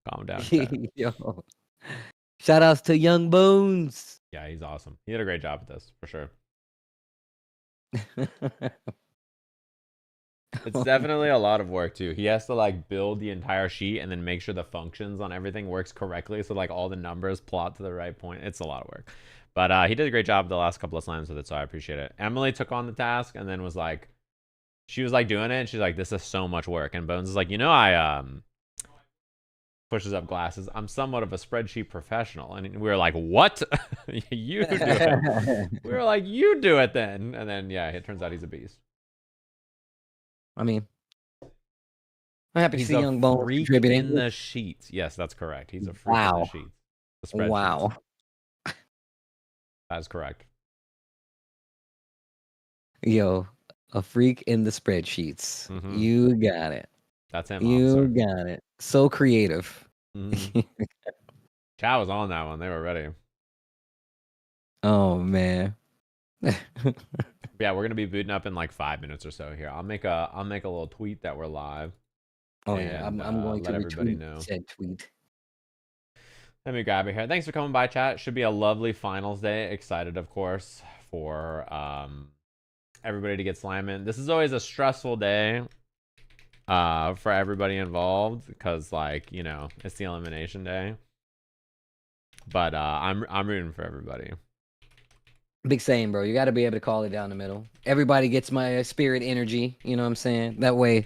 Calm down, chat. Yo. Shout outs to Young Bones. Yeah, he's awesome. He did a great job with this for sure. It's definitely a lot of work too. He has to like build the entire sheet and then make sure the functions on everything works correctly. So like all the numbers plot to the right point. It's a lot of work. But he did a great job the last couple of slams with it, so I appreciate it. Emily took on the task and then was like, she was like doing it and she's like, this is so much work. And Bones is like, I pushes up glasses. I'm somewhat of a spreadsheet professional. And we were like, what? You do it. We were like, you do it then. And then yeah, it turns out he's a beast. I mean, I'm happy He's to see Young Bones freak contributing in the sheets. Yes, that's correct. He's a freak in the sheets. The wow. That's correct. Yo, a freak in the spreadsheets. Mm-hmm. You got it. That's him. You got it. So creative. Mm-hmm. Chow was on that one. They were ready. Oh man. Yeah, we're gonna be booting up in like 5 minutes or so here. I'll make a little tweet that we're live. Oh yeah, I'm going to let everybody retweet know. said tweet. Let me grab it here. Thanks for coming by, chat. Should be a lovely finals day. Excited, of course, for everybody to get slamming. This is always a stressful day for everybody involved because, like, it's the elimination day. But I'm rooting for everybody. Big saying, bro. You got to be able to call it down the middle. Everybody gets my spirit energy. You know what I'm saying? That way,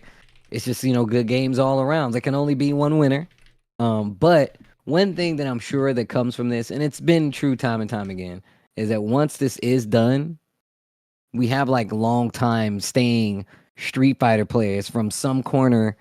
it's just good games all around. There can only be one winner. But one thing that I'm sure that comes from this, and it's been true time and time again, is that once this is done, we have like long time staying Street Fighter players from some corner,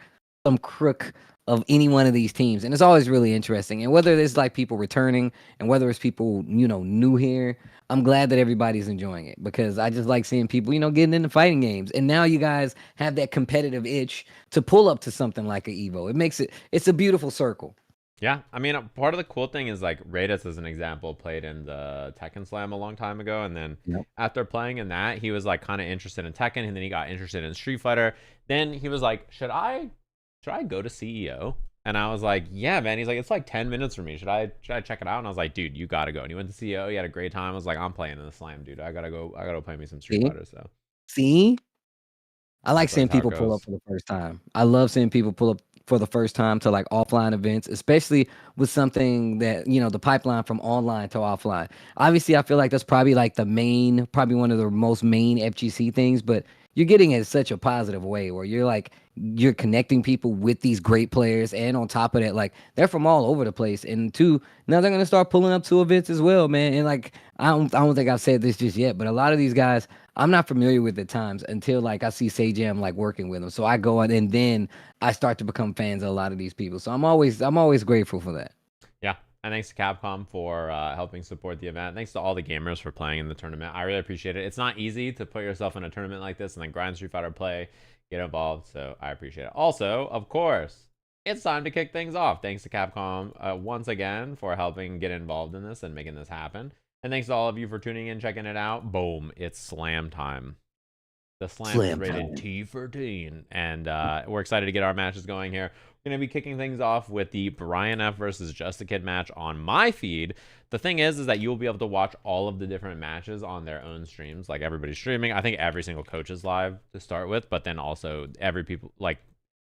some crook of any one of these teams. And it's always really interesting. And whether it's like people returning and whether it's people, new here, I'm glad that everybody's enjoying it because I just like seeing people, getting into fighting games. And now you guys have that competitive itch to pull up to something like an Evo. It's a beautiful circle. Yeah, I mean, part of the cool thing is like Raidus, as an example, played in the Tekken Slam a long time ago, and then after playing in that, he was like kind of interested in Tekken, and then he got interested in Street Fighter. Then he was like, "Should I go to CEO?" And I was like, "Yeah, man." He's like, "It's like 10 minutes for me. Should I check it out?" And I was like, "Dude, you gotta go." And he went to CEO. He had a great time. I was like, "I'm playing in the Slam, dude. I gotta go. I gotta play me some Street Fighter." So see, I like that's seeing how it people pull up goes. for the first time. I love seeing people pull up for the first time to like offline events, especially with something that, the pipeline from online to offline. Obviously, I feel like that's probably like probably one of the most main FGC things, but you're getting it in such a positive way where you're connecting people with these great players. And on top of that, like they're from all over the place. And now they're going to start pulling up to events as well, man. And like, I don't think I've said this just yet, but a lot of these guys, I'm not familiar with at times until like I see Sajam like working with them. So I go on and then I start to become fans of a lot of these people. So I'm always grateful for that. Yeah, and thanks to Capcom for helping support the event. Thanks to all the gamers for playing in the tournament. I really appreciate it. It's not easy to put yourself in a tournament like this and then grind Street Fighter, play, get involved. So I appreciate it. Also, of course, it's time to kick things off. Thanks to Capcom once again for helping get involved in this and making this happen. And thanks to all of you for tuning in, checking it out. Boom, it's slam time. The slam is rated T for teen. And we're excited to get our matches going here. We're going to be kicking things off with the Brian F versus Just a Kid match on my feed. The thing is that you'll be able to watch all of the different matches on their own streams. Like everybody's streaming. I think every single coach is live to start with, but then also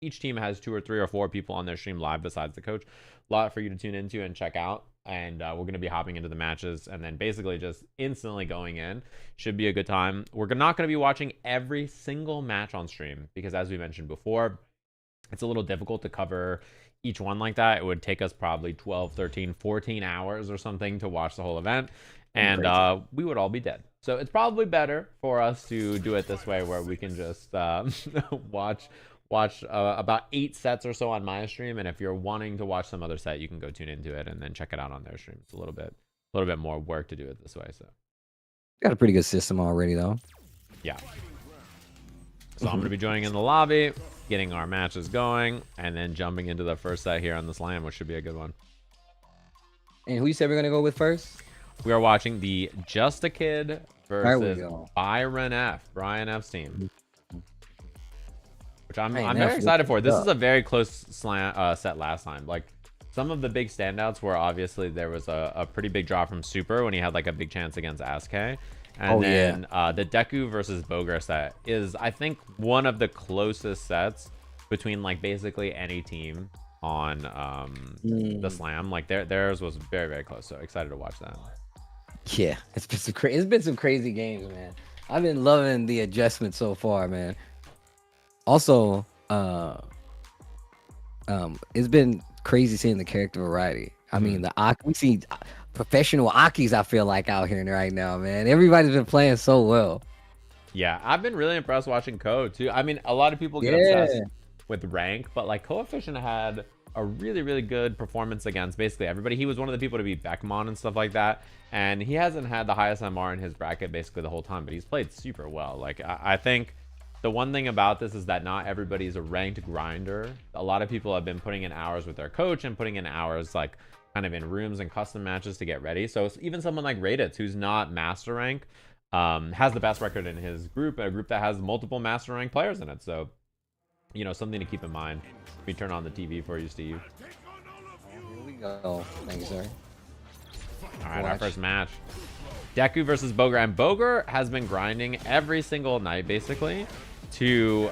each team has 2 or 3 or 4 people on their stream live besides the coach. A lot for you to tune into and check out. And we're going to be hopping into the matches and then basically just instantly going in. Should be a good time. We're not going to be watching every single match on stream because, as we mentioned before, it's a little difficult to cover each one like that. It would take us probably 12, 13, 14 hours or something to watch the whole event. And we would all be dead. So it's probably better for us to do it this way where we can just watch about 8 sets or so on my stream, and if you're wanting to watch some other set, you can go tune into it and then check it out on their stream. It's a little bit more work to do it this way. So got a pretty good system already, though. Yeah. So I'm going to be joining in the lobby, getting our matches going, and then jumping into the first set here on the Slam, which should be a good one. And who you said we're going to go with first? We are watching the Just a Kid versus Brian F's team. which I'm Man, very that's excited for. This up. is a very close set last time. Like some of the big standouts were obviously there was a pretty big draw from Super when he had like a big chance against Aske. And then the Deku versus Bogur set is, I think, one of the closest sets between like basically any team on the Slam. Like theirs was very, very close. So excited to watch that. Yeah, it's been some crazy games, man. I've been loving the adjustment so far, man. Also, it's been crazy seeing the character variety. I mean, we see professional Akis, I feel like, out here right now, man. Everybody's been playing so well. Yeah, I've been really impressed watching Ko too. I mean, a lot of people get obsessed with rank, but like Coefficient had a really, really good performance against basically everybody. He was one of the people to beat Beckman and stuff like that. And he hasn't had the highest MR in his bracket basically the whole time, but he's played super well. Like, I think the one thing about this is that not everybody's a ranked grinder. A lot of people have been putting in hours with their coach and putting in hours like kind of in rooms and custom matches to get ready. So even someone like Raidus, who's not master rank, has the best record in his group, a group that has multiple master rank players in it. So, you know, something to keep in mind. Let me turn on the TV for you, Steve. Here we go. Thank you, sir. All right, our first match. Deku versus Bogur. And Bogur has been grinding every single night, basically, to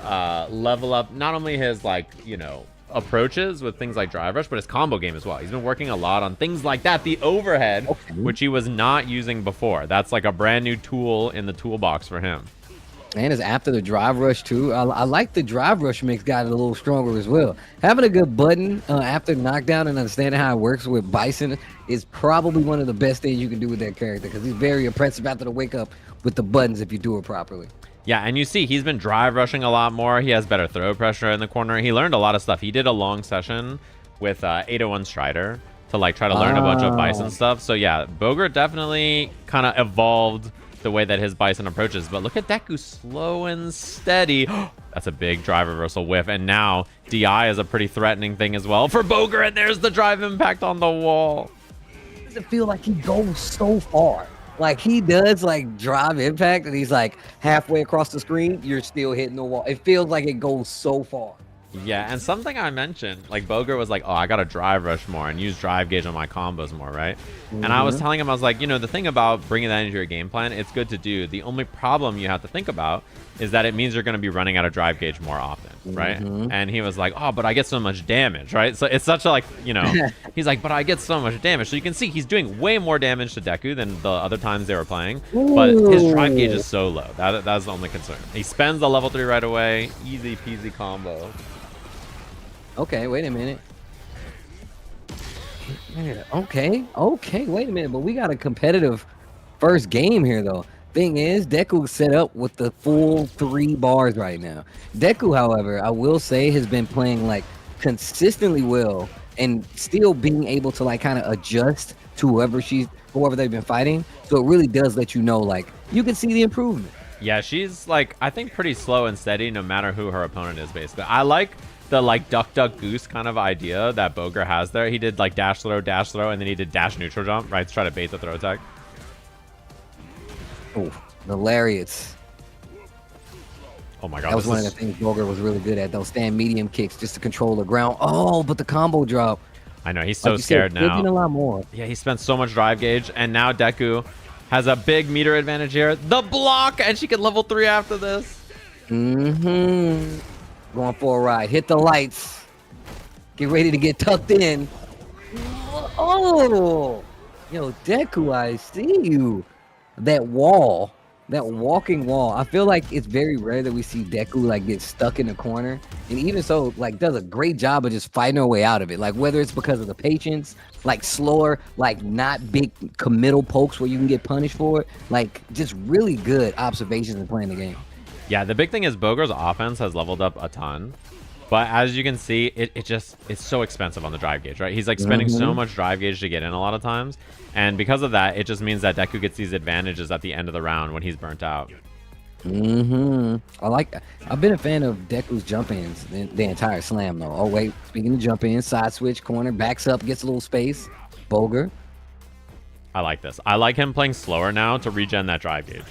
level up not only his, like, you know, approaches with things like drive rush, but his combo game as well. He's been working a lot on things like that. The overhead, which he was not using before. That's like a brand new tool in the toolbox for him. And it's after the drive rush too. I like the drive rush mix got a little stronger as well. Having a good button after knockdown and understanding how it works with Bison is probably one of the best things you can do with that character, because he's very oppressive after the wake up with the buttons if you do it properly. Yeah, and you see he's been drive rushing a lot more. He has better throw pressure in the corner. He learned a lot of stuff. He did a long session with 801 Strider to like try to learn a bunch of Bison stuff. So yeah, Bogur definitely kind of evolved the way that his Bison approaches. But look at Deku, slow and steady. That's a big drive reversal whiff. And now DI is a pretty threatening thing as well for Bogur. And there's the drive impact on the wall. Does it feel like he goes so far? Like he does like drive impact and he's like halfway across the screen, you're still hitting the wall. It feels like it goes so far. Yeah, and something I mentioned, like Bogur was like, oh, I gotta drive rush more and use drive gauge on my combos more, right? And I was telling him, I was like, you know, the thing about bringing that into your game plan, it's good to do. The only problem you have to think about is that it means you're going to be running out of drive gauge more often, right? And he was like, oh, but I get so much damage, right? So it's such a, like, you know, he's like, but I get so much damage. So you can see he's doing way more damage to Deku than the other times they were playing, but his drive gauge is so low. That's the only concern. He spends the level 3 right away. Easy peasy combo. Okay, wait a minute. Okay, wait a minute. But we got a competitive first game here, though. Thing is, Deku set up with the full 3 bars right now. Deku, however, I will say, has been playing like consistently well and still being able to like kind of adjust to whoever they've been fighting. So it really does let you know, like, you can see the improvement. Yeah, she's like, I think pretty slow and steady no matter who her opponent is, basically. I like the like duck goose kind of idea that Bogur has there. He did like dash throw, and then he did dash neutral jump, right, to try to bait the throw attack. Oh, the lariats. Oh my god, that was one of the things Bogur was really good at, those stand medium kicks just to control the ground. Oh, but the combo drop. I know, he's so scared now. A lot more. Yeah, he spent so much drive gauge, and now Deku has a big meter advantage here. The block, and she can level 3 after this. Going for a ride. Hit the lights. Get ready to get tucked in. Oh! Yo, Deku, I see you. That wall. That walking wall. I feel like it's very rare that we see Deku, like, get stuck in the corner. And even so, like, does a great job of just fighting her way out of it. Like, whether it's because of the patience, like, slower, like, not big committal pokes where you can get punished for it. Like, just really good observations in playing the game. Yeah, the big thing is Bogur's offense has leveled up a ton. But as you can see, it's so expensive on the drive gauge, right? He's like spending so much drive gauge to get in a lot of times. And because of that, it just means that Deku gets these advantages at the end of the round when he's burnt out. I've been a fan of Deku's jump-ins the entire slam, though. Oh, wait. Speaking of jump-ins, side switch, corner, backs up, gets a little space. Bogur. I like this. I like him playing slower now to regen that drive gauge.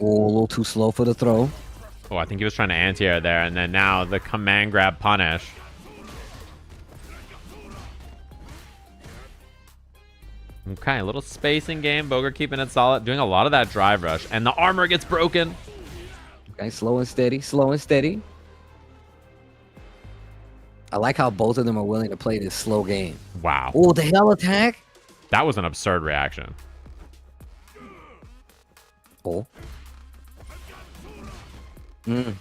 Oh, a little too slow for the throw. Oh, I think he was trying to anti-air there, and then now the command grab punish. Okay, a little spacing game. Bogur keeping it solid, doing a lot of that drive rush, and the armor gets broken. Okay, slow and steady, slow and steady. I like how both of them are willing to play this slow game. Wow. Oh, the hell attack. That was an absurd reaction. Oh.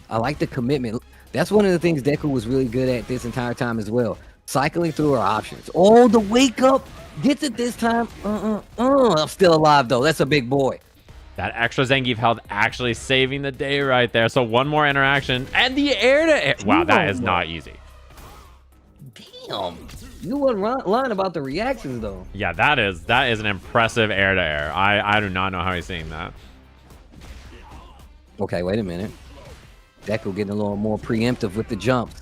I like the commitment. That's one of the things Deku was really good at this entire time as well. Cycling through her options. Oh, the wake up. Gets it this time. I'm still alive, though. That's a big boy. That extra Zangief health actually saving the day right there. So one more interaction. And the air to air. Wow, that is not easy. Damn. You wasn't lying about the reactions, though. Yeah, that is an impressive air to air. I do not know how he's seeing that. Okay, wait a minute. Deku getting a little more preemptive with the jumps.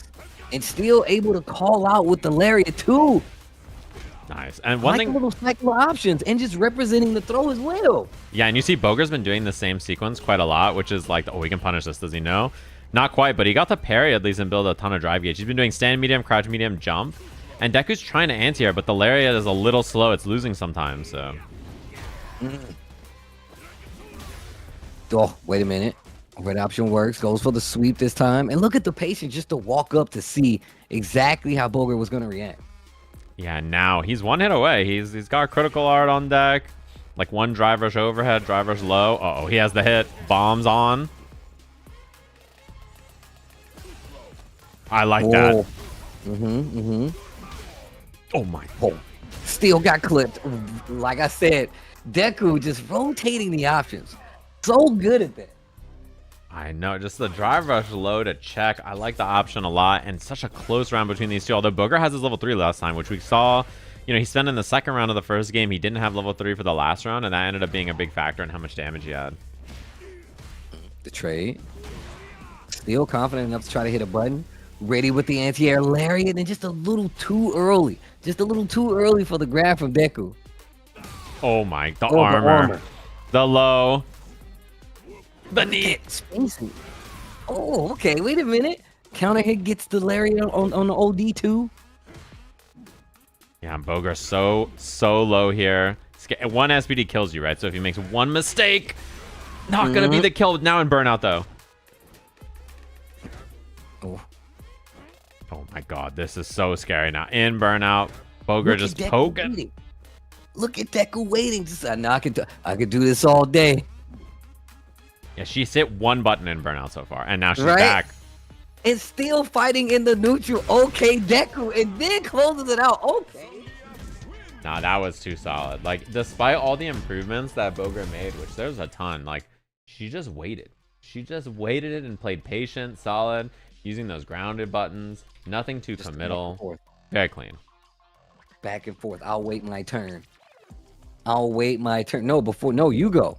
And still able to call out with the lariat, too. Nice. And one thing, little cycle options and just representing the throw as well. Yeah, and you see Bogur's been doing the same sequence quite a lot, which is like, oh, he can punish this. Does he know? Not quite, but he got the parry at least and build a ton of drive gauge. He's been doing stand medium, crouch medium, jump. And Deku's trying to anti-air, but the lariat is a little slow. It's losing sometimes, so. Oh, wait a minute. Red option works. Goes for the sweep this time. And look at the patience just to walk up to see exactly how Bogur was going to react. Yeah, now he's one hit away. He's got critical art on deck. Like one drive rush overhead, drive rush low. Uh-oh, he has the hit. Bombs on. I like that. Oh my. Oh, still got clipped. Like I said, Deku just rotating the options. So good at that. I know, just the drive rush low to check. I like the option a lot, and such a close round between these two. Although Bogur has his level 3 last time, which we saw, you know, he spent in the second round of the first game. He didn't have level 3 for the last round, and that ended up being a big factor in how much damage he had. The trade. Still confident enough to try to hit a button. Ready with the anti-air lariat, and just a little too early. Just a little too early for the grab from Deku. Oh my, the armor. The low. The knee. Spacing. Oh, okay. Wait a minute. Counter hit gets the lariat on the OD too. Yeah, Bogur so low here. One SPD kills you, right? So if he makes one mistake, not gonna be the kill. Now in burnout though. Oh my god, this is so scary now. In burnout, Bogur just poking. Look at Deku waiting. Just I could do this all day. Yeah, she's hit one button in burnout so far, and now she's back. And still fighting in the neutral. Okay, Deku, and then closes it out. Okay. Nah, that was too solid. Like, despite all the improvements that Bogur made, which there's a ton, like, she just waited. She just waited it and played patient, solid, using those grounded buttons. Nothing too committal. Very clean. Back and forth. I'll wait my turn. I'll wait my turn. No, you go.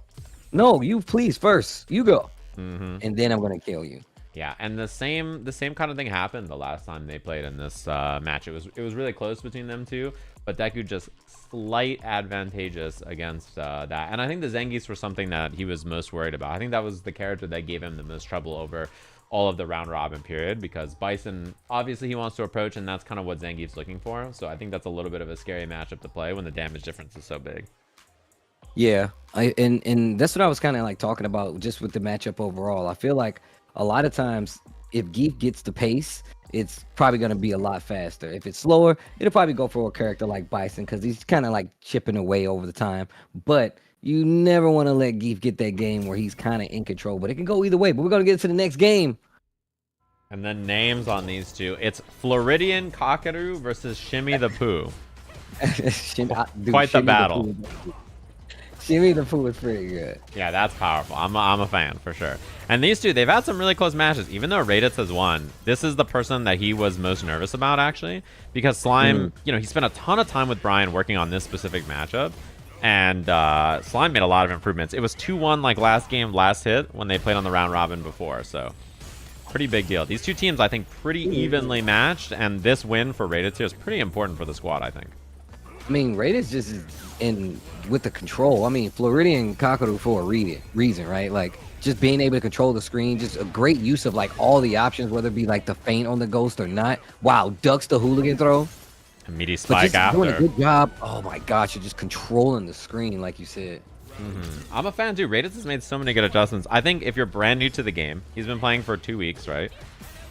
No, you please first. You go. And then I'm gonna kill you. Yeah, and the same kind of thing happened the last time they played in this match. It was really close between them two, but Deku just slight advantageous against that. And I think the Zangiefs were something that he was most worried about. I think that was the character that gave him the most trouble over all of the round robin period, because Bison, obviously he wants to approach, and that's kind of what Zangief's looking for. So I think that's a little bit of a scary matchup to play when the damage difference is so big. Yeah, and that's what I was kind of like talking about just with the matchup overall. I feel like a lot of times if Geef gets the pace, it's probably going to be a lot faster. If it's slower, it'll probably go for a character like Bison because he's kind of like chipping away over the time. But you never want to let Geef get that game where he's kind of in control. But it can go either way. But we're going to get to the next game. And then names on these two. It's Floridian Kakaru versus Shimmy the Pooh. Quite the battle. Shimmy the Pooh is pretty good. Yeah, that's powerful. I'm a fan for sure. And these two, they've had some really close matches. Even though Raidus has won, this is the person that he was most nervous about, actually. Because Slime, you know, he spent a ton of time with Brian working on this specific matchup. And Slime made a lot of improvements. It was 2-1 like last game, last hit, when they played on the round robin before. So, pretty big deal. These two teams, I think, pretty evenly matched. And this win for Raidus here is pretty important for the squad, I think. I mean, Raidus just is in with the control. I mean, Floridian Kakeru for a reason, right? Like just being able to control the screen, just a great use of like all the options, whether it be like the feint on the ghost or not. Wow, ducks the hooligan throw. Immediate But spike just after. doing a good job. Oh my gosh, you're just controlling the screen, like you said. I'm a fan too. Raidus has made so many good adjustments. I think if you're brand new to the game, he's been playing for 2 weeks, right?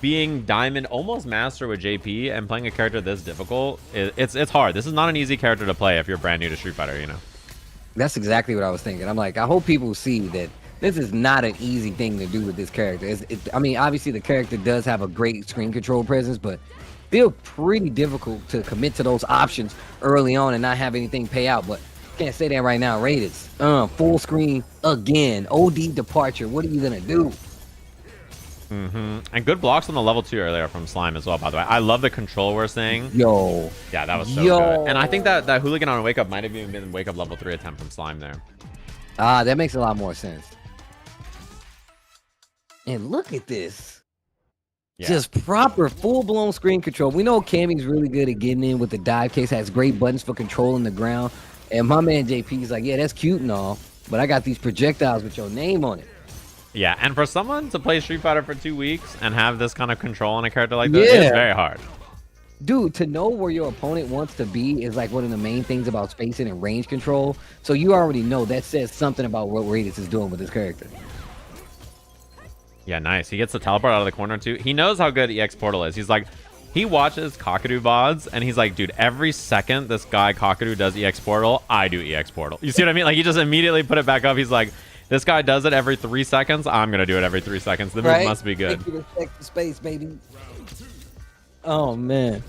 Being Diamond, almost Master with JP, and playing a character this difficult, it's hard. This is not an easy character to play if you're brand new to Street Fighter, you know? That's exactly what I was thinking. I'm like, I hope people see that this is not an easy thing to do with this character. I mean, obviously the character does have a great screen control presence, but still pretty difficult to commit to those options early on and not have anything pay out. But can't say that right now. Raidus, full screen again. OD departure. What are you gonna do? And good blocks on the level 2 earlier from Slime as well, by the way. I love the control we're seeing. Yo. Yeah, that was so good. And I think that hooligan on Wake Up might have even been Wake Up level 3 attempt from Slime there. Ah, that makes a lot more sense. And look at this. Yeah. Just proper full-blown screen control. We know Cammy's really good at getting in with the dive case, has great buttons for controlling the ground. And my man JP's like, yeah, that's cute and all, but I got these projectiles with your name on it. Yeah, and for someone to play Street Fighter for 2 weeks and have this kind of control on a character like this, it's very hard. Dude, to know where your opponent wants to be is like one of the main things about spacing and range control. So you already know that says something about what Raidus is doing with his character. Yeah, nice. He gets the teleport out of the corner too. He knows how good EX Portal is. He's like, he watches Kakeru VODs and he's like, dude, every second this guy Kakeru does EX Portal, I do EX Portal. You see what I mean? Like he just immediately put it back up. He's like, this guy does it every 3 seconds. I'm going to do it every 3 seconds. The move must be good. Respect the space, baby. Oh, man.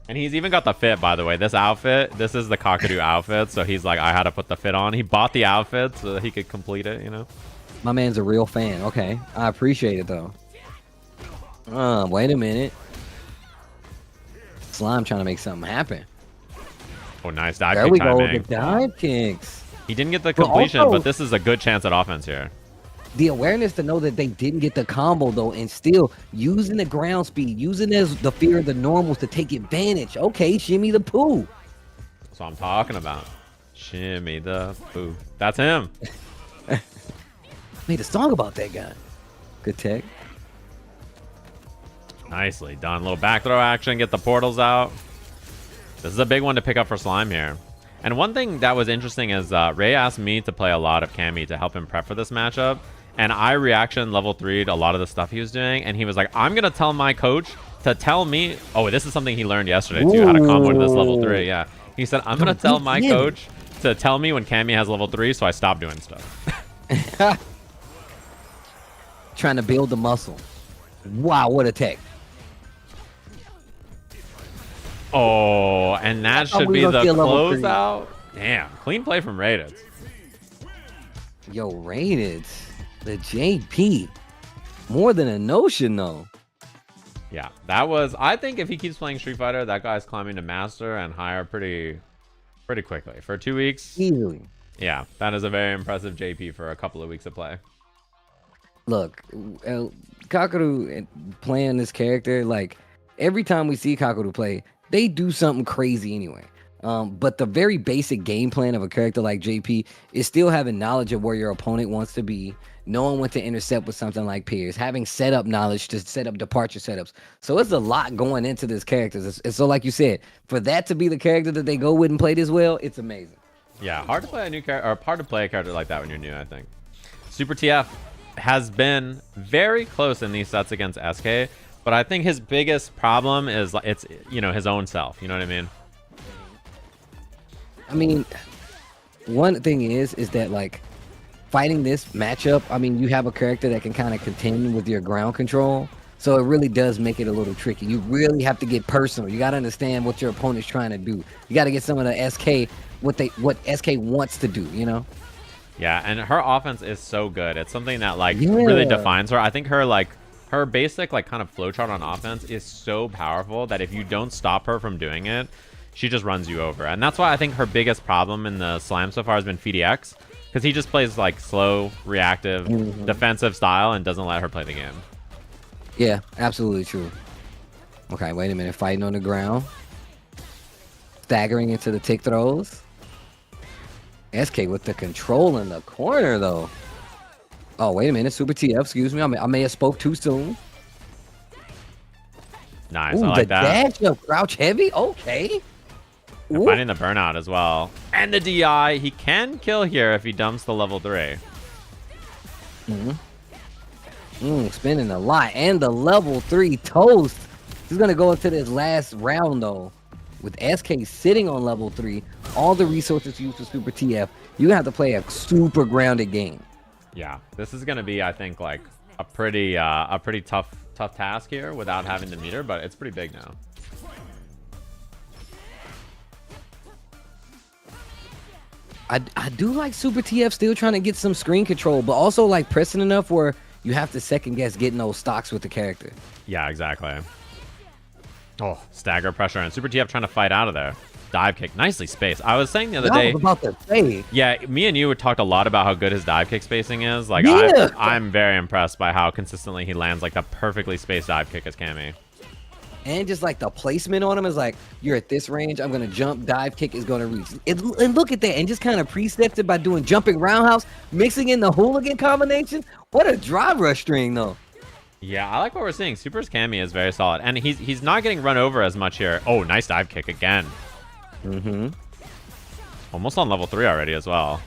And he's even got the fit, by the way. This outfit, this is the Kakeru outfit. So he's like, I had to put the fit on. He bought the outfit so that he could complete it, you know? My man's a real fan. Okay. I appreciate it, though. Wait a minute. Slime trying to make something happen. Oh, nice dive kick timing. There we go, the dive kicks. He didn't get the completion, but this is a good chance at offense here. The awareness to know that they didn't get the combo, though, and still using the ground speed, using the fear of the normals to take advantage. Okay, shimmy the poo. That's what I'm talking about. Shimmy the poo. That's him. Made a song about that guy. Good tech. Nicely done. Little back throw action. Get the portals out. This is a big one to pick up for Slime here. And one thing that was interesting is Ray asked me to play a lot of Cammy to help him prep for this matchup. And I reaction level 3'd a lot of the stuff he was doing. And he was like, I'm going to tell my coach to tell me. Oh, this is something he learned yesterday too, how to combo to this level 3. Yeah. He said, I'm going to tell my coach to tell me when Cammy has level 3 so I stop doing stuff. Trying to build the muscle. Wow, what a tech. Oh, and that should be the closeout. Damn, clean play from Raidus. Yo, Raidus, the JP. More than a notion, though. Yeah, that was... I think if he keeps playing Street Fighter, that guy's climbing to Master and higher pretty quickly. For 2 weeks... Easily. Yeah, that is a very impressive JP for a couple of weeks of play. Look, Kakeru playing this character, like, every time we see Kakeru play, they do something crazy anyway. But the very basic game plan of a character like JP is still having knowledge of where your opponent wants to be, knowing when to intercept with something like Pierce, having setup knowledge to set up departure setups. So it's a lot going into this character. So like you said, for that to be the character that they go with and play this well, it's amazing. Yeah, hard to play a new character, or hard to play a character like that when you're new, I think. Super TF has been very close in these sets against SK, but I think his biggest problem is it's, you know, his own self. You know what I mean? I mean, one thing is that like fighting this matchup, I mean, you have a character that can kind of contend with your ground control. So it really does make it a little tricky. You really have to get personal. You got to understand what your opponent's trying to do. You got to get some of the SK, what SK wants to do, you know? Yeah, and her offense is so good. It's something that like really defines her. I think her basic like kind of flowchart on offense is so powerful that if you don't stop her from doing it, she just runs you over. And that's why I think her biggest problem in the Slam so far has been PhiDX, because he just plays like slow, reactive, defensive style and doesn't let her play the game. Yeah, absolutely true. Okay, wait a minute. Fighting on the ground. staggering into the tick throws. SK with the control in the corner, though. Oh, wait a minute. Super TF, excuse me. I may have spoke too soon. Nice. Ooh, I like the that. dash of crouch heavy. Okay. And finding the burnout as well. And the DI. He can kill here if he dumps the level 3. Spinning a lot. And the level 3 toast. He's going to go into this last round, though. With SK sitting on level 3, all the resources used for Super TF, you're going to have to play a super grounded game. Yeah, this is going to be, I think, like a pretty tough task here without having the meter, but it's pretty big now. I do like Super TF still trying to get some screen control, but also like pressing enough where you have to second guess getting those stocks with the character. Yeah, exactly. Oh, stagger pressure, and Super TF trying to fight out of there. Dive kick, nicely spaced. I was saying the other day. I was about to say. Yeah, me and you talked a lot about how good his dive kick spacing is. Like, yeah. I'm very impressed by how consistently he lands like the perfectly spaced dive kick as Cammy. And just like the placement on him is like, you're at this range, I'm gonna jump, dive kick is gonna reach. And look at that, and just kind of pre-stepped it by doing jumping roundhouse, mixing in the hooligan combination. What a drive rush string, though. Yeah, I like what we're seeing. Super's Cammy is very solid, and he's not getting run over as much here. Oh, nice dive kick again. Almost on level 3 already as well.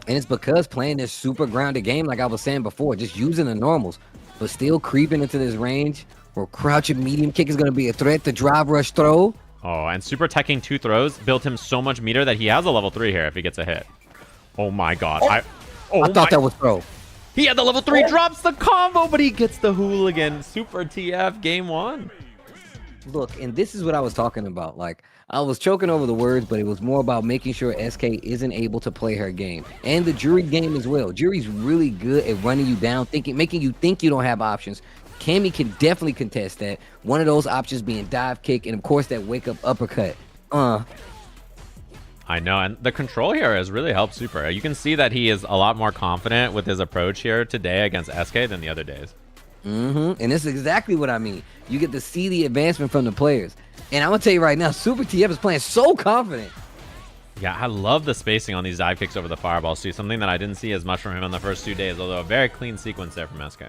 And it's because playing this super grounded game, like I was saying before, just using the normals, but still creeping into this range where crouching medium kick is going to be a threat to drive rush throw. Oh, and super teching 2 throws built him so much meter that he has a level 3 here if he gets a hit. Oh my god. I thought that was throw. He had the level 3, drops the combo, but he gets the hooligan. Super TF game 1. Look, and this is what I was talking about. Like, I was choking over the words, but it was more about making sure SK isn't able to play her game. And the jury game as well. Jury's really good at running you down, making you think you don't have options. Cammy can definitely contest that. One of those options being dive kick, and of course that wake up uppercut. I know, and the control here has really helped Super. You can see that he is a lot more confident with his approach here today against SK than the other days. And this is exactly what I mean. You get to see the advancement from the players. And I'm going to tell you right now, Super TF is playing so confident. Yeah, I love the spacing on these dive kicks over the fireballs too. Something that I didn't see as much from him on the first 2 days, although a very clean sequence there from SK.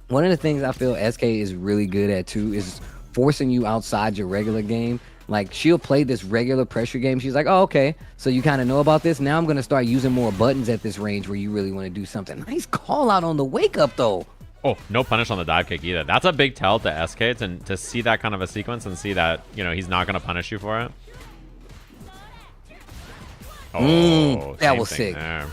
One of the things I feel SK is really good at too is forcing you outside your regular game. Like, she'll play this regular pressure game. She's like, oh, okay, so you kind of know about this. Now I'm going to start using more buttons at this range where you really want to do something. Nice call out on the wake up, though. Oh, no punish on the dive kick either. That's a big tell to SK to see that kind of a sequence and see that, you know, he's not going to punish you for it. Oh, that was sick. There.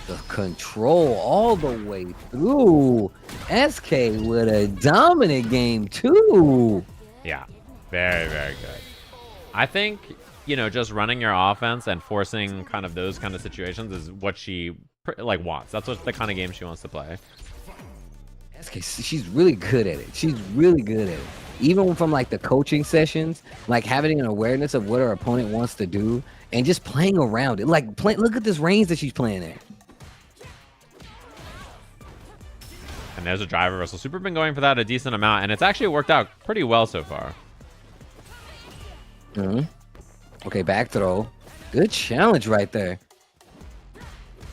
The control all the way through. SK with a dominant game too. Yeah, very, very good. I think, you know, just running your offense and forcing kind of those kind of situations is what she like wants. That's what the kind of game she wants to play. SK, she's really good at it. She's really good at it. Even from like the coaching sessions, like having an awareness of what her opponent wants to do and just playing around it. Like, look at this range that she's playing in. And there's a drive reversal. Super been going for that a decent amount, and it's actually worked out pretty well so far. Okay, back throw. Good challenge right there.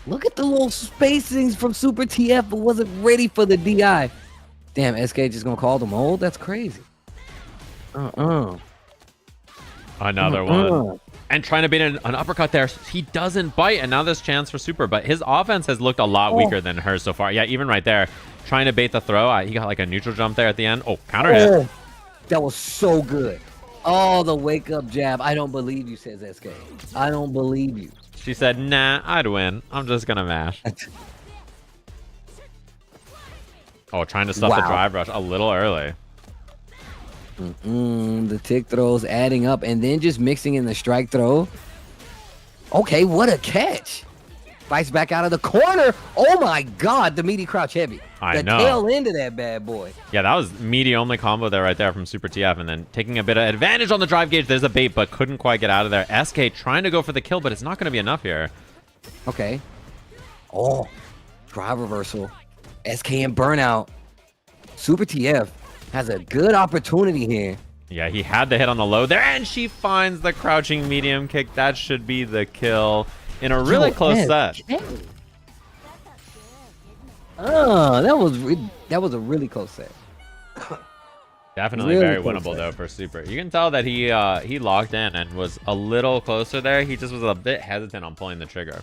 Look at the little spacings from Super TF, but wasn't ready for the DI. Damn, SK just gonna call them hold? That's crazy. Another one. And trying to beat an uppercut there. He doesn't bite, and now there's chance for Super, but his offense has looked a lot weaker than hers so far. Yeah, even right there, trying to bait the throw. He got like a neutral jump there at the end. Oh, counter hit. That was so good. Oh, the wake-up jab. I don't believe you, says SK. I don't believe you. She said, nah, I'd win. I'm just going to mash. Oh, trying to stop the drive rush a little early. The tick throws adding up, and then just mixing in the strike throw. Okay, what a catch. Fights back out of the corner. Oh my god, the meaty crouch heavy. I know. The tail end of that bad boy. Yeah, that was meaty only combo there right there from Super TF, and then taking a bit of advantage on the drive gauge. There's a bait, but couldn't quite get out of there. SK trying to go for the kill, but it's not going to be enough here. Okay. Oh, drive reversal. SK and burnout. Super TF has a good opportunity here. Yeah, he had the hit on the low there, and she finds the crouching medium kick. That should be the kill in a really close set. Oh, that was a really close set. Definitely Really very winnable though for Super. You can tell that he locked in and was a little closer there. He just was a bit hesitant on pulling the trigger.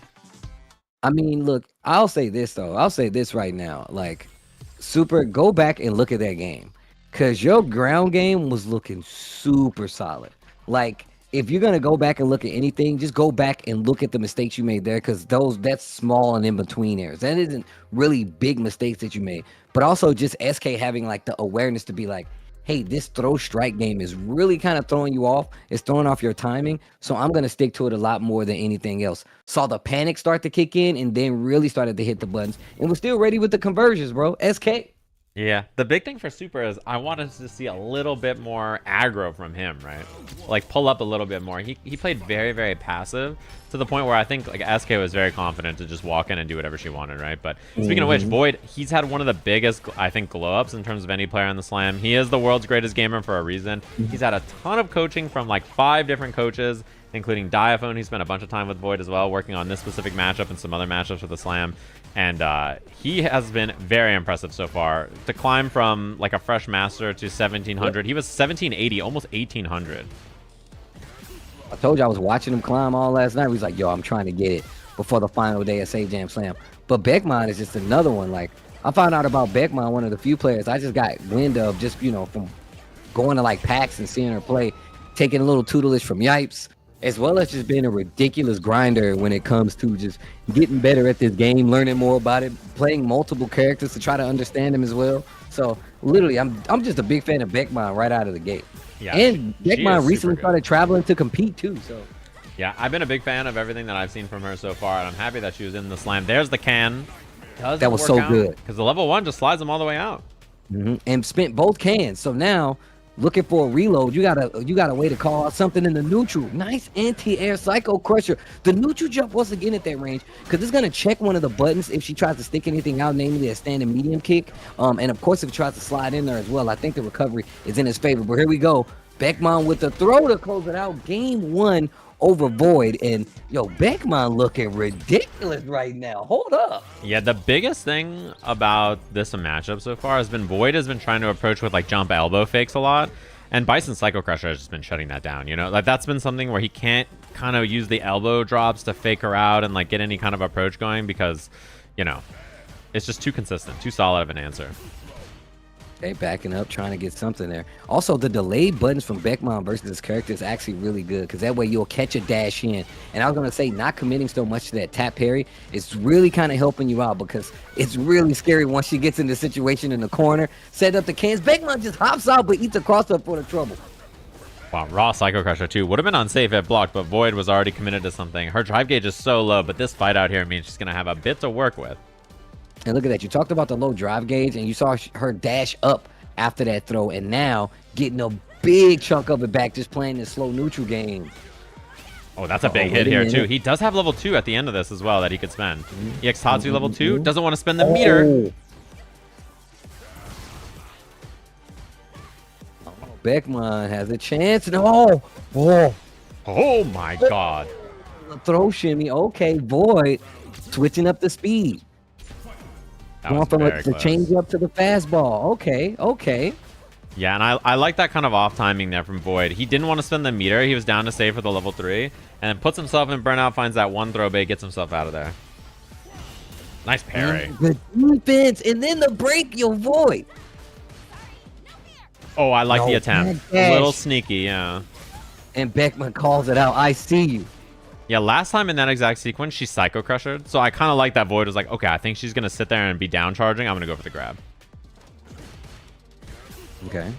I mean, look, I'll say this though. I'll say this right now. Like, Super, go back and look at that game. Cause your ground game was looking super solid. Like, if you're gonna go back and look at anything, just go back and look at the mistakes you made there, because that's small and in between errors. That isn't really big mistakes that you made. But also just SK having like the awareness to be like, hey, this throw strike game is really kind of throwing you off. It's throwing off your timing. So I'm gonna stick to it a lot more than anything else. Saw the panic start to kick in and then really started to hit the buttons and was still ready with the conversions, bro. SK. Yeah, the big thing for Super is I wanted to see a little bit more aggro from him, right? Like pull up a little bit more. He played very, very passive to the point where I think like SK was very confident to just walk in and do whatever she wanted, right? But speaking of which, Void, he's had one of the biggest, I think, glow ups in terms of any player on the Slam. He is the world's greatest gamer for a reason. He's had a ton of coaching from like 5 different coaches, including Diaphone. He spent a bunch of time with Void as well, working on this specific matchup and some other matchups for the Slam. And he has been very impressive so far. To climb from like a fresh master to 1700, he was 1780, almost 1800. I told you I was watching him climb all last night. He was like, yo, I'm trying to get it before the final day of Sajam Slam. But Beckman is just another one. Like, I found out about Beckman, one of the few players I just got wind of just, you know, from going to like PAX and seeing her play, taking a little tutelage from Yipes, as well as just being a ridiculous grinder when it comes to just getting better at this game, learning more about it, playing multiple characters to try to understand them as well. So literally, I'm just a big fan of Beckman right out of the gate. Yeah, and Beckman recently started traveling to compete too. So yeah, I've been a big fan of everything that I've seen from her so far, and I'm happy that she was in the Slam. There's the can. That was so good because the level 1 just slides them all the way out. And spent both cans. So now, looking for a reload, you got a way to call out something in the neutral. Nice anti-air Psycho Crusher. The neutral jump once again at that range, because it's gonna check one of the buttons if she tries to stick anything out, namely a standing medium kick. And of course, if it tries to slide in there as well, I think the recovery is in his favor. But here we go. Beckman with the throw to close it out. Game 1 over Void. And yo, Beckman looking ridiculous right now. Hold up. Yeah, the biggest thing about this matchup so far has been Void has been trying to approach with like jump elbow fakes a lot, and Bison Psycho Crusher has just been shutting that down. You know, like that's been something where he can't kind of use the elbow drops to fake her out and like get any kind of approach going, because, you know, it's just too consistent, too solid of an answer. Okay, backing up, trying to get something there. Also, the delayed buttons from Beckman versus his character is actually really good, because that way you'll catch a dash in. And I was going to say, not committing so much to that tap parry is really kind of helping you out, because it's really scary once she gets in the situation in the corner. Set up the cans. Beckman just hops out, but eats a cross-up for the trouble. Wow, raw Psycho Crusher too. Would have been unsafe if blocked, but Void was already committed to something. Her drive gauge is so low, but this fight out here means she's going to have a bit to work with. And look at that. You talked about the low drive gauge, and you saw her dash up after that throw, and now getting a big chunk of it back just playing this slow neutral game. Oh, that's a big hit here, too. He does have level 2 at the end of this as well that he could spend. EX Tatsu level 2. Doesn't want to spend the meter. Oh, Beckman has a chance. No. Oh, my God. Throw shimmy. Okay, Void switching up the speed. Going from the change up to the fastball. Okay. Yeah, and I like that kind of off timing there from Void. He didn't want to spend the meter. He was down to save for the level 3. And then puts himself in burnout, finds that one throw bait, gets himself out of there. Nice parry. The defense, and then the break, your Void. Oh, I like the attempt. A little sneaky, yeah. And Beckman calls it out. I see you. Yeah, last time in that exact sequence, she Psycho Crushed. So I kind of like that Void was like, okay, I think she's going to sit there and be down charging. I'm going to go for the grab. Okay.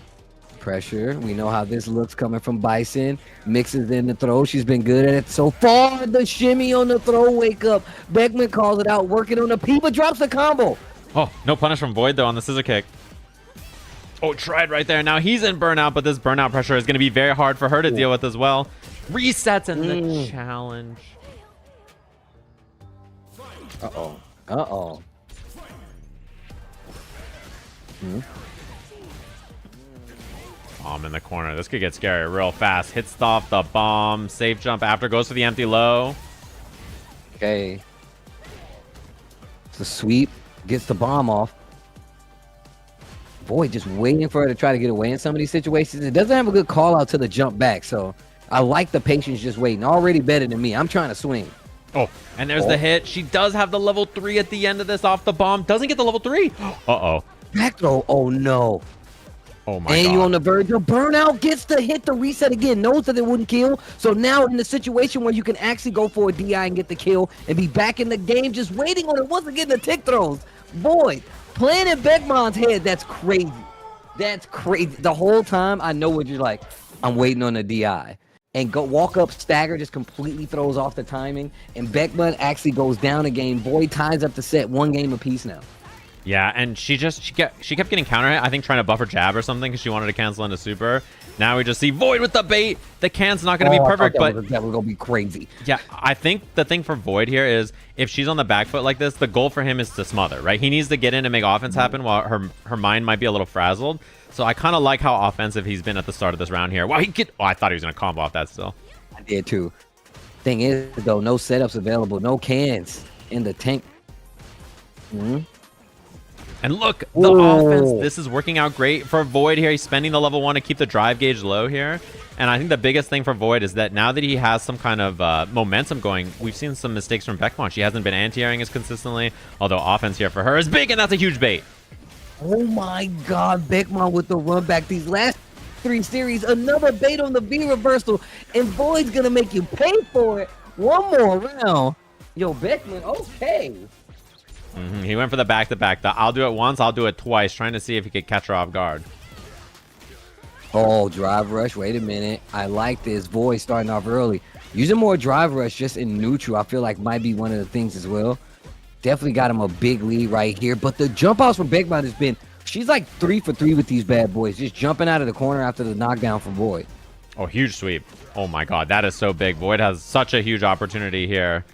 Pressure. We know how this looks coming from Bison. Mixes in the throw. She's been good at it so far. The shimmy on the throw. Wake up. Beckman calls it out. Working on the P, but drops the combo. Oh, no punish from Void, though, on the scissor kick. Oh, tried right there. Now he's in burnout, but this burnout pressure is going to be very hard for her to deal with as well. Resets in the challenge. Bomb in the corner. This could get scary real fast. Hits off the bomb. Safe jump after. Goes for the empty low. Okay. It's a sweep. Gets the bomb off. Boy, just waiting for her to try to get away in some of these situations. It doesn't have a good call out to the jump back, so I like the patience just waiting. Already better than me. I'm trying to swing. Oh, and there's the hit. She does have the level 3 at the end of this off the bomb. Doesn't get the level 3. Uh-oh. Back throw. Oh, no. Oh, my God. And you on the verge of burnout. Gets the hit to reset again. Knows that it wouldn't kill. So now in the situation where you can actually go for a DI and get the kill and be back in the game, just waiting on it once again, the tick throws. Boy, playing in Beckman's head, that's crazy. That's crazy. The whole time, I know what you're like. I'm waiting on the DI. And go walk up, stagger, just completely throws off the timing. And Beckman actually goes down a game. Void ties up the set, 1 game apiece now. Yeah, and she kept getting counter hit, I think trying to buffer jab or something because she wanted to cancel into super. Now we just see Void with the bait. The can's not going to be perfect, but that was going to be crazy. Yeah, I think the thing for Void here is if she's on the back foot like this, the goal for him is to smother, right? He needs to get in and make offense happen while her mind might be a little frazzled. So I kind of like how offensive he's been at the start of this round here. Wow, I thought he was going to combo off that still. I did too. Thing is, though, no setups available, no cans in the tank. And look, the offense, this is working out great for Void here. He's spending the level 1 to keep the drive gauge low here. And I think the biggest thing for Void is that now that he has some kind of momentum going, we've seen some mistakes from Beckman. She hasn't been anti-airing as consistently, although offense here for her is big, and that's a huge bait. Oh my God, Beckman with the run back. These last 3 series, another bait on the V reversal, and Void's going to make you pay for it. 1 more round. Yo, Beckman, okay. He went for the back-to-back. I'll do it once, I'll do it twice, trying to see if he could catch her off guard. Oh, drive rush. Wait a minute. I like this. Void starting off early. Using more drive rush just in neutral, I feel like might be one of the things as well. Definitely got him a big lead right here. But the jump outs from Beckman has been, she's like 3 for 3 with these bad boys. Just jumping out of the corner after the knockdown from Void. Oh, huge sweep. Oh my God, that is so big. Void has such a huge opportunity here.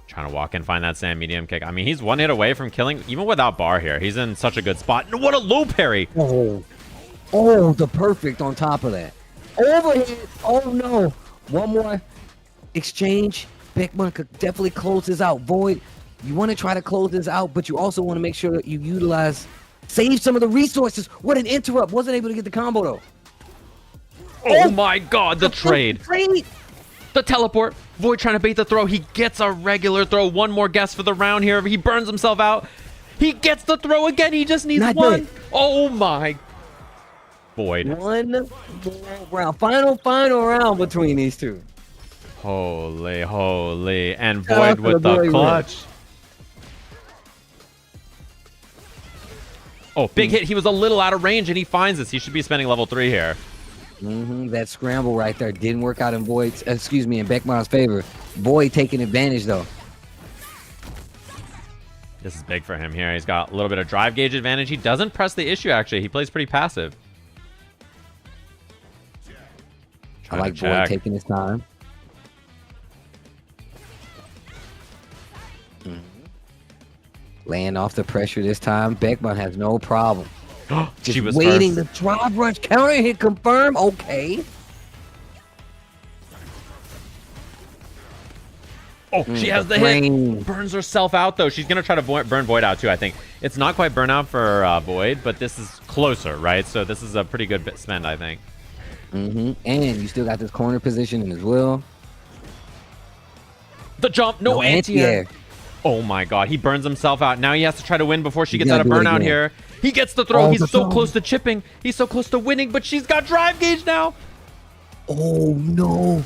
Trying to walk in, find that sand medium kick. I mean, he's 1 hit away from killing, even without bar here. He's in such a good spot. What a low parry. Oh, the perfect on top of that. Overhead. Oh, no. 1 more exchange. Beckman could definitely close this out. Void, you want to try to close this out, but you also want to make sure that you utilize, save some of the resources. What an interrupt. Wasn't able to get the combo, though. Oh my God, the trade. The teleport. Void trying to bait the throw. He gets a regular throw. 1 more guess for the round here. He burns himself out. He gets the throw again. He just needs 1. Oh my. Void. 1 more round. Final round between these 2. Holy, holy. And Void with the clutch. Oh, big hit. He was a little out of range and he finds this. He should be spending level 3 here. That scramble right there didn't work out in Void's, in Beckman's favor. Void taking advantage though. This is big for him here. He's got a little bit of drive gauge advantage. He doesn't press the issue actually. He plays pretty passive. I like Void taking his time. Laying off the pressure this time. Beckman has no problem. Just she was waiting. first. The drive rush counter hit confirmed. Okay. Oh, she has the hit. Burns herself out, though. She's going to try to burn Void out, too, I think. It's not quite burnout for Void, but this is closer, right? So this is a pretty good spend, I think. And you still got this corner position as well. The jump. No anti-air. Oh, my God. He burns himself out. Now he has to try to win before she gets out of burnout here. He gets the throw. He's so close to chipping. He's so close to winning, but she's got drive gauge now. Oh, no.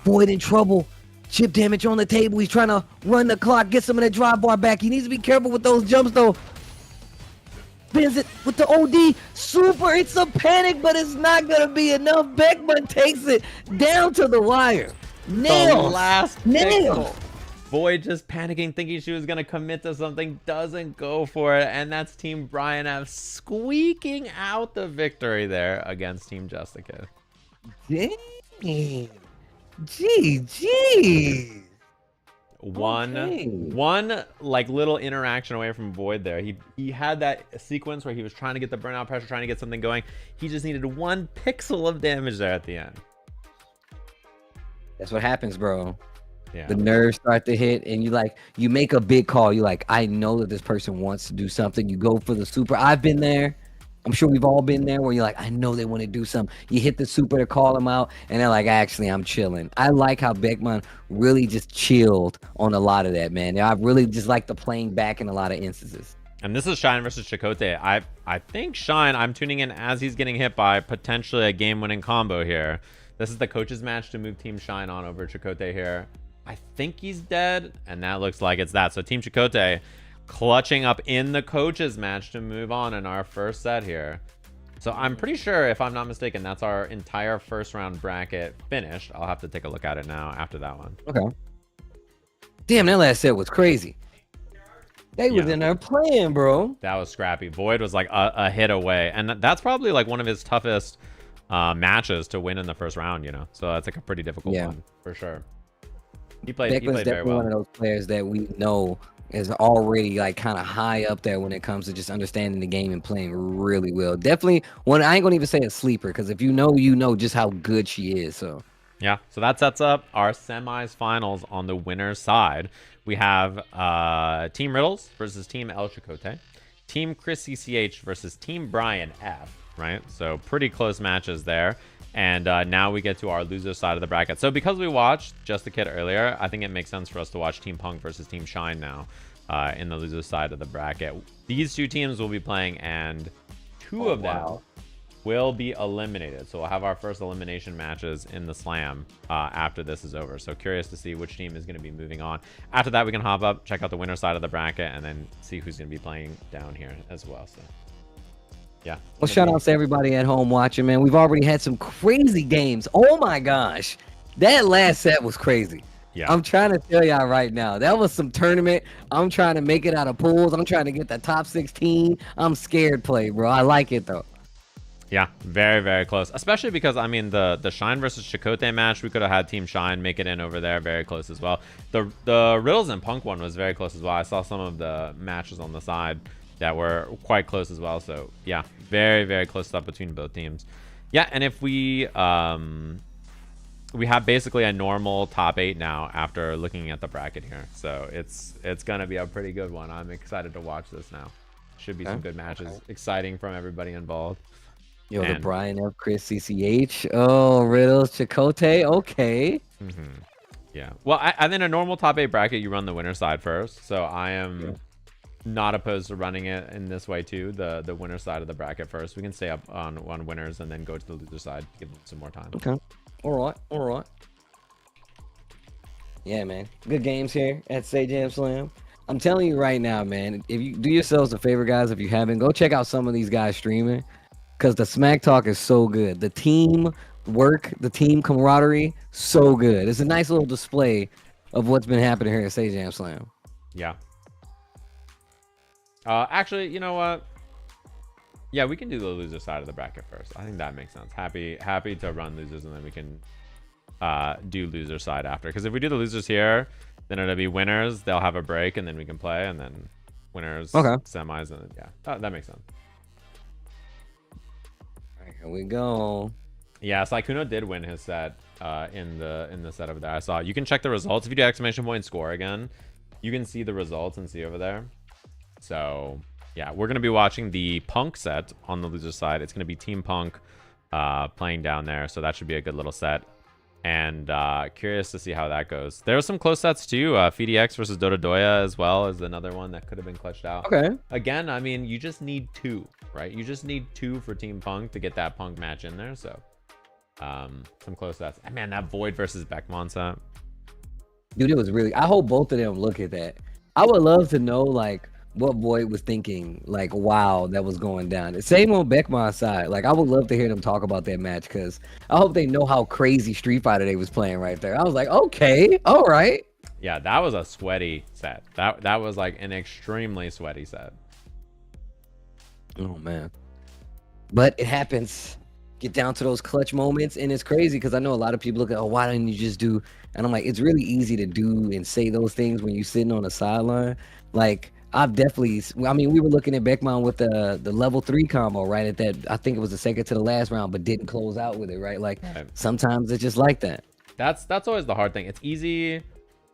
Void in trouble. Chip damage on the table. He's trying to run the clock, get some of that drive bar back. He needs to be careful with those jumps, though. Spins it with the OD. Super. It's a panic, but it's not going to be enough. Beckman takes it down to the wire. Nails. The last nails. pixel. Void just panicking, thinking she was going to commit to something, doesn't go for it. And that's Team Brian F squeaking out the victory there against Team Jessica. Dang. GG. one like little interaction away from Void there. He had that sequence where he was trying to get the burnout pressure, trying to get something going. He just needed 1 pixel of damage there at the end. That's what happens, bro. Yeah. The nerves start to hit, and you make a big call. You're like, I know that this person wants to do something. You go for the super. I've been there. I'm sure we've all been there where you're like, I know they want to do something. You hit the super to call them out, and they're like, actually, I'm chilling. I like how Beckman really just chilled on a lot of that, man. I really just like the playing back in a lot of instances. And this is Shine versus Chakote. I think Shine, I'm tuning in as he's getting hit by potentially a game-winning combo here. This is the coach's match to move Team Shine on over Chakote here. I think he's dead, and that looks like it's that. So Team Chakote clutching up in the coach's match to move on in our first set here. So I'm pretty sure, if I'm not mistaken, that's our entire first round bracket finished. I'll have to take a look at it now after that one. Okay. Damn, that last set was crazy. They was in there playing, bro. That was scrappy. Void was like a hit away, and that's probably like one of his toughest matches to win in the first round, you know. So that's like a pretty difficult one for sure. He played very well. One of those players that we know is already like kind of high up there when it comes to just understanding the game and playing really well. Definitely one. I ain't gonna even say a sleeper, because if you know just how good she is. So yeah, so that sets up our semis finals on the winner's side. We have Team Riddles versus Team El Chakote, Team ChrisCCH versus Team Brian F. Right, so pretty close matches there. And now we get to our loser side of the bracket. So because we watched Just a Kid earlier, I think it makes sense for us to watch Team Punk versus Team Shine now in the loser side of the bracket. These two teams will be playing, and two of them will be eliminated. So we'll have our first elimination matches in the slam after this is over. So curious to see which team is going to be moving on. After that, we can hop up, check out the winner side of the bracket, and then see who's going to be playing down here as well. So yeah. Well, shout out to everybody at home watching, man. We've already had some crazy games. Oh my gosh. That last set was crazy. Yeah. I'm trying to tell y'all right now. That was some tournament. I'm trying to make it out of pools. I'm trying to get the top 16. I'm scared play, bro. I like it though. Yeah, very, very close. Especially because, I mean, the Shine versus Chakote match, we could have had Team Shine make it in over there. Very close as well. The Riddles and Punk one was very close as well. I saw some of the matches on the side that were quite close as well. So yeah, very, very close stuff between both teams. Yeah, and if we have basically a normal top 8 now after looking at the bracket here. So it's gonna be a pretty good one. I'm excited to watch this now. Should be some good matches. Exciting from everybody involved. Yo, the Brian F. ChrisCCH. Oh, Riddles, Chakote. Okay. Yeah. Well, I think a normal top 8 bracket, you run the winner side first. So I am not opposed to running it in this way too. The winner side of the bracket first. We can stay up on winners and then go to the loser side, give them some more time. Okay. All right. Yeah, man. Good games here at Sajam Slam. I'm telling you right now, man, if you do yourselves a favor, guys, if you haven't, go check out some of these guys streaming, because the smack talk is so good. The team work, the team camaraderie, so good. It's a nice little display of what's been happening here at Sajam Slam. Yeah. Actually, you know what? Yeah, we can do the loser side of the bracket first. I think that makes sense. Happy to run losers, and then we can do loser side after. Because if we do the losers here, then it'll be winners. They'll have a break, and then we can play, and then winners, semis, and yeah, that makes sense. All right, here we go. Yeah, Sykkuno did win his set in the set over there. I saw. You can check the results if you do exclamation point score again. You can see the results and see over there. So yeah, we're gonna be watching the Punk set on the loser side. It's gonna be Team Punk playing down there, so that should be a good little set. And curious to see how that goes. There are some close sets too. PhiDX versus Donadoya as well is another one that could have been clutched out. Okay. Again, I mean, you just need 2, right? You just need 2 for Team Punk to get that Punk match in there. So some close sets. And man, that Void versus Beckman set. Dude, it was really. I hope both of them look at that. I would love to know like what Void was thinking, like, wow, that was going down. Same on Beckman's side. Like, I would love to hear them talk about that match, because I hope they know how crazy Street Fighter they was playing right there. I was like, okay, all right. Yeah, that was a sweaty set. That was like an extremely sweaty set. Oh man. But it happens. get down to those clutch moments. And it's crazy because I know a lot of people look at, oh, why didn't you just do? And I'm like, it's really easy to do and say those things when you're sitting on the sideline. Like, I've definitely, I mean, we were looking at Beckman with the level 3 combo, right? At that, I think it was the second to the last round, but didn't close out with it, right? Like, sometimes it's just like that. That's always the hard thing. It's easy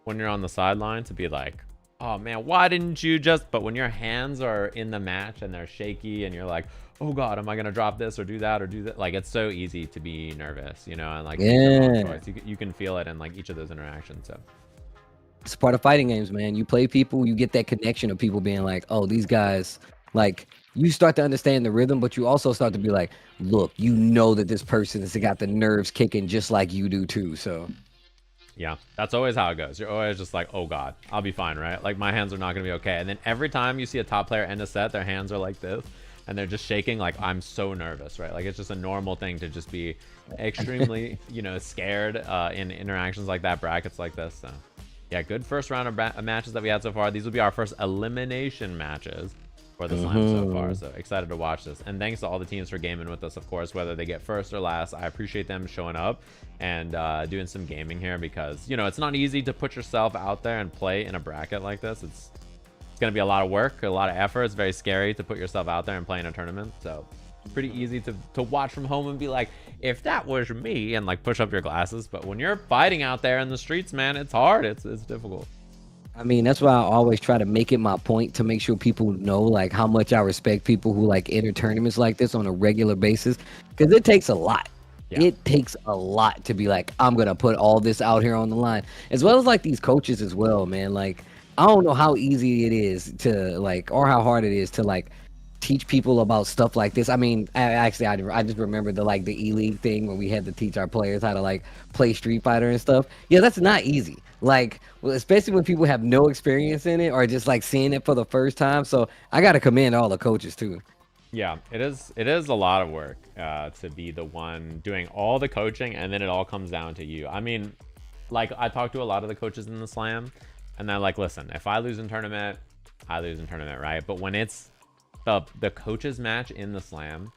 when you're on the sideline to be like, oh man, why didn't you just? But when your hands are in the match and they're shaky and you're like, oh god, am I gonna drop this or do that or do that? Like, it's so easy to be nervous, you know, and like make the wrong choice. You can feel it in like each of those interactions. So it's part of fighting games, man. You play people, you get that connection of people being like, oh, these guys, like, you start to understand the rhythm, but you also start to be like, look, you know that this person has got the nerves kicking just like you do too. So yeah, that's always how it goes. You're always just like, oh god, I'll be fine, right? Like, my hands are not gonna be okay. And then every time you see a top player end a set, their hands are like this and they're just shaking. Like, I'm so nervous, right? Like, it's just a normal thing to just be extremely, you know, scared in interactions like that, brackets like this. So yeah, good first round of matches that we had so far. These will be our first elimination matches for the slam so far. So excited to watch this. And thanks to all the teams for gaming with us, of course, whether they get first or last. I appreciate them showing up and doing some gaming here because, you know, it's not easy to put yourself out there and play in a bracket like this. It's going to be a lot of work, a lot of effort. It's very scary to put yourself out there and play in a tournament. So pretty easy to watch from home and be like, if that was me, and like push up your glasses. But when you're fighting out there in the streets, man, it's hard. It's difficult. I mean, that's why I always try to make it my point to make sure people know like how much I respect people who like enter tournaments like this on a regular basis, because it takes a lot. Yeah. It takes a lot to be like, I'm gonna put all this out here on the line, as well as like these coaches as well, man. Like, I don't know how easy it is to like, or how hard it is to like teach people about stuff like this. I mean, I just remember the like the E-League thing when we had to teach our players how to like play Street Fighter and stuff. Yeah, that's not easy. Like, well, especially when people have no experience in it or just like seeing it for the first time. So I got to commend all the coaches too. Yeah, it is a lot of work to be the one doing all the coaching, and then it all comes down to you. I mean, like, I talked to a lot of the coaches in the slam and they're like, listen, if I lose in tournament, I lose in tournament, right? But when it's the coaches match in the slam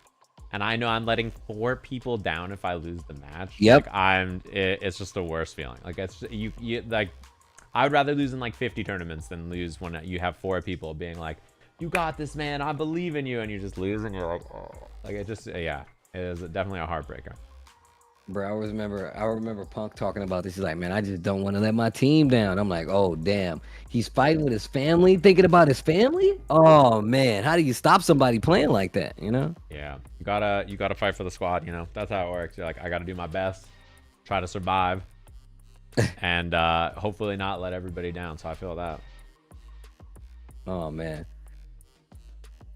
and I know I'm letting 4 people down if I lose the match, yep, like, it's just the worst feeling. Like, it's you like, I would rather lose in like 50 tournaments than lose when you have 4 people being like, you got this, man, I believe in you, and you just lose and you're like, oh. Like, it just, yeah, it is definitely a heartbreaker. Bro, I remember Punk talking about this. He's like, man, I just don't want to let my team down. I'm like, oh damn, he's fighting with his family, thinking about his family. Oh man, how do you stop somebody playing like that? You know? Yeah, you gotta fight for the squad. You know, that's how it works. You're like, I gotta do my best, try to survive, and hopefully not let everybody down. So I feel that. Oh man.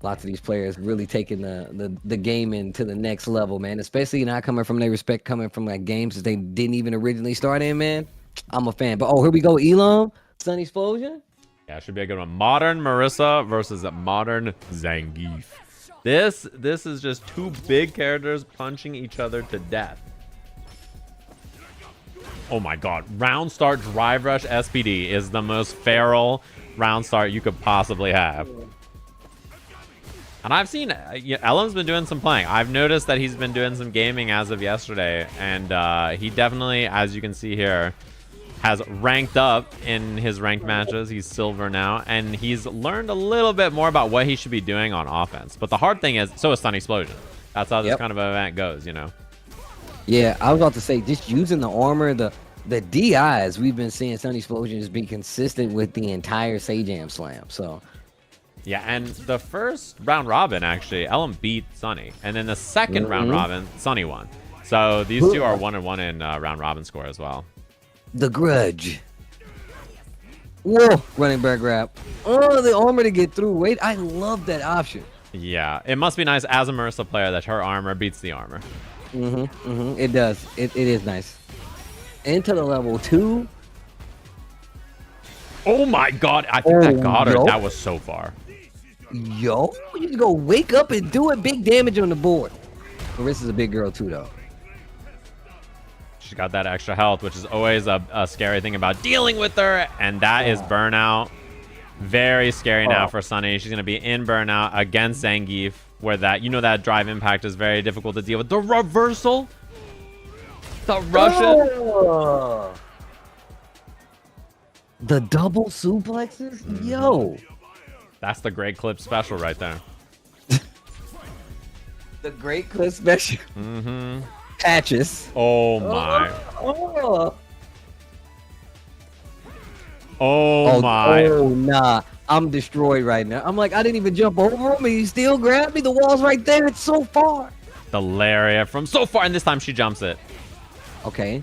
Lots of these players really taking the gaming to the next level, man. Especially not coming from coming from like games that they didn't even originally start in, man. I'm a fan. But here we go, Ellum, SunnySplosion. Yeah, should be a good one. Modern Marissa versus Modern Zangief. This is just 2 big characters punching each other to death. Oh my god. Round start drive rush SPD is the most feral round start you could possibly have. And I've seen Ellum's been doing some playing. I've noticed that he's been doing some gaming as of yesterday, and he definitely, as you can see here, has ranked up in his ranked matches. He's silver now, and he's learned a little bit more about what he should be doing on offense. But the hard thing is, so is SunnySplosion. That's how this kind of event goes, you know? Yeah, I was about to say, just using the armor, the DIs, we've been seeing SunnySplosion just be consistent with the entire Sajam Slam, so... Yeah, and the first round robin, actually, Ellum beat Sunny. And then the second round robin, Sunny won. So these two are 1-1 in round robin score as well. The grudge. Whoa, running back grab. Oh, the armor to get through. Wait, I love that option. Yeah, it must be nice as a Marissa player that her armor beats the armor. It does. It is nice. Into the level 2. Oh my god, I think that got her. That was so far. Yo, you can go wake up and do it. Big damage on the board. Marissa's a big girl too, though. She got that extra health, which is always a scary thing about dealing with her, and that is burnout. Very scary now for Sunny. She's going to be in burnout against Zangief, where that, that drive impact is very difficult to deal with. The reversal? The Russian? Oh. The double suplexes? Yo. That's the great clip special right there. The great clip special. Patches. Oh, my. Oh my. Oh, nah. I'm destroyed right now. I'm like, I didn't even jump over him. He still grabbed me. The wall's right there. It's so far. The lariat from so far, and this time she jumps it. Okay.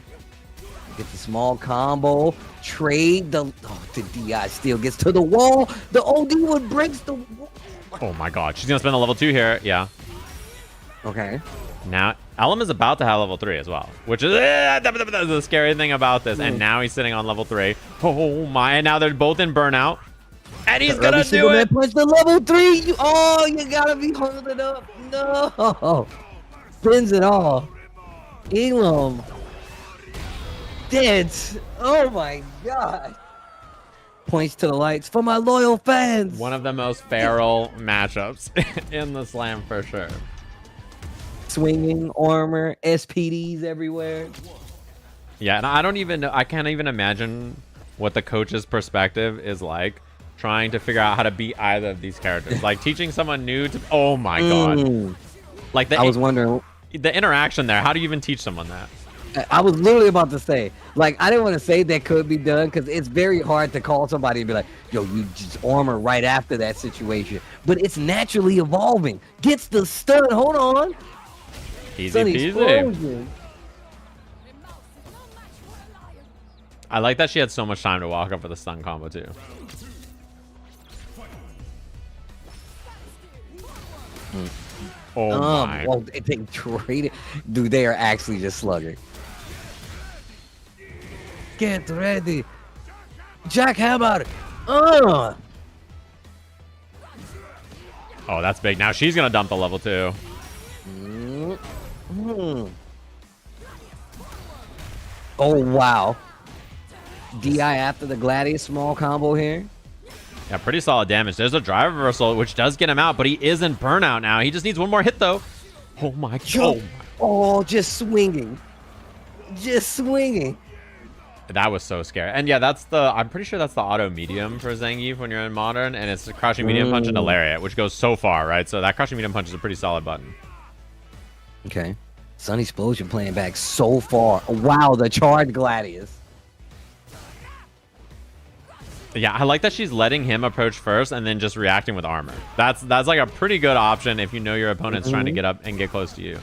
Get the small combo. Trade the... Oh, the DI still gets to the wall. The OD would breaks the wall. Oh, my God. She's going to spend a level 2 here. Yeah. Okay. Now, Ellum is about to have level 3 as well, which is the scary thing about this. And now he's sitting on level 3. Oh, my. And now they're both in burnout. And he's going to do it. Punch the level 3. You got to be holding up. No. Spins it all. Ellum. Dead. Oh, my God. Points to the lights for my loyal fans. One of the most feral matchups in the slam for sure. Swinging armor, SPDs everywhere. Yeah, and I don't even know. I can't even imagine what the coach's perspective is like trying to figure out how to beat either of these characters. Like teaching someone new to. Oh my God! Like I was wondering the interaction there. How do you even teach someone that? I was literally about to say, like, I didn't want to say that could be done because it's very hard to call somebody and be like, yo, you just armor right after that situation. But it's naturally evolving. Gets the stun. Hold on. Easy peasy. I like that she had so much time to walk up for the stun combo too. Oh my. Well, they traded. Dude, they are actually just slugging. Get ready. Jackhammer. Oh, that's big. Now she's going to dump the level 2. Oh, wow. DI after the Gladius small combo here. Yeah, pretty solid damage. There's a drive reversal, which does get him out, but he is in burnout now. He just needs one more hit, though. Oh, my God. Oh, just swinging. Just swinging. That was so scary. And yeah, I'm pretty sure that's the auto medium for Zangief when you're in modern, and it's a crouching medium punch and a lariat, which goes so far, right? So that crouching medium punch is a pretty solid button. Okay. SunnySplosion playing back so far. Wow, the charged Gladius. Yeah, I like that she's letting him approach first and then just reacting with armor. That's like a pretty good option if you know your opponent's trying to get up and get close to you.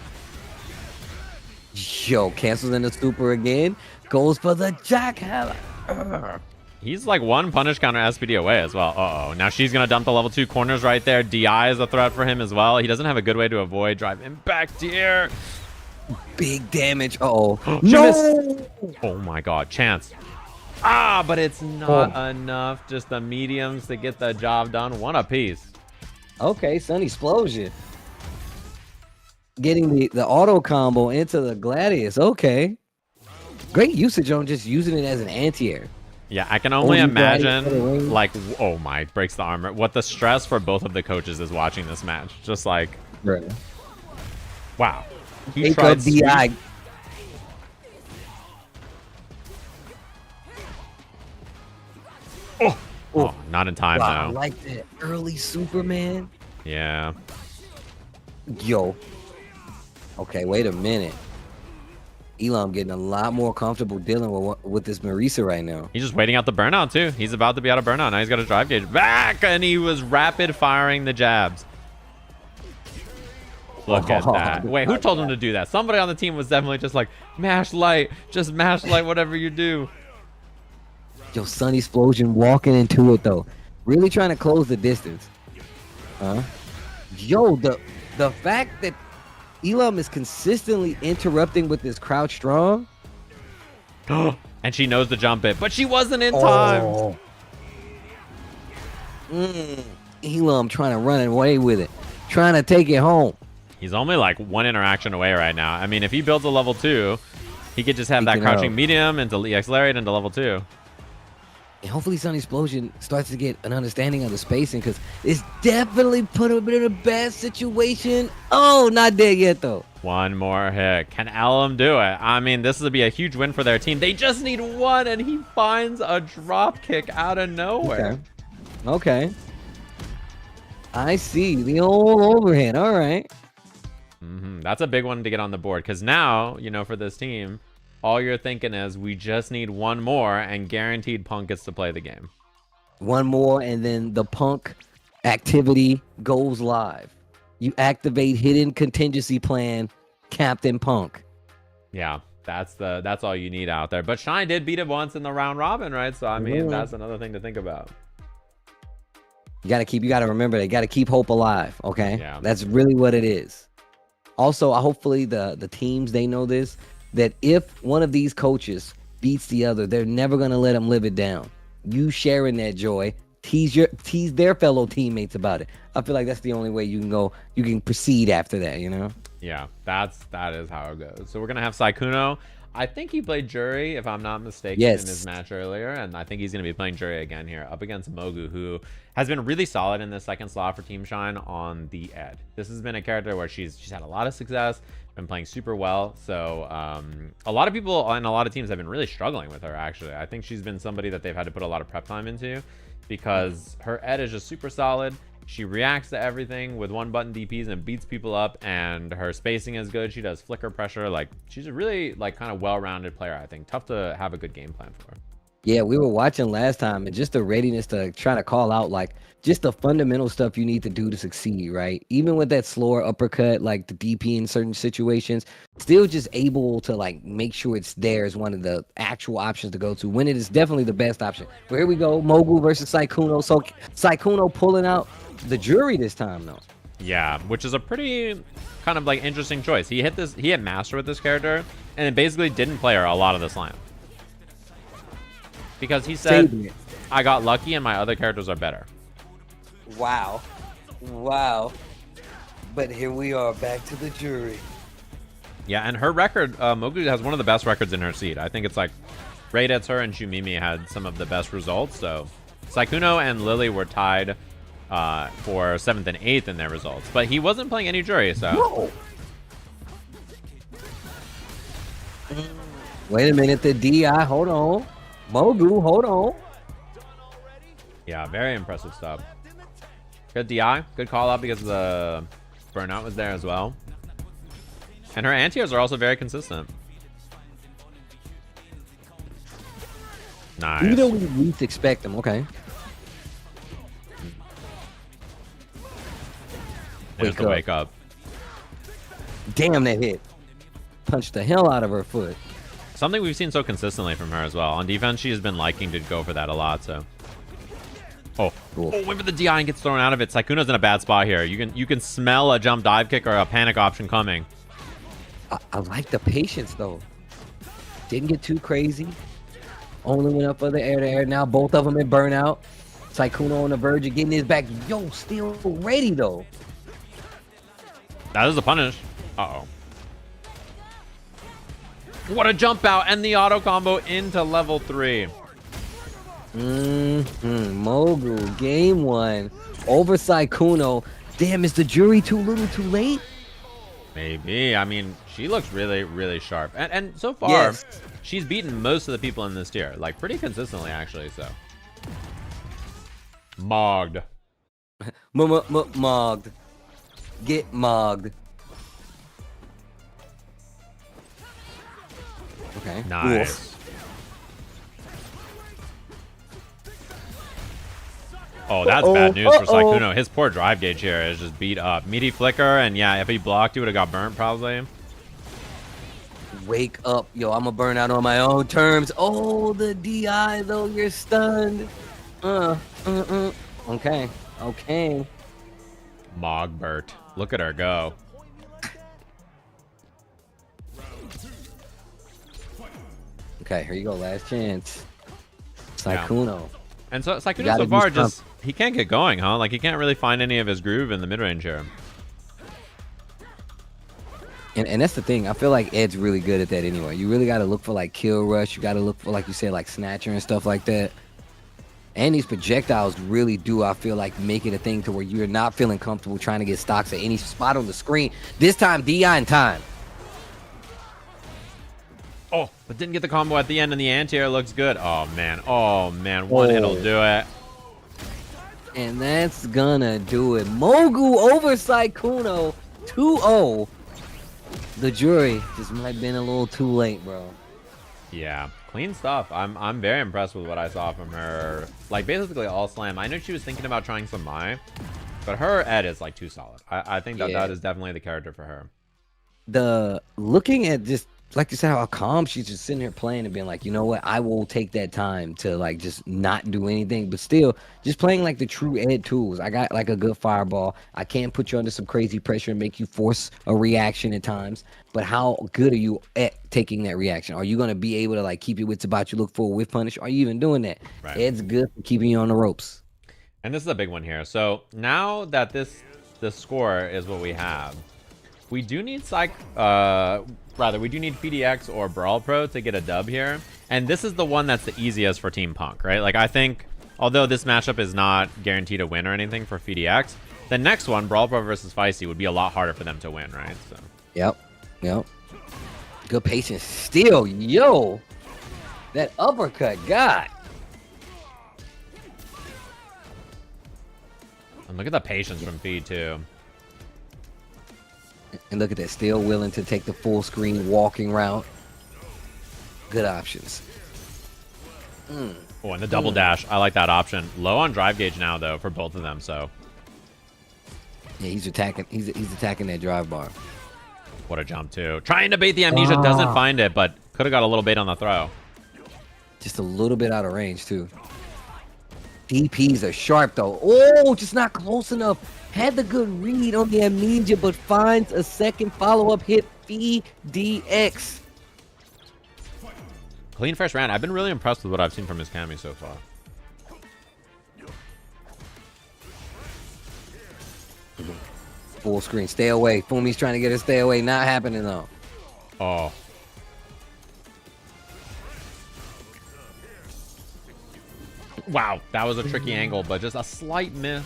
Yo, cancels in the super again. Goes for the jackhammer. He's like one punish counter SPD away as well. Uh-oh. Now she's going to dump the level 2 corners right there. DI is a threat for him as well. He doesn't have a good way to avoid drive impact here. Big damage. Uh-oh. No! Oh my God. Chance. Ah, but it's not enough. Just the mediums to get the job done. One apiece. Okay, SunnySplosion. Getting the auto combo into the Gladius. Okay. Great usage on just using it as an anti-air. Yeah, I can only imagine, like, oh my, breaks the armor. What the stress for both of the coaches is watching this match. Just like, wow. He tried DI. Oh, not in time, though. I like that early Superman. Yeah. Yo. Okay, wait a minute. Ellum getting a lot more comfortable dealing with this Marisa right now. He's just waiting out the burnout, too. He's about to be out of burnout. Now he's got a drive gauge back, and he was rapid firing the jabs. Look at that. Wait, who told him to do that? Somebody on the team was definitely just like, mash light. Just mash light, whatever you do. Yo, SunnySplosion walking into it, though. Really trying to close the distance. Huh? Yo, the fact that Ellum is consistently interrupting with this crouch strong. And she knows to jump it, but she wasn't in time. Ellum trying to run away with it. Trying to take it home. He's only like one interaction away right now. I mean, if he builds a level 2, he could just have that crouching medium into EX Lariat into level 2. And hopefully SunnySplosion starts to get an understanding of the spacing, because it's definitely put him in a bad situation. Oh, not dead yet, though. One more hit. Can Ellum do it? I mean, this would be a huge win for their team. They just need one, and he finds a drop kick out of nowhere. Okay. I see. The old overhead. All right. That's a big one to get on the board, because now, you know, for this team, all you're thinking is we just need one more, and guaranteed Punk gets to play the game. One more, and then the Punk activity goes live. You activate hidden contingency plan, Captain Punk. Yeah, that's all you need out there. But Shine did beat it once in the round robin, right? So I mean, that's another thing to think about. You gotta remember, they gotta keep hope alive. Okay, Yeah, that's really what it is. Also, hopefully the teams, they know this, that if one of these coaches beats the other, they're never gonna let them live it down. You sharing that joy, tease their fellow teammates about it. I feel like that's the only way you can proceed after that, you know? Yeah, that is how it goes. So we're gonna have Sykkuno. I think he played Jury, if I'm not mistaken, in his match earlier, and I think he's gonna be playing Jury again here up against Bogur, who has been really solid in the second slot for Team Shine on the Ed. This has been a character where she's had a lot of success, been playing super well. So a lot of people and a lot of teams have been really struggling with her, actually. I think she's been somebody that they've had to put a lot of prep time into, because her Ed is just super solid. She reacts to everything with one button DPs and beats people up, and her spacing is good. She does flicker pressure. Like, she's a really kind of well-rounded player, I think. Tough to have a good game plan for her. Yeah, we were watching last time, and just the readiness to try to call out just the fundamental stuff you need to do to succeed, right? Even with that slower uppercut, like the DP in certain situations, still just able to make sure it's there as one of the actual options to go to when it is definitely the best option. But here we go, Bogur versus Sykkuno. So Sykkuno pulling out the Jury this time, though. Yeah, which is a pretty kind of interesting choice. He hit Master with this character, and it basically didn't play her a lot of the slam. Because he said, I got lucky and my other characters are better. Wow. But here we are, back to the Jury. Yeah, and her record, Bogur has one of the best records in her seed. I think it's Raidus, her, and Shumimi had some of the best results. So Sykkuno and Lily were tied for 7th and 8th in their results. But he wasn't playing any Jury, so... Whoa. Wait a minute, the DI, hold on. Bogur, hold on. Yeah, very impressive stuff. Good DI, good call out because the burnout was there as well. And her anti-airs are also very consistent. Nice. Even though we least expect them, okay. Wake up. Damn, that hit. Punched the hell out of her foot. Something we've seen so consistently from her as well. On defense, she has been liking to go for that a lot, so. Oh, wait for the DI and gets thrown out of it. Sykkuno's in a bad spot here. You can smell a jump dive kick or a panic option coming. I like the patience, though. Didn't get too crazy. Only went up for the air-to-air. Now both of them in burnout. Sykkuno on the verge of getting his back. Yo, still ready, though. That is a punish. Uh-oh. What a jump out and the auto combo into level 3. Bogur, game 1 over Sykkuno. Damn, is the Jury too little too late? Maybe. I mean, she looks really, really sharp. And so far, she's beaten most of the people in this tier. Pretty consistently, actually, so. Mogged. Mogged. Get mogged. Okay. Nice. Oh, that's bad news for Sykkuno. His poor drive gauge here is just beat up. Meaty flicker, and yeah, if he blocked, he would have got burnt probably. Wake up. Yo, I'm gonna burn out on my own terms. Oh, the DI, though. You're stunned. Okay. Mogbert. Look at her go. Okay, here you go. Last chance. Sykkuno. Yeah. And so Sykkuno so far just, he can't get going, huh? He can't really find any of his groove in the mid-range here. And that's the thing. I feel like Ed's really good at that anyway. You really got to look for kill rush. You got to look for, like you said, snatcher and stuff like that. And these projectiles really do, I feel like, make it a thing to where you're not feeling comfortable trying to get stocks at any spot on the screen. This time, DI in time. Oh, but didn't get the combo at the end, and the anti-air looks good. Oh, man. Oh, man. One hit will do it. And that's gonna do it. Mogu over Sykkuno 2-0. The jury just might have been a little too late, bro. Yeah, clean stuff. I'm very impressed with what I saw from her. Like, basically all slam. I know she was thinking about trying some Mai, but her Ed is, like, too solid. I think that that is definitely the character for her. Looking at just, like you said, how calm she's just sitting here playing and being like, you know what, I will take that time to, like, just not do anything, but still just playing like the true Ed tools. I got like a good fireball. I can put you under some crazy pressure and make you force a reaction at times, but how good are you at taking that reaction? Are you going to be able to, like, keep your wits about you, look for a whiff punish? Are you even doing that? Right. Ed's good for keeping you on the ropes. And this is a big one here. So now that the score is what we have, we do need we do need PhiDX or BrawlPro to get a dub here. And this is the one that's the easiest for Team Punk, right? Like, I think, although this matchup is not guaranteed a win or anything for PhiDX, the next one, BrawlPro versus Feisty, would be a lot harder for them to win, right? So. Yep. Good patience. Still, yo, that uppercut, God. And look at the patience from Phi, too. And look at that, still willing to take the full screen walking route. Good options. Oh, and the double dash. I like that option. Low on drive gauge now, though, for both of them, so. Yeah, he's attacking. He's attacking that drive bar. What a jump, too. Trying to bait the amnesia, doesn't find it, but could have got a little bait on the throw. Just a little bit out of range, too. DPs are sharp, though. Oh, just not close enough. Had the good read on the amnesia, but finds a second follow-up hit. PhiDX. Clean first round. I've been really impressed with what I've seen from his Cammy so far. Full screen. Stay away. Fumi's trying to get her stay away. Not happening, though. Oh. Wow. That was a tricky angle, but just a slight miss.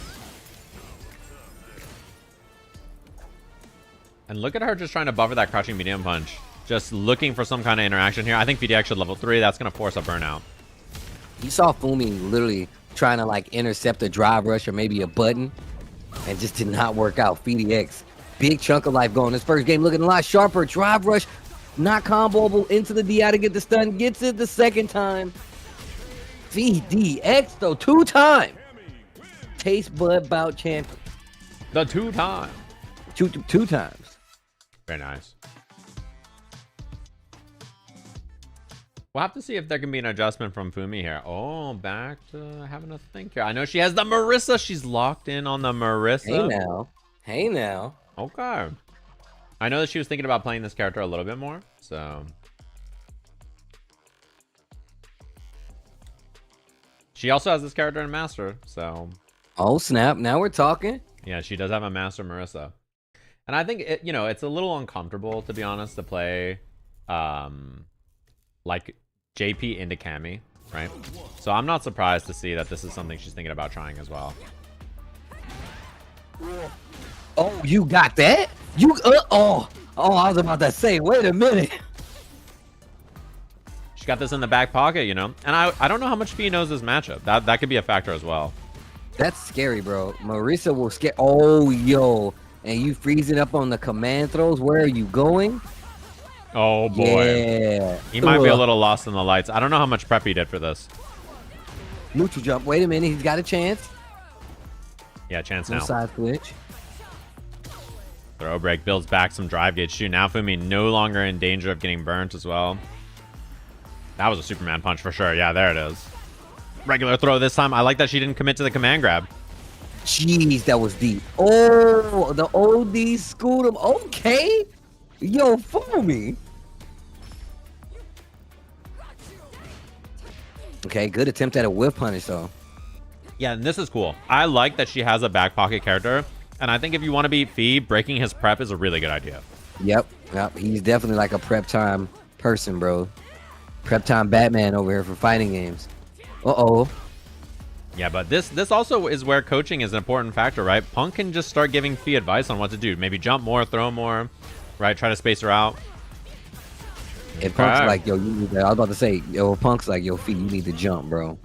And look at her just trying to buffer that crouching medium punch. Just looking for some kind of interaction here. I think PhiDX should level 3. That's going to force a burnout. You saw Fumi literally trying to, like, intercept a drive rush or maybe a button. And just did not work out. PhiDX, big chunk of life going. This first game looking a lot sharper. Drive rush, not comboable into the DI to get the stun. Gets it the second time. PhiDX, though, 2-time. Taste Bud Bout champion. The 2-time. Two times. Very nice. We'll have to see if there can be an adjustment from Fumi here. Oh, back to having a think here. I know she has the Marissa. She's locked in on the Marissa. Hey now. Okay. I know that she was thinking about playing this character a little bit more, so. She also has this character in Master, so. Oh, snap. Now we're talking. Yeah, she does have a Master Marissa. And I think, it's a little uncomfortable, to be honest, to play, like, JP into Cammy, right? So I'm not surprised to see that this is something she's thinking about trying as well. Oh, you got that? I was about to say, wait a minute. She got this in the back pocket, And I don't know how much Phi knows this matchup. That could be a factor as well. That's scary, bro. Marissa will scare. Oh, yo. And you freezing up on the command throws. Where are you going? Oh, boy. Yeah. He might be a little lost in the lights. I don't know how much prep he did for this. Neutral jump. Wait a minute. He's got a chance. Yeah, chance now. Side switch. Throw break builds back some drive gauge too. Now Fumi no longer in danger of getting burnt as well. That was a Superman punch for sure. Yeah, there it is. Regular throw this time. I like that she didn't commit to the command grab. Jeez, that was deep. Oh, the OD schooled him. Okay. Yo, Fumi. Okay, good attempt at a whiff punish, though. Yeah, and this is cool. I like that she has a back pocket character. And I think if you want to beat Phi, breaking his prep is a really good idea. Yep. He's definitely like a prep time person, bro. Prep time Batman over here for fighting games. Uh-oh. Yeah, but this also is where coaching is an important factor, right? Punk can just start giving Fee advice on what to do. Maybe jump more, throw more, right? Try to space her out. If Punk's like, yo, you need to, I was about to say, yo, Punk's like, yo, Fee, you need to jump, bro.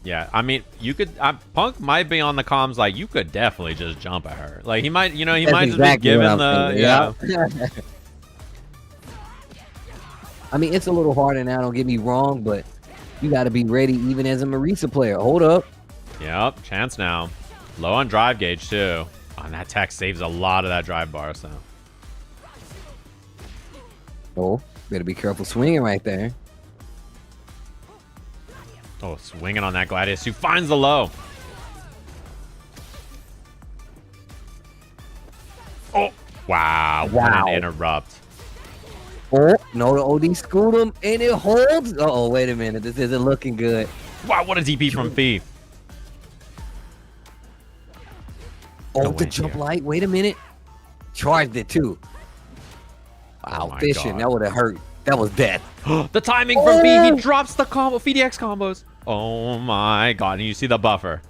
Yeah, I mean, you could. Punk might be on the comms like you could definitely just jump at her. Like he might, That's might exactly just be given the yeah. I mean, it's a little harder now. Don't get me wrong, but you got to be ready, even as a Marisa player. Hold up. Yep, chance now. Low on drive gauge too. Oh, and that tech saves a lot of that drive bar. So. Oh, better be careful swinging right there. Oh, swinging on that Gladius who finds the low. Oh, wow. What an interrupt. Oh, no, the OD scoot him, and it holds. Uh-oh, wait a minute. This isn't looking good. Wow, what a DP from Fee. Oh, the jump light. Wait a minute. Charged it, too. Wow, fishing. God. That would have hurt. That was death. The timing from Fee. He drops the combo. PhiDX combos. Oh, my God. And you see the buffer.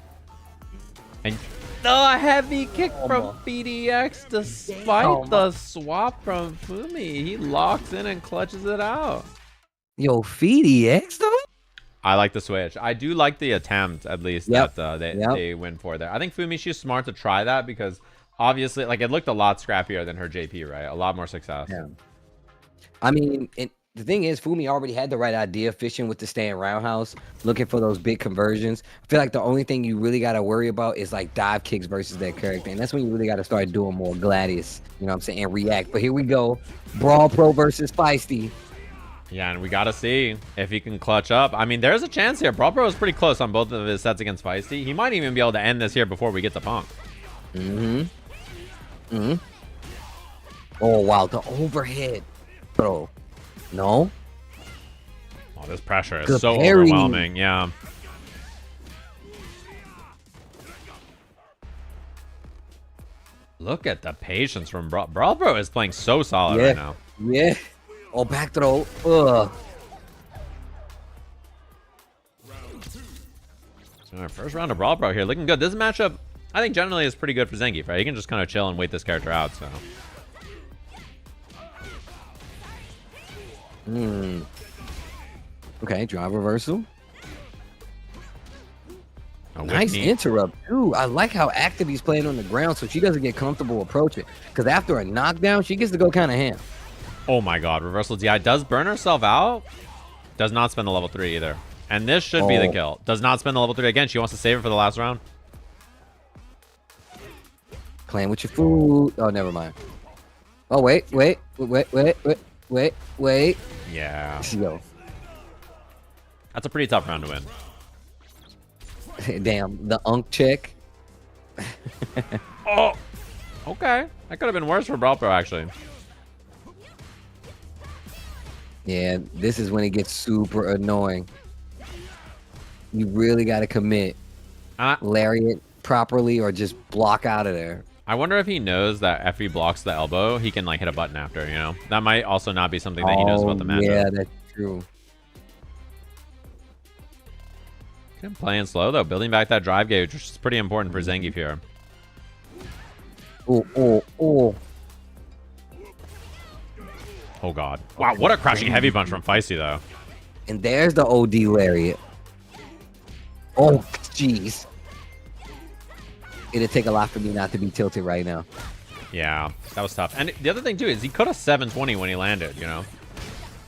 And the heavy kick from PhiDX despite the swap from Fumi. He locks in and clutches it out. Yo, PhiDX, though? I like the switch. I do like the attempt, at least, that they win for there. I think Fumi, she's smart to try that because obviously, like, it looked a lot scrappier than her JP, right? A lot more success. Yeah. I mean, the thing is, Fumi already had the right idea, fishing with the stand roundhouse, looking for those big conversions. I feel like the only thing you really got to worry about is like dive kicks versus that character. And that's when you really got to start doing more Gladius, you know what I'm saying, and react. But here we go. BrawlPro versus Feisty. Yeah, and we got to see if he can clutch up. I mean, there's a chance here. BrawlPro is pretty close on both of his sets against Feisty. He might even be able to end this here before we get to Punk. Oh, wow. The overhead. Bro. No. Oh, this pressure is so overwhelming. Yeah. Look at the patience from BrawlPro is playing so solid right now. Yeah. Oh, back throw. Ugh. So our first round of BrawlPro here. Looking good. This matchup, I think, generally is pretty good for Zangief, right? He can just kind of chill and wait this character out, so. Okay, drive reversal. Oh, nice interrupt, too. I like how active he's playing on the ground so she doesn't get comfortable approaching. Because after a knockdown, she gets to go kind of ham. Oh my God, reversal DI does burn herself out. Does not spend the level 3 either. And this should be the kill. Does not spend the level 3 again. She wants to save it for the last round. Playing with your food. Oh, never mind. Oh, wait. Yeah. Yo. That's a pretty tough round to win. Damn, the unk check. Oh, okay. That could have been worse for BrawlPro, actually. Yeah, this is when it gets super annoying. You really got to commit. Lariat properly or just block out of there. I wonder if he knows that if he blocks the elbow, he can like hit a button after, you know? That might also not be something that he knows about the matchup. Yeah, that's true. Okay, playing slow, though. Building back that drive gauge, which is pretty important for Zangief here. Oh, God. Wow, what a crashing heavy punch from Feisty, though. And there's the OD Lariat. Oh, jeez. It'd take a lot for me not to be tilted right now. Yeah, that was tough. And the other thing, too, is he could have 720 when he landed, you know?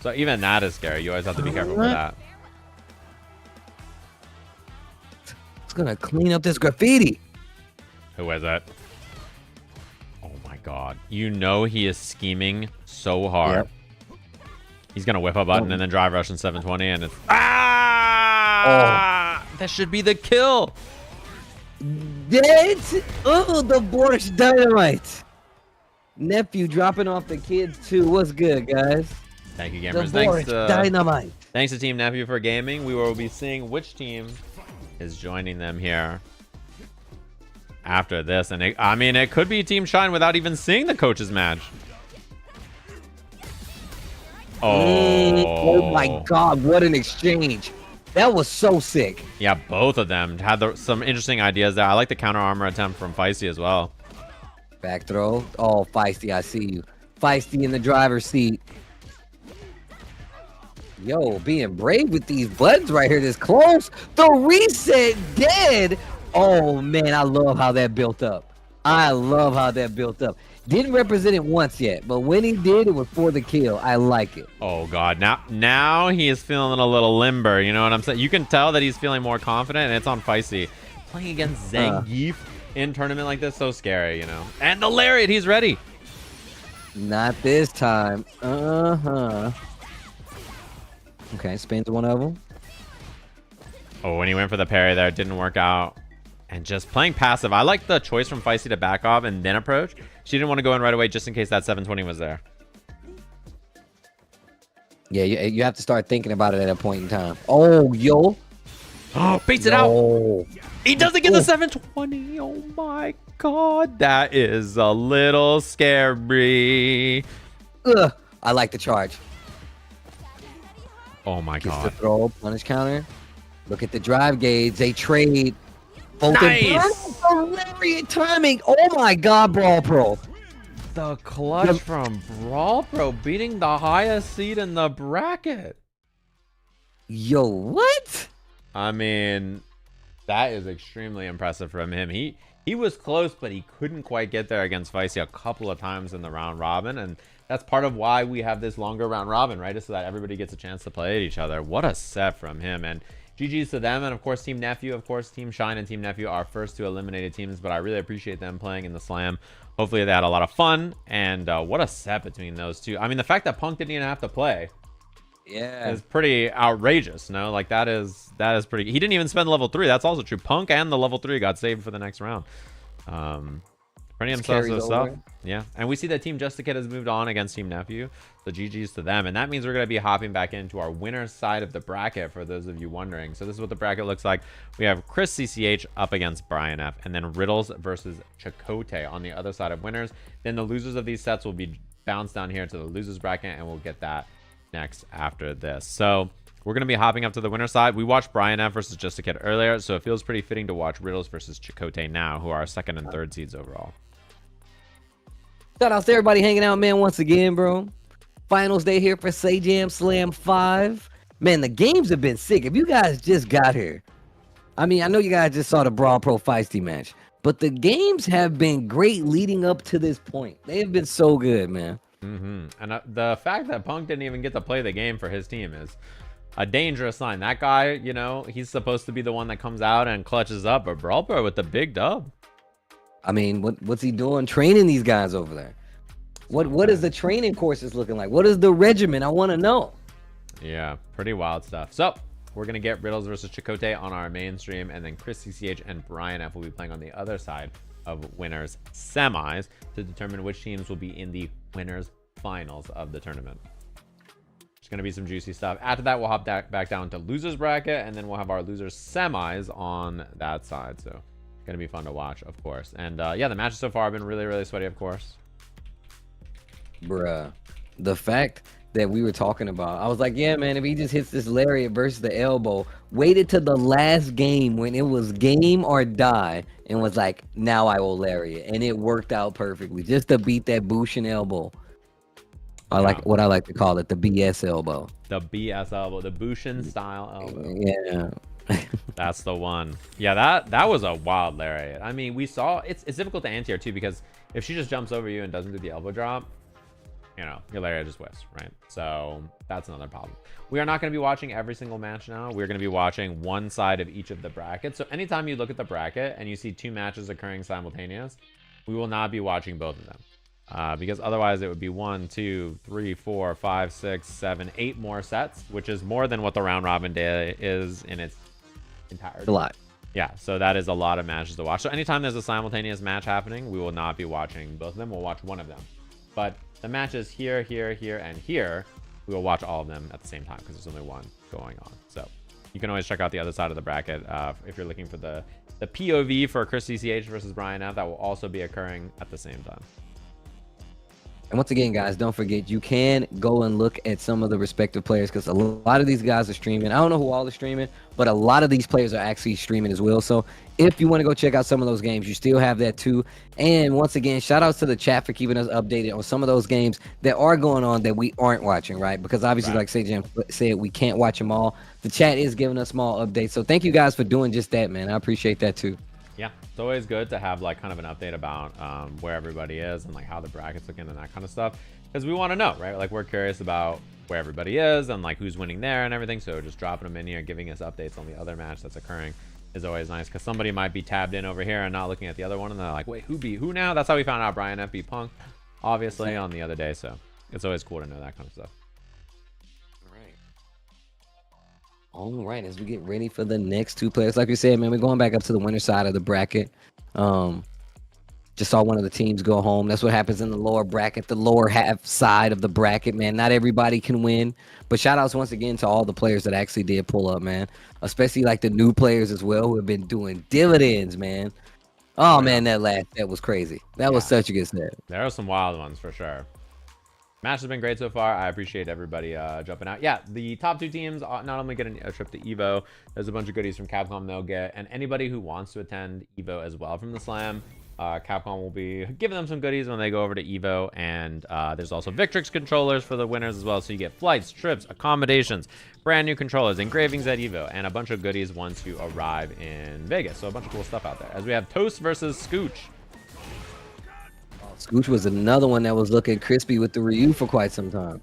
So even that is scary. You always have to be careful with that. It's going to clean up this graffiti. Who is it? Oh, my God. You know he is scheming so hard. Yep. He's going to whip a button and then drive rush in 720, and it's... Ah! That should be the kill. Oh, the Borscht Dynamite. Nephew dropping off the kids, too. What's good, guys? Thank you, gamers. Thanks to Dynamite. Thanks to Team Nephew for gaming. We will be seeing which team is joining them here after this. And I mean, it could be Team Shine without even seeing the coaches match. Oh my God, what an exchange. That was so sick. Yeah, both of them had some interesting ideas there. I like the counter armor attempt from Feisty as well. Back throw. Oh, Feisty, I see you. Feisty in the driver's seat. Yo, being brave with these buttons right here this close. The reset dead. Oh, man, I love how that built up. I love how that built up. Didn't represent it once yet, but when he did, it was for the kill. I like it. Oh, God. Now he is feeling a little limber. You know what I'm saying? You can tell that he's feeling more confident, and it's on Feisty. Playing against Zangief in tournament like this, so scary, you know. And the lariat, he's ready. Not this time. Okay, spins one of them. Oh, when he went for the parry there, it didn't work out. And just playing passive. I like the choice from Feisty to back off and then approach. She didn't want to go in right away just in case that 720 was there. Yeah, you have to start thinking about it at a point in time. Oh, yo. Oh, beats it out. He doesn't get the 720. Oh, my God. That is a little scary. Ugh. I like the charge. Oh, my God. Gets the throw, punish counter. Look at the drive gauge. They trade. Nice. Lariat timing. Oh, my God, BrawlPro. The clutch from BrawlPro beating the highest seed in the bracket. Yo, what? I mean, that is extremely impressive from him. He was close, but he couldn't quite get there against Feisty a couple of times in the round robin, and that's part of why we have this longer round robin, right? Is so that everybody gets a chance to play at each other. What a set from him, and GG's to them, and of course Team Nephew, of course Team Shine and Team Nephew are first two eliminated teams, but I really appreciate them playing in the slam. Hopefully they had a lot of fun, and what a set between those two. I mean, the fact that Punk didn't even have to play, is pretty outrageous. No, like that is pretty. He didn't even spend level 3. That's also true. Punk and the level 3 got saved for the next round. Pretty impressive stuff. Yeah, and we see that Team Justicate has moved on against Team Nephew, so GG's to them, and that means we're going to be hopping back into our winner's side of the bracket for those of you wondering. So this is what the bracket looks like. We have ChrisCCH up against Brian F, and then Riddles versus Chakote on the other side of winners. Then the losers of these sets will be bounced down here to the losers bracket, and we'll get that next after this. So we're going to be hopping up to the winner side. We watched Brian F versus Justicate earlier, so it feels pretty fitting to watch Riddles versus Chakote now, who are 2nd and 3rd seeds overall. Shout out to everybody hanging out, man, once again, bro. Finals day here for Sajam Slam 5. Man, the games have been sick. If you guys just got here, I mean, I know you guys just saw the BrawlPro Feisty match, but the games have been great leading up to this point. They have been so good, man. And the fact that Punk didn't even get to play the game for his team is a dangerous sign. That guy, you know, he's supposed to be the one that comes out and clutches up, but BrawlPro with the big dub. I mean, what's he doing training these guys over there? What is the training courses looking like? What is the regimen? I want to know. Yeah, pretty wild stuff. So we're going to get Riddles versus Chakote on our main stream, and then ChrisCCH and Brian F will be playing on the other side of winners semis to determine which teams will be in the winners finals of the tournament. It's going to be some juicy stuff. After that, we'll hop back down to losers bracket, and then we'll have our losers semis on that side. So it's going to be fun to watch, of course. And yeah, the matches so far have been really, really sweaty, of course. Bruh, the fact that we were talking about, I was like, yeah, man, if he just hits this lariat versus the elbow, waited to the last game when it was game or die, and was like, now I will lariat, and it worked out perfectly just to beat that Bushin elbow. I like what I like to call it, the BS elbow. The BS elbow, the Bushin style elbow. Yeah. That's the one. Yeah, that was a wild lariat. I mean, we saw it's difficult to anti-air too, because if she just jumps over you and doesn't do the elbow drop, you know, your lariat just whiffs, right? So that's another problem. We are not going to be watching every single match now. We're going to be watching one side of each of the brackets. So anytime you look at the bracket and you see 2 matches occurring simultaneous, we will not be watching both of them. Because otherwise it would be 1, 2, 3, 4, 5, 6, 7, 8 more sets, which is more than what the round robin day is in its entirety. A lot. Yeah, so that is a lot of matches to watch. So anytime there's a simultaneous match happening, we will not be watching both of them. We'll watch one of them. But the matches here, here, here, and here, we will watch all of them at the same time because there's only one going on. So you can always check out the other side of the bracket if you're looking for the POV for ChrisCCH versus Brian F. That will also be occurring at the same time. And once again, guys, don't forget, you can go and look at some of the respective players because a lot of these guys are streaming. I don't know who all is streaming, but a lot of these players are actually streaming as well. So if you want to go check out some of those games, you still have that too. And once again, shout outs to the chat for keeping us updated on some of those games that are going on that we aren't watching, right? Because obviously, like Sajam said, we can't watch them all. The chat is giving us small updates. So thank you guys for doing just that, man. I appreciate that too. Yeah, it's always good to have like kind of an update about where everybody is and like how the bracket's looking and that kind of stuff, because we want to know, right? Like we're curious about where everybody is and like who's winning there and everything. So just dropping them in here, giving us updates on the other match that's occurring is always nice, because somebody might be tabbed in over here and not looking at the other one, and they're like, wait, who beat who now? That's how we found out Brian F beat Punk, obviously, on the other day. So it's always cool to know that kind of stuff. All right, as we get ready for the next two players, like we said, man, we're going back up to the winner side of the bracket. Just saw one of the teams go home. That's what happens in the lower bracket, the lower half side of the bracket, man. Not everybody can win, but shout outs once again to all the players that actually did pull up, man. Especially like the new players as well, who have been doing dividends, man. Oh man, that was crazy. That was such a good set. There are some wild ones for sure. Match has been great so far. I appreciate everybody jumping out. Yeah, the top two teams not only get a trip to Evo, there's a bunch of goodies from Capcom they'll get, and anybody who wants to attend Evo as well from the Slam, Capcom will be giving them some goodies when they go over to Evo. And there's also Victrix controllers for the winners as well, so you get flights, trips, accommodations, brand new controllers, engravings at Evo, and a bunch of goodies once you arrive in Vegas. So a bunch of cool stuff out there. As we have Toast versus Scooch. Scooch was another one that was looking crispy with the Ryu for quite some time.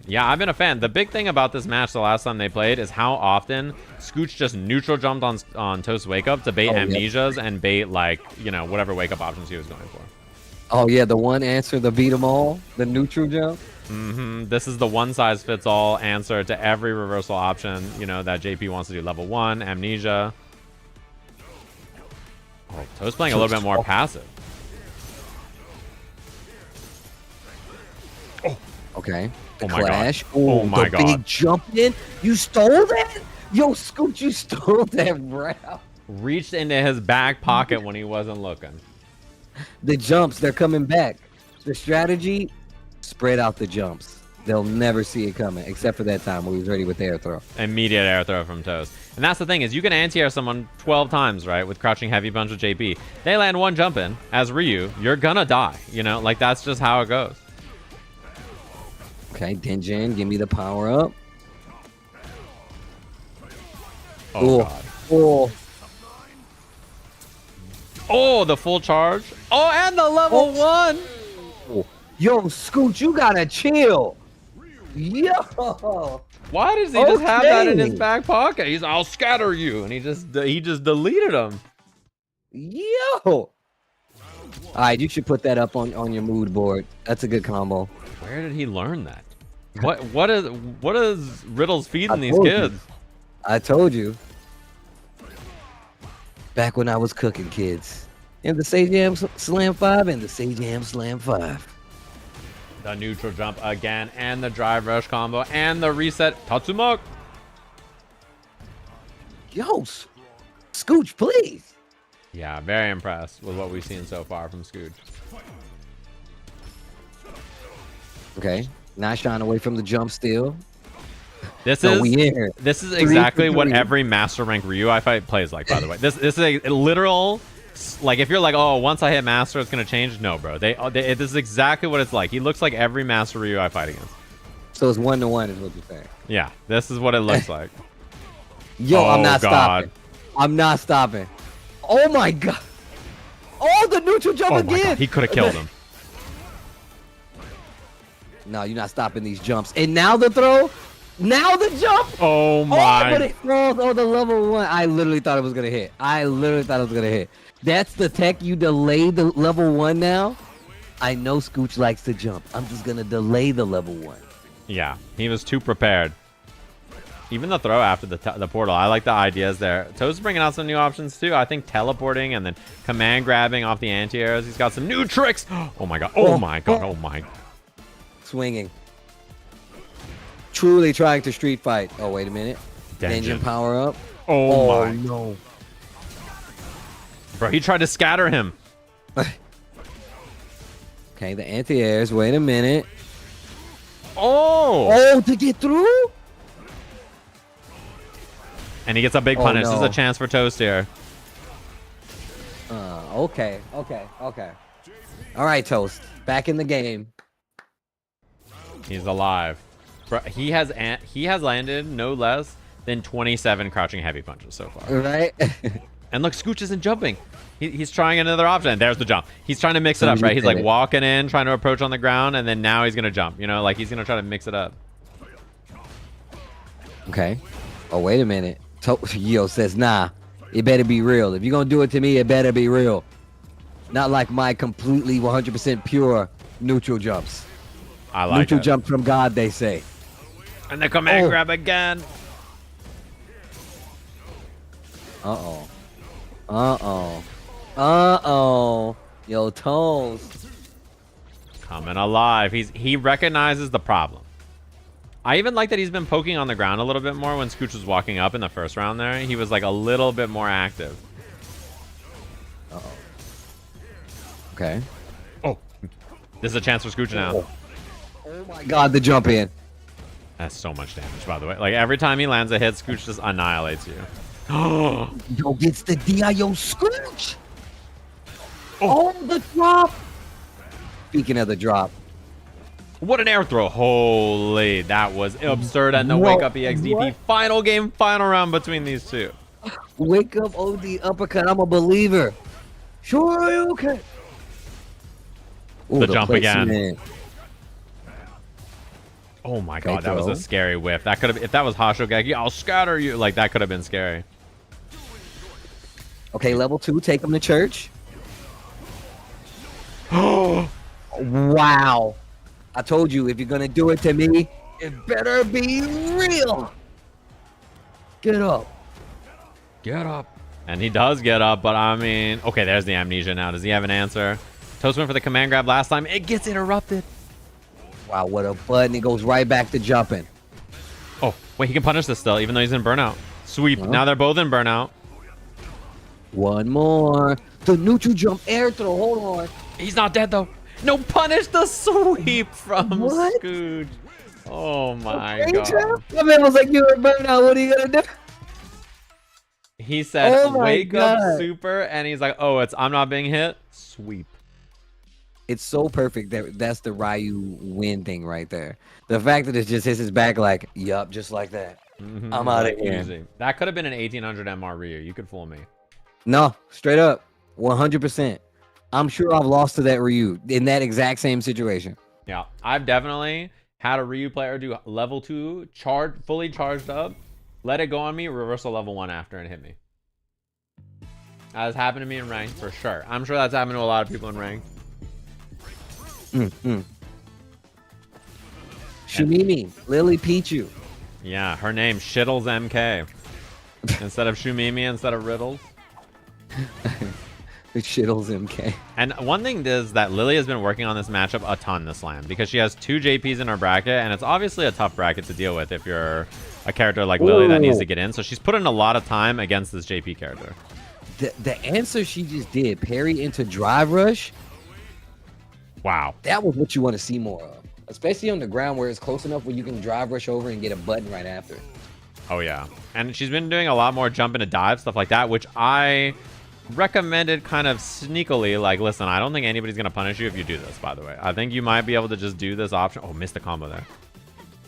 Yeah, I've been a fan. The big thing about this match the last time they played is how often Scooch just neutral jumped on Toast wake up to bait amnesias and bait, like, you know, whatever wake up options he was going for. Oh yeah, the one answer, the beat 'em all, the neutral jump. This is the one size fits all answer to every reversal option, you know, that JP wants to do. Level 1, amnesia. Oh, Toast playing a little bit more passive. Okay. The my clash. God. Oh my God. Big jump in. You stole that? Yo, Scooch, you stole that round. Reached into his back pocket when he wasn't looking. The jumps, they're coming back. The strategy, spread out the jumps. They'll never see it coming, except for that time where he was ready with the air throw. Immediate air throw from Toast. And that's the thing, is you can anti-air someone 12 times, right, with crouching heavy punch with JP. They land one jump in as Ryu, you're gonna die. You know, like, that's just how it goes. Okay, Denjin, give me the power up. Oh, God. Oh, the full charge. Oh, and the level 1. Yo, Scooch, you gotta chill. Yo. Why does he just have that in his back pocket? He's, I'll scatter you. And he just deleted him. Yo. All right, you should put that up on your mood board. That's a good combo. Where did he learn that? What is Riddles feeding these kids? I told you. Back when I was cooking, kids. In the Sajam Slam 5 and the Sajam Slam 5. The neutral jump again, and the drive rush combo, and the reset. Tatsumok. Yo, Scooch, please. Yeah, very impressed with what we've seen so far from Scooch. Okay, not shying away from the jump still. This is exactly what every master rank Ryu I fight plays like, by the way. This is a literal, like, if you're like, oh, once I hit master it's gonna change. No, bro, this is exactly what it's like. He looks like every master Ryu I fight against. So it's 1-to-1 is what you're saying. Yeah, this is what it looks like. Yo, I'm not stopping. I'm not stopping. Oh my God. Oh, the neutral jump again. God. He could have killed him. No, you're not stopping these jumps. And now the throw. Now the jump. Oh my. Oh, but it falls on the level 1. I literally thought it was going to hit. That's the tech. You delay the level 1 now. I know Scooch likes to jump. I'm just going to delay the level 1. Yeah, he was too prepared. Even the throw after the portal, I like the ideas there. Toad's bringing out some new options too. I think teleporting and then command grabbing off the anti-airs. He's got some new tricks. Oh my God. Oh my God. Oh my. Swinging. Truly trying to street fight. Oh, wait a minute. Engine power up. Oh my. No. Bro, he tried to scatter him. Okay, the anti-airs. Wait a minute. Oh, to get through? and he gets a big punish. This is no. a chance for Toast here. Okay. All right, Toast. Back in the game. He's alive. Bro, he has landed no less than 27 crouching heavy punches so far. Right? And look, Scooch isn't jumping. He's trying another option. There's the jump. He's trying to mix it up, right? He's like walking in, trying to approach on the ground, and then now he's going to jump. You know, like he's going to try to mix it up. Okay. Oh, wait a minute. Yo says, nah, it better be real. If you're going to do it to me, it better be real. Not like my completely 100% pure neutral jumps. I like neutral it. jump from God, they say. And the command grab again. Yo, Toast. Coming alive. He recognizes the problem. I even like that he's been poking on the ground a little bit more when Scooch was walking up in the first round there. He was like a little bit more active. Okay. Oh, this is a chance for Scooch now. Oh my God, the jump in. That's so much damage, by the way. Like every time he lands a hit, Scooch just annihilates you. Yo, gets the DIO Scooch. Oh, the drop. Speaking of the drop. What an air throw. Holy, that was absurd. And the Wake Up EXDP final game, final round between these two. Wake Up OD uppercut. I'm a believer. Sure, you can. The jump again. Man. Oh my God, that was a scary whiff. That could have, if that was Hashogeki, I'll scatter you. Like that could have been scary. Okay, level 2, take him to church. Wow. I told you, if you're going to do it to me, it better be real. Get up. Get up. And he does get up, but I mean, okay, there's the amnesia now. Does he have an answer? Toast went for the command grab last time. It gets interrupted. Wow, what a button. It goes right back to jumping. Oh, wait, he can punish this still, even though he's in burnout. Sweep. Now they're both in burnout. One more. The neutral jump air throw. Hold on. He's not dead, though. No, punish the sweep from What? Scooch. Oh, my God. My man was like, you were burnout. What are you going to do? He said, wake God. up super, and he's like, oh, I'm not being hit. Sweep. It's so perfect that that's the Ryu win thing right there. The fact that it just hits his back like, yup, just like that. I'm out of here. Easy. That could have been an 1800 MR Ryu. You could fool me. No, straight up, 100%. I'm sure I've lost to that Ryu in that exact same situation. Yeah, I've definitely had a Ryu player do level 2, fully charged up, let it go on me, reversal level 1 after, and hit me. That has happened to me in ranked for sure. I'm sure that's happened to a lot of people in ranked. Shumimi, LilyPichu. Yeah, her name Shittles MK instead of Shumimi, instead of Riddles. Shittles MK. And one thing is that Lily has been working on this matchup a ton this slam because she has 2 JPs in her bracket, and it's obviously a tough bracket to deal with if you're a character like Lily that needs to get in. So she's put in a lot of time against this JP character. The answer she just did, parry into drive rush. Wow. That was what you want to see more of. Especially on the ground where it's close enough where you can drive rush over and get a button right after. Oh, yeah. And she's been doing a lot more jump into dive, stuff like that, which I recommended kind of sneakily. Like, listen, I don't think anybody's going to punish you if you do this, by the way. I think you might be able to just do this option. Oh, missed the combo there.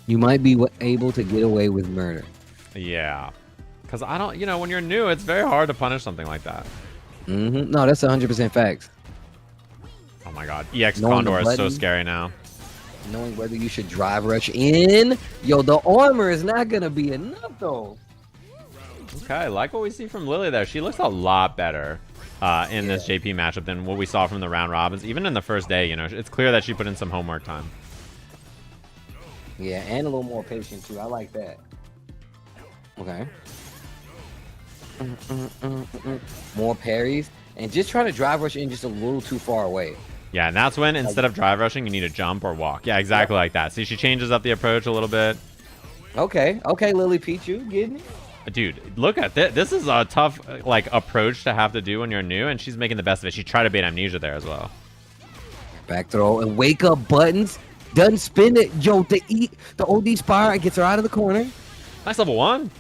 You might be able to get away with murder. Yeah. Because I don't, when you're new, it's very hard to punish something like that. No, that's 100% facts. Oh my God. EX Condor is so scary now. Knowing whether you should drive rush in. Yo, the armor is not going to be enough, though. Okay, like what we see from Lily there. She looks a lot better in this JP matchup than what we saw from the round robins. Even in the first day, it's clear that she put in some homework time. Yeah, and a little more patient, too. I like that. Okay. More parries. And just try to drive rush in just a little too far away. Yeah, and that's when instead of drive rushing, you need to jump or walk. Yeah, exactly like that. See, she changes up the approach a little bit. Okay, LilyPichu, getting it. Dude, look at this. This is a tough approach to have to do when you're new, and she's making the best of it. She tried to bait amnesia there as well. Back throw and wake up buttons. Doesn't spin it. Yo, the OD Spire gets her out of the corner. Nice level 1.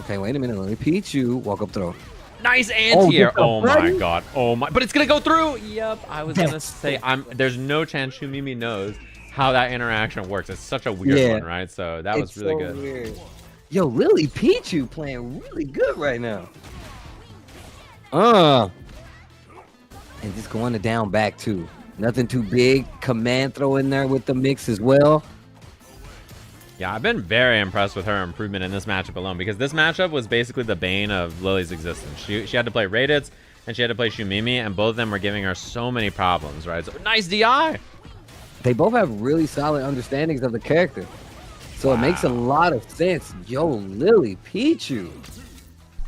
Okay, wait a minute. LilyPichu, walk up throw. Nice anti-air. Oh my button? god. Oh my. But it's going to go through. Yep. I was going to That's say, there's no chance Shumimi knows how that interaction works. It's such a weird one, right? So that was really good. Weird. Yo, LilyPichu playing really good right now. And just going to down back too. Nothing too big. Command throw in there with the mix as well. Yeah, I've been very impressed with her improvement in this matchup alone, because this matchup was basically the bane of Lily's existence. She had to play Raidus and she had to play Shumimi, and both of them were giving her so many problems, right? So nice DI. They both have really solid understandings of the character. So It makes a lot of sense. Yo, LilyPichu.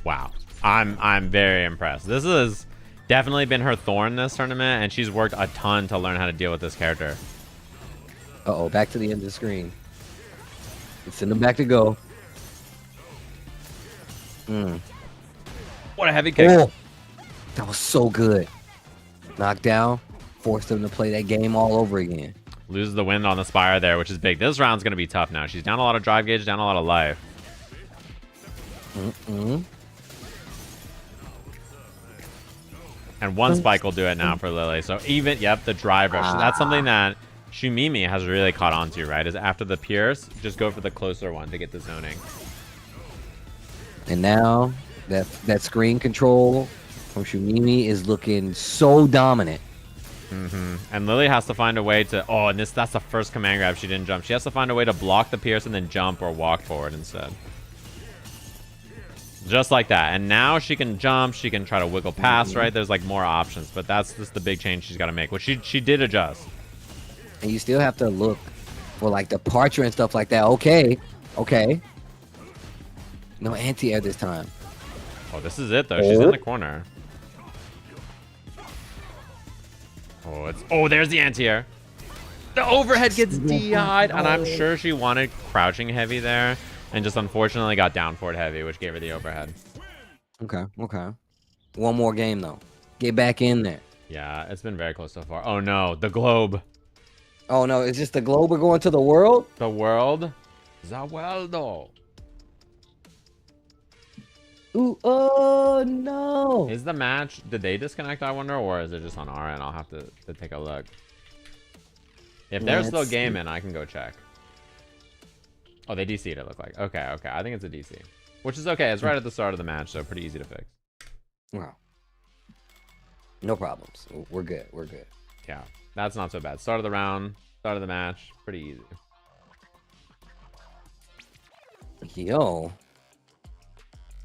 Wow. I'm very impressed. This has definitely been her thorn this tournament, and she's worked a ton to learn how to deal with this character. Uh-oh, back to the end of the screen. Send them back to go. What a heavy kick. Oh, that was so good. Knockdown. Forced them to play that game all over again. Loses the wind on the Spire there, which is big. This round's going to be tough now. She's down a lot of drive gauge, down a lot of life. And one spike will do it now for Lily. So even, yep, the drive rush. So that's something that Shumimi has really caught on to, right? Is after the Pierce, just go for the closer one to get the zoning. And now that screen control from Shumimi is looking so dominant. And Lily has to find a way to... Oh, and that's the first command grab. She didn't jump. She has to find a way to block the Pierce and then jump or walk forward instead. Just like that. And now she can jump. She can try to wiggle past, right? There's like more options. But that's just the big change she's got to make, which she did adjust. And you still have to look for like departure and stuff like that. Okay. No anti-air this time. Oh, this is it though. She's in the corner. Oh, there's the anti-air. The overhead gets DI'd, and I'm sure she wanted crouching heavy there, and just unfortunately got down forward heavy, which gave her the overhead. Okay. One more game though. Get back in there. Yeah, it's been very close so far. Oh no, the globe. Oh no, is this the globe we're going to the world? The world? Zaweldo. Ooh, oh no. Is the match, did they disconnect, I wonder, or is it just on our end? I'll have to take a look. If they're still gaming, I can go check. Oh, they DC'd it, look like. Okay. I think it's a DC. Which is okay. It's right at the start of the match, so pretty easy to fix. Wow. No problems. We're good. Yeah, that's not so bad. Start of the round, start of the match, pretty easy. Yo.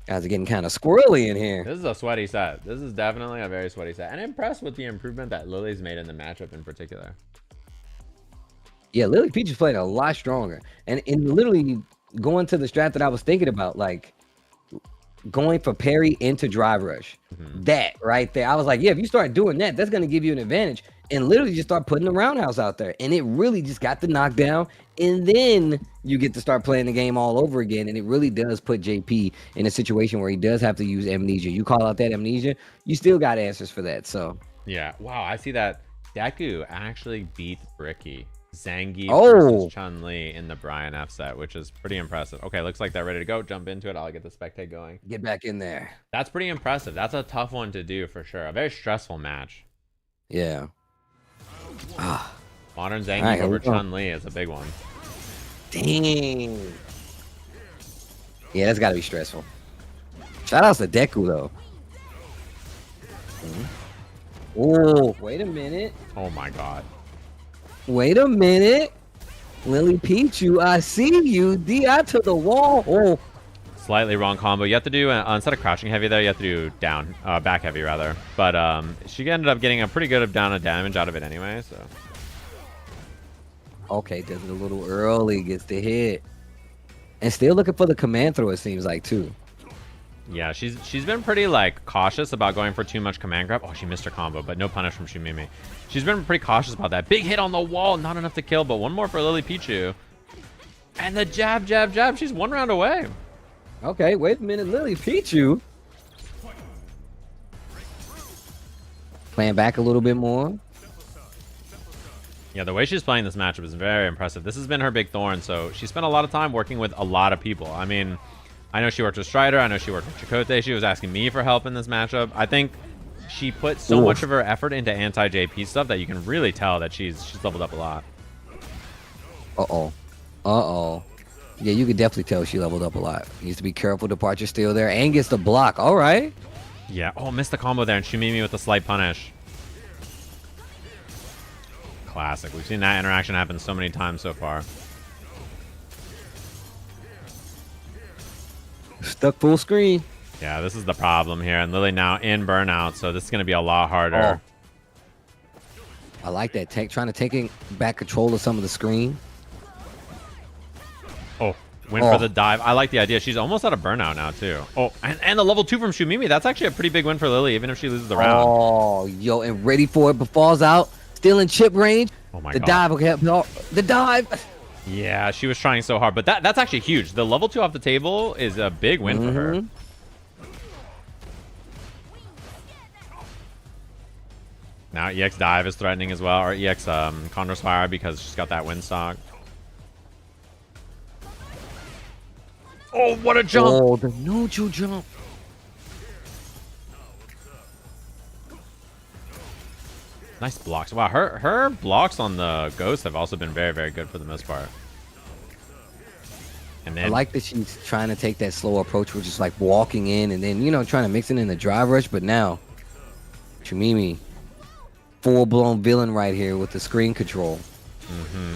Guys are getting kind of squirrely in here. This is a sweaty set. This is definitely a very sweaty set. And impressed with the improvement that Lily's made in the matchup in particular. Yeah, LilyPichu's playing a lot stronger. And literally going to the strat that I was thinking about, like going for parry into drive rush. That right there. I was like, yeah, if you start doing that, that's going to give you an advantage. And literally just start putting the roundhouse out there. And it really just got the knockdown. And then you get to start playing the game all over again. And it really does put JP in a situation where he does have to use amnesia. You call out that amnesia, you still got answers for that. So yeah. Wow, I see that Deku actually beat Bricky. Zangief versus Chun-Li in the Brian F set, which is pretty impressive. Okay, looks like they're ready to go. Jump into it. I'll get the spectate going. Get back in there. That's pretty impressive. That's a tough one to do for sure. A very stressful match. Yeah. Modern Zangief over Chun-Li is a big one. Dang. Yeah, that's got to be stressful. Shout outs to Deku, though. Oh, wait a minute. Oh, my God. Wait a minute. LilyPichu, I see you. DI to the wall. Oh. Slightly wrong combo. You have to do, instead of crouching heavy there, you have to do down, back heavy rather. But she ended up getting a pretty good amount of damage out of it anyway, so. Okay, does it a little early, gets the hit. And still looking for the command throw, it seems like, too. Yeah, she's been pretty like cautious about going for too much command grab. Oh, she missed her combo, but no punish from Shumimi. She's been pretty cautious about that. Big hit on the wall, not enough to kill, but one more for LilyPichu. And the jab, jab, jab. She's one round away. Okay, wait a minute, LilyPichu. Playing back a little bit more. Yeah, the way she's playing this matchup is very impressive. This has been her big thorn, so she spent a lot of time working with a lot of people. I mean, I know she worked with Strider. I know she worked with Chakote. She was asking me for help in this matchup. I think she put so much of her effort into anti-JP stuff that you can really tell that she's leveled up a lot. Yeah, you could definitely tell she leveled up a lot. Needs to be careful. Departure still there and gets the block. All right. Yeah. Oh, missed the combo there, and Shumimi with the slight punish. Classic. We've seen that interaction happen so many times so far. Stuck full screen. Yeah, this is the problem here. And Lily now in burnout, so this is going to be a lot harder. I like that tech. Trying to take back control of some of the screen. Oh, went for the dive. I like the idea. She's almost out of burnout now, too. Oh, and the level 2 from Shumimi. That's actually a pretty big win for Lily, even if she loses the round. Oh, yo, and ready for it, but falls out. Still in chip range. Oh, my God. God. Okay, the dive. Yeah, she was trying so hard, but that's actually huge. The level 2 off the table is a big win for her. Now EX dive is threatening as well, or EX Condor's Fire because she's got that wind stock. Oh, what a jump! Oh, the neutral jump. Nice blocks. Wow, her blocks on the Ghost have also been very, very good for the most part. And then I like that she's trying to take that slow approach, which is like walking in and then, you know, trying to mix it in the drive rush. But now, Shumimi, full-blown villain right here with the screen control.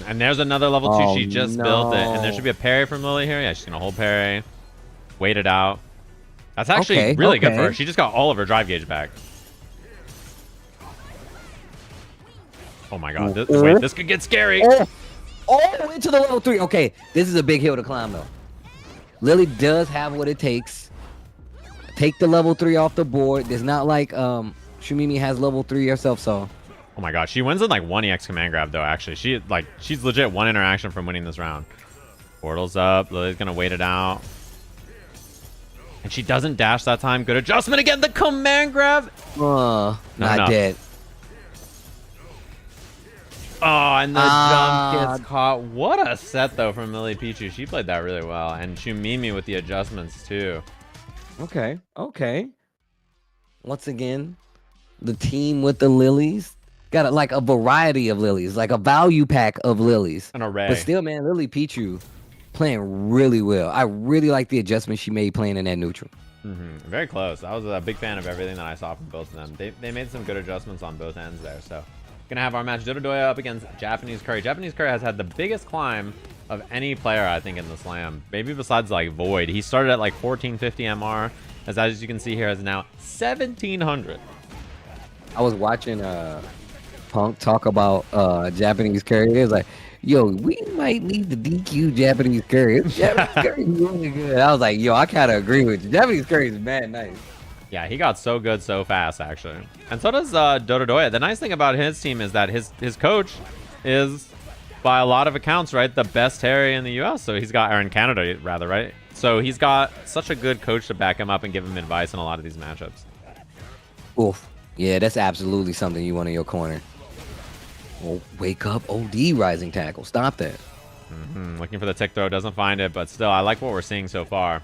And there's another level 2. She just built it. And there should be a parry from Lily here. Yeah, she's going to hold parry. Wait it out. That's actually really good for her. She just got all of her drive gauge back. Oh my God. Wait, this could get scary. Oh, into the level 3. Okay, this is a big hill to climb, though. Lily does have what it takes. Take the level 3 off the board. It's not like Shumimi has level 3 herself, so. Oh my God, she wins in like 1 EX command grab, though, actually. She's legit 1 interaction from winning this round. Portal's up. Lily's going to wait it out. And she doesn't dash that time. Good adjustment again. The command grab. Not dead. Oh, and the jump gets caught. What a set, though, from LilyPichu. She played that really well. And Shumimi with the adjustments, too. Okay. Once again, the team with the lilies. Got like a variety of lilies. Like a value pack of lilies. An array. But still, man, LilyPichu playing really well. I really like the adjustment she made playing in that neutral. Very close. I was a big fan of everything that I saw from both of them. They made some good adjustments on both ends there, so... Gonna have our match Donadoya up against Japanese Curry. Japanese Curry has had the biggest climb of any player, I think, in the slam. Maybe besides like Void. He started at like 1450 MR. As you can see here, is now 1700. I was watching Punk talk about Japanese Curry. It was like, yo, we might need to DQ Japanese Curry. Japanese Curry is really good. I was like, yo, I kind of agree with you. Japanese Curry is mad nice. Yeah, he got so good so fast, actually. And so does Donadoya. The nice thing about his team is that his coach is, by a lot of accounts, right, the best Terry in the U.S. So he's got, or in Canada, rather, right? So he's got such a good coach to back him up and give him advice in a lot of these matchups. Oof. Yeah, that's absolutely something you want in your corner. Well, wake up, OD rising tackle. Stop that. Looking for the tick throw, doesn't find it, but still, I like what we're seeing so far.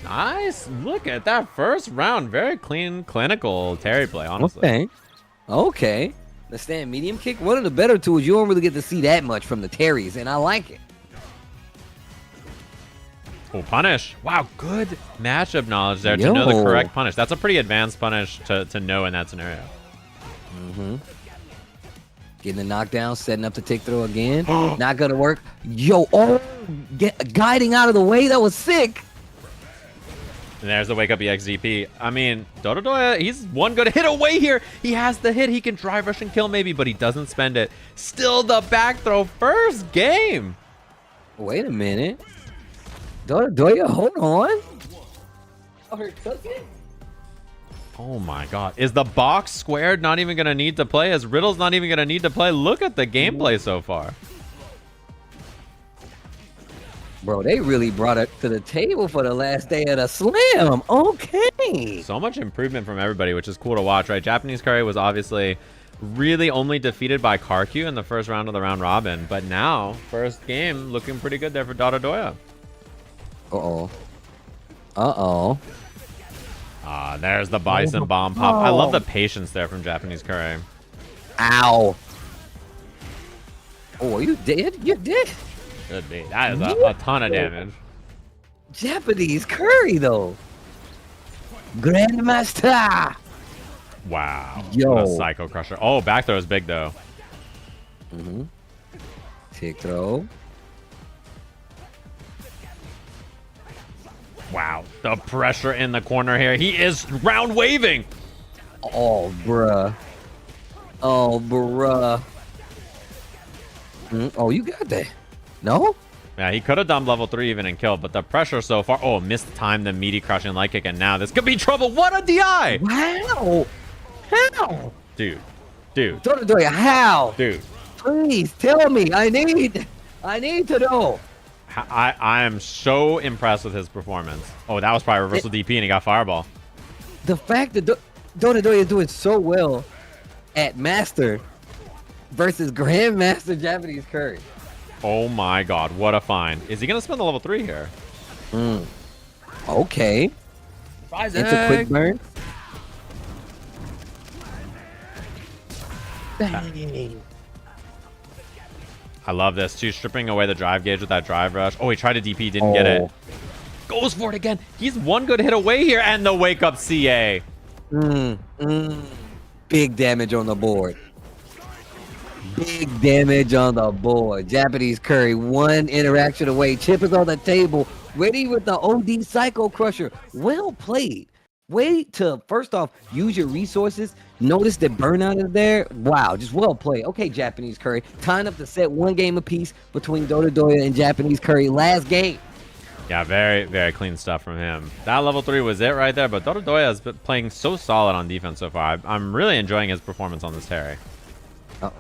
Nice. Look at that first round. Very clean, clinical Terry play, honestly. Okay. The stand medium kick, one of the better tools. You don't really get to see that much from the Terrys, and I like it. Oh, punish. Wow, good matchup knowledge there to know the correct punish. That's a pretty advanced punish to know in that scenario. Getting the knockdown, setting up the tick throw again. Not gonna work. Yo, guiding out of the way. That was sick. And there's the wake up EXDP. I mean, Donadoya, he's one good hit away here. He has the hit. He can drive rush and kill maybe, but he doesn't spend it. Still the back throw. First game. Wait a minute. Donadoya, hold on. Oh my God. Is the box squared not even going to need to play? Is Riddles not even going to need to play? Look at the gameplay so far. Bro, they really brought it to the table for the last day of the slam. Okay. So much improvement from everybody, which is cool to watch, right? Japanese Curry was obviously really only defeated by CarQ in the first round of the round robin, but now first game looking pretty good there for Donadoya. There's the Bison bomb pop. I love the patience there from Japanese Curry. Ow. Oh, you did? You did? Could be. That is a ton of damage. Japanese Curry, though. Grandmaster. Wow. Yo. What a Psycho Crusher. Oh, back throw is big, though. Tick throw. Wow. The pressure in the corner here. He is round waving. Oh, bruh. Oh, bruh. Oh, you got that. No? Yeah, he could have done level 3 even and killed, but the pressure so far. Oh, missed time the meaty crushing light kick, and now this could be trouble. What a DI! Wow. How? Dude. Donadoya, how? Dude. Please tell me. I need to know. I am so impressed with his performance. Oh, that was probably reversal DP and he got fireball. The fact that Donadoya is doing so well at Master versus Grandmaster Japanese Curry. Oh my god, what a find. Is he going to spend the level 3 here? Okay. It's a quick burn. Bang. I love this too, stripping away the drive gauge with that drive rush. Oh, he tried to DP, didn't get it. Goes for it again. He's one good hit away here, and the wake up CA. Big damage on the board. Big damage on the board. Japanese Curry, one interaction away. Chip is on the table, ready with the OD Psycho Crusher. Well played. Wait to, first off, use your resources. Notice that burnout is there. Wow, just well played. Okay, Japanese Curry. Time up to set one game apiece between Donadoya and Japanese Curry. Last game. Yeah, very, very clean stuff from him. That level 3 was it right there, but Donadoya has been playing so solid on defense so far. I'm really enjoying his performance on this Terry. Ow.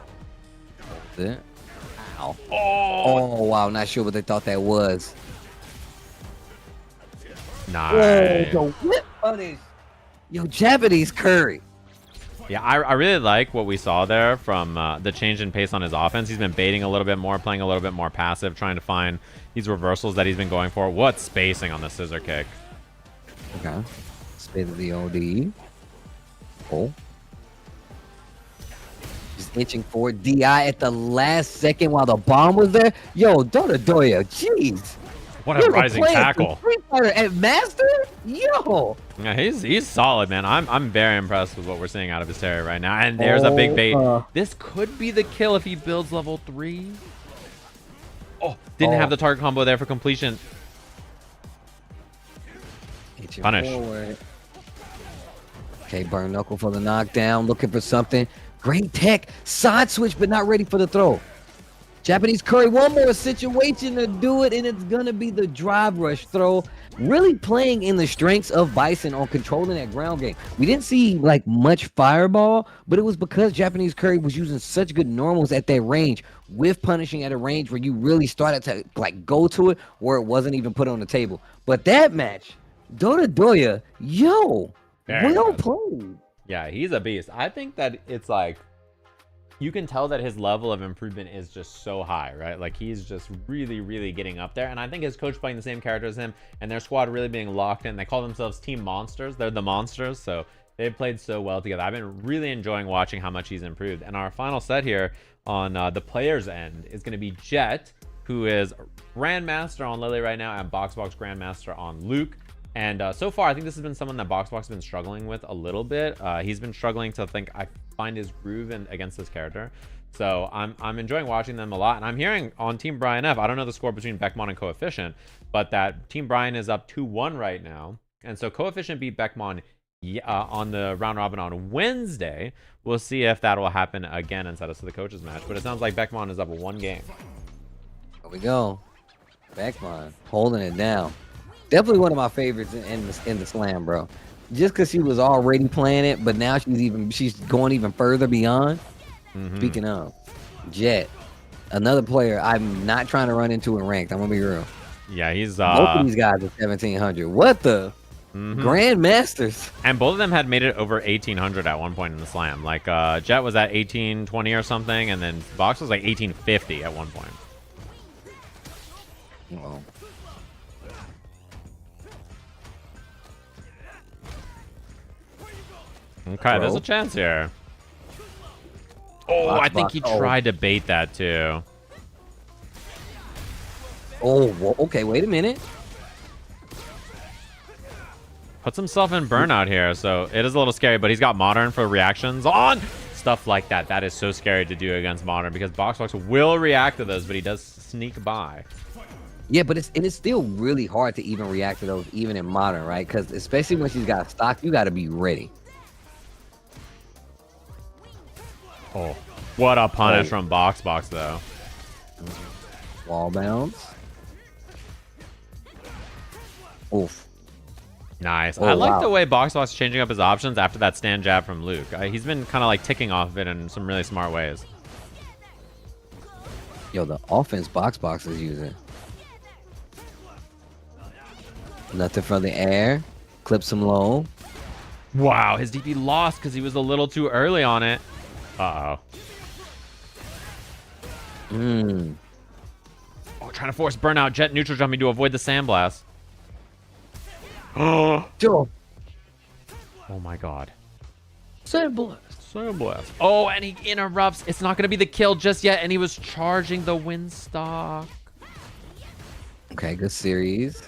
Oh, wow. Not sure what they thought that was. Nice. Oh, the whip punish. Yo, Japanese Curry. Yeah, I really like what we saw there from the change in pace on his offense. He's been baiting a little bit more, playing a little bit more passive, trying to find these reversals that he's been going for. What spacing on the scissor kick. Okay. Spit of the OD. Oh. Just itching for DI at the last second while the bomb was there. Yo, Donadoya, jeez. What a rising tackle. Street Fighter at Master? Yo. Yeah, he's solid, man. I'm very impressed with what we're seeing out of his Terry right now. And there's a big bait. This could be the kill if he builds level 3. Oh, didn't have the target combo there for completion. Punish. Forward. Okay, burn knuckle for the knockdown. Looking for something. Great tech. Side switch, but not ready for the throw. Japanese Curry, one more situation to do it, and it's going to be the drive rush throw. Really playing in the strengths of Bison on controlling that ground game. We didn't see like much fireball, but it was because Japanese Curry was using such good normals at that range with punishing at a range where you really started to like go to it where it wasn't even put on the table. But that match, Donadoya, yo, well played. Yeah, he's a beast. I think that it's like, you can tell that his level of improvement is just so high, right? Like he's just really, really getting up there. And I think his coach playing the same character as him and their squad really being locked in. They call themselves Team Monsters. They're the Monsters. So they've played so well together. I've been really enjoying watching how much he's improved. And our final set here on the player's end is going to be Jet, who is Grandmaster on Lily right now and BoxBox Grandmaster on Luke. And so far, I think this has been someone that BoxBox has been struggling with a little bit. He's been struggling to find his groove against this character. So I'm enjoying watching them a lot. And I'm hearing on Team Brian F, I don't know the score between Beckman and Coefficient, but that Team Brian is up 2-1 right now. And so Coefficient beat Beckman on the round robin on Wednesday. We'll see if that will happen again and set us to the coaches match. But it sounds like Beckman is up 1 game. There we go. Beckman holding it down. Definitely one of my favorites in the slam, bro. Just because she was already playing it, but now she's going even further beyond. Speaking of Jet, another player I'm not trying to run into in ranked. I'm gonna be real. Yeah, he's Both of these guys are 1700. What the? Grandmasters. And both of them had made it over 1800 at one point in the slam. Like Jet was at 1820 or something, and then Box was like 1850 at one point. Well. Okay, there's a chance here. Oh, I think he tried to bait that too. Oh, well, okay, wait a minute. Puts himself in burnout here, so it is a little scary, but he's got Modern for reactions on stuff like that. That is so scary to do against Modern because BoxBox will react to those, but he does sneak by. Yeah, but it's still really hard to even react to those, even in Modern, right? Because especially when she's got stock, you got to be ready. Oh, what a punish from BoxBox, though. Wall bounce. Oof. Nice. I like the way BoxBox is changing up his options after that stand jab from Luke. He's been kind of like ticking off of it in some really smart ways. Yo, the offense BoxBox is using. Nothing from the air. Clips him low. Wow, his DP lost because he was a little too early on it. Uh-oh. Oh, trying to force burnout. Jet neutral jumping to avoid the sandblast. Oh my god. Sandblast. Oh, and he interrupts. It's not going to be the kill just yet, and he was charging the Windstock. Okay, good series.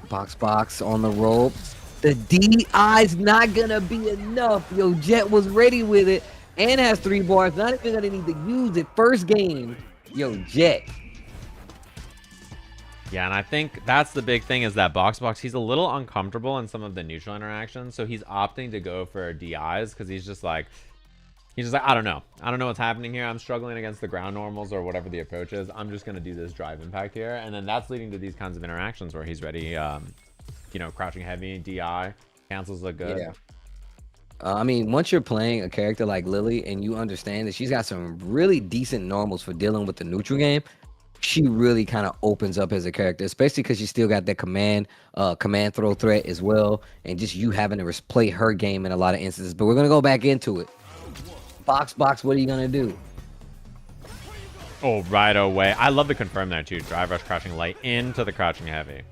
BoxBox on the ropes. The DI's not going to be enough. Yo, Jet was ready with it and has 3 bars. Not even going to need to use it. First game. Yo, Jet. Yeah, and I think that's the big thing is that BoxBox, he's a little uncomfortable in some of the neutral interactions, so he's opting to go for DIs because he's just like, I don't know. I don't know what's happening here. I'm struggling against the ground normals or whatever the approach is. I'm just going to do this drive impact here. And then that's leading to these kinds of interactions where he's ready, you know, crouching heavy, DI, cancels look good. Yeah. I mean, once you're playing a character like Lily and you understand that she's got some really decent normals for dealing with the neutral game, she really kind of opens up as a character, especially because she still got that command throw threat as well, and just you having to play her game in a lot of instances. But we're gonna go back into it. BoxBox, what are you gonna do? Oh, right away. I love the confirm there too. Drive rush crouching light into the crouching heavy.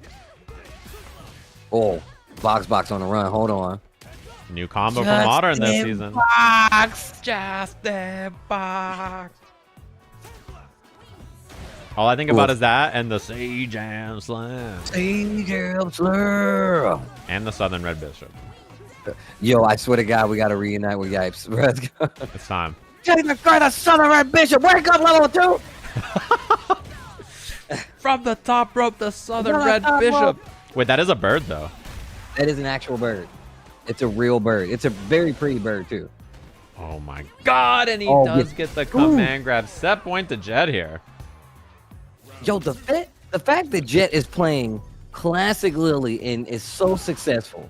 Oh, BoxBox on the run. Hold on. New combo for Modern this season. Just the box. All I think about is that and the Sajam Slam. Sajam Slam. And the Southern Red Bishop. Yo, I swear to God, we got to reunite with Yipes. Let's go. It's time. Take the guy, the Southern Red Bishop. Wake up, level 2. From the top rope, the Southern Red Bishop. Wait, that is a bird, though. That is an actual bird. It's a real bird. It's a very pretty bird, too. Oh, my God. And he does get the command grab. Set point to Jet here. Yo, the fact that Jet is playing classic Lily and is so successful.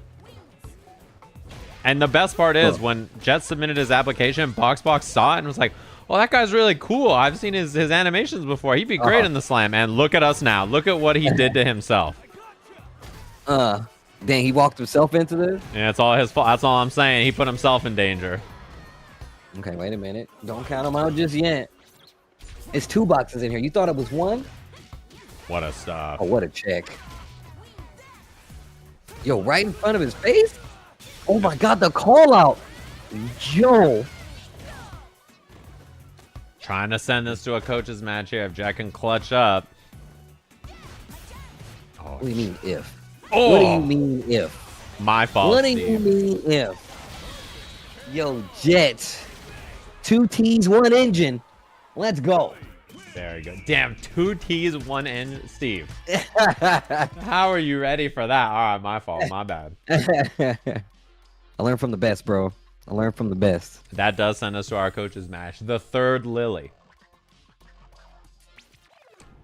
And the best part is when Jet submitted his application, BoxBox saw it and was like, well, that guy's really cool. I've seen his animations before. He'd be great in the slam. And look at us now. Look at what he did to himself. Dang, he walked himself into this? Yeah, it's all his fault. That's all I'm saying. He put himself in danger. Okay, wait a minute. Don't count him out just yet. It's 2 boxes in here. You thought it was 1? What a stuff. Oh, what a check. Yo, right in front of his face? Oh my God, the call out. Yo. Trying to send this to a coach's match here if Jack can clutch up. Oh. What do you mean if? Oh. What do you mean if? My fault, What do you mean if? Yo, Jet. 2 T's, 1 engine. Let's go. Very good. Damn, 2 T's, 1 engine. Steve. How are you ready for that? All right, my fault. My bad. I learned from the best, bro. I learned from the best. That does send us to our coach's match. The third Lily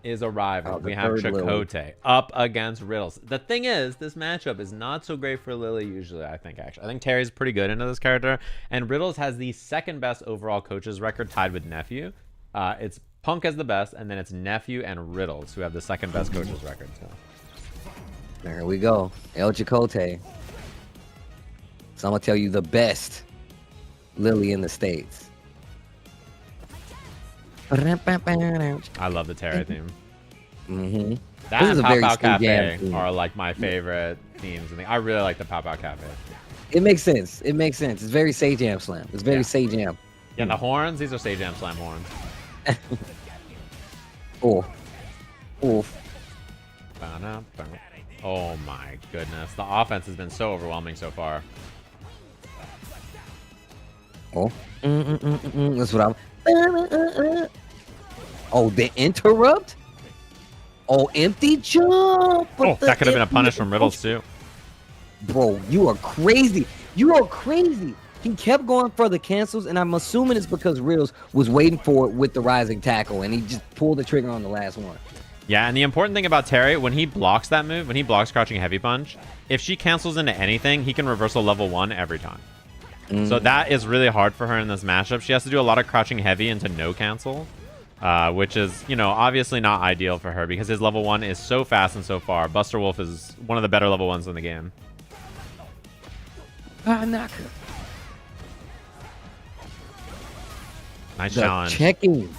is arriving. We have Chakote up against Riddles. The thing is, this matchup is not so great for Lily usually, I think, actually. I think Terry's pretty good into this character, and Riddles has the 2nd best overall coaches record tied with Nephew. It's Punk has the best, and then it's Nephew and Riddles who have the second best coaches record. So. There we go. El Chakote. So I'm going to tell you the best Lily in the States. I love the Terry theme. Mm-hmm. That and Pow Pow Cafe are like my favorite themes. I really like the Pow Pow Cafe. It makes sense. It makes sense. It's very Sajam Slam. It's very Sajam. Yeah, and the horns, these are Sajam Slam horns. Oh. Oh. Oh my goodness. The offense has been so overwhelming so far. Oh. That's what I'm... Oh, the interrupt? Oh, empty jump. Oh, that could have been a punish from Riddles too. Bro, you are crazy. You are crazy. He kept going for the cancels, and I'm assuming it's because Riddles was waiting for it with the rising tackle, and he just pulled the trigger on the last one. Yeah, and the important thing about Terry, when he blocks that move, when he blocks crouching heavy punch, if she cancels into anything, he can reversal level 1 every time. So that is really hard for her in this matchup. She has to do a lot of crouching heavy into no cancel. Which is, you know, obviously not ideal for her because his level 1 is so fast and so far. Buster Wolf is one of the better level 1s in the game. Nice challenge. Checking.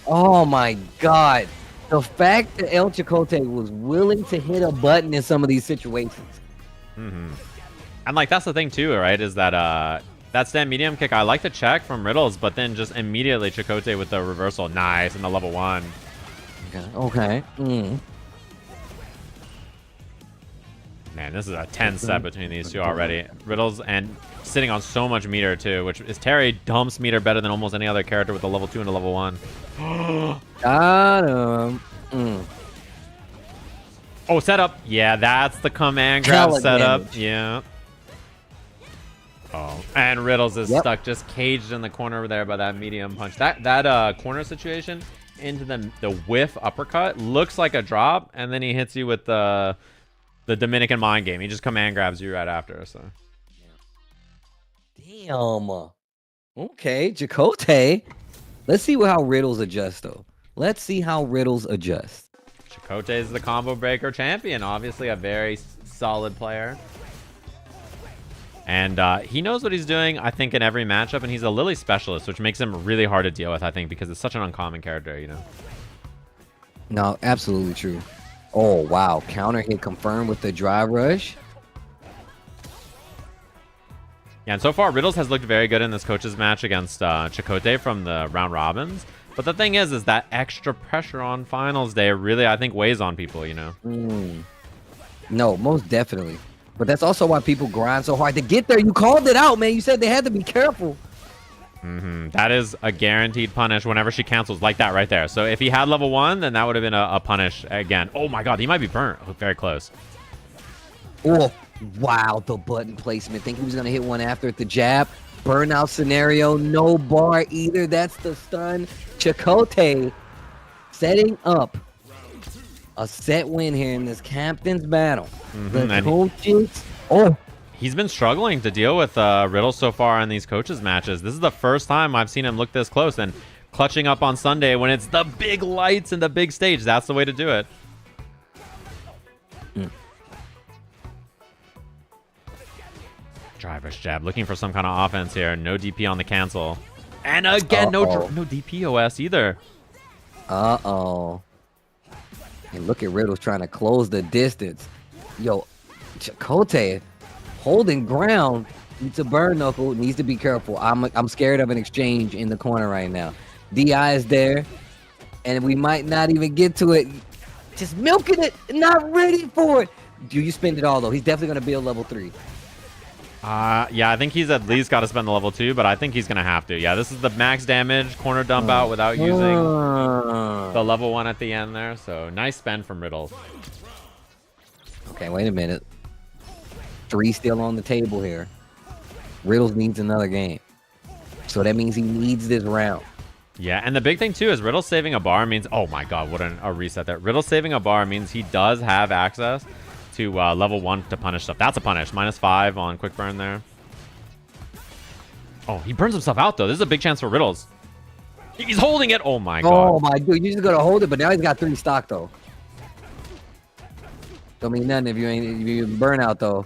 Oh my god. The fact that El Chakote was willing to hit a button in some of these situations. And like that's the thing too, right? Is that that stand medium kick, I like to check from Riddles, but then just immediately Chakote with the reversal. Nice, and the level 1. Okay. Man, this is a tense set between these two already. Riddles and sitting on so much meter too, which is Terry dumps meter better than almost any other character with a level 2 and a level 1. Got him. Oh, setup. Yeah, that's the command grab setup. Damage. Yeah. Oh, and Riddles is stuck just caged in the corner there by that medium punch. That corner situation into the whiff uppercut looks like a drop, and then he hits you with the Dominican mind game. He just command grabs you right after. So. Damn. Okay, Chakote. Let's see how Riddles adjusts though. Let's see how Riddles adjusts. Chakote is the combo breaker champion. Obviously, a very solid player. And he knows what he's doing, I think, in every matchup. And he's a Lily specialist, which makes him really hard to deal with, I think, because it's such an uncommon character, you know? No, absolutely true. Oh, wow. Counter hit confirmed with the drive rush. Yeah, and so far, Riddles has looked very good in this coach's match against Chakote from the round robins. But the thing is that extra pressure on finals day really, I think, weighs on people, you know? No, most definitely. But that's also why people grind so hard to get there. You called it out, man. You said they had to be careful. That is a guaranteed punish whenever she cancels like that right there. So if he had level 1, then that would have been a punish again. Oh my god, he might be burnt. Very close. Oh, wow. The button placement. Think he was going to hit one after at the jab. Burnout scenario. No bar either. That's the stun. Chakote setting up a set win here in this captain's battle. The coaches. He's been struggling to deal with Riddles so far in these coaches matches. This is the first time I've seen him look this close, and clutching up on Sunday when it's the big lights and the big stage. That's the way to do it. Driver's jab, looking for some kind of offense here. No DP on the cancel. And again, no DPOS either. And look at Riddles trying to close the distance. Yo, Chakote holding ground. Needs a burn knuckle. Needs to be careful. I'm scared of an exchange in the corner right now. DI is there, and we might not even get to it. Just milking it. Not ready for it. Do you spend it all though? He's definitely gonna build level 3. Yeah, I think he's at least got to spend the level 2, but I think he's gonna have to. Yeah, this is the max damage corner dump out without using the level 1 at the end there. So nice spend from Riddles. Okay, wait a minute. 3 still on the table here. Riddles needs another game. So that means he needs this round. Yeah, and the big thing too is Riddles saving a bar means, oh my god, what a reset there. Riddles saving a bar means he does have access to level 1 to punish stuff. That's a punish. -5 on quick burn there. Oh, he burns himself out though. This is a big chance for Riddles. He's holding it. Oh my Oh god. my dude, you just gotta hold it, but now he's got 3 stock though. Don't mean nothing if you burn out though.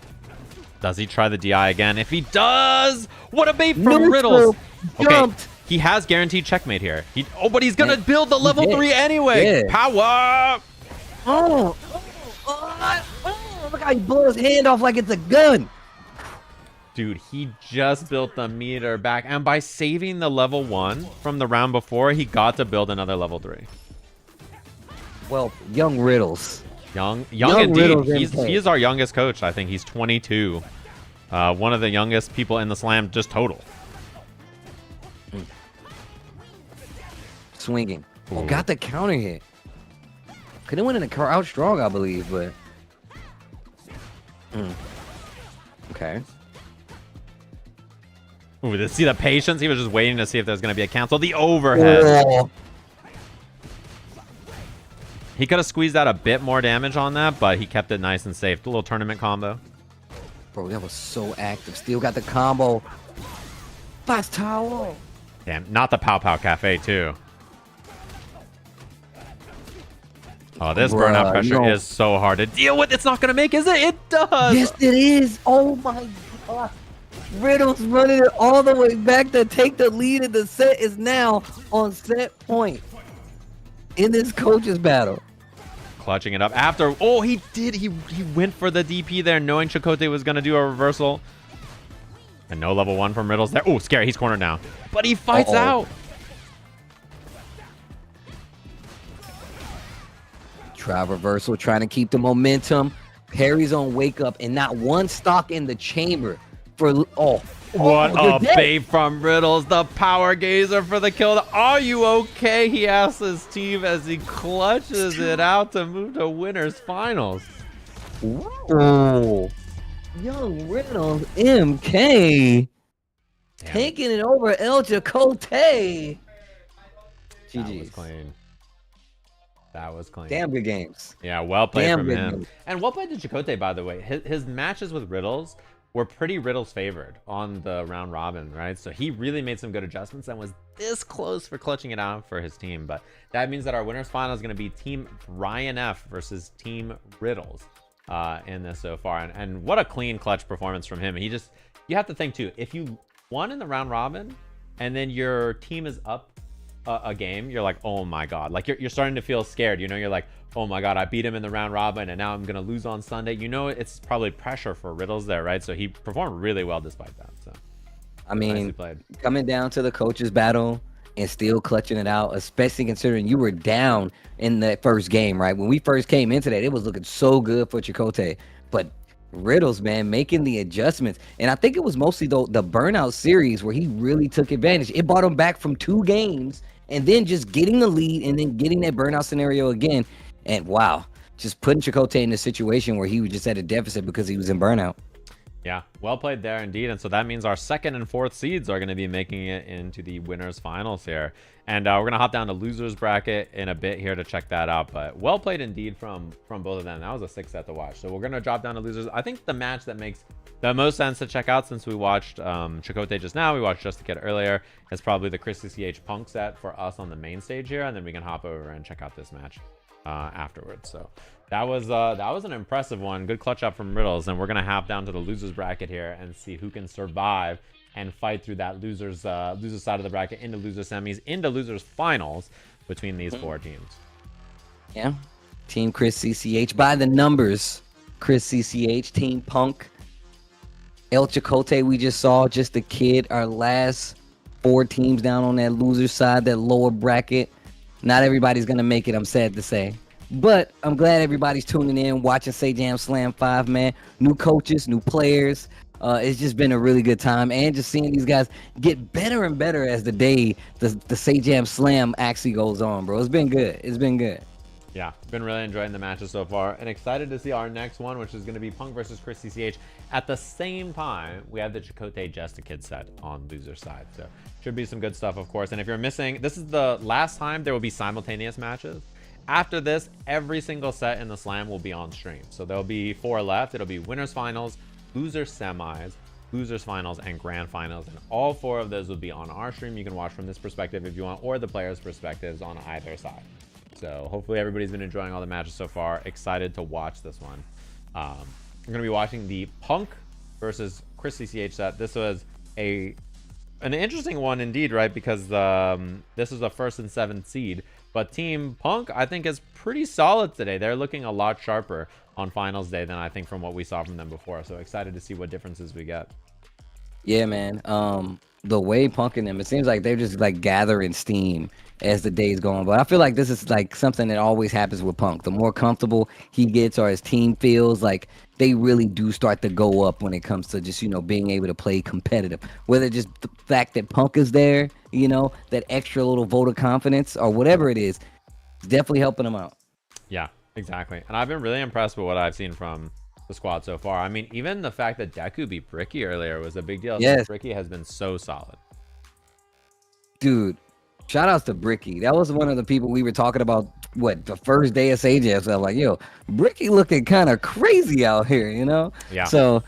Does he try the DI again? If he does, what a bait from Neutral Riddles. jumped. Okay, he has guaranteed checkmate here. But he's gonna build the level 3 anyway. Yeah. Power. Oh, look how he blew his hand off like it's a gun. Dude, he just built the meter back, and by saving the level 1 from the round before, he got to build another level 3. Well, young Riddles. Young Riddles indeed. He is our youngest coach. I think he's 22. One of the youngest people in the slam, just total. Swinging. Oh, got the counter hit. Could have went in a crouch strong, I believe, but. Okay. Ooh, see the patience? He was just waiting to see if there's going to be a cancel. The overhead. Oh. He could have squeezed out a bit more damage on that, but he kept it nice and safe. A little tournament combo. Bro, that was so active. Still got the combo. Fast towel. Damn, not the Pow Pow Cafe, too. Oh, this burnout pressure is so hard to deal with. It's not going to make, is it? It does. Yes, it is. Oh, my God. Riddles running it all the way back to take the lead, and the set is now on set point in this coaches battle. Clutching it up after. Oh, he did. He went for the DP there, knowing Chakote was going to do a reversal. And no level 1 from Riddles there. Oh, scary. He's cornered now. But he fights out. Try reversal, trying to keep the momentum. Parry's on wake up, and not one stock in the chamber. What a bait from Riddles. The power gazer for the kill. Are you okay? He asks his team as he clutches it out to move to winners finals. Whoa. Young Riddles MK taking it over El Chakote. GG's. That was clean. That was clean. Damn good games. Yeah, well played from him. Games. And well played to Chakote, by the way. His matches with Riddles were pretty Riddles favored on the round robin, right? So he really made some good adjustments and was this close for clutching it out for his team. But that means that our winners final is going to be Team Ryan F versus Team Riddles in this so far. And what a clean clutch performance from him. You have to think too, if you won in the round robin and then your team is up a game, you're like, oh my god, like you're starting to feel scared, you know, you're like, oh my god, I beat him in the round robin and now I'm gonna lose on Sunday, you know. It's probably pressure for Riddles there, right? So he performed really well despite that. So I mean, coming down to the coaches battle and still clutching it out, especially considering you were down in the first game, right? When we first came into that, it was looking so good for Chakote, but Riddles, man, making the adjustments. And I think it was mostly the burnout series where he really took advantage. It brought him back from 2 games and then just getting the lead and then getting that burnout scenario again. And wow, just putting Chakote in a situation where he was just at a deficit because he was in burnout. Yeah, well played there indeed. And so that means our 2nd and 4th seeds are going to be making it into the winners finals here. And we're going to hop down to losers bracket in a bit here to check that out. But well played indeed from both of them. That was a 6 set to watch. So we're going to drop down to losers. I think the match that makes the most sense to check out, since we watched Chakote just now, we watched Just a Kid earlier, is probably the ChrisCCH Punk set for us on the main stage here. And then we can hop over and check out this match afterwards. So that was an impressive one. Good clutch up from Riddles. And we're going to hop down to the losers bracket here and see who can survive and fight through that losers side of the bracket into loser semis, into losers finals between these 4 teams. Yeah. Team ChrisCCH by the numbers. ChrisCCH, Team Punk. El Chakote, we just saw, Just a Kid, our last 4 teams down on that loser side, that lower bracket. Not everybody's going to make it, I'm sad to say. But I'm glad everybody's tuning in, watching Sajam Slam 5, man. New coaches, new players. It's just been a really good time. And just seeing these guys get better and better as the Sajam Slam actually goes on, bro. It's been good. It's been good. Yeah, been really enjoying the matches so far. And excited to see our next one, which is going to be Punk versus ChrisCCH. At the same time, we have the Chakote Just a Kid set on loser side. So should be some good stuff, of course. And if you're missing, this is the last time there will be simultaneous matches. After this, every single set in the slam will be on stream. So there'll be 4 left. It'll be winners finals, loser semis, losers finals, and grand finals. And all 4 of those will be on our stream. You can watch from this perspective if you want, or the players' perspectives on either side. So hopefully everybody's been enjoying all the matches so far. Excited to watch this one. I'm going to be watching the Punk versus ChrisCCH set. This was an interesting one indeed, right? Because this is a 1st and 7th seed. But Team Punk, I think, is pretty solid today. They're looking a lot sharper on finals day than I think from what we saw from them before. So excited to see what differences we get. Yeah, man. The way Punk and them, it seems like they're just like gathering steam as the days go on. But I feel like this is like something that always happens with Punk. The more comfortable he gets or his team feels, like they really do start to go up when it comes to just, you know, being able to play competitive. Whether just the fact that Punk is there, you know, that extra little vote of confidence or whatever it is, it's definitely helping them out. Yeah, exactly. And I've been really impressed with what I've seen from the squad so far. I mean, even the fact that Deku beat Bricky earlier was a big deal. Yes. Bricky has been so solid. Dude, shout outs to Bricky. That was one of the people we were talking about, what, the first day of SAJ. So I'm like, yo, Bricky looking kind of crazy out here, you know? Yeah. So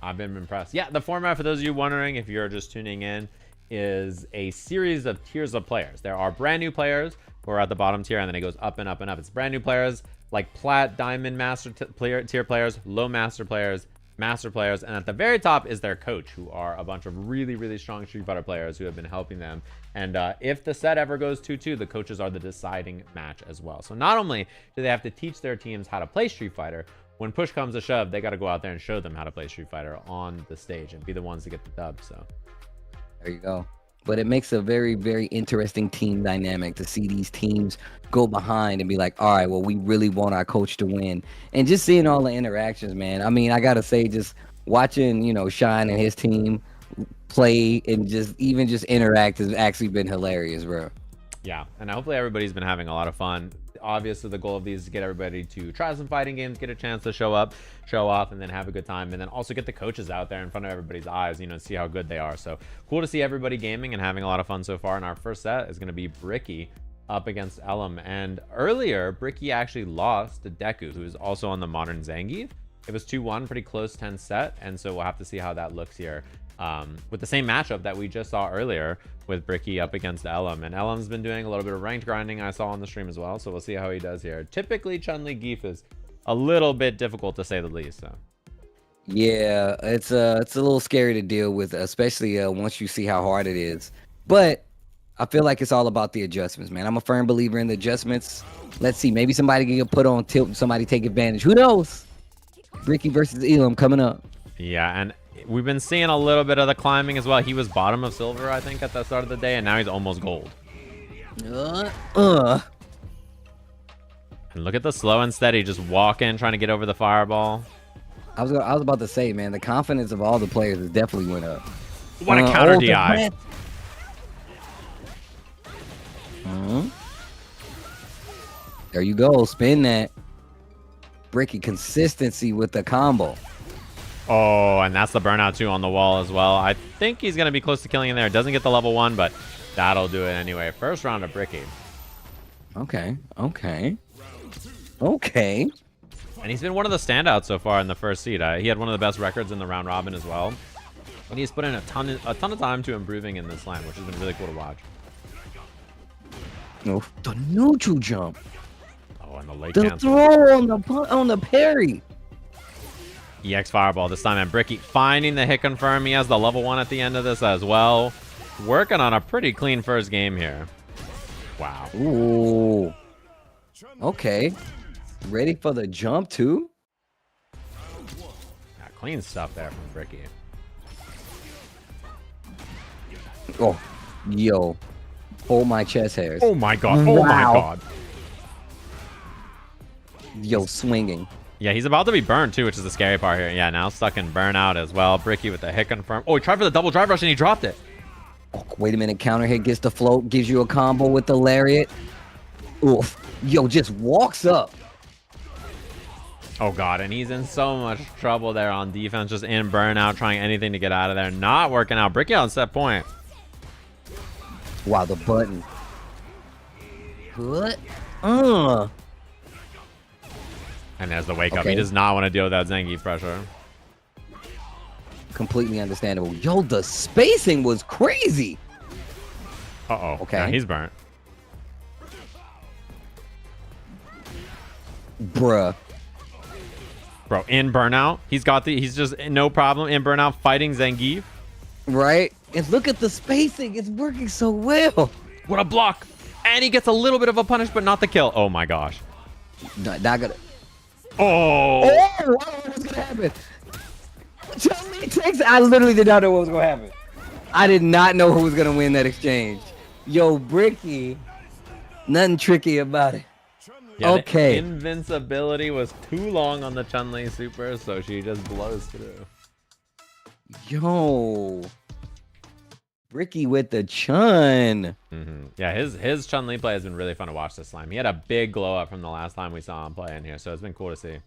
I've been impressed. Yeah, the format, for those of you wondering, if you're just tuning in, is a series of tiers of players. There are brand new players who are at the bottom tier, and then it goes up and up and up. It's brand new players like plat, diamond, master tier players, low master players, and at the very top is their coach, who are a bunch of really, really strong Street Fighter players who have been helping them. And if the set ever goes 2-2, the coaches are the deciding match as well. So not only do they have to teach their teams how to play Street Fighter, when push comes to shove, they got to go out there and show them how to play Street Fighter on the stage and be the ones to get the dub. So there you go. But it makes a very, very interesting team dynamic to see these teams go behind and be like, all right, well, we really want our coach to win. And just seeing all the interactions, man. I mean, I got to say, just watching, you know, Shine and his team play and just even just interact has actually been hilarious, bro. Yeah, and hopefully everybody's been having a lot of fun. Obviously, the goal of these is to get everybody to try some fighting games, get a chance to show up, show off, and then have a good time, and then also get the coaches out there in front of everybody's eyes, you know, see how good they are. So cool to see everybody gaming and having a lot of fun so far. And our first set is going to be Bricky up against Ellum. And earlier, Bricky actually lost to Deku, who's also on the modern Zangief. It was 2-1, pretty close 10 set, and so we'll have to see how that looks here. With the same matchup that we just saw earlier with Bricky up against Ellum. And Ellum's been doing a little bit of ranked grinding, I saw on the stream as well, so we'll see how he does here. Typically, Chun-Li Geef is a little bit difficult, to say the least. So yeah, it's a little scary to deal with, especially once you see how hard it is. But I feel like it's all about the adjustments, man. I'm a firm believer in the adjustments. Let's see, maybe somebody can get put on tilt and somebody take advantage. Who knows? Bricky versus Ellum coming up. Yeah, and we've been seeing a little bit of the climbing as well. He was bottom of silver, I think, at the start of the day, and now he's almost gold. And look at the slow and steady, just walking, trying to get over the fireball. I was about to say, man, the confidence of all the players has definitely went up. What a counter DI. There you go, spin that. Bricky consistency with the combo. Oh, and that's the burnout too on the wall as well. I think he's going to be close to killing in there. Doesn't get the level 1, but that'll do it anyway. First round of Bricky. Okay. And he's been one of the standouts so far in the first seed. He had one of the best records in the round robin as well. And he's put in a ton of time to improving in this slam, which has been really cool to watch. Oh, the neutral jump. Oh, and the late The cancel. throw on the parry. EX Fireball this time, and Bricky finding the hit confirm. He has the level 1 at the end of this as well. Working on a pretty clean first game here. Wow. Ooh. Okay. Ready for the jump too? Yeah, clean stuff there from Bricky. Oh, yo. Hold my chest hairs. Oh my god. Oh my god. Yo, swinging. Yeah, he's about to be burned too, which is the scary part here. Yeah, now stuck in burnout as well. Bricky with the hit confirm. Oh, he tried for the double drive rush and he dropped it. Oh, wait a minute. Counter hit gets the float, gives you a combo with the lariat. Oof. Yo, just walks up. Oh god, and he's in so much trouble there on defense, just in burnout, trying anything to get out of there. Not working out. Bricky on set point. Wow, the button. What? And there's the wake up. He does not want to deal with that Zangief pressure. completely understandable. Yo, the spacing was crazy. Uh-oh. Okay. Yeah, he's burnt. Bruh. Bro, in burnout. He's just no problem in burnout fighting Zangief. Right? And look at the spacing. It's working so well. What a block. And he gets a little bit of a punish, but not the kill. Oh my gosh. Not gonna. Oh. Oh, I don't know what's gonna happen. Chun-Li takes. I literally did not know what was gonna happen. I did not know who was gonna win that exchange. Yo, Bricky. Nothing tricky about it. Yeah, okay. The invincibility was too long on the Chun-Li super, so she just blows through. Yo. Bricky with the Chun. Yeah, his Chun-Li play has been really fun to watch this slime. He had a big glow up from the last time we saw him play in here, so it's been cool to see.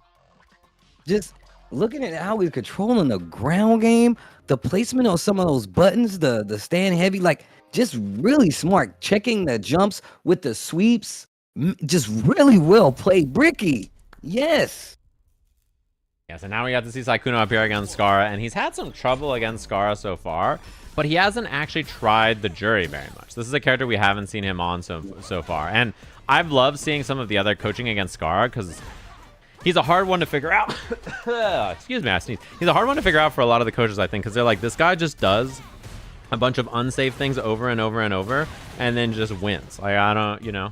Just looking at how he's controlling the ground game, the placement of some of those buttons, the stand heavy, like just really smart. Checking the jumps with the sweeps, just really well played. Bricky, yes. Yeah, so now we got to see Sykkuno up here against Scara, and he's had some trouble against Scara so far, but he hasn't actually tried the jury very much. This is a character we haven't seen him on so far, and I've loved seeing some of the other coaching against Scara because he's a hard one to figure out. Excuse me, I sneezed. He's a hard one to figure out for a lot of the coaches, I think, because they're like, this guy just does a bunch of unsafe things over and over and over, and then just wins. Like, I don't, you know,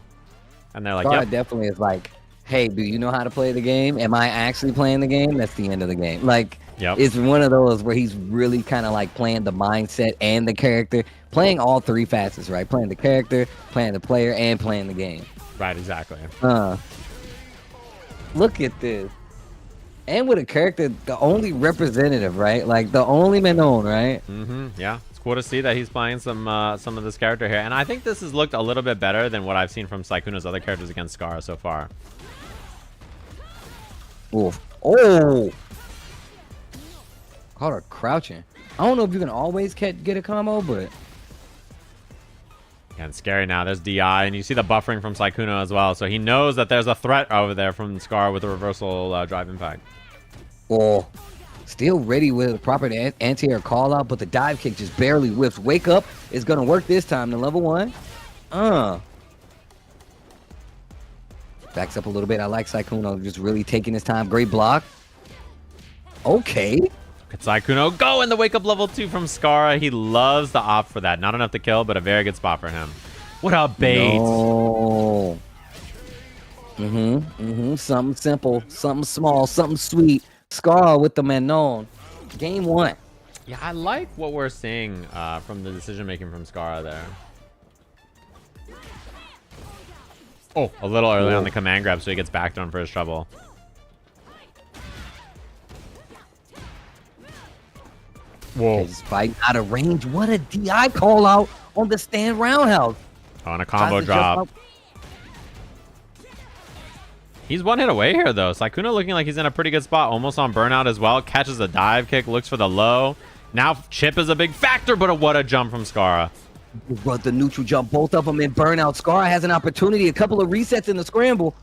and they're like, Scara yep. definitely is like, hey, do you know how to play the game? Am I actually playing the game? That's the end of the game. Like, it's one of those where he's really kind of like playing the mindset and the character, playing all three facets, right? Playing the character, playing the player, and playing the game. Right, exactly. Look at this. And with a character, the only representative, right? Like the only Manon, right? Yeah, it's cool to see that he's playing some of this character here, and I think this has looked a little bit better than what I've seen from Sykkuno's other characters against Scara so far. Oof. Oh! Caught her crouching. I don't know if you can always get a combo, but... Yeah, it's scary now. There's DI, and you see the buffering from Sykkuno as well, so he knows that there's a threat over there from Scara with the reversal drive impact. Oh, still ready with a proper anti-air call-out, but the dive kick just barely whiffs. Wake Up is going to work this time to level 1. Backs up a little bit. I like Sykkuno just really taking his time. Great block. Okay. Could Sykkuno go in the Wake Up level 2 from Scara? He loves the opt for that. Not enough to kill, but a very good spot for him. What a bait. No. Something simple, something small, something sweet. Scara with the Manon. Game 1. Yeah, I like what we're seeing from the decision making from Scara there. Oh, a little early on the command grab, so he gets backed on for his trouble. Whoa. He's fighting out of range. What a DI call out on the stand roundhouse. On a combo drop. He's one hit away here, though. Sykkuno looking like he's in a pretty good spot. Almost on burnout as well. Catches a dive kick. Looks for the low. Now chip is a big factor, but what a jump from Scara. But the neutral jump, both of them in burnout. Scara has an opportunity. A couple of resets in the scramble.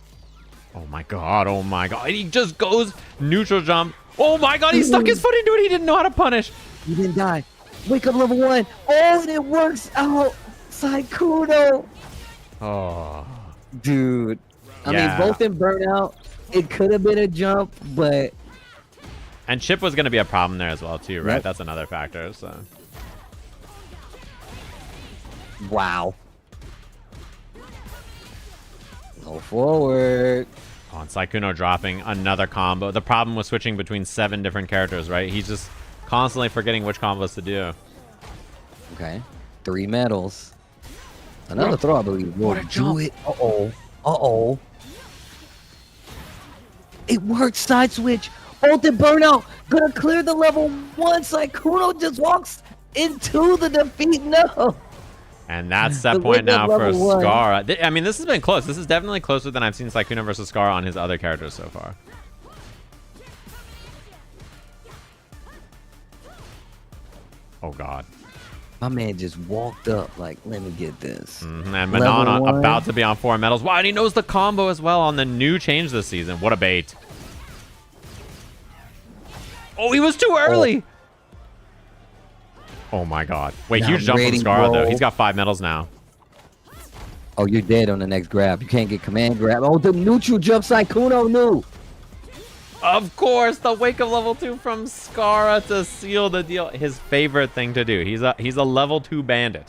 Oh, my God. Oh, my God. He just goes neutral jump. Oh, my God. He stuck his foot into it. He didn't know how to punish. He didn't die. Wake Up level 1. Oh, and it works out. Sykkuno. Oh. Dude. I mean, both in burnout. It could have been a jump, but... And chip was going to be a problem there as well, too, right? Yep. That's another factor, so... Wow. Go forward. Oh, and Sykkuno dropping another combo. The problem was switching between 7 different characters, right? He's just constantly forgetting which combos to do. Okay. 3 medals. Another throw, I believe. What a jump. Do it. Uh-oh. Uh-oh. It worked. Side switch. Ultimate burnout. Gonna clear the level 1. Sykkuno just walks into the defeat. No. And that's set point now for Scara. I mean, this has been close. This is definitely closer than I've seen Sykkuno versus Scara on his other characters so far. Oh, God. My man just walked up like, let me get this. And Manon about to be on 4 medals. Wow, and he knows the combo as well on the new change this season. What a bait. Oh, he was too early. Oh my god. Wait, Not huge jump from ready, Scara, though. bro. He's got 5 medals now. Oh, you're dead on the next grab. You can't get command grab. Oh, the neutral jump Sykkuno knew. Of course, the wake of level 2 from Scara to seal the deal. His favorite thing to do. He's a level 2 bandit.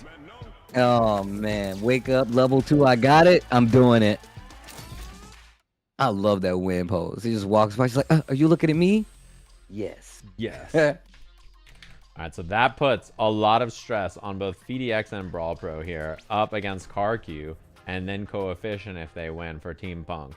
Oh, man. Wake up, level 2. I got it. I'm doing it. I love that win pose. He just walks by. She's like, are you looking at me? Yes. Yes. All right, so that puts a lot of stress on both PhiDX and BrawlPro here, up against CarQ, and then Coefficient if they win for Team Punk.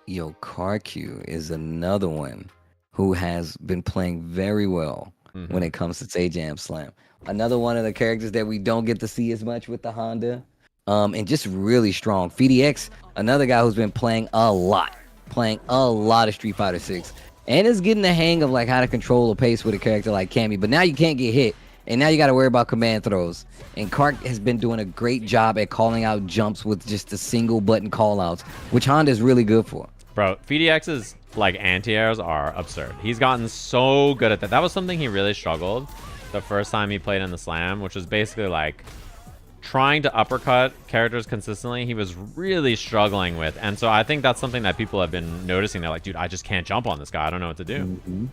Yo, CarQ is another one who has been playing very well when it comes to Sajam Slam. Another one of the characters that we don't get to see as much with the Honda. And just really strong. PhiDX, another guy who's been playing a lot of Street Fighter 6. And is getting the hang of like how to control the pace with a character like Cammy. But now you can't get hit. And now you got to worry about command throws. And CarQ has been doing a great job at calling out jumps with just the single button callouts, which Honda is really good for. Bro, PhiDX's like anti-airs are absurd. He's gotten so good at that. That was something he really struggled the first time he played in the Slam, which was basically like trying to uppercut characters consistently. He was really struggling with. And so I think that's something that people have been noticing. They're like, dude, I just can't jump on this guy. I don't know what to do.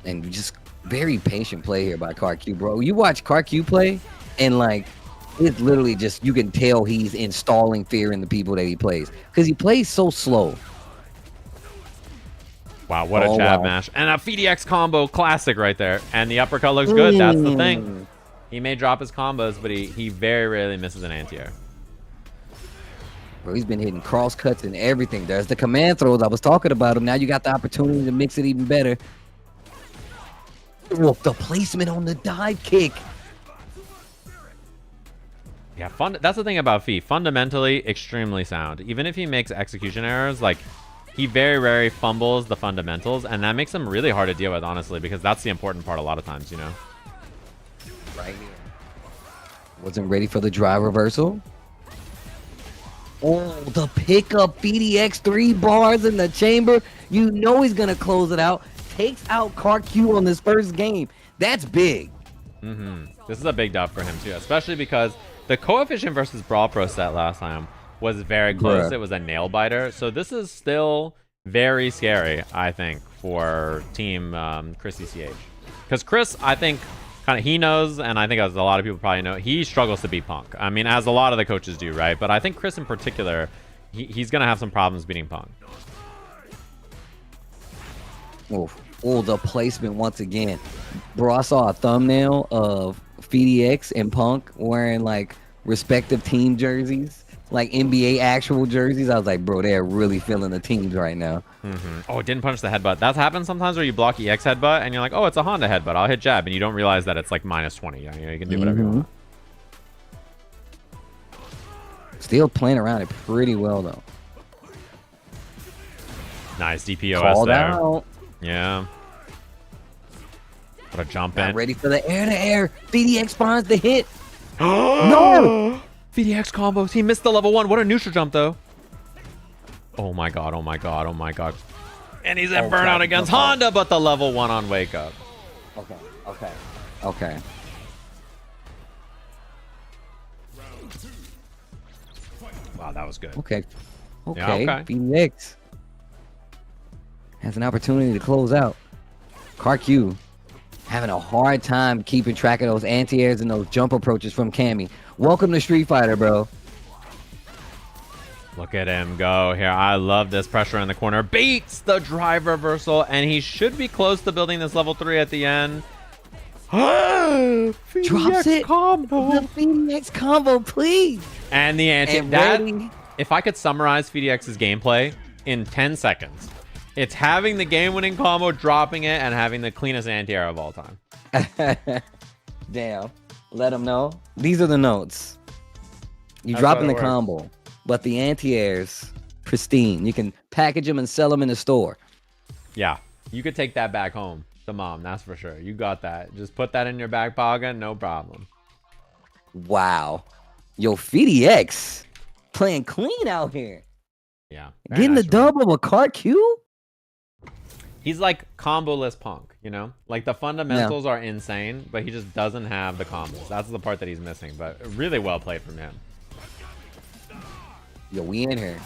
And just very patient play here by CarQ, bro. You watch CarQ play, and like it's literally just, you can tell he's installing fear in the people that he plays because he plays so slow. Wow, what a jab mash. And a PhiDX combo classic right there. And the uppercut looks good. That's the thing. He may drop his combos, but he very rarely misses an anti-air. Bro, he's been hitting cross cuts and everything. There's the command throws. I was talking about him. Now you got the opportunity to mix it even better. Oh, the placement on the dive kick. Yeah, that's the thing about Phi. Fundamentally, extremely sound. Even if he makes execution errors, like, he very rarely fumbles the fundamentals, and that makes him really hard to deal with, honestly, because that's the important part a lot of times, you know? Right here. Wasn't ready for the drive reversal. Oh, the pickup PhiDX 3 bars in the chamber. You know he's going to close it out. Takes out CarQ on this first game. That's big. This is a big dub for him, too, especially because the Coefficient versus BrawlPro set last time was very close. It was a nail biter. So this is still very scary, I think, for Team ChrisCCH. Because Chris, I think, kind of he knows, and I think as a lot of people probably know, he struggles to beat Punk. I mean, as a lot of the coaches do, right? But I think Chris in particular, he's going to have some problems beating Punk. Oh, the placement once again. Bro, I saw a thumbnail of PhiDX and Punk wearing like respective team jerseys, like NBA actual jerseys. I was like, bro, they're really feeling the teams right now. Oh, it didn't punch the headbutt. That happens sometimes where you block EX headbutt and you're like, oh, it's a Honda headbutt. I'll hit jab, and you don't realize that it's like -20. You know, you can do whatever you want. Still playing around it pretty well though. Nice DPOS Called there. out. Yeah. What a jump Not in. ready for the air-to-air. PhiDX finds the hit. No! PhiDX combos. He missed the level 1. What a neutral jump, though. Oh my god, oh my god, oh my god. And he's in burnout against Honda, but the level 1 on Wake Up. Okay. Wow, that was good. Okay. Yeah, okay. PhiDX has an opportunity to close out. CarQ having a hard time keeping track of those anti-airs and those jump approaches from Cammy. Welcome to Street Fighter, bro. Look at him go here. I love this pressure in the corner. Beats the drive reversal, and he should be close to building this level 3 at the end. Drops it. Combo. The PhiDX combo, please. And the anti. If I could summarize PhiDX's gameplay in 10 seconds, it's having the game-winning combo, dropping it, and having the cleanest anti-air of all time. Damn. Let them know. These are the notes. You're dropping the combo, but the anti-airs, pristine. You can package them and sell them in the store. Yeah. You could take that back home to mom, that's for sure. You got that. Just put that in your back pocket, no problem. Wow. Yo, PhiDX playing clean out here. Yeah. Getting the dub of a CarQ? He's like comboless Punk, you know? Like the fundamentals are insane, but he just doesn't have the combos. That's the part that he's missing, but really well played from him. Yo, we in here.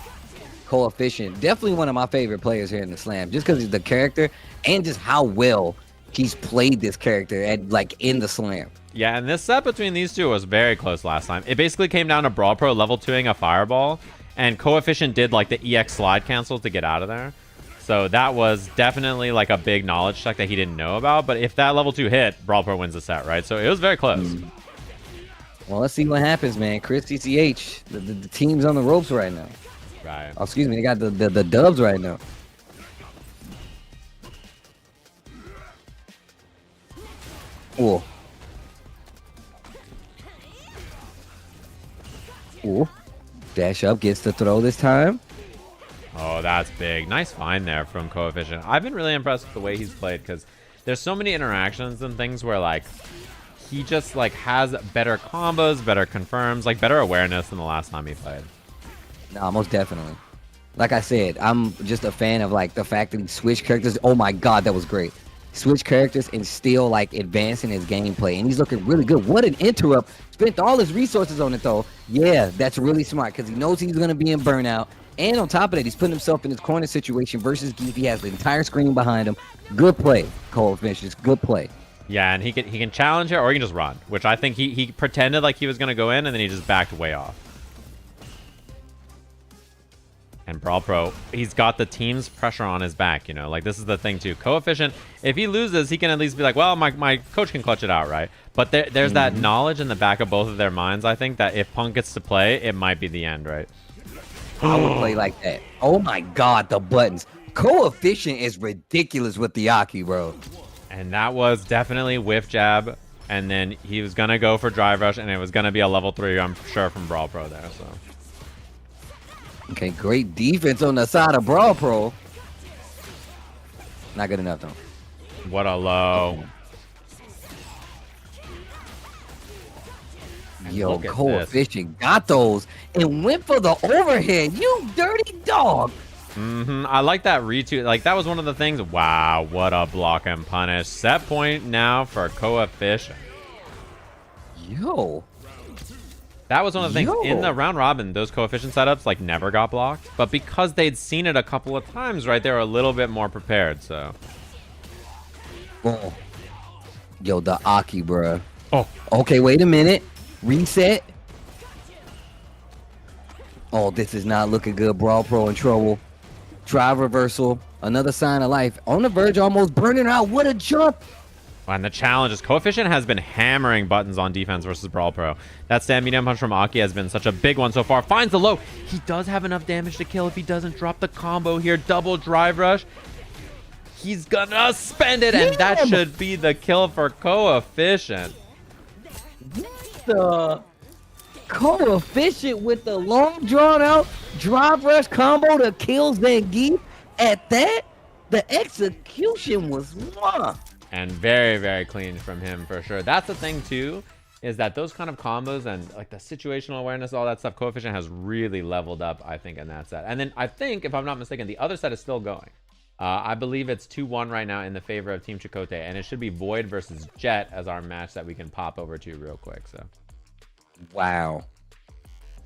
Coefficient. Definitely one of my favorite players here in the Slam, just because he's the character and just how well he's played this character at like in the Slam. Yeah, and this set between these two was very close last time. It basically came down to BrawlPro level 2ing a Fireball, and Coefficient did like the EX slide cancel to get out of there. So that was definitely like a big knowledge check that he didn't know about. But if that level 2 hit, BrawlPro wins the set, right? So it was very close. Well, let's see what happens, man. ChrisCCH, the team's on the ropes right now. Right. Oh, excuse me, they got the dubs right now. Ooh. Ooh. Dash up, gets the throw this time. Oh, that's big. Nice find there from Coefficient. I've been really impressed with the way he's played because there's so many interactions and things where like he just like has better combos, better confirms, like better awareness than the last time he played. No, most definitely. Like I said, I'm just a fan of like the fact that he switched characters. Oh my god, that was great. Switch characters and still like advancing his gameplay, and he's looking really good. What an interrupt! Spent all his resources on it though. Yeah, that's really smart because he knows he's gonna be in burnout. And on top of that, he's putting himself in his corner situation versus Geef. He has the entire screen behind him. Good play, Coefficient. Good play. Yeah, and he can challenge here or he can just run, which I think he pretended like he was gonna go in and then he just backed way off. And BrawlPro, he's got the team's pressure on his back, you know? Like, this is the thing, too. Coefficient, if he loses, he can at least be like, well, my coach can clutch it out, right? But there's that knowledge in the back of both of their minds, I think, that if Punk gets to play, it might be the end, right? I would play like that. Oh, my God, the buttons. Coefficient is ridiculous with the Aki, bro. And that was definitely whiff jab. And then he was going to go for drive rush, and it was going to be a level 3, I'm sure, from BrawlPro there, so... Okay, great defense on the side of BrawlPro. Not good enough, though. What a low. Yo, Coefficient got those and went for the overhead. You dirty dog. I like that retweet. Like, that was one of the things. Wow, what a block and punish. Set point now for Coefficient. Yo. That was one of the things in the round robin, those Coefficient setups like never got blocked, but because they'd seen it a couple of times, right, they were a little bit more prepared, so. Oh. Yo, the Aki, bruh. Oh. Okay, wait a minute. Reset. Oh, this is not looking good. BrawlPro in trouble. Drive reversal. Another sign of life. On the verge, almost burning out. What a jump. And the challenge is Coefficient has been hammering buttons on defense versus BrawlPro. That stand medium punch from Aki has been such a big one so far. Finds the low. He does have enough damage to kill if he doesn't drop the combo here. Double drive rush. He's gonna spend it, and that should be the kill for Coefficient. The Coefficient with the long drawn out drive rush combo that kills Zangief. At that, the execution was mwah. And very, very clean from him for sure. That's the thing too, is that those kind of combos and like the situational awareness, all that stuff, Coefficient has really leveled up, I think, in that set. And then I think, if I'm not mistaken, the other set is still going. I believe it's 2-1 right now in the favor of Team Chakote, and it should be Void versus Jet as our match that we can pop over to real quick. So, wow.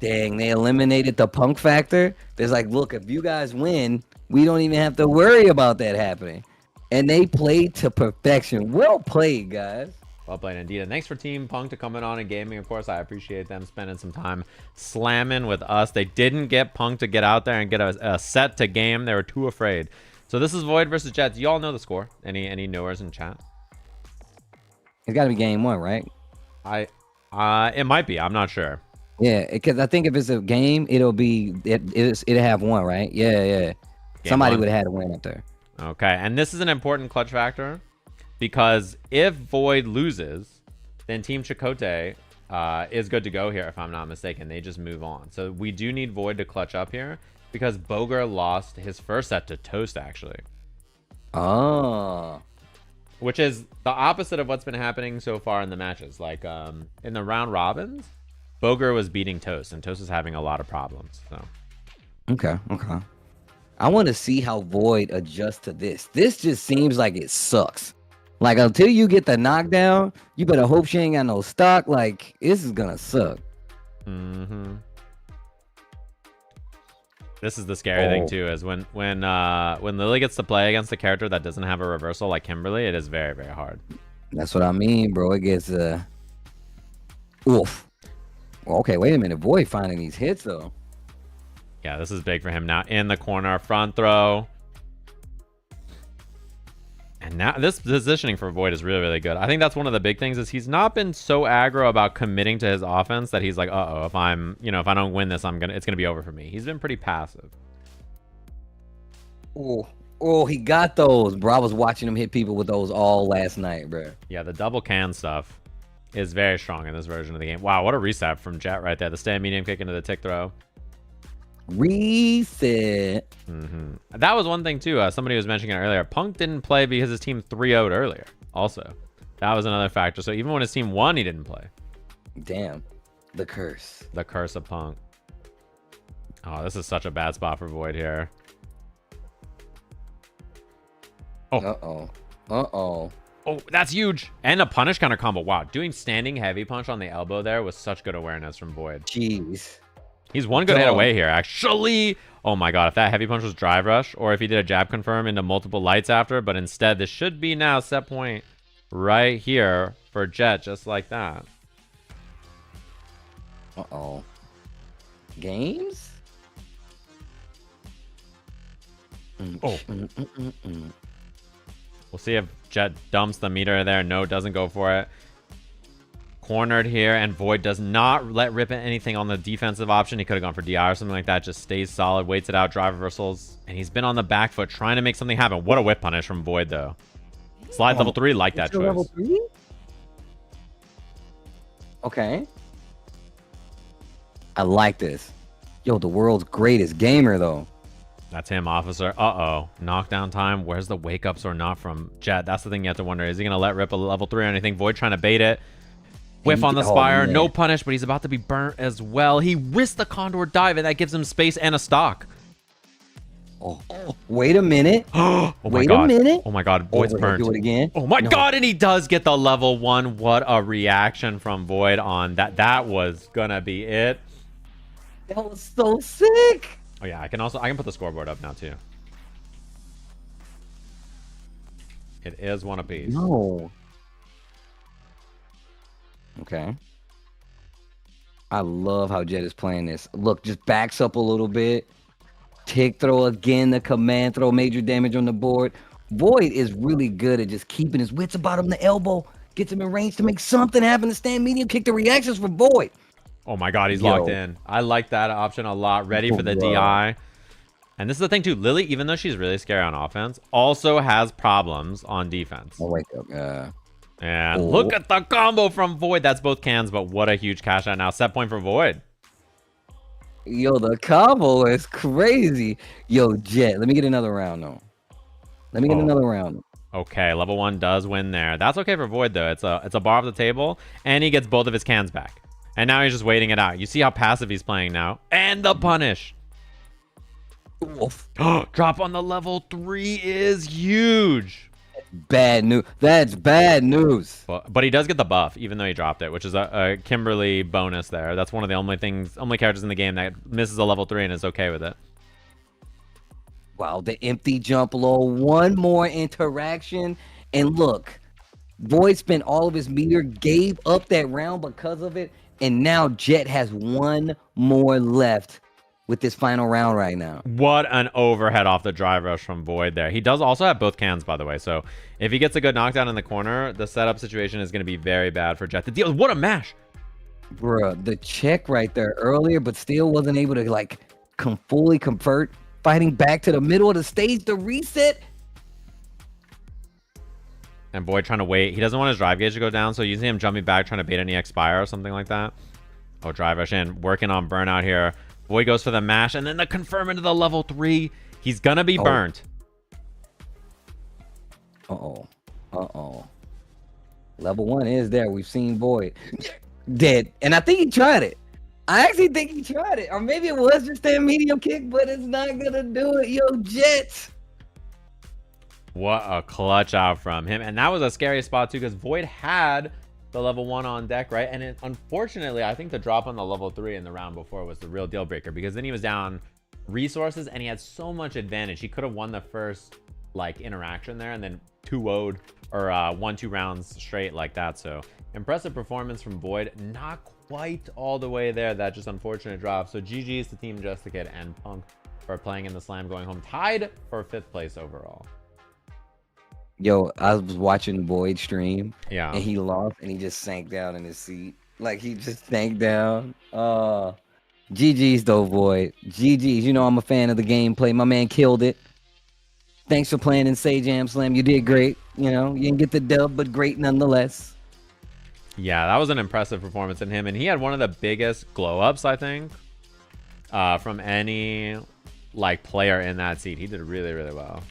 Dang, they eliminated the Punk factor. There's like, look, if you guys win, we don't even have to worry about that happening. And they played to perfection. Well played, guys. Well played indeed. And thanks for Team Punk to coming on and gaming. Of course, I appreciate them spending some time slamming with us. They didn't get Punk to get out there and get a set to game. They were too afraid. So this is Void versus Jet. Do y'all know the score? Any knowers in chat? It's got to be game 1, right? It might be. I'm not sure. Yeah, because I think if it's a game, it'll have 1, right? Yeah. Somebody would have had a win up there. Okay, and this is an important clutch factor because if Void loses, then Team Chakote is good to go here, if I'm not mistaken. They just move on. So we do need Void to clutch up here because Bogur lost his first set to Toast, actually. Oh. Which is the opposite of what's been happening so far in the matches. Like, in the round robins, Bogur was beating Toast, and Toast is having a lot of problems. So. Okay. I want to see how Void adjusts to this. This just seems like it sucks. Like, until you get the knockdown, you better hope she ain't got no stock. Like, this is gonna suck. Mm-hmm. This is the scary thing too, is when Lily gets to play against a character that doesn't have a reversal like Kimberly, it is very, very hard. That's what I mean, bro. It gets oof. Okay, wait a minute. Void finding these hits though. Yeah, this is big for him now. In the corner, front throw. And now this positioning for Void is really, really good. I think that's one of the big things, is he's not been so aggro about committing to his offense that he's like, uh-oh, if I don't win this, it's gonna be over for me. He's been pretty passive. Oh, he got those, bro. I was watching him hit people with those all last night, bro. Yeah, the double can stuff is very strong in this version of the game. Wow, what a reset from Jet right there. The stand medium kick into the tick throw. Reset. That was one thing too. Somebody was mentioning it earlier. Punk didn't play because his team 3-0'd earlier. Also, that was another factor. So even when his team won, he didn't play. Damn, the curse. The curse of Punk. Oh, this is such a bad spot for Void here. Oh. Oh, that's huge. And a punish counter combo. Wow, doing standing heavy punch on the elbow there was such good awareness from Void. Jeez. He's one good hit away here, actually. Oh my god, if that heavy punch was drive rush, or if he did a jab confirm into multiple lights after, but instead this should be now set point right here for Jet, just like that. Uh-oh. Games? Oh. We'll see if Jet dumps the meter there. No, doesn't go for it. Cornered here, and Void does not let rip at anything on the defensive option. He could have gone for DI or something like that. Just stays solid, waits it out, drive reversals, and he's been on the back foot trying to make something happen. What a whip punish from Void, though. Slide level 3, like that choice. Level 3? Okay. I like this. Yo, the world's greatest gamer, though. That's him, officer. Uh-oh. Knockdown time. Where's the wake-ups or not from Jet? That's the thing you have to wonder. Is he going to let rip a level 3 or anything? Void trying to bait it. Whiff on the Spire, no punish, but he's about to be burnt as well. He whisked the Condor dive, and that gives him space and a stock. Oh, wait a minute. Oh my wait god. a minute. Oh my god, Void's burnt. Do it again. Oh my god, and he does get the level 1. What a reaction from Void on that. That was gonna be it. That was so sick. Oh yeah, I can put the scoreboard up now too. It is one apiece. No. Okay. I love how Jet is playing this. Look, just backs up a little bit. Tick throw again, the command throw, major damage on the board. Void is really good at just keeping his wits about him. The elbow gets him in range to make something happen. The stand medium kick, the reactions for Void. Oh my god, he's locked in. I like that option a lot. Ready for the DI. And this is the thing too. Lily, even though she's really scary on offense, also has problems on defense. Oh, wake up. And look at the combo from Void. That's both cans, but what a huge cash out now. Set point for Void. Yo, the combo is crazy. Yo, Jet, let me get another round, though. Let me get another round. Okay, level 1 does win there. That's okay for Void, though. It's a bar off the table, and he gets both of his cans back. And now he's just waiting it out. You see how passive he's playing now. And the punish. Drop on the level 3 is huge. Bad news. That's bad news. But he does get the buff, even though he dropped it, which is a Kimberly bonus there. That's one of the only characters in the game that misses a level 3 and is okay with it. Wow, the empty jump low. One more interaction. And look, Void spent all of his meter, gave up that round because of it. And now Jet has one more left with this final round right now. What an overhead off the drive rush from Void there. He does also have both cans, by the way. So if he gets a good knockdown in the corner, the setup situation is going to be very bad for Jet. The deal, what a mash. Bruh, the check right there earlier, but still wasn't able to like fully convert. Fighting back to the middle of the stage, the reset. And Void trying to wait. He doesn't want his drive gauge to go down, so you see him jumping back, trying to bait any expire or something like that. Oh, drive rush in. Working on burnout here. Void goes for the mash, and then the confirm into the level 3. He's going to be burnt. Uh-oh. Level 1 is there. We've seen Void. Dead. And I think he tried it. I actually think he tried it. Or maybe it was just that medium kick, but it's not gonna do it. Yo, Jets. What a clutch out from him. And that was a scary spot too, because Void had the level 1 on deck, right? And unfortunately, I think the drop on the level 3 in the round before was the real deal breaker, because then he was down resources and he had so much advantage. He could have won the first like interaction there and then 2-0'd or 1-2 rounds straight like that. So impressive performance from Void. Not quite all the way there. That just unfortunate drop. So GG's to Team Justicate and Punk for playing in the slam, going home tied for 5th place overall. Yo, I was watching Void stream. Yeah. And he lost and he just sank down in his seat. Like he just sank down. GG's though, Void. GG's. You know I'm a fan of the gameplay. My man killed it. Thanks for playing in Sajam Slam. You did great. You know, you didn't get the dub, but great nonetheless. Yeah, that was an impressive performance in him. And he had one of the biggest glow-ups, I think, from any like player in that seat. He did really, really well.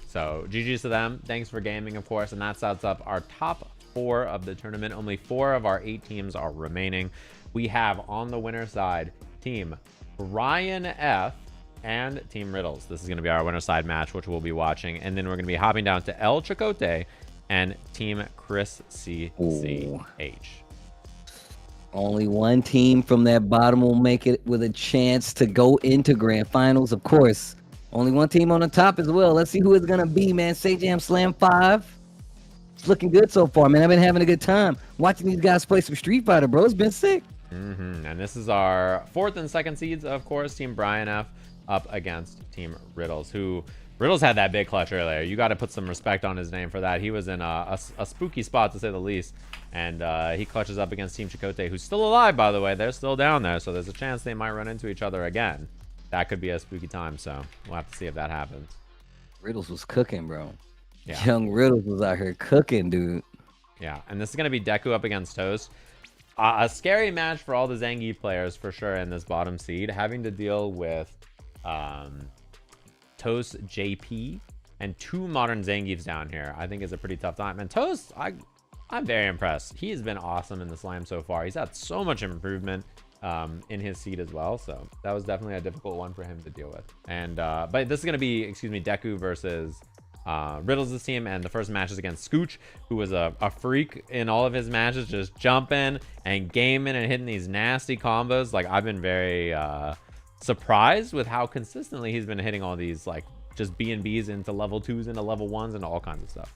So GG's to them. Thanks for gaming, of course. And that sets up our top 4 of the tournament. Only 4 of our 8 teams are remaining. We have on the winner side Team Brian F and Team Riddles. This is going to be our winner side match, which we'll be watching. And then we're going to be hopping down to El Chakote and Team ChrisCCH. Only one team from that bottom will make it with a chance to go into grand finals, of course. Only one team on the top as well. Let's see who it's going to be, man. Sajam Slam 5. It's looking good so far, man. I've been having a good time watching these guys play some Street Fighter, bro. It's been sick. And this is our 4th and 2nd seeds, of course. Team Brian F up against Team Riddles, who Riddles had that big clutch earlier. You got to put some respect on his name for that. He was in a spooky spot, to say the least. And he clutches up against Team Chakote, who's still alive, by the way. They're still down there, so there's a chance they might run into each other again. That could be a spooky time, so we'll have to see if that happens. Riddles was cooking, bro. Yeah. Young Riddles was out here cooking, dude. Yeah, and this is going to be Deku up against Toast. A scary match for all the Zangief players, for sure, in this bottom seed. Having to deal with Toast, JP, and 2 modern Zangiefs down here, I think is a pretty tough time. And Toast, I'm very impressed. He has been awesome in the slam so far. He's had so much improvement in his seed as well, so that was definitely a difficult one for him to deal with. And but this is going to be, excuse me, Deku versus Riddles' team, and the first match is against Scooch, who was a freak in all of his matches, just jumping and gaming and hitting these nasty combos. Like, I've been very surprised with how consistently he's been hitting all these, like, just B&Bs into level 2s, into level 1s, and all kinds of stuff.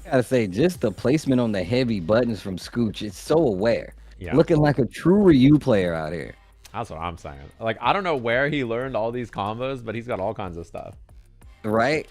I gotta say, just the placement on the heavy buttons from Scooch, it's so aware. Yeah. Looking like a true Ryu player out here. That's what I'm saying. Like, I don't know where he learned all these combos, but he's got all kinds of stuff. Right?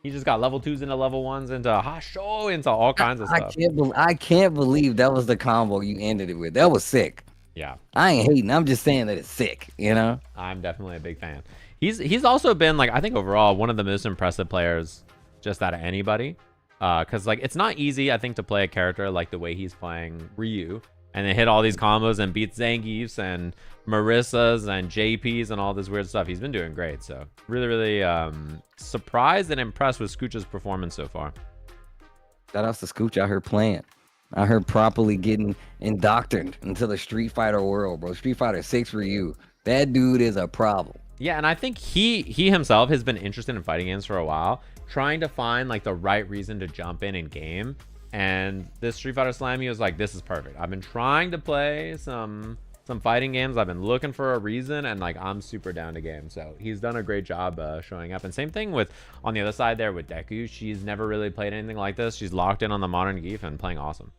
He just got level 2s into level 1s, into Hasho, into all kinds of stuff. I can't believe that was the combo you ended it with. That was sick. Yeah. I ain't hating. I'm just saying that it's sick, you know? I'm definitely a big fan. He's also been, like, I think overall one of the most impressive players just out of anybody. Because, like, it's not easy, I think, to play a character like the way he's playing Ryu and then hit all these combos and beat Zangiefs and Marissas and JPs and all this weird stuff. He's been doing great. So really, really surprised and impressed with Scooch's performance so far. Shout out to Scooch out here playing. Out here properly getting indoctrined into the Street Fighter world, bro. Street Fighter 6 Ryu. That dude is a problem. Yeah, and I think he himself has been interested in fighting games for a while, trying to find, like, the right reason to jump in and game. And this Street Fighter Slam, he was like, this is perfect. I've been trying to play some fighting games. I've been looking for a reason, and, like, I'm super down to game. So he's done a great job showing up. And same thing with, on the other side there with Deku. She's never really played anything like this. She's locked in on the modern Geef and playing awesome.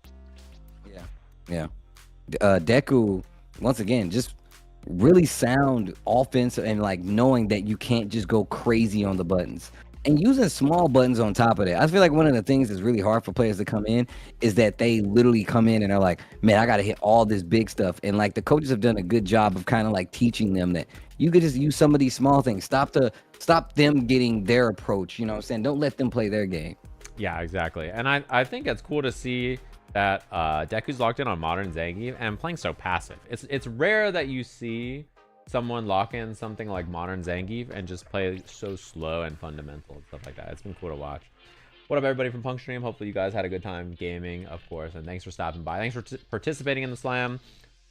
Yeah. Deku, once again, just really sound offensive, and, like, knowing that you can't just go crazy on the buttons. And using small buttons on top of that. I feel like one of the things that's really hard for players to come in is that they literally come in and are like, man, I got to hit all this big stuff. And, like, the coaches have done a good job of kind of, like, teaching them that you could just use some of these small things. Stop them getting their approach. You know what I'm saying? Don't let them play their game. Yeah, exactly. And I think it's cool to see that Deku's locked in on modern Zangief and playing so passive. It's rare that you see someone lock in something like modern Zangief and just play so slow and fundamental and stuff like that. It's been cool to watch. What up, everybody from Punk Stream? Hopefully you guys had a good time gaming, of course, and thanks for stopping by. Thanks for participating in the slam.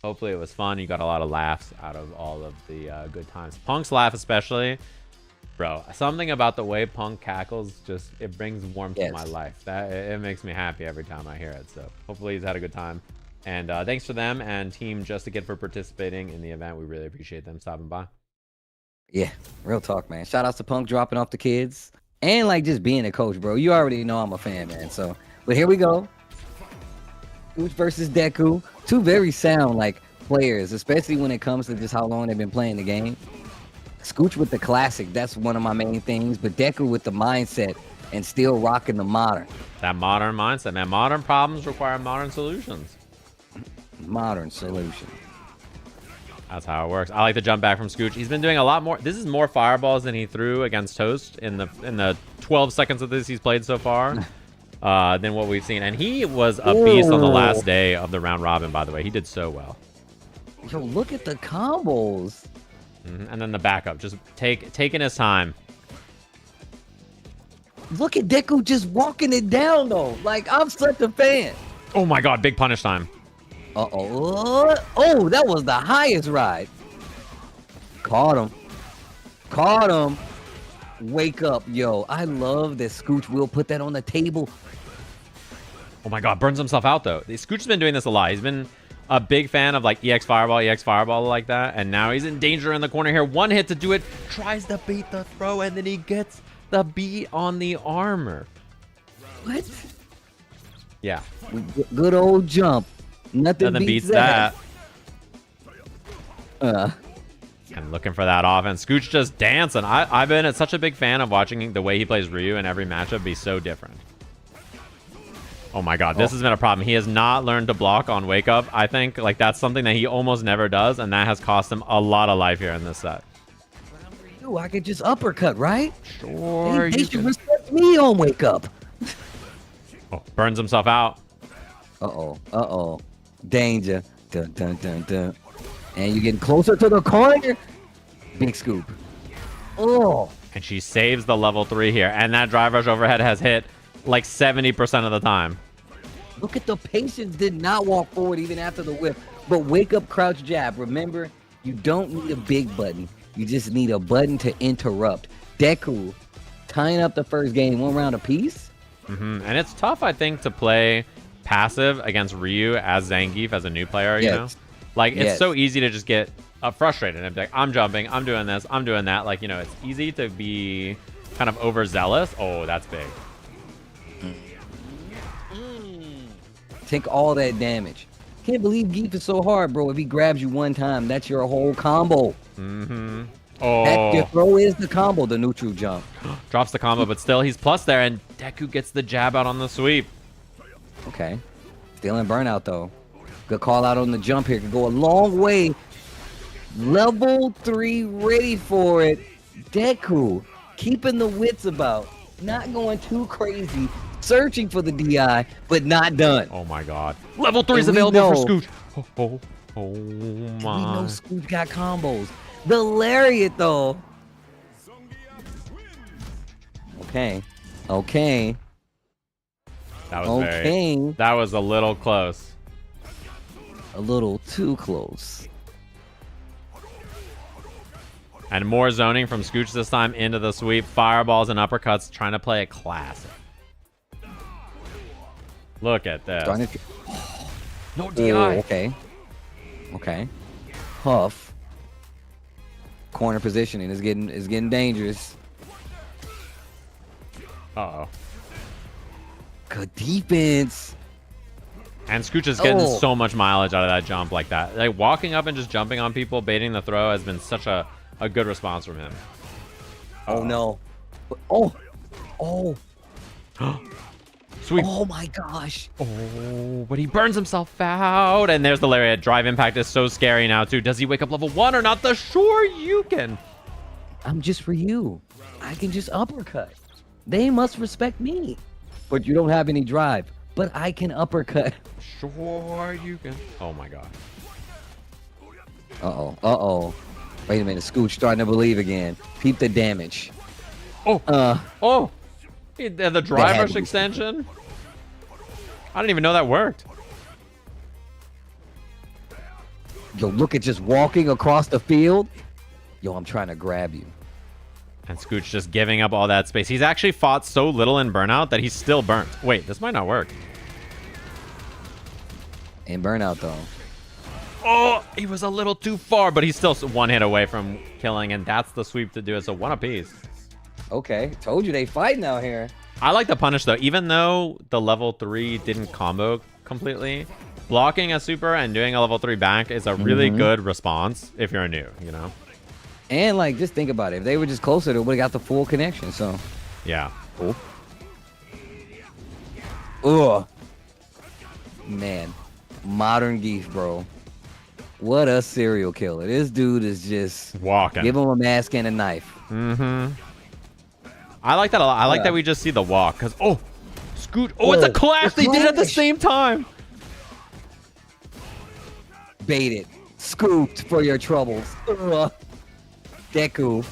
Hopefully it was fun. You got a lot of laughs out of all of the good times. Punk's laugh especially. Bro, something about the way Punk cackles, just it brings warmth to my life. It makes me happy every time I hear it. So hopefully he's had a good time. And thanks to them and Team Just a Kid for participating in the event. We really appreciate them stopping by. Yeah, real talk, man. Shout outs to Punk dropping off the kids and like just being a coach, bro. You already know I'm a fan, man. So, but here we go. Scooch versus Deku, two very sound like players, especially when it comes to just how long they've been playing the game. Scooch with the classic, that's one of my main things, but Deku with the mindset and still rocking the modern. That modern mindset, man. Modern problems require modern solutions. Modern solution. That's how it works. I like the jump back from Scooch. He's been doing a lot more. This is more fireballs than he threw against Toast in the 12 seconds of this he's played so far than what we've seen. And he was a beast on the last day of the round robin, by the way. He did so well. Yo, look at the combos. And then the backup, just taking his time. Look at Deku just walking it down, though. Like, I'm such a fan. Oh, my God. Big punish time. Uh-oh. Oh, that was the highest ride. Caught him. Caught him. Wake up, yo. I love that Scooch will put that on the table. Oh, my God. Burns himself out, though. Scooch has been doing this a lot. He's been a big fan of, like, EX Fireball like that. And now he's in danger in the corner here. One hit to do it. Tries to bait the throw, and then he gets the beat on the armor. What? Yeah. Good old jump. Nothing beats that. I'm looking for that offense. Scooch just dancing. I've been such a big fan of watching the way he plays Ryu in every matchup be so different. Oh my God, this has been a problem. He has not learned to block on Wake Up. I think like that's something that he almost never does, and that has cost him a lot of life here in this set. Ooh, I could just uppercut, right? Sure. They should respect me on Wake Up. Oh, burns himself out. Uh-oh. Danger. Dun, dun, dun, dun. And you're getting closer to the corner. Big scoop. Oh. And she saves the level 3 here. And that drive rush overhead has hit like 70% of the time. Look at the patience. Did not walk forward even after the whip. But Wake Up, crouch jab. Remember, you don't need a big button. You just need a button to interrupt. Deku tying up the first game 1 round apiece. And it's tough, I think, to play passive against Ryu as Zangief as a new player, you know? Like, it's so easy to just get frustrated and be like, I'm jumping, I'm doing this, I'm doing that. Like, you know, it's easy to be kind of overzealous. Oh, that's big. Take all that damage. Can't believe Geef is so hard, bro. If he grabs you one time, that's your whole combo. Oh. That your throw is the combo, the neutral jump. Drops the combo, but still he's plus there, and Deku gets the jab out on the sweep. Okay. Still in burnout, though. Good call out on the jump here. Could go a long way. Level 3 ready for it. Deku keeping the wits about. Not going too crazy. Searching for the DI, but not done. Oh, my God. Level 3 is available for Scooch. Oh, my. We know Scooch got combos. The lariat, though. Okay. That was that was a little close. A little too close. And more zoning from Scooch this time into the sweep. Fireballs and uppercuts, trying to play it classic. Look at this. No DI. Okay. Huff. Corner positioning is getting dangerous. Uh-oh. Good defense. And Scooch is getting so much mileage out of that jump like that. Like walking up and just jumping on people, baiting the throw has been such a good response from him. Oh no. Sweep. Oh my gosh. Oh, but he burns himself out. And there's the lariat. Drive impact is so scary now too. Does he wake up level 1 or not? The sure you can. I'm just for you. I can just uppercut. They must respect me. But you don't have any drive. But I can uppercut. Sure you can. Oh my God. Uh-oh. Wait a minute. Scooch starting to believe again. Peep the damage. Oh. The drive rush extension? I didn't even know that worked. Yo, look at just walking across the field. Yo, I'm trying to grab you. And Scooch just giving up all that space. He's actually fought so little in Burnout that he's still burnt. Wait, this might not work. In Burnout, though. Oh, he was a little too far, but he's still one hit away from killing, and that's the sweep to do it. So one apiece. Okay, told you they fighting out here. I like the punish, though. Even though the level 3 didn't combo completely, blocking a super and doing a level 3 back is a really good response if you're new, you know? And, like, just think about it. If they were just closer, they would have got the full connection, so. Yeah. Cool. Ugh. Man. Modern Geef, bro. What a serial killer. This dude is just... walking. Give him a mask and a knife. Mm-hmm. I like that a lot. I like that we just see the walk, because... Oh! Scooch! Oh, it's a clash! They did it at the same time! Bait it. Scooped for your troubles. Ugh. Deku.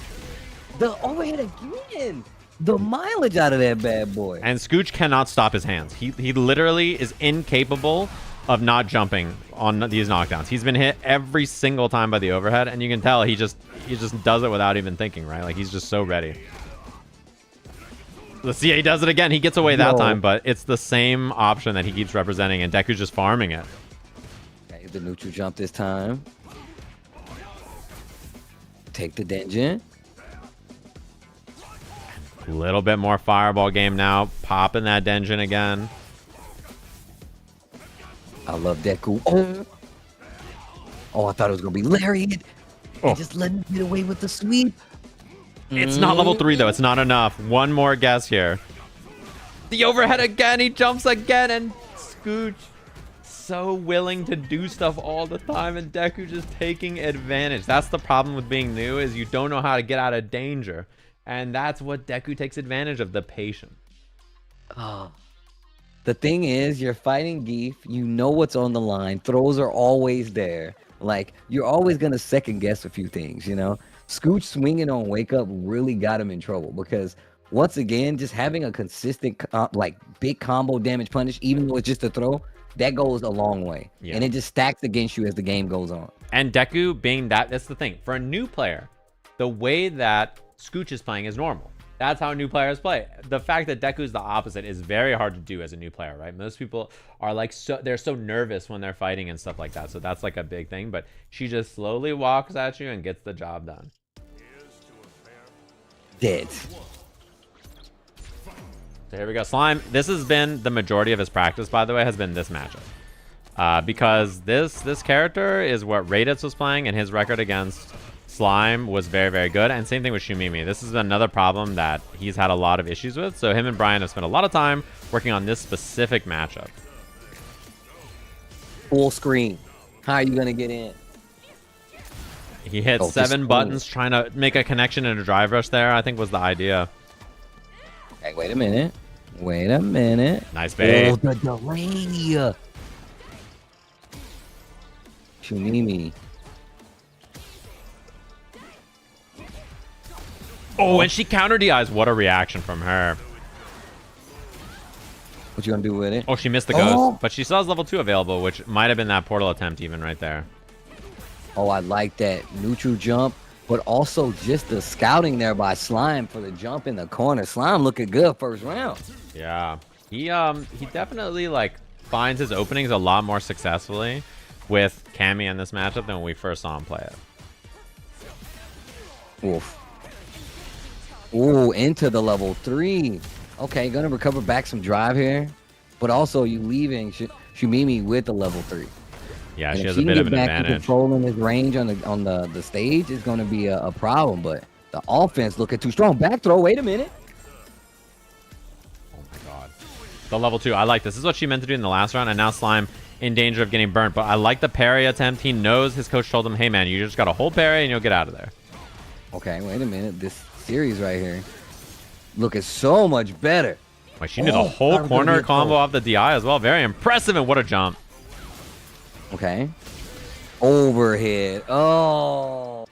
The overhead again. The mileage out of that bad boy. And Scooch cannot stop his hands. He literally is incapable of not jumping on these knockdowns. He's been hit every single time by the overhead, and you can tell he just does it without even thinking, right? Like, he's just so ready. Let's see, he does it again. He gets away that time, but it's the same option that he keeps representing, and Deku's just farming it. Okay, the neutral jump this time. Take the Denjin. A little bit more fireball game now. Popping that Denjin again. I love Deku. Oh, I thought it was going to be Lariat. Oh. Just let me get away with the sweep. It's not level 3, though. It's not enough. One more guess here. The overhead again. He jumps again, and Scooch so willing to do stuff all the time, and Deku just taking advantage. That's the problem with being new, is you don't know how to get out of danger. And that's what Deku takes advantage of, the patience. Oh. The thing is, you're fighting Geef. You know what's on the line. Throws are always there. Like, you're always going to second guess a few things, you know? Scooch swinging on Wake Up really got him in trouble because, once again, just having a consistent, like, big combo damage punish, even though it's just a throw, that goes a long way. Yeah. And it just stacks against you as the game goes on. And Deku being that's the thing. For a new player, the way that Scooch is playing is normal. That's how new players play. The fact that Deku is the opposite is very hard to do as a new player, right? Most people are like, they're so nervous when they're fighting and stuff like that. So that's like a big thing. But she just slowly walks at you and gets the job done. Dead. So here we go. Slime, this has been the majority of his practice, by the way, has been this matchup. Because this character is what Raidus was playing, and his record against Slime was very, very good. And same thing with Shumimi. This is another problem that he's had a lot of issues with. So him and Brian have spent a lot of time working on this specific matchup. Full screen. How are you going to get in? He hit 7 buttons trying to make a connection and a drive rush there, I think was the idea. Hey, wait a minute. Wait a minute. Nice bait. Oh, the delay. Shumimi. Oh, and she counter DIs. What a reaction from her. What you gonna do with it? Oh, she missed the ghost. But she still has level 2 available, which might have been that portal attempt even right there. Oh, I like that neutral jump, but also just the scouting there by Slime for the jump in the corner. Slime looking good first round. Yeah. He definitely like finds his openings a lot more successfully with Cammy in this matchup than when we first saw him play it. Oof. Ooh, into the level 3. Okay, gonna recover back some drive here, but also you leaving Shumimi with the level 3. Yeah, and she has a bit of an advantage. Controlling his range on the stage is going to be a problem, but the offense looking too strong. Back throw. Wait a minute. Oh my god. The level 2. I like this. This is what she meant to do in the last round, and now Slime in danger of getting burnt. But I like the parry attempt. He knows his coach told him, hey man, you just got to hold parry and you'll get out of there. Okay, wait a minute. This series right here looking so much better. Wait, she knew the whole corner combo off the DI as well. Very impressive, and what a jump. Okay. Overhead. Oh.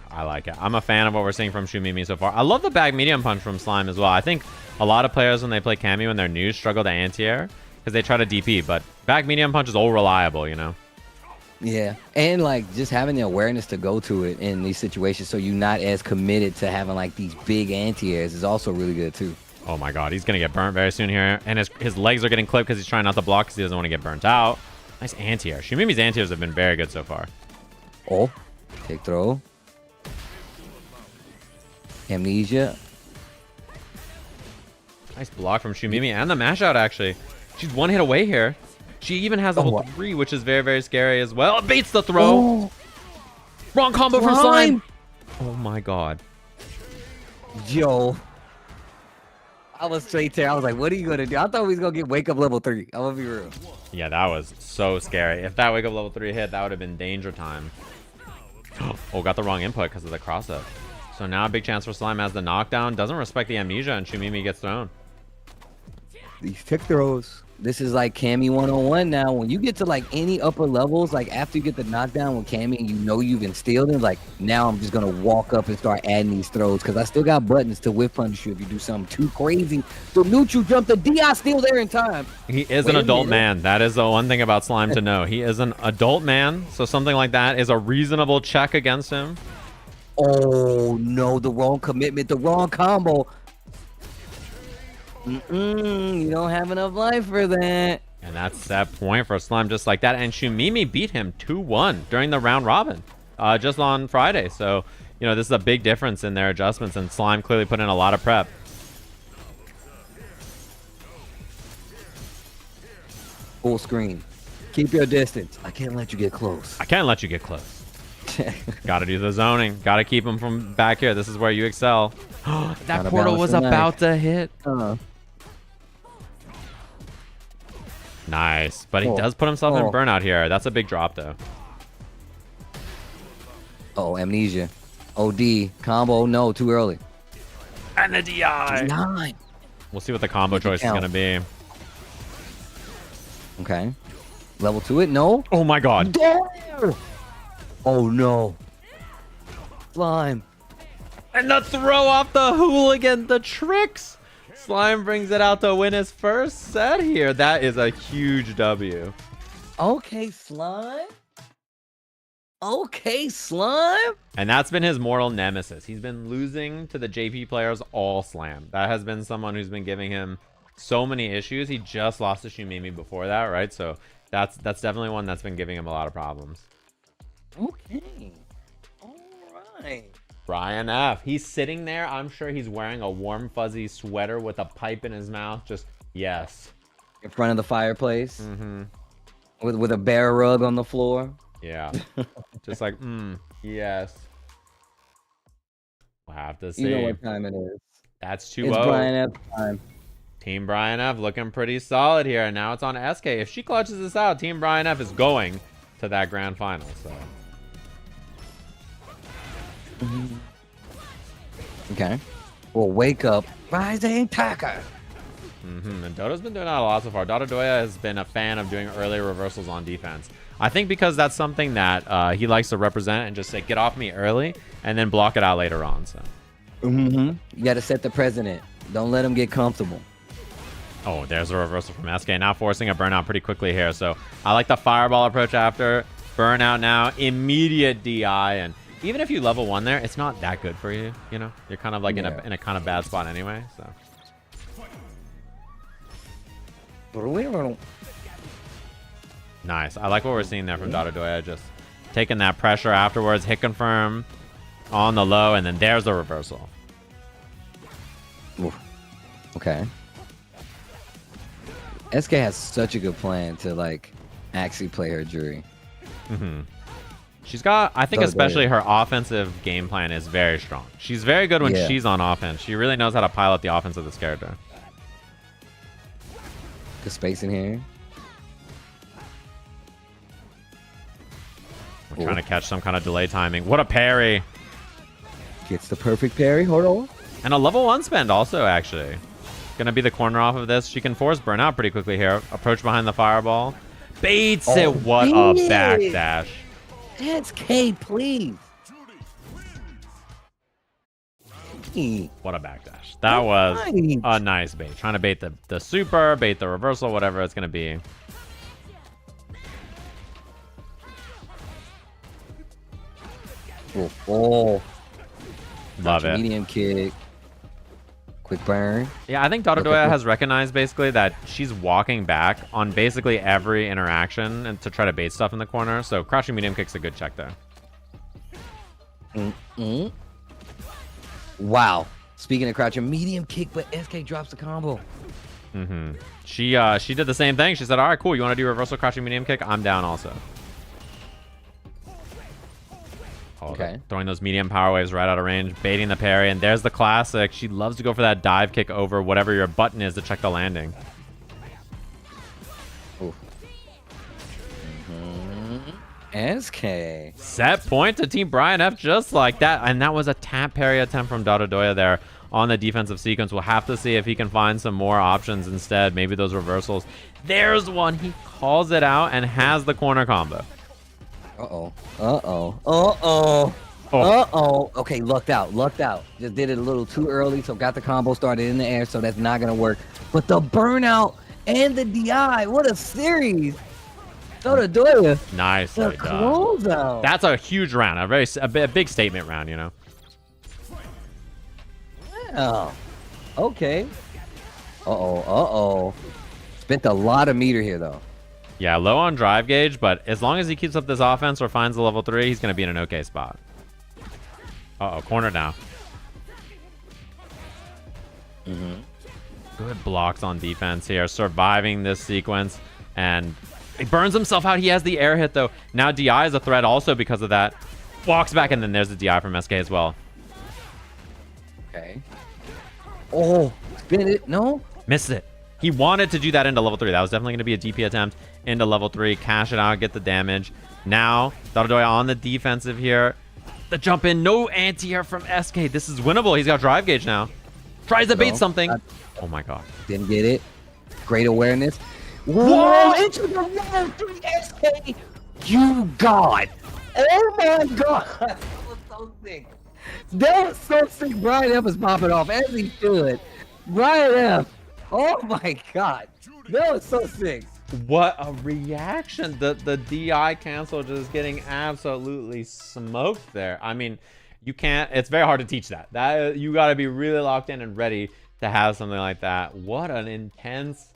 I like it. I'm a fan of what we're seeing from Shumimi so far. I love the back medium punch from Slime as well. I think a lot of players when they play Cammy when they're new struggle to anti-air. because they try to DP, but back medium punch is all reliable, you know? Yeah, and like just having the awareness to go to it in these situations, so you're not as committed to having like these big anti-airs is also really good too. Oh my god, he's gonna get burnt very soon here, and his legs are getting clipped because he's trying not to block because he doesn't want to get burnt out. Nice anti-air. Shumimi's anti-airs have been very good so far. Oh, take throw. Amnesia. Nice block from Shumimi and the mash out actually. She's one hit away here. She even has level 3, which is very, very scary as well. It baits the throw. Oh. Wrong combo from Slime. Oh my god. Yo. I was straight there. I was like, what are you going to do? I thought we was going to get wake up level 3. I'm going to be real. Yeah, that was so scary. If that wake up level 3 hit, that would have been danger time. Oh, got the wrong input because of the cross up. So now a big chance for Slime as the knockdown. Doesn't respect the amnesia and Shumimi gets thrown. These tech throws. This is like Cammy 101 now. When you get to like any upper levels, like after you get the knockdown with Cammy and you know you've instilled him, like now I'm just gonna walk up and start adding these throws because I still got buttons to whiff punish you if you do something too crazy. So neutral jump the DI still there in time. He is an adult man. That is the one thing about Slime to know. He is an adult man, so something like that is a reasonable check against him. Oh no, the wrong commitment, the wrong combo. You don't have enough life for that. And that's that point for Slime just like that. And Shumimi beat him 2-1 during the round robin just on Friday. So, you know, this is a big difference in their adjustments. And Slime clearly put in a lot of prep. Full screen. Keep your distance. I can't let you get close. I can't let you get close. Gotta do the zoning. Gotta keep him from back here. This is where you excel. That portal was about to hit. Nice. But he does put himself in burnout here. That's a big drop, though. Oh, amnesia. OD. Combo. No, too early. And the DI. 9. We'll see what the combo choice is going to be. Okay. Level 2 it. No. Oh, my God. There. Oh, no. Slime. And the throw off the hooligan. The tricks. Slime brings it out to win his first set here. That is a huge W. Okay, Slime. Okay, Slime. And that's been his mortal nemesis. He's been losing to the JP players all slam. That has been someone who's been giving him so many issues. He just lost to Shumimi before that, right? So that's definitely one that's been giving him a lot of problems. Okay. All right. Brian F. He's sitting there. I'm sure he's wearing a warm, fuzzy sweater with a pipe in his mouth. Just, yes. In front of the fireplace. With a bear rug on the floor. Yeah. Just like, yes. We'll have to see. You know what time it is. That's 2-0. It's Brian F time. Team Brian F looking pretty solid here. And now it's on SK. If she clutches this out, Team Brian F is going to that grand final. So. Okay. Well, wake up. Rising attacker. And Dodo's been doing that a lot so far. Donadoya has been a fan of doing early reversals on defense. I think because that's something that he likes to represent and just say, get off me early and then block it out later on. So. You got to set the precedent. Don't let him get comfortable. Oh, there's a reversal from SK. Now forcing a burnout pretty quickly here. So I like the fireball approach after. Burnout now. Immediate DI. And even if you level 1 there, it's not that good for you. You know, you're kind of like in a kind of bad spot anyway. So. Nice. I like what we're seeing there from Donadoya. Just taking that pressure afterwards. Hit confirm on the low. And then there's the reversal. Oof. Okay. SK has such a good plan to like actually play her jury. She's got, I think especially her offensive game plan is very strong. She's very good when she's on offense. She really knows how to pilot the offense of this character. Good space in here. We're trying to catch some kind of delay timing. What a parry. Gets the perfect parry. Hold on. And a level 1 spend also, actually. Gonna be the corner off of this. She can force burnout pretty quickly here. Approach behind the fireball. Baits it. What a backdash. That's K, please. right. What a backdash. That was a nice bait. Trying to bait the super, bait the reversal, whatever it's going to be. Oh. Love it. Medium kick. Quick burn. Yeah, I think Donadoya has recognized basically that she's walking back on basically every interaction and to try to bait stuff in the corner. So crouching medium kick's a good check there. Wow. Speaking of crouching medium kick, but SK drops the combo. She did the same thing. She said, all right, cool. You want to do reversal crouching medium kick? I'm down also. Okay. Throwing those medium power waves right out of range, baiting the parry, and there's the classic. She loves to go for that dive kick over whatever your button is to check the landing. SK. Set point to Team Brian F just like that. And that was a tap parry attempt from Donadoya there on the defensive sequence. We'll have to see if he can find some more options instead. Maybe those reversals. There's one. He calls it out and has the corner combo. Okay, lucked out. Just did it a little too early, so got the combo started in the air, so that's not gonna work. But the burnout and the DI, what a series! Donadoya. Nice. The closeout. That's a huge round, a big statement round, you know. Wow. Okay. Spent a lot of meter here though. Yeah, low on drive gauge, but as long as he keeps up this offense or finds the level 3, he's going to be in an okay spot. Corner now. Good blocks on defense here, surviving this sequence, and he burns himself out. He has the air hit, though. Now DI is a threat also because of that. Walks back, and then there's the DI from SK as well. Okay. Oh, spin it. No? Missed it. He wanted to do that into level 3. That was definitely going to be a DP attempt into level 3. Cash it out, get the damage. Now, Donadoya on the defensive here. The jump in. No anti-air from SK. This is winnable. He's got drive gauge now. Tries to bait something. Oh, my God. Didn't get it. Great awareness. Whoa! Into the level 3 SK. You God. Oh, my God. That was so sick. That was so sick. Brian F is popping off as he should. Brian F. Oh my God, that was so sick. What a reaction. The DI cancel just getting absolutely smoked there. I mean, you can't, it's very hard to teach that. You got to be really locked in and ready to have something like that. What an intense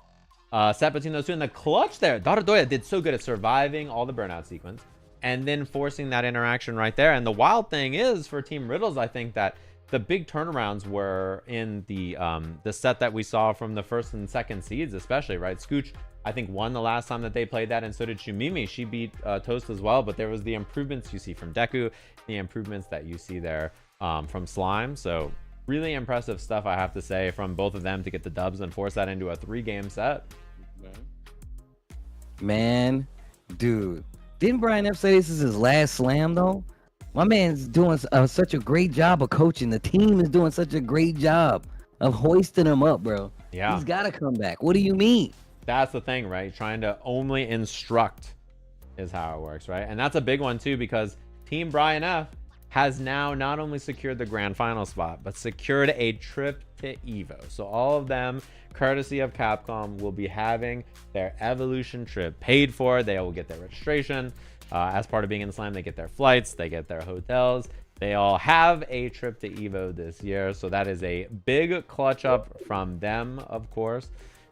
set between those two. And the clutch there, Donadoya did so good at surviving all the burnout sequence and then forcing that interaction right there. And the wild thing is for Team Riddles, I think that the big turnarounds were in the set that we saw from the first and second seeds, especially, right? Scooch, I think, won the last time that they played that, and so did Shumimi. She beat Toast as well, but there was the improvements you see from Deku, the improvements that you see there from Slime. So really impressive stuff, I have to say, from both of them to get the dubs and force that into a 3-game set. Man, dude, didn't Brian F say this is his last slam, though? My man's doing such a great job of coaching. The team is doing such a great job of hoisting him up, bro. Yeah. He's got to come back. What do you mean? That's the thing, right? Trying to only instruct is how it works, right? And that's a big one, too, because Team Brian F has now not only secured the grand final spot, but secured a trip to EVO. So all of them, courtesy of Capcom, will be having their Evolution trip paid for. They will get their registration. As part of being in the Slam, they get their flights, they get their hotels. They all have a trip to EVO this year. So that is a big clutch up from them, of course.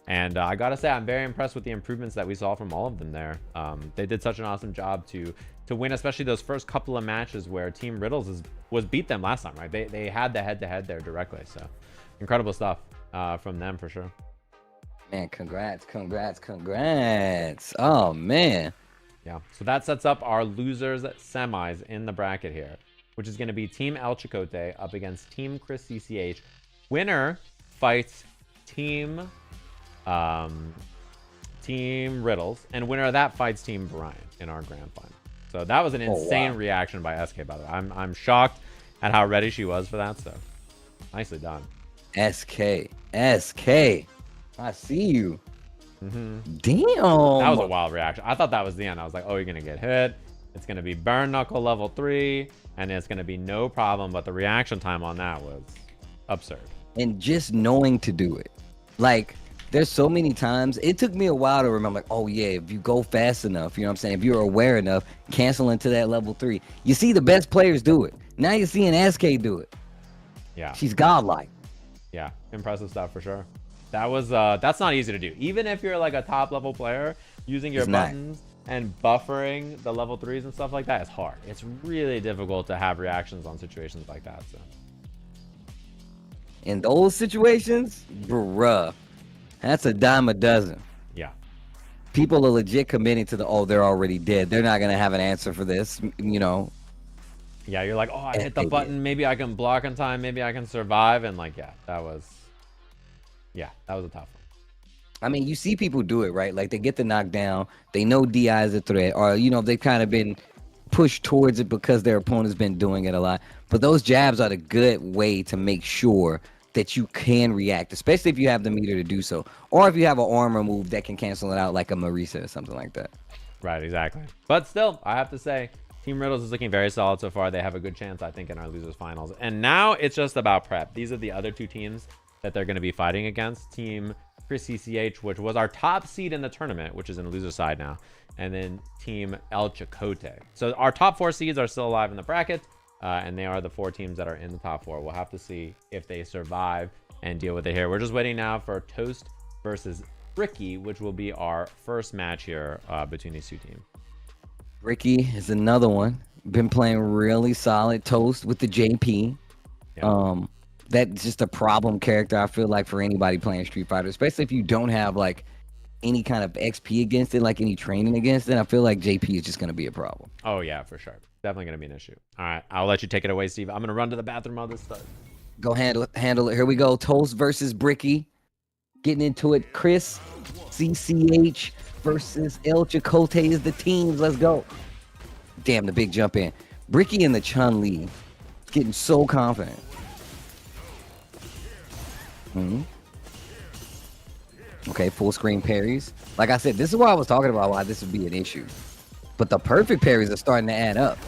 And I got to say, I'm very impressed with the improvements that we saw from all of them there. They did such an awesome job to win, especially those first couple of matches where Team Riddles was beat them last time, right? They had the head-to-head there directly. So incredible stuff from them for sure. Man, congrats. Oh, man. Yeah, so that sets up our losers semis in the bracket here, which is going to be Team El Chakote up against Team ChrisCCH. Winner fights Team Riddles, and winner of that fights Team Brian in our grand final. So that was an insane reaction by SK, by the way. I'm shocked at how ready she was for that, so nicely done. SK, I see you. Damn. That was a wild reaction. I thought that was the end. I was like, oh, you're going to get hit. It's going to be burn knuckle level 3, and it's going to be no problem. But the reaction time on that was absurd. And just knowing to do it. Like, there's so many times, it took me a while to remember, like, oh yeah, if you go fast enough, you know what I'm saying? If you're aware enough, cancel into that level 3. You see the best players do it. Now you're seeing SK do it. Yeah. She's godlike. Yeah, impressive stuff for sure. That was that's not easy to do. Even if you're like a top level player, using your buttons and buffering the level 3s and stuff like that is hard. It's really difficult to have reactions on situations like that. So in those situations, bruh, that's a dime a dozen. Yeah. People are legit committing to the, oh, they're already dead. They're not going to have an answer for this, you know. Yeah, you're like, oh, I hit the button. Maybe I can block in time. Maybe I can survive. And like, yeah, that was a tough one. I mean, you see people do it, right? Like they get the knockdown. They know DI is a threat, or, you know, they've kind of been pushed towards it because their opponent's been doing it a lot. But those jabs are the good way to make sure that you can react, especially if you have the meter to do so, or if you have an armor move that can cancel it out, like a Marisa or something like that. Right, exactly. But still, I have to say, Team Riddles is looking very solid so far. They have a good chance, I think, in our losers finals. And now it's just about prep. These are the other 2 teams that they're going to be fighting against. Team ChrisCCH, which was our top seed in the tournament, which is in the loser side now, and then Team Chakote. So our top 4 seeds are still alive in the bracket, and they are the 4 teams that are in the top 4. We'll have to see if they survive and deal with it here. We're just waiting now for Toast versus Bricky, which will be our first match here between these 2 teams. Bricky is another one. Been playing really solid. Toast with the JP. Yeah. That's just a problem character, I feel like, for anybody playing Street Fighter, especially if you don't have like any kind of XP against it, like any training against it. I feel like JP is just going to be a problem. Oh yeah, for sure. Definitely going to be an issue. All right, I'll let you take it away, Steve. I'm going to run to the bathroom on this stuff. Go handle it. Here we go. Toast versus Bricky. Getting into it. ChrisCCH versus Chakote is the teams. Let's go. Damn, the big jump in. Bricky and the Chun-Li. Getting so confident. Okay, full screen parries. Like I said, this is why I was talking about why this would be an issue. But the perfect parries are starting to add up.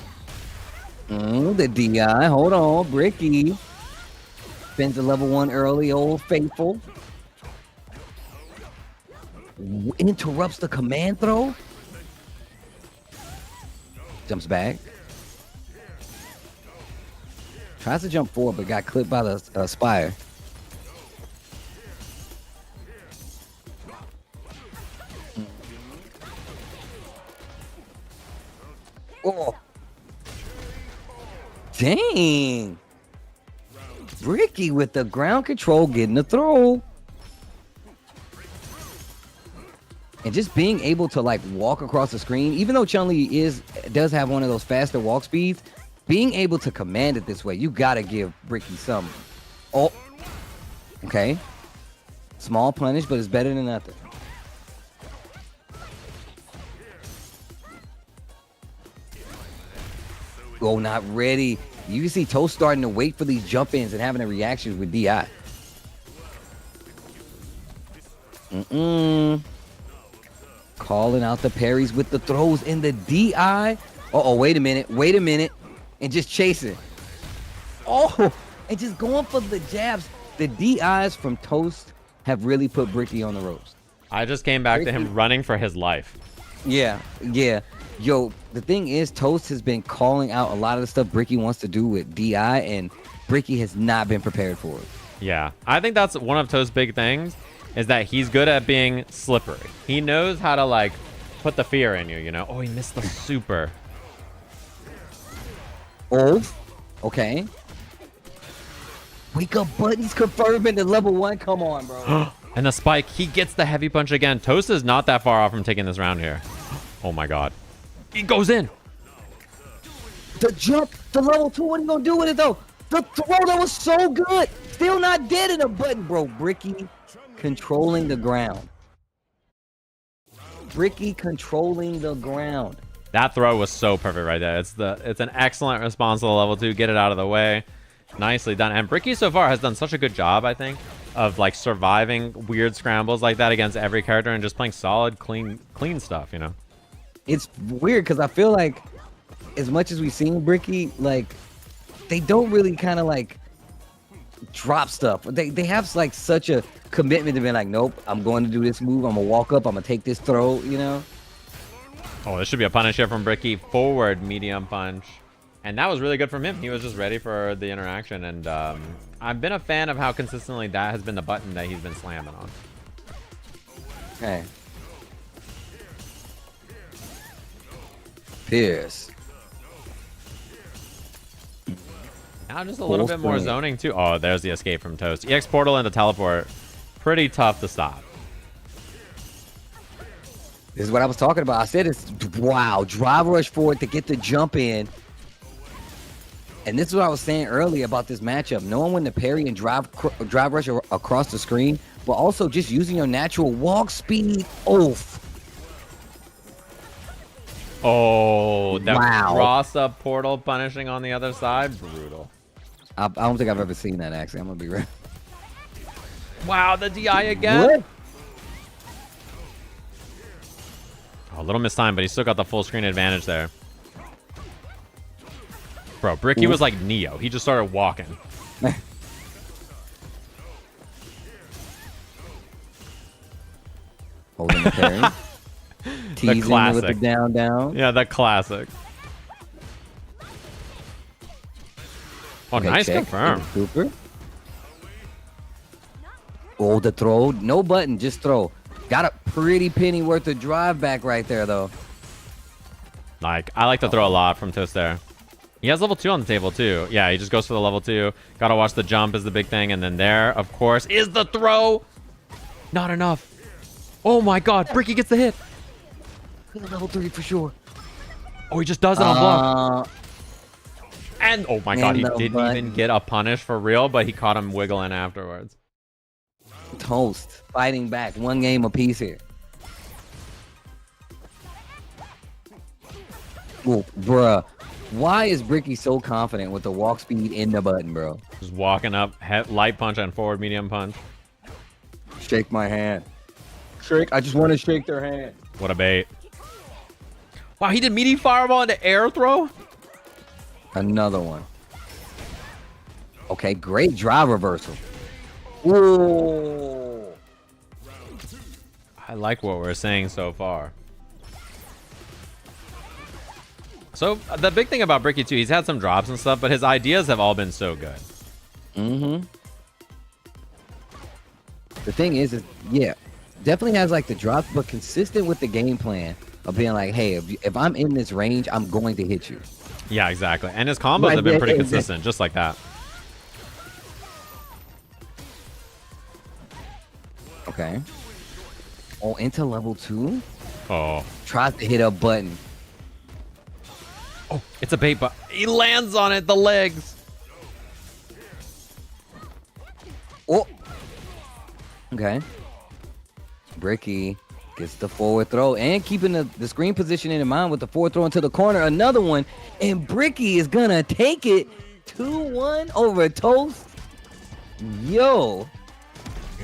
The DI. Hold on. Bricky. Spins the level 1 early. Old Faithful. Interrupts the command throw. Jumps back. Tries to jump forward, but got clipped by the spire. Oh. Dang. Bricky with the ground control getting the throw. And just being able to like walk across the screen, even though Chun-Li does have one of those faster walk speeds, being able to command it this way, you gotta give Bricky some. Oh, okay. Small punish, but it's better than nothing. Oh, not ready. You can see Toast starting to wait for these jump-ins and having a reaction with DI. Calling out the parries with the throws in the DI. Uh-oh, wait a minute. And just chasing. Oh, and just going for the jabs. The DIs from Toast have really put Bricky on the ropes. I just came back to him running for his life. Yeah. Yo, the thing is, Toast has been calling out a lot of the stuff Bricky wants to do with DI, and Bricky has not been prepared for it. Yeah, I think that's one of Toast's big things, is that he's good at being slippery. He knows how to, like, put the fear in you, you know? Oh, he missed the super. Oh, okay. Wake up buddies confirming the level 1. Come on, bro. And the spike, he gets the heavy punch again. Toast is not that far off from taking this round here. Oh my god. He goes in. The jump, the level 2, what are you gonna do with it though? The throw, that was so good. Still not dead in a button, bro. Bricky controlling the ground. Bricky controlling the ground. That throw was so perfect right there. It's an excellent response to the level 2. Get it out of the way. Nicely done. And Bricky so far has done such a good job, I think, of like surviving weird scrambles like that against every character and just playing solid, clean stuff, you know? It's weird because I feel like as much as we've seen Bricky, like they don't really kind of like drop stuff. They have like such a commitment to being like, nope, I'm going to do this move. I'm gonna walk up. I'm gonna take this throw. You know. Oh, this should be a punish here from Bricky. Forward medium punch. And that was really good from him. He was just ready for the interaction. And I've been a fan of how consistently that has been the button that he's been slamming on. Okay. Pierce. Now just a little bit more zoning too. Oh, there's the escape from Toast. EX portal into teleport. Pretty tough to stop. This is what I was talking about. I said it's, wow, drive rush forward to get the jump in. And this is what I was saying earlier about this matchup. Knowing when to parry and drive rush across the screen, but also just using your natural walk speed. Oof. Oh, that wow. cross-up portal punishing on the other side. Brutal. I don't think I've ever seen that, actually. I'm going to be real. Wow, the DI again. What? Oh, a little missed time, but he still got the full screen advantage there. Bro, Bricky was like Neo. He just started walking. Holding the parry. Teasing the classic. with the down. Yeah, the classic. Oh, Okay, nice check. confirm. Super. Oh, the throw. No button, just throw. Got a pretty penny worth of drive back right there, though. Like, I like to throw a lot from Toast there. He has level 2 on the table, too. Yeah, he just goes for the level 2. Gotta watch the jump is the big thing. And then there, of course, is the throw. Not enough. Oh, my God. Bricky gets the hit. Level 3 for sure. Oh, he just does it on block. And, oh, my God, he didn't even get a punish for real, but he caught him wiggling afterwards. Toast. Fighting back. One game apiece here. Oh, bruh. Why is Bricky so confident with the walk speed in the button, bro? Just walking up, light punch and forward medium punch. Shake my hand. Shake. I just want to shake their hand. What a bait. Wow, he did meaty fireball into air throw? Another one. Okay, great drive reversal. Whoa. I like what we're saying so far. So the big thing about Bricky too, he's had some drops and stuff, but his ideas have all been so good. Mm-hmm. The thing is yeah, definitely has like the drops, but consistent with the game plan of being like, hey, if I'm in this range, I'm going to hit you. Yeah, exactly. And his combos have been pretty consistent, just like that. Okay. Oh, into level 2? Oh. Tries to hit a button. Oh, it's a bait, but he lands on it, the legs. Oh. Okay. Bricky gets the forward throw and keeping the screen position in mind with the forward throw into the corner. Another one. And Bricky is going to take it 2-1 over Toast. Yo.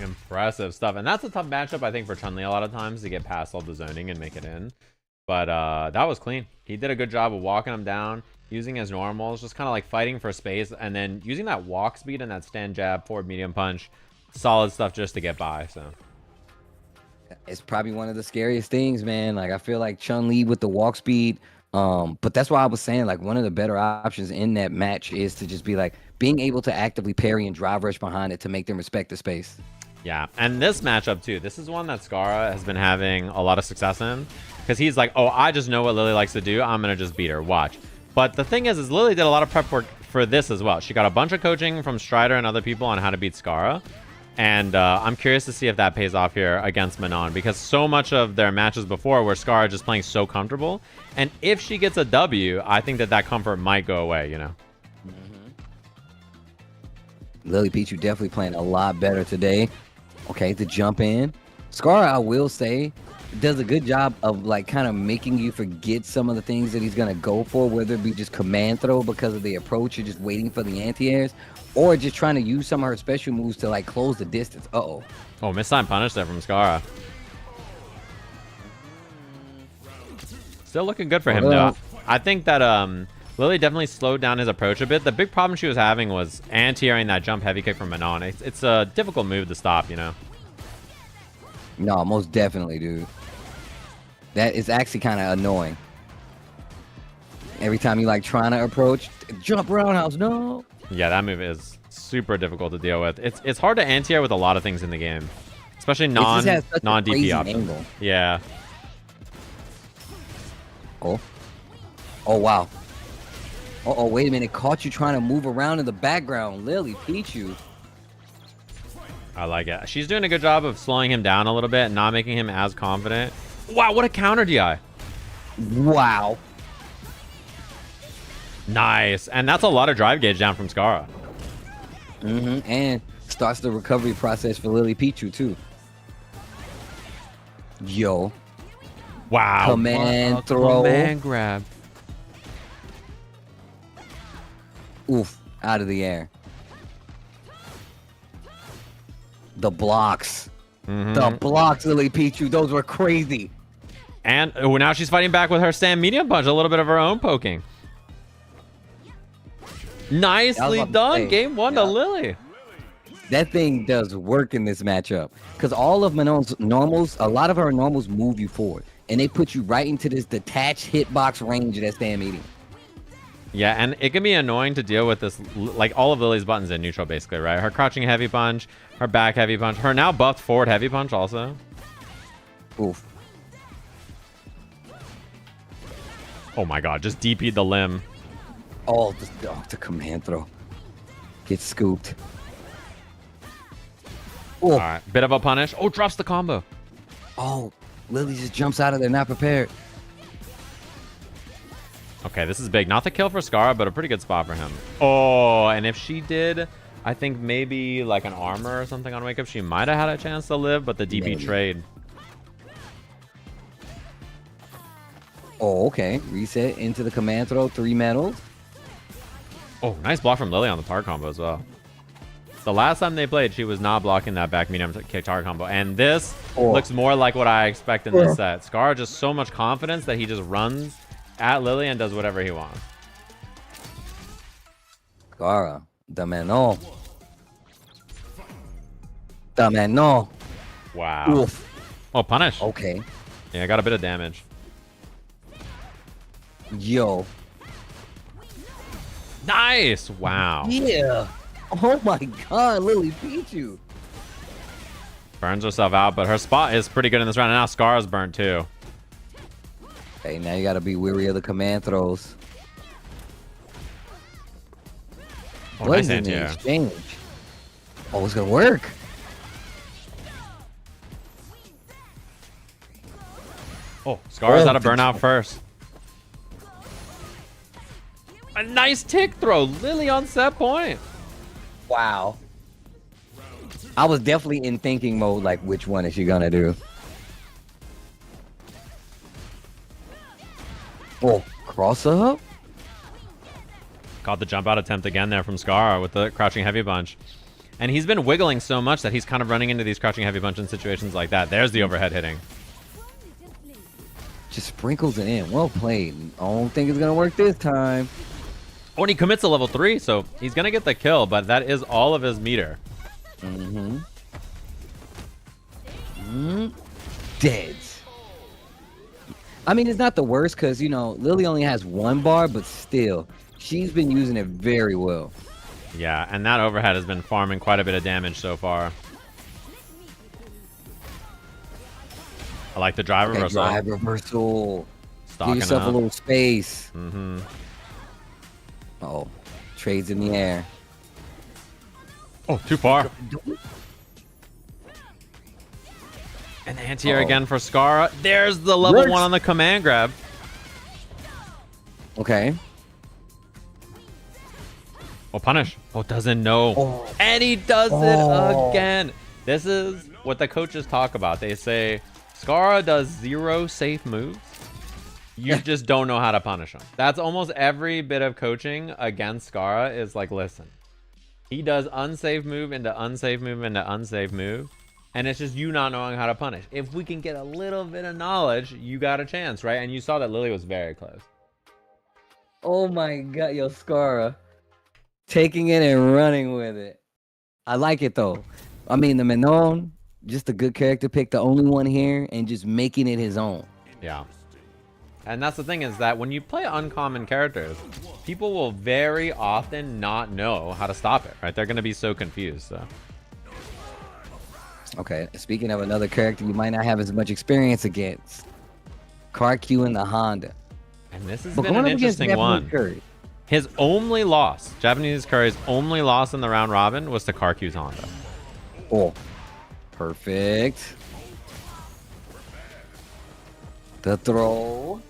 Impressive stuff. And that's a tough matchup, I think, for Chun-Li a lot of times to get past all the zoning and make it in. But that was clean. He did a good job of walking him down, using his normals, just kind of like fighting for space, and then using that walk speed and that stand jab, forward medium punch. Solid stuff just to get by. So it's probably one of the scariest things, man. Like, I feel like Chun-Li with the walk speed. But that's why I was saying, like, one of the better options in that match is to just be like being able to actively parry and drive rush behind it to make them respect the space. Yeah, and this matchup too, this is one that Scara has been having a lot of success in, because he's like, oh, I just know what Lily likes to do, I'm gonna just beat her, watch. But the thing is Lily did a lot of prep work for this as well. She got a bunch of coaching from Strider and other people on how to beat Scara, and I'm curious to see if that pays off here against Manon, because so much of their matches before were Scara just playing so comfortable, and if she gets a W, I think that comfort might go away, you know. LilyPichu definitely playing a lot better today. Okay, the jump in. Scara, I will say, does a good job of like kind of making you forget some of the things that he's going to go for, whether it be just command throw because of the approach, you're just waiting for the anti-airs, or just trying to use some of her special moves to like close the distance. Uh-oh. Oh, missed time punish there from Scara. Still looking good for him, though. I think that Lily definitely slowed down his approach a bit. The big problem she was having was anti-airing that jump heavy kick from Manon. It's a difficult move to stop, you know? No, most definitely, dude. That is actually kind of annoying. Every time you like trying to approach, jump roundhouse, no. Yeah, that move is super difficult to deal with. It's hard to anti-air with a lot of things in the game, especially non-DP options. Angle. Yeah. Oh wow. Oh, wait a minute. Caught you trying to move around in the background. LilyPichu. I like it. She's doing a good job of slowing him down a little bit and not making him as confident. Wow, what a counter DI. Wow. Nice. And that's a lot of drive gauge down from Scara. And starts the recovery process for LilyPichu, too. Yo. Wow. Command throw. Command grab. Oof. Out of the air. The blocks. The blocks, LilyPichu. Those were crazy. And now she's fighting back with her Sam medium punch. A little bit of her own poking. Nicely done. Game 1 to Lily. That thing does work in this matchup. Because all of Manon's normals, a lot of her normals move you forward. And they put you right into this detached hitbox range of that stand medium. Yeah, and it can be annoying to deal with this, like all of Lily's buttons in neutral, basically, right? Her crouching heavy punch, her back heavy punch, her now buffed forward heavy punch also. Oof. Oh my god, just DP'd the limb. Oh, the command throw. Gets scooped. Oh. All right, bit of a punish. Oh, drops the combo. Oh, Lily just jumps out of there, not prepared. Okay, this is big. Not the kill for Scara, but a pretty good spot for him. Oh, and if she did, I think maybe like an armor or something on wake up, she might have had a chance to live, but the DP trade. Oh, okay. Reset into the command throw, 3 medals. Oh, nice block from Lily on the tar combo as well. The last time they played, she was not blocking that back medium kick tar combo. And this looks more like what I expect in this set. Scara just so much confidence that he just runs at Lily and does whatever he wants. Scara, Domino. Domino. Wow. Oof. Oh, punish. Okay. Yeah, I got a bit of damage. Yo. Nice. Wow. Yeah. Oh my god, LilyPichu. Burns herself out, but her spot is pretty good in this round. And now Scara's burnt too. Okay, now you gotta be weary of the command throws. Oh, nice anti-air. Exchange. Oh, it's gonna work. Oh, Scara's out of burnout first. A nice tick throw. Lily on set point. Wow. I was definitely in thinking mode, like, which one is she gonna do? Oh, cross up? Caught the jump out attempt again there from Scara with the crouching heavy punch. And he's been wiggling so much that he's kind of running into these crouching heavy punch in situations like that. There's the overhead hitting. Just sprinkles it in. Well played. I don't think it's gonna work this time. Oh, and he commits to level 3, so he's gonna get the kill, but that is all of his meter. Dead. I mean, it's not the worst because, you know, Lily only has 1 bar, but still, she's been using it very well. Yeah, and that overhead has been farming quite a bit of damage so far. I like the drive reversal. Drive reversal. Stocking Give yourself up. a little space. Oh, trades in the air. Oh, too far. And anti-air again for Scara. There's the level 1 on the command grab. Okay. Oh, punish. Oh, doesn't know. Oh. And he does it again. This is what the coaches talk about. They say, Scara does 0 safe moves. You just don't know how to punish him. That's almost every bit of coaching against Scara is like, listen, he does unsafe move into unsafe move into unsafe move. And it's just you not knowing how to punish. If we can get a little bit of knowledge, you got a chance, right? And you saw that Lily was very close. Oh my god, yo, Scara. Taking it and running with it. I like it though. I mean, the Manon, just a good character pick, the only one here, and just making it his own. Yeah. And that's the thing is that when you play uncommon characters, people will very often not know how to stop it, right? They're going to be so confused. So. Okay, speaking of another character you might not have as much experience against, CarQ and the Honda. And this has But been an interesting one. Curry. His only loss, Japanese Curry's only loss in the round robin was to CarQ's Honda. Oh, perfect. The throw.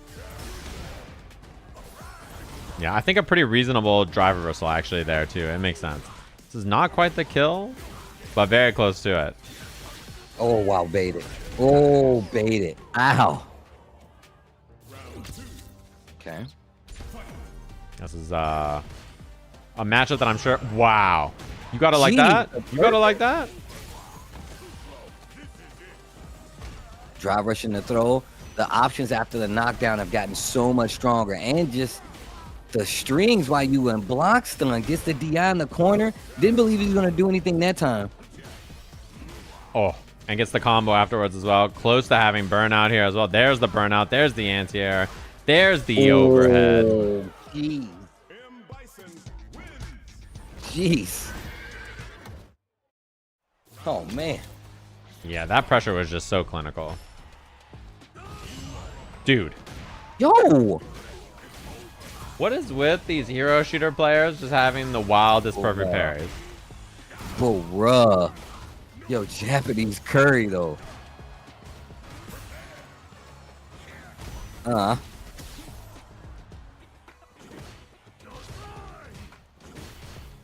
Yeah, I think a pretty reasonable drive reversal actually there too. It makes sense. This is not quite the kill, but very close to it. Oh, wow, bait it. Oh, bait it. Ow. Okay. This is a matchup that I'm sure. Wow. You gotta like that? You gotta like that? Drive rush in the throw. The options after the knockdown have gotten so much stronger. And just the strings while you went block stun. Gets the DI in the corner. Didn't believe he was going to do anything that time. Oh, and gets the combo afterwards as well. Close to having burnout here as well. There's the burnout. There's the anti-air. There's the overhead. Jeez. Jeez. Oh, man. Yeah, that pressure was just so clinical. Dude. Yo. What is with these hero shooter players just having the wildest perfect parries? Bruh. Yo, Japanese Curry, though.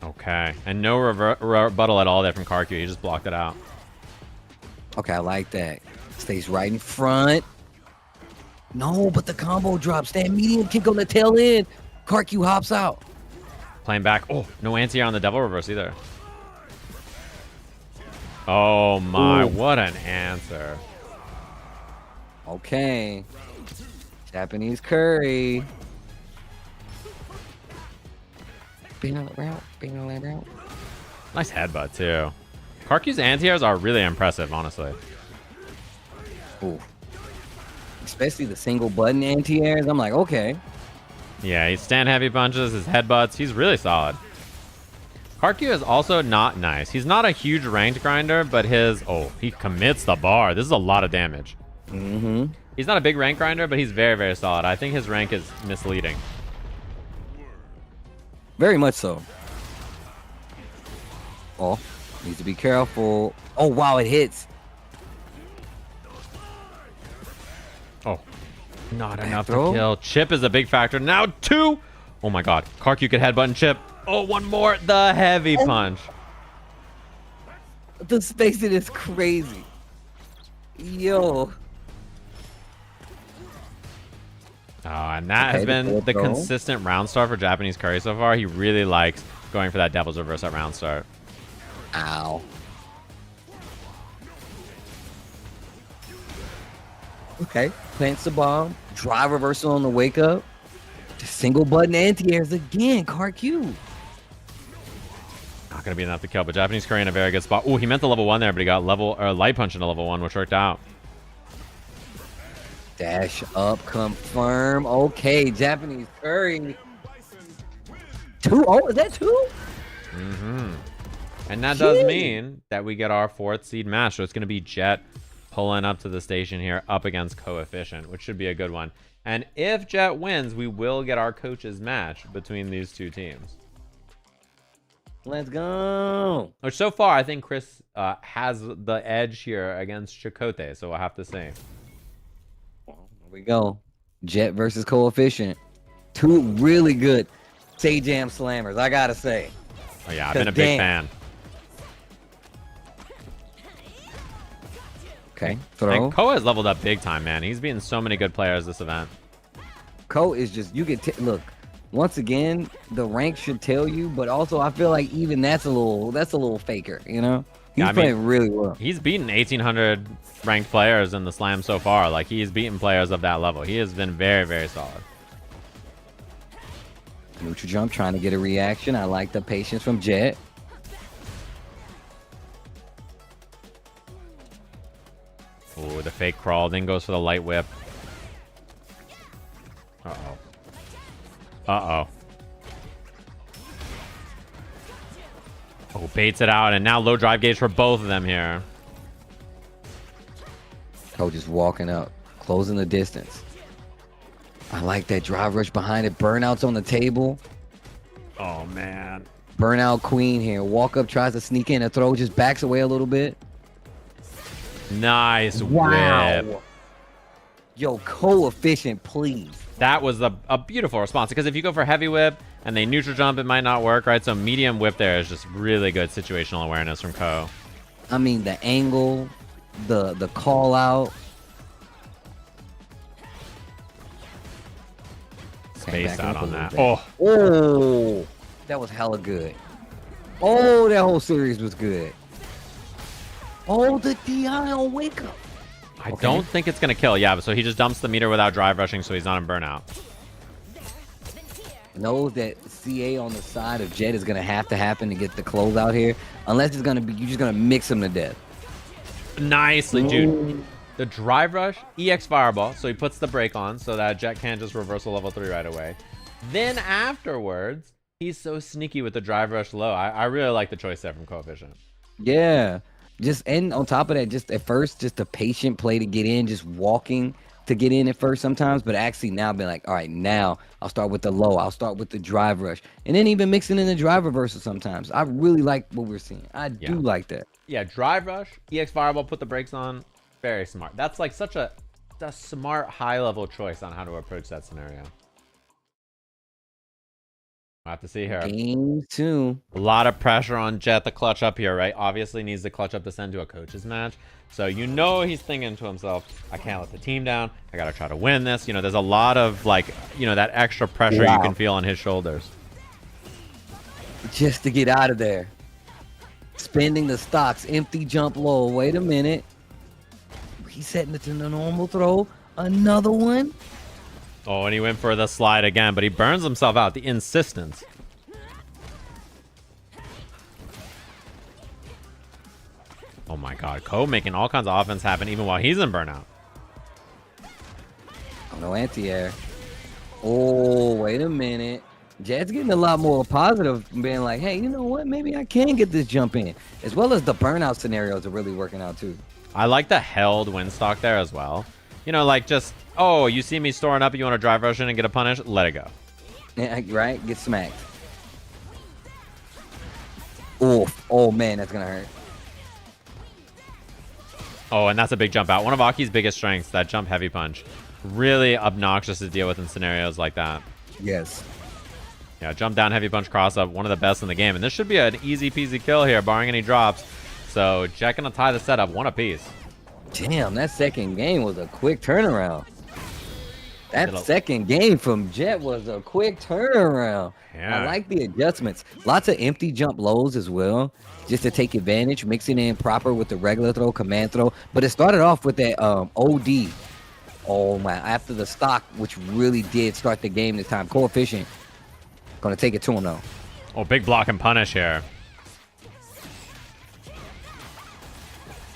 Okay. And no rebuttal at all there from CarQ. He just blocked it out. Okay, I like that. Stays right in front. No, but the combo drops. That medium kick on the tail end. CarQ hops out. Playing back. Oh, no anti-air on the double reverse either. Oh my, what an answer. Okay. Japanese Curry. Being on the route. Nice headbutt too. CarQ's anti-airs are really impressive, honestly. Ooh. Especially the single button anti-airs. I'm like, okay. Yeah, he's stand heavy punches, his headbutts. He's really solid. CarQ is also not nice. He's not a huge ranked grinder, but he commits the bar. This is a lot of damage. Mm-hmm. He's not a big rank grinder, but he's very, very solid. I think his rank is misleading. Very much so. Oh, needs to be careful. Oh, wow, it hits. Oh, not enough to kill. Chip is a big factor. Now 2. Oh my god. CarQ could headbutt and chip. Oh, one more. The heavy punch. The spacing is crazy. Yo. Oh, and that has been the consistent round start for Japanese Curry so far. He really likes going for that devil's reverse at round start. Ow. Okay, plants the bomb. Drive reversal on the wake up. Just single button anti-airs again. CarQ. Not going to be enough to kill, but Japanese Curry in a very good spot. Oh, he meant the level 1 there, but he got light punch into level 1, which worked out. Dash up, confirm. Okay, Japanese Curry. 2? Oh, is that 2? Mm-hmm. And that does mean that we get our 4th seed match. So it's going to be Jet pulling up to the station here up against Coefficient, which should be a good one. And if Jet wins, we will get our coaches match between these two teams. Let's go. Which so far, I think Chris has the edge here against Chakote. So we'll have to see. Here we go. Jet versus Coefficient. 2 really good Sajam Slammers, I gotta say. Oh yeah, I've been a big fan. Okay, throw. And Ko has leveled up big time, man. He's beaten so many good players this event. Ko is just, you get look. Once again, the rank should tell you, but also I feel like even that's a little faker, you know? He's playing really well. He's beaten 1,800 ranked players in the slam so far. Like, he's beaten players of that level. He has been very, very solid. Neutral jump, trying to get a reaction. I like the patience from Jet. Ooh, the fake crawl, then goes for the light whip. Uh-oh. Uh-oh. Oh, baits it out, and now low drive gauge for both of them here. Coach is walking up, closing the distance. I like that drive rush behind it. Burnouts on the table. Oh, man. Burnout queen here. Walk up, tries to sneak in. A throw just backs away a little bit. Nice Wow. whip. Yo, coefficient, please. That was a beautiful response, because if you go for heavy whip and they neutral jump, it might not work, right? So medium whip there is just really good situational awareness from Ko. I mean, the angle, the call out. Spaced out on that. Oh, that was hella good. Oh, that whole series was good. Oh, the DI on wake up. I don't think it's going to kill. Yeah, so he just dumps the meter without drive rushing, so he's not in burnout. Knows that CA on the side of Jet is going to have to happen to get the close out here. Unless it's going to be, you're just going to mix him to death. Nicely, dude. The drive rush, EX fireball, so he puts the brake on so that Jet can't just reversal level 3 right away. Then afterwards, he's so sneaky with the drive rush low. I really like the choice there from Coefficient. Yeah. And on top of that, just at first, just a patient play to get in, just walking to get in at first sometimes, but actually now being like, all right, now I'll start with the low, I'll start with the drive rush, and then even mixing in the drive reversal sometimes. I really like what we're seeing. I do like that. Yeah, drive rush, EX fireball, put the brakes on. Very smart. That's like such a smart high-level choice on how to approach that scenario. We'll have to see here. Game 2. A lot of pressure on Jet, the clutch up here, right? Obviously needs the clutch up to send to a coach's match. So you know he's thinking to himself, I can't let the team down. I got to try to win this. You know, there's a lot of, like, you know, that extra pressure you can feel on his shoulders. Just to get out of there. Spending the stocks, empty jump low. Wait a minute. He's setting it to the normal throw. Another one. Oh, and he went for the slide again, but he burns himself out. The insistence. Oh my god. Ko making all kinds of offense happen even while he's in burnout. Oh, no anti-air. Oh, wait a minute. Jet's getting a lot more positive, being like, hey, you know what? Maybe I can get this jump in. As well as the burnout scenarios are really working out too. I like the held win stock there as well. You know, like just, oh, you see me storing up, you want to drive rush in and get a punish? Let it go. Yeah, right? Get smacked. Oh man, that's going to hurt. Oh, and that's a big jump out. One of Aki's biggest strengths, that jump heavy punch. Really obnoxious to deal with in scenarios like that. Yes. Yeah, jump down heavy punch cross up, one of the best in the game. And this should be an easy peasy kill here, barring any drops. So Jet gonna tie the setup, one apiece. Damn, that second game was a quick turnaround. That second game from Jet was a quick turnaround. Yeah. I like the adjustments. Lots of empty jump lows as well, just to take advantage, mixing in proper with the regular throw, command throw. But it started off with that OD. Oh my, after the stock, which really did start the game this time. Coefficient. Gonna take it to him though. Oh, big block and punish here.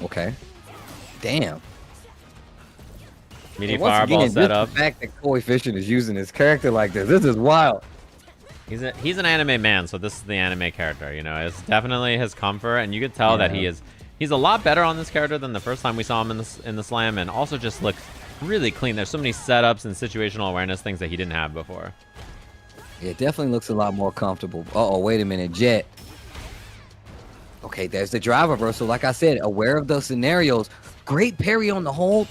Okay. Damn. Meaty fireball set up. The fact that Coefficient is using his character like this is wild. He's an anime man, so this is the anime character. You know, it's definitely his comfort, and you can tell that he's a lot better on this character than the first time we saw him in the slam, and also just looks really clean. There's so many setups and situational awareness things that he didn't have before. Yeah, it definitely looks a lot more comfortable. Uh-oh, wait a minute, Jet. Okay, there's the drive reversal. Like I said, aware of those scenarios. Great parry on the hold.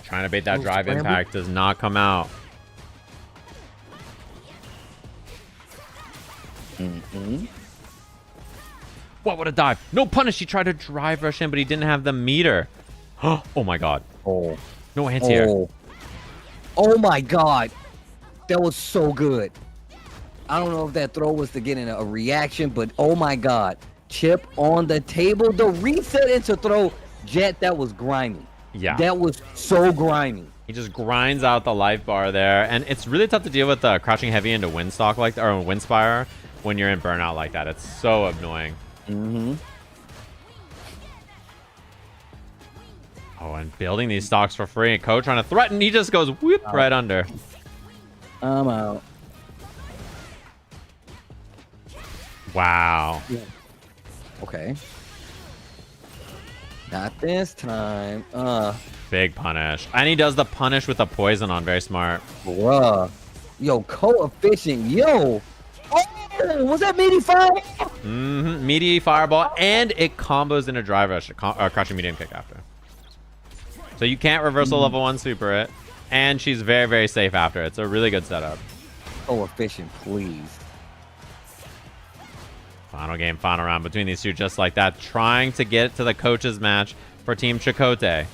Trying to bait that drive impact does not come out. What would a dive? No punish. He tried to drive rush in, but he didn't have the meter. Oh my god. Oh. No anti-air. Oh my god. That was so good. I don't know if that throw was to get in a reaction, but oh my god. Chip on the table. The reset into throw. Jet, that was grimy. Yeah. That was so grimy. He just grinds out the life bar there, and it's really tough to deal with crouching heavy into Windstock like that, or Windspire when you're in burnout like that. It's so annoying. Mm-hmm. Oh, and building these stocks for free. And Code trying to threaten. He just goes whoop right under. I'm out. Wow. Yeah. Okay. Not this time. Big punish. And he does the punish with the poison on. Very smart. Bruh. Yo, coefficient. Yo. Oh, was that meaty fire? Mm-hmm. Meaty fireball. And it combos in a drive rush. Crouching medium kick after. So you can't reversal level 1 super it. And she's very, very safe after. It's a really good setup. Coefficient, please. Final game, final round between these two just like that. Trying to get to the coaches match for Team Chakote.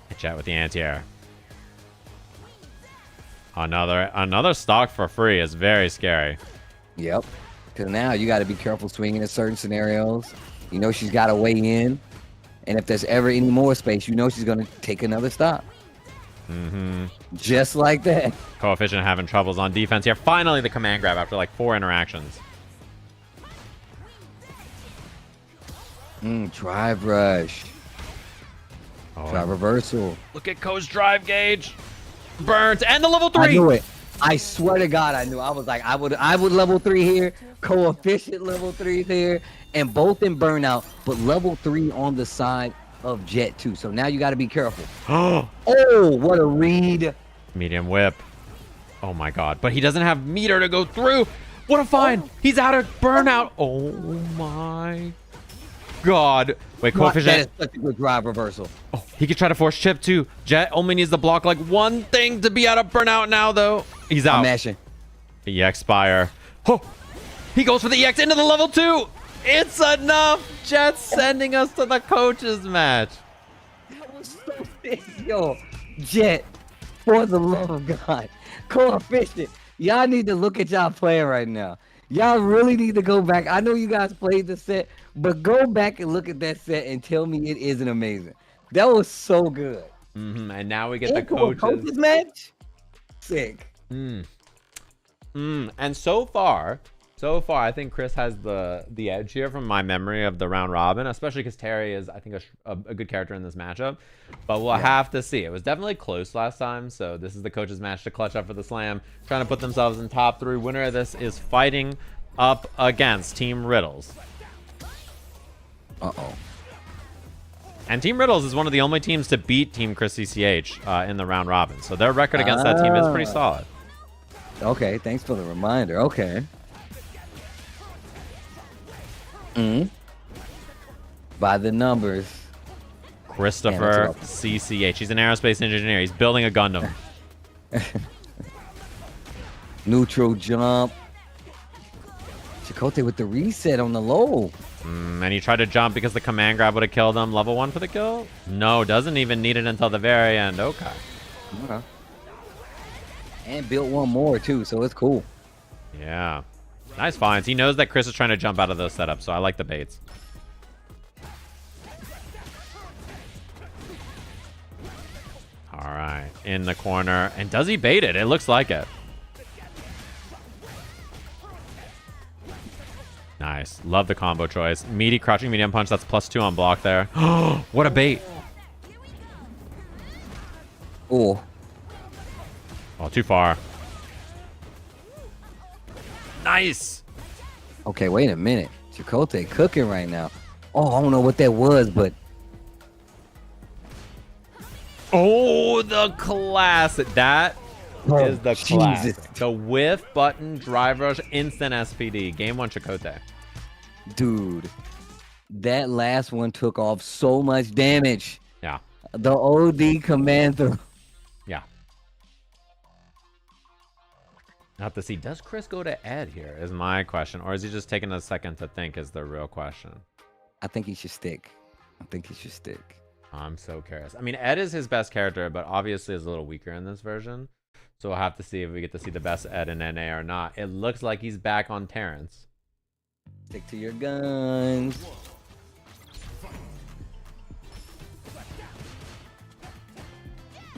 Hit chat with the anti-air. Another stock for free is very scary. Yep. Because now you got to be careful swinging in certain scenarios. You know she's got to weigh in. And if there's ever any more space, you know she's going to take another stop. Mm-hmm. Just like that. Coefficient having troubles on defense here. Finally, the command grab after like 4 interactions. Drive rush. Oh, Drive reversal. look at Co's drive gauge. Burns. And the level 3. I knew it. I swear to God, I knew. I was like, I would level 3 here. Coefficient level 3 there. And both in burnout, but level 3 on the side of Jet 2. So now you got to be careful. Oh, what a read. Medium whip. Oh my God. But he doesn't have meter to go through. What a find. He's out of burnout. Oh my God. Wait, coefficient. That is such a good drive reversal. Oh, he could try to force chip too. Jet only needs to block like one thing to be out of burnout now, though. He's out. I'm mashing. EX Spire. Oh, he goes for the EX into the level 2. It's enough. Jet sending us to the coaches match. That was so sick. Yo, Jet, for the love of God. Coefficient. Y'all need to look at y'all playing right now. Y'all really need to go back. I know you guys played the set, but go back and look at that set and tell me it isn't amazing. That was so good. And now we get the coaches match. Sick. And so far, I think Chris has the edge here from my memory of the round robin, especially because Terry is, I think, a good character in this matchup. But we'll have to see. It was definitely close last time, so this is the coaches match to clutch up for the slam, trying to put themselves in top 3. Winner of this is fighting up against Team Riddles. Uh-oh. And Team Riddles is one of the only teams to beat Team ChrisCCH in the round robin, so their record against that team is pretty solid. Okay, thanks for the reminder. Okay. By the numbers. Christopher CCH. He's an aerospace engineer. He's building a Gundam. Neutral jump. Chakote with the reset on the low. And he tried to jump because the command grab would have killed him. Level 1 for the kill? No, doesn't even need it until the very end. Okay. And built one more too, so it's cool. Yeah. Nice finds. He knows that Chris is trying to jump out of those setups, so I like the baits. All right. In the corner. And does he bait it? It looks like it. Nice. Love the combo choice. Meaty crouching medium punch. That's +2 on block there. What a bait. Oh. Oh, too far. Nice. Okay, wait a minute. Chakote cooking right now. Oh, I don't know what that was, but... Oh, the classic. That is the classic. Jesus. The whiff button drive rush instant SPD. Game 1 Chakote. Dude, that last one took off so much damage. Yeah. The OD command through. Yeah. Have to see. Does Chris go to Ed here is my question. Or is he just taking a second to think is the real question? I think he should stick. I'm so curious. I mean, Ed is his best character, but obviously is a little weaker in this version. So we'll have to see if we get to see the best Ed in NA or not. It looks like he's back on Terrence. Stick to your guns.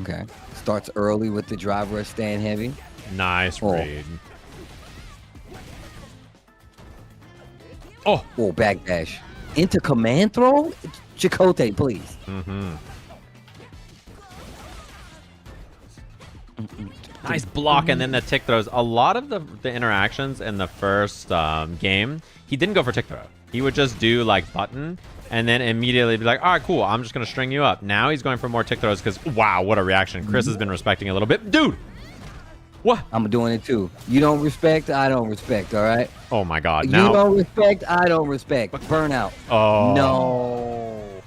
Okay. Starts early with the drive rush, staying heavy. Nice read. Oh, backdash. Into command throw? Chakote, please. Nice block, and then the tick throws. A lot of the interactions in the first game, he didn't go for tick throw. He would just do like button, and then immediately be like, all right, cool, I'm just going to string you up. Now he's going for more tick throws because, wow, what a reaction. Chris has been respecting a little bit. Dude! What? I'm doing it too. You don't respect, I don't respect, all right? Oh my god. You don't respect, I don't respect. Burnout. Oh. No.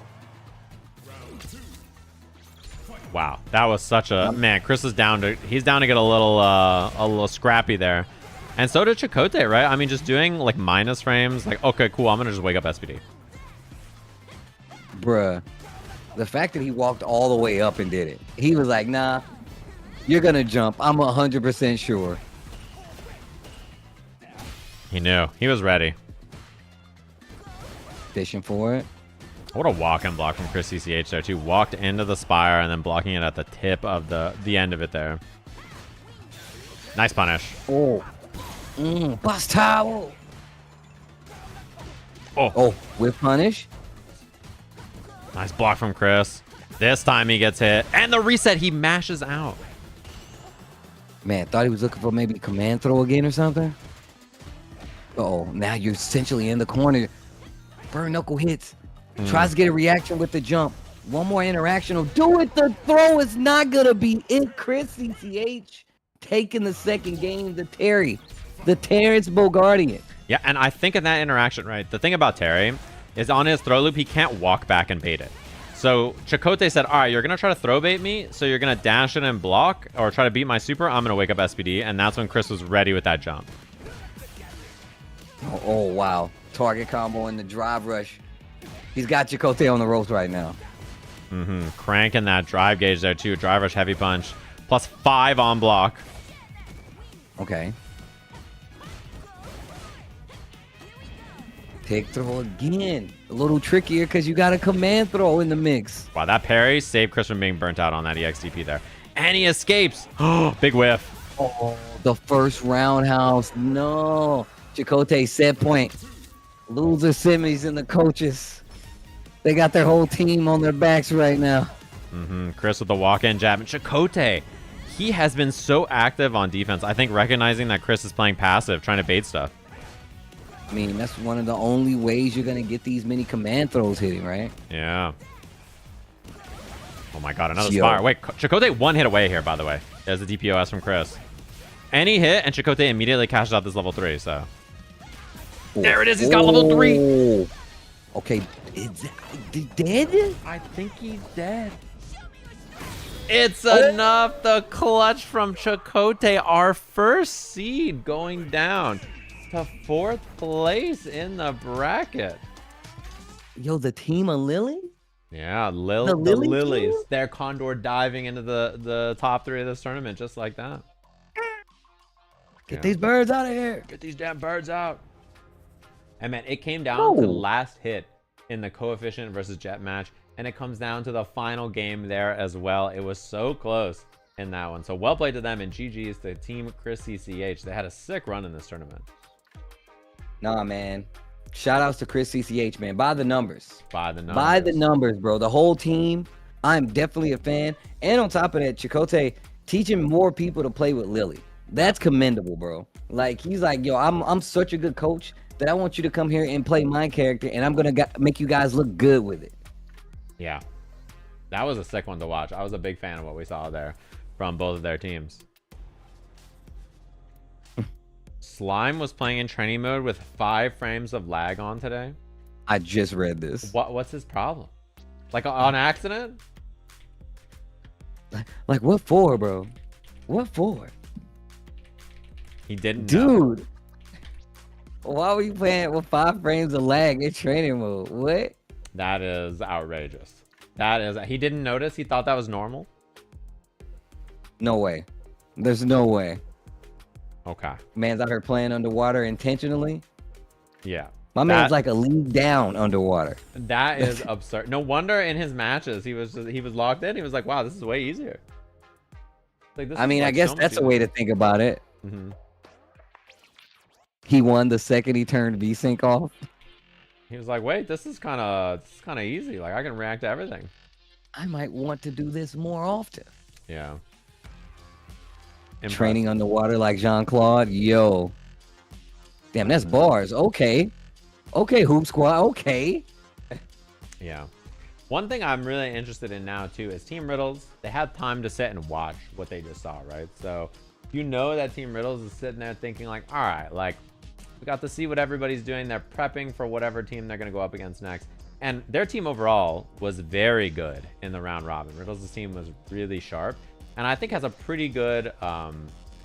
Wow. That was such a... Man, Chris is down to... He's down to get a little scrappy there. And so did Chakote, right? I mean, just doing like minus frames. Like, okay, cool. I'm going to just wake up SPD. Bruh. The fact that he walked all the way up and did it. He was like, nah. You're going to jump. I'm 100% sure. He knew. He was ready. Fishing for it. What a walk and block from ChrisCCH there, too. Walked into the spire and then blocking it at the tip of the end of it there. Nice punish. Oh. Bust towel. Oh, with punish. Nice block from Chris. This time he gets hit. And the reset, he mashes out. Man, thought he was looking for maybe command throw again or something. Now you're essentially in the corner. Burn knuckle hits. Tries to get a reaction with the jump. One more interaction will do it. The throw is not going to be it. ChrisCCH taking the second game. The Terrence Bogardian. Yeah, and I think in that interaction, right, the thing about Terry is on his throw loop, he can't walk back and bait it. So Chakote said, all right, you're going to try to throw bait me, so you're going to dash it and block, or try to beat my super. I'm going to wake up SPD, and that's when Chris was ready with that jump. Oh, wow. Target combo in the drive rush. He's got Chakote on the ropes right now. Cranking that drive gauge there, too. Drive rush, heavy punch. Plus 5 on block. Okay. Tick throw again. A little trickier because you got a command throw in the mix. Wow, that parry saved Chris from being burnt out on that EXTP there. And he escapes. Oh, big whiff. Oh, the first roundhouse. No. Chakote set point. Loser semis and the coaches. They got their whole team on their backs right now. Chris with the walk-in jab. And Chakote, he has been so active on defense. I think recognizing that Chris is playing passive, trying to bait stuff. I mean, that's one of the only ways you're going to get these many command throws hitting, right? Yeah. Oh my god, another spire. Wait, Chakote one hit away here, by the way. There's the DPOS from Chris. Any hit, and Chakote immediately cashes out this level 3, so... There it is, he's got level 3! Okay, is he dead? I think he's dead. It's enough. The clutch from Chakote, our first seed going down to 4th place in the bracket. Yo, the team of Lily? Yeah, the Lilies. They're Condor diving into the top 3 of this tournament just like that. Get these birds out of here. Get these damn birds out. And man, it came down to the last hit in the coefficient versus jet match, and it comes down to the final game there as well. It was so close in that one. So well played to them, and GG's to Team ChrisCCH. They had a sick run in this tournament. Nah, man. Shout outs to ChrisCCH, man. By the numbers. By the numbers. By the numbers, bro. The whole team. I'm definitely a fan. And on top of that, Chakote teaching more people to play with Lily. That's commendable, bro. Like, he's like, yo, I'm such a good coach that I want you to come here and play my character, and I'm going to make you guys look good with it. Yeah. That was a sick one to watch. I was a big fan of what we saw there from both of their teams. Slime was playing in training mode with 5 frames of lag on today. I just read this. What's his problem? Like on accident? Like what for, bro? What for? He didn't know. Dude. Why were you playing with 5 frames of lag in training mode? What? That is outrageous. That is... He didn't notice? He thought that was normal? No way. There's no way. Okay. Man's out here playing underwater intentionally. Yeah. My man's like a league down underwater. That is absurd. No wonder in his matches he was locked in. He was like, wow, this is way easier. Like this I is, mean, I like, guess so much that's a way to easier. think about it. Mhm. He won the second he turned V-Sync off. He was like, wait, this is kind of easy. Like I can react to everything. I might want to do this more often. Yeah. Training Impressive. underwater like Jean-Claude. Yo. Damn, that's bars. Okay. Okay, Hoop Squad. Okay. Yeah. One thing I'm really interested in now too is Team Riddles. They had time to sit and watch what they just saw, right? So you know that Team Riddles is sitting there thinking like, all right, like we got to see what everybody's doing. They're prepping for whatever team they're going to go up against next. And their team overall was very good in the round robin. Riddles' team was really sharp. And I think has a pretty good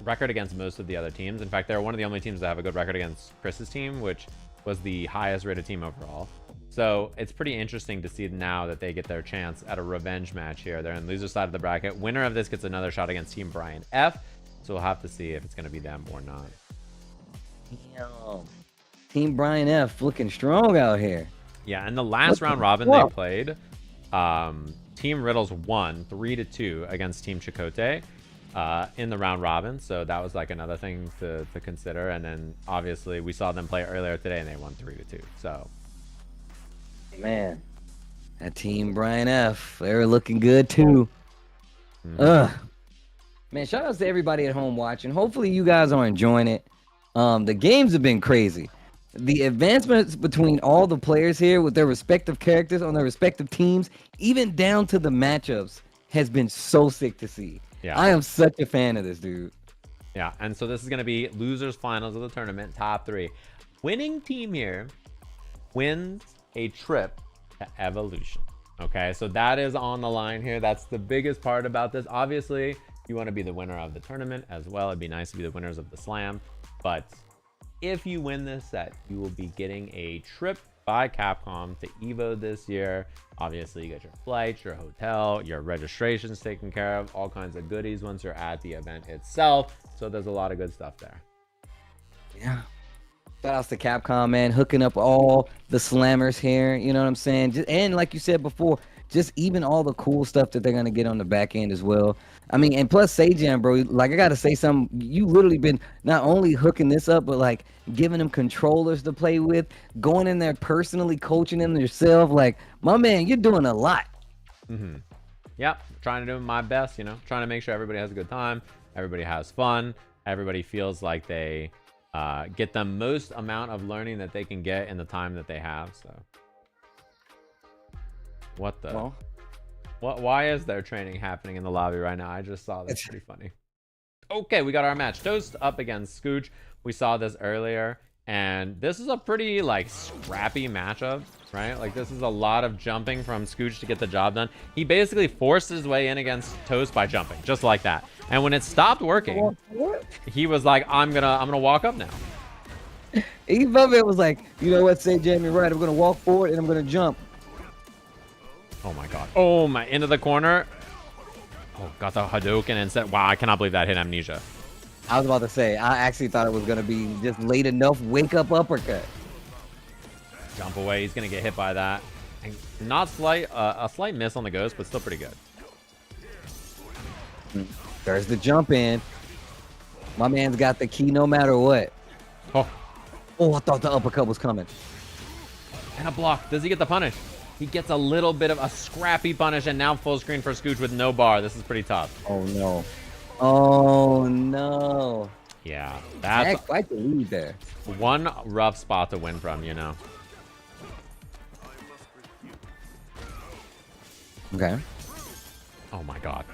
record against most of the other teams. In fact, they're one of the only teams that have a good record against Chris's team, which was the highest rated team overall. So it's pretty interesting to see now that they get their chance at a revenge match here. They're in loser side of the bracket. Winner of this gets another shot against Team Brian F. So we'll have to see if it's going to be them or not. Damn. Team Brian F looking strong out here. Yeah, and the last round robin they played, Team Riddles won 3-2 against Team Chakote in the round robin. So that was like another thing to consider. And then obviously we saw them play earlier today and they won 3-2. So man, that Team Brian F, they were looking good too. Man, shout outs to everybody at home watching. Hopefully you guys are enjoying it. The games have been crazy. The advancements between all the players here with their respective characters on their respective teams, even down to the matchups, has been so sick to see. Yeah, I am such a fan of this, dude. Yeah, and so this is going to be losers finals of the tournament, top 3. Winning team here wins a trip to Evolution. Okay, so that is on the line here. That's the biggest part about this. Obviously, you want to be the winner of the tournament as well. It'd be nice to be the winners of the slam. But if you win this set, you will be getting a trip by Capcom to Evo this year. Obviously, you get your flights, your hotel, your registrations taken care of, all kinds of goodies once you're at the event itself. So there's a lot of good stuff there. Yeah. Shout outs to Capcom, man, hooking up all the slammers here. You know what I'm saying? And like you said before, just even all the cool stuff that they're going to get on the back end as well. I mean, and plus Sajam, bro, like I got to say something. You literally been not only hooking this up, but like giving them controllers to play with, going in there personally coaching them yourself. Like, my man, you're doing a lot. Yep, trying to do my best, you know, trying to make sure everybody has a good time, everybody has fun, everybody feels like they get the most amount of learning that they can get in the time that they have. So what the why is there training happening in the lobby right now? I just saw this. Pretty funny. Okay, we got our match. Toast up against Scooch. We saw this earlier, and this is a pretty like scrappy matchup, right? Like this is a lot of jumping from Scooch to get the job done. He basically forced his way in against Toast by jumping, just like that. And when it stopped working, he was like, I'm gonna walk up now. He above it was like, you know what, say Jamie, right? I'm gonna walk forward and I'm gonna jump. Oh my god. Oh my, into the corner. Oh, got the Hadouken and said, wow, I cannot believe that hit Amnesia. I was about to say, I actually thought it was gonna be just late enough wake up uppercut. Jump away. He's gonna get hit by that. And not slight, a slight miss on the ghost, but still pretty good. There's the jump in. My man's got the key no matter what. Oh, I thought the uppercut was coming. and a block. Does he get the punish? He gets a little bit of a scrappy punish, and now full screen for Scooch with no bar. This is pretty tough. Oh no. Oh no. Yeah, that's quite the lead there. one rough spot to win from, you know. Okay. Oh my god.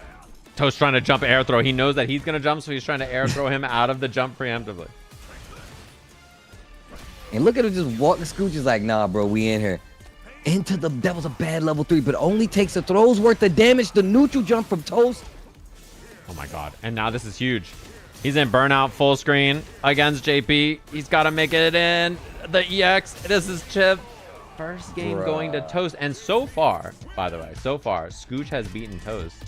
Toast trying to jump air throw. He knows that he's going to jump, so he's trying to air throw him out of the jump preemptively. And look at him just walking. Scooch is like, nah, bro, we in here. That was a bad level 3, but only takes a throw's worth of damage. The neutral jump from Toast. Oh my god. And now this is huge. He's in burnout full screen against JP. He's got to make it in. The EX. This is Chip. First game going to Toast. And so far, by the way, Scooch has beaten Toast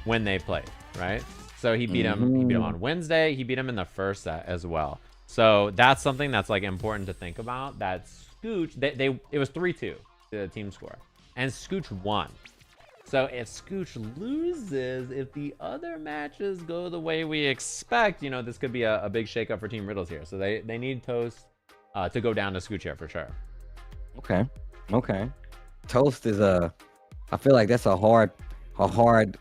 when they played, right? So he beat him. He beat him on Wednesday. He beat him in the first set as well. So that's something that's like important to think about. That Scooch, it was 3-2 the team score, and Scooch won. So if Scooch loses, if the other matches go the way we expect, you know, this could be a big shakeup for Team Riddles here. So they need Toast to go down to Scooch here for sure. Okay. Toast is I feel like that's a hard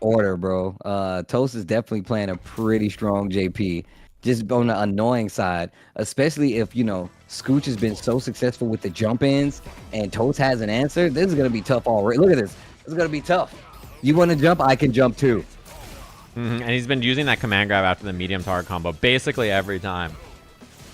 order, bro. Toast is definitely playing a pretty strong JP. Just on the annoying side, especially if, you know, Scooch has been so successful with the jump ins and Toast hasn't answered. This is going to be tough already. Look at this. This is going to be tough. You want to jump? I can jump too. And he's been using that command grab after the medium target combo basically every time.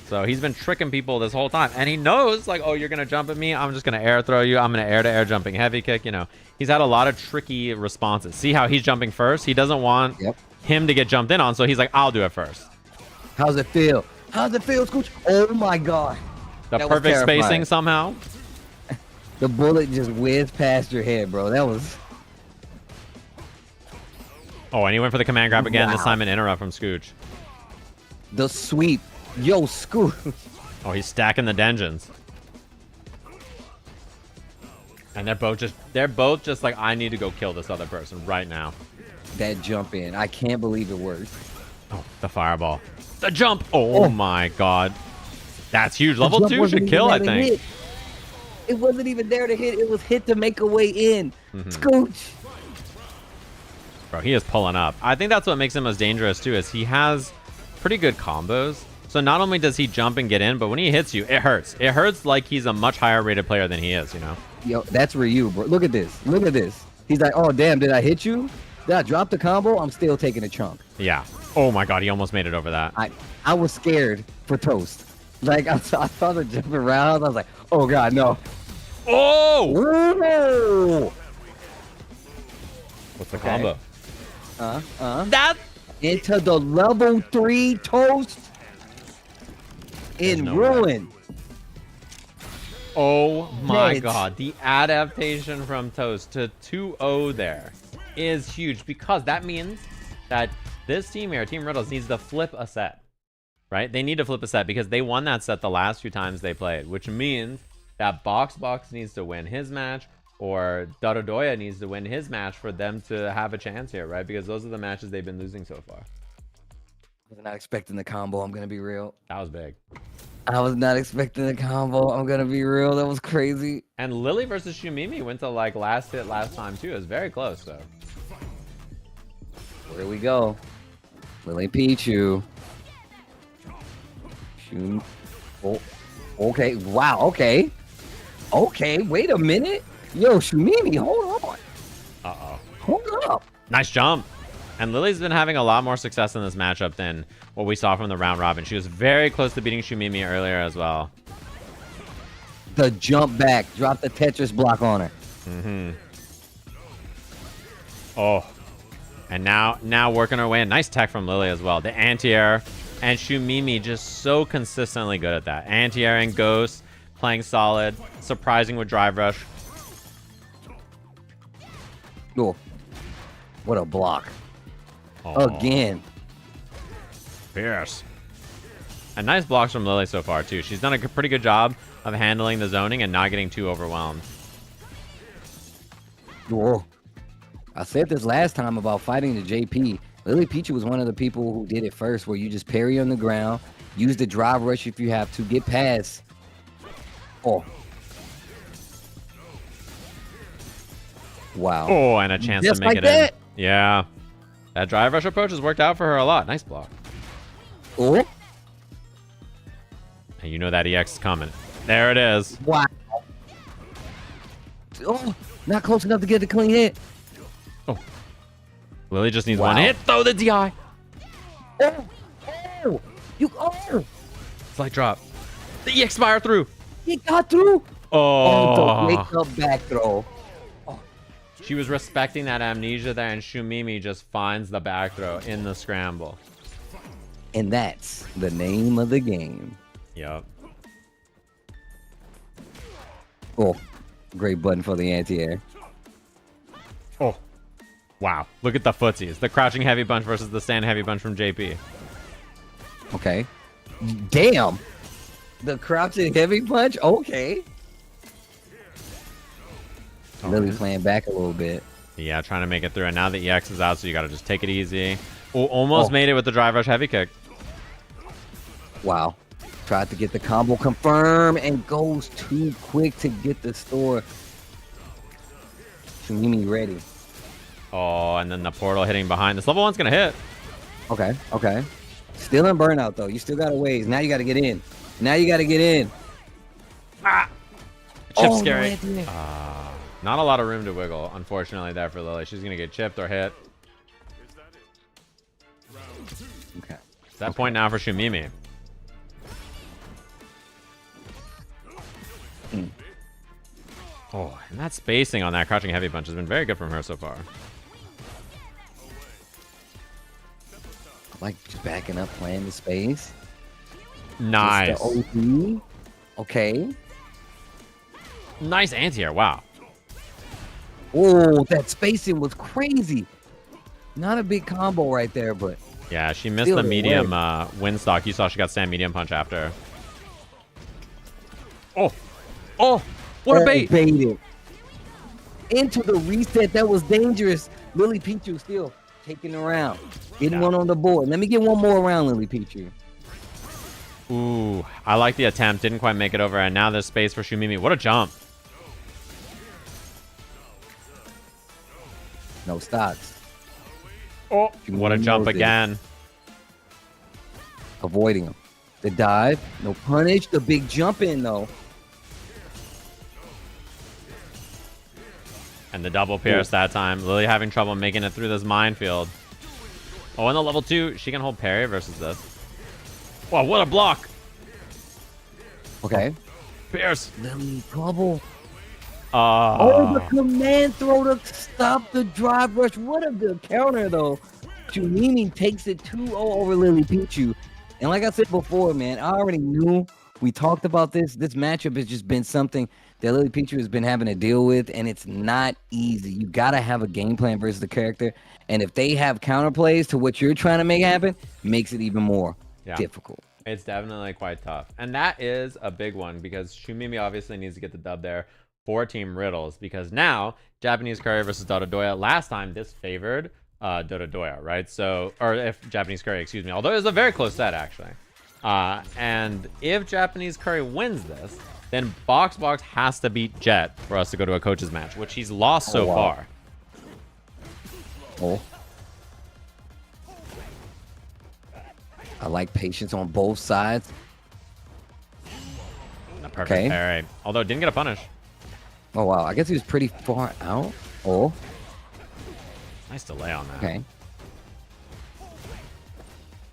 So he's been tricking people this whole time. And he knows, like, oh, you're going to jump at me? I'm just going to air throw you. I'm going to air-to-air jumping heavy kick. You know, he's had a lot of tricky responses. See how he's jumping first? He doesn't want him to get jumped in on, so he's like, I'll do it first. How's it feel? How's it feel, Scooch? Oh, my God. The perfect spacing somehow. The bullet just whizzed past your head, bro. That was... Oh, and he went for the command grab again. This time an interrupt from Scooch. The sweep. Yo, Scooch. Oh, he's stacking the dungeons. And they're both just like, I need to go kill this other person right now. That jump in. I can't believe it worked. Oh, the fireball. The jump. Oh my God. That's huge. Level 2 should kill, I think. Hit. It wasn't even there to hit. It was hit to make a way in. Scooch. Bro, he is pulling up. I think that's what makes him as dangerous too, is he has pretty good combos. So not only does he jump and get in, but when he hits you, it hurts. It hurts like he's a much higher rated player than he is, you know? Yo, that's Ryu, bro. Look at this. Look at this. He's like, oh, damn, did I hit you? Did I drop the combo? I'm still taking a chunk. Yeah. Oh my God, he almost made it over that. I was scared for Toast. Like, I saw the jump around. I was like, oh God, no. Oh! Whoa! What's the combo? That into the level 3 Toast in ruin. Oh my God, the adaptation from Toast to 2-0 there is huge, because that means that this team here, Team Riddles, needs to flip a set, right? They need to flip a set because they won that set the last few times they played, which means that BoxBox needs to win his match, or Donadoya needs to win his match for them to have a chance here, right? Because those are the matches they've been losing so far. I was not expecting the combo, I'm gonna be real. That was big. I was not expecting the combo, I'm gonna be real. That was crazy. And Lily versus Shumimi went to like last hit last time too. It was very close though. Here we go. LilyPichu. Oh, okay. Wow. Okay. Okay. Wait a minute. Yo, Shumimi, hold on. Uh-oh. Hold up. Nice jump. And Lily's been having a lot more success in this matchup than what we saw from the round robin. She was very close to beating Shumimi earlier as well. The jump back. Drop the Tetris block on her. Oh. And now working her way in. Nice tech from Lily as well. The anti-air. And Shumimi just so consistently good at that. Anti-air and Ghost. Playing solid. Surprising with Drive Rush. Oh. What a block. Oh. Again. Fierce. And nice blocks from Lily so far, too. She's done a pretty good job of handling the zoning and not getting too overwhelmed. Whoa. I said this last time about fighting the JP. LilyPichu was one of the people who did it first, where you just parry on the ground, use the drive rush if you have to, get past. Oh. Wow. Oh, and a chance just to make like it that? in. Yeah. That drive rush approach has worked out for her a lot. Nice block. Oh. And you know that EX is coming. There it is. Wow. Oh, not close enough to get the clean hit. Oh. Lily just needs one hit. Throw the DI. Oh. Oh. You. Oh. Slight drop. The EX fire through. He got through. Oh. The wake up back throw. She was respecting that amnesia there, and Shumimi just finds the back throw in the scramble. And that's the name of the game. Yep. Oh, great button for the anti-air. Oh, wow. Look at the footsies. The crouching heavy punch versus the stand heavy punch from JP. Okay. Damn. The crouching heavy punch? Okay. Lily's playing back a little bit. Yeah, trying to make it through. And now the EX is out, so you got to just take it easy. Oh, almost made it with the drive rush heavy kick. Wow. Tried to get the combo confirmed and goes too quick to get the store. Shumimi ready. Oh, and then the portal hitting behind. This level 1's going to hit. Okay, okay. Still in burnout, though. You still got a ways. Now you got to get in. Now you got to get in. Ah! Chip Oh, scary. no, Not a lot of room to wiggle, unfortunately, there for Lily. She's going to get chipped or hit. Okay. It's that point now for Shumimi. Oh, and that spacing on that crouching heavy punch has been very good from her so far. I like just backing up, playing the space. Nice. Just the OD. Okay. Nice anti-air. Wow. Oh, that spacing was crazy. Not a big combo right there, but Yeah, she missed the medium wind stock. You saw she got stand medium punch after. Oh. Oh. What a bait. Baited. Into the reset. That was dangerous. LilyPichu still taking around. Getting one on the board. Let me get one more around, LilyPichu. Ooh, I like the attempt. Didn't quite make it over. And now there's space for Shumimi. What a jump. No stocks. Oh, what a jump again. Avoiding him. The dive. No punish. The big jump in, though. And the double pierce that time. Lily having trouble making it through this minefield. Oh, and the level 2, she can hold parry versus this. Wow, what a block. Okay. Pierce. Lily trouble. Oh, Oh, the command throw to stop the drive rush. What a good counter, though. Shumimi takes it 2-0 over LilyPichu. And like I said before, man, I already knew. We talked about this. This matchup has just been something that LilyPichu has been having to deal with, and it's not easy. You got to have a game plan versus the character. And if they have counterplays to what you're trying to make happen, makes it even more difficult. It's definitely quite tough. And that is a big one because Shumimi obviously needs to get the dub there for Team Riddles because now Japanese Courier versus Donadoya. Last time this favored Donadoya, right? So, or if Japanese Courier, excuse me. Although it was a very close set actually. And if Japanese Courier wins this, then BoxBox has to beat Jet for us to go to a coach's match, which he's lost so far. Oh. I like patience on both sides. A perfect parry. Although didn't get a punish. Oh, wow. I guess he was pretty far out. Oh. Nice delay on that. Okay.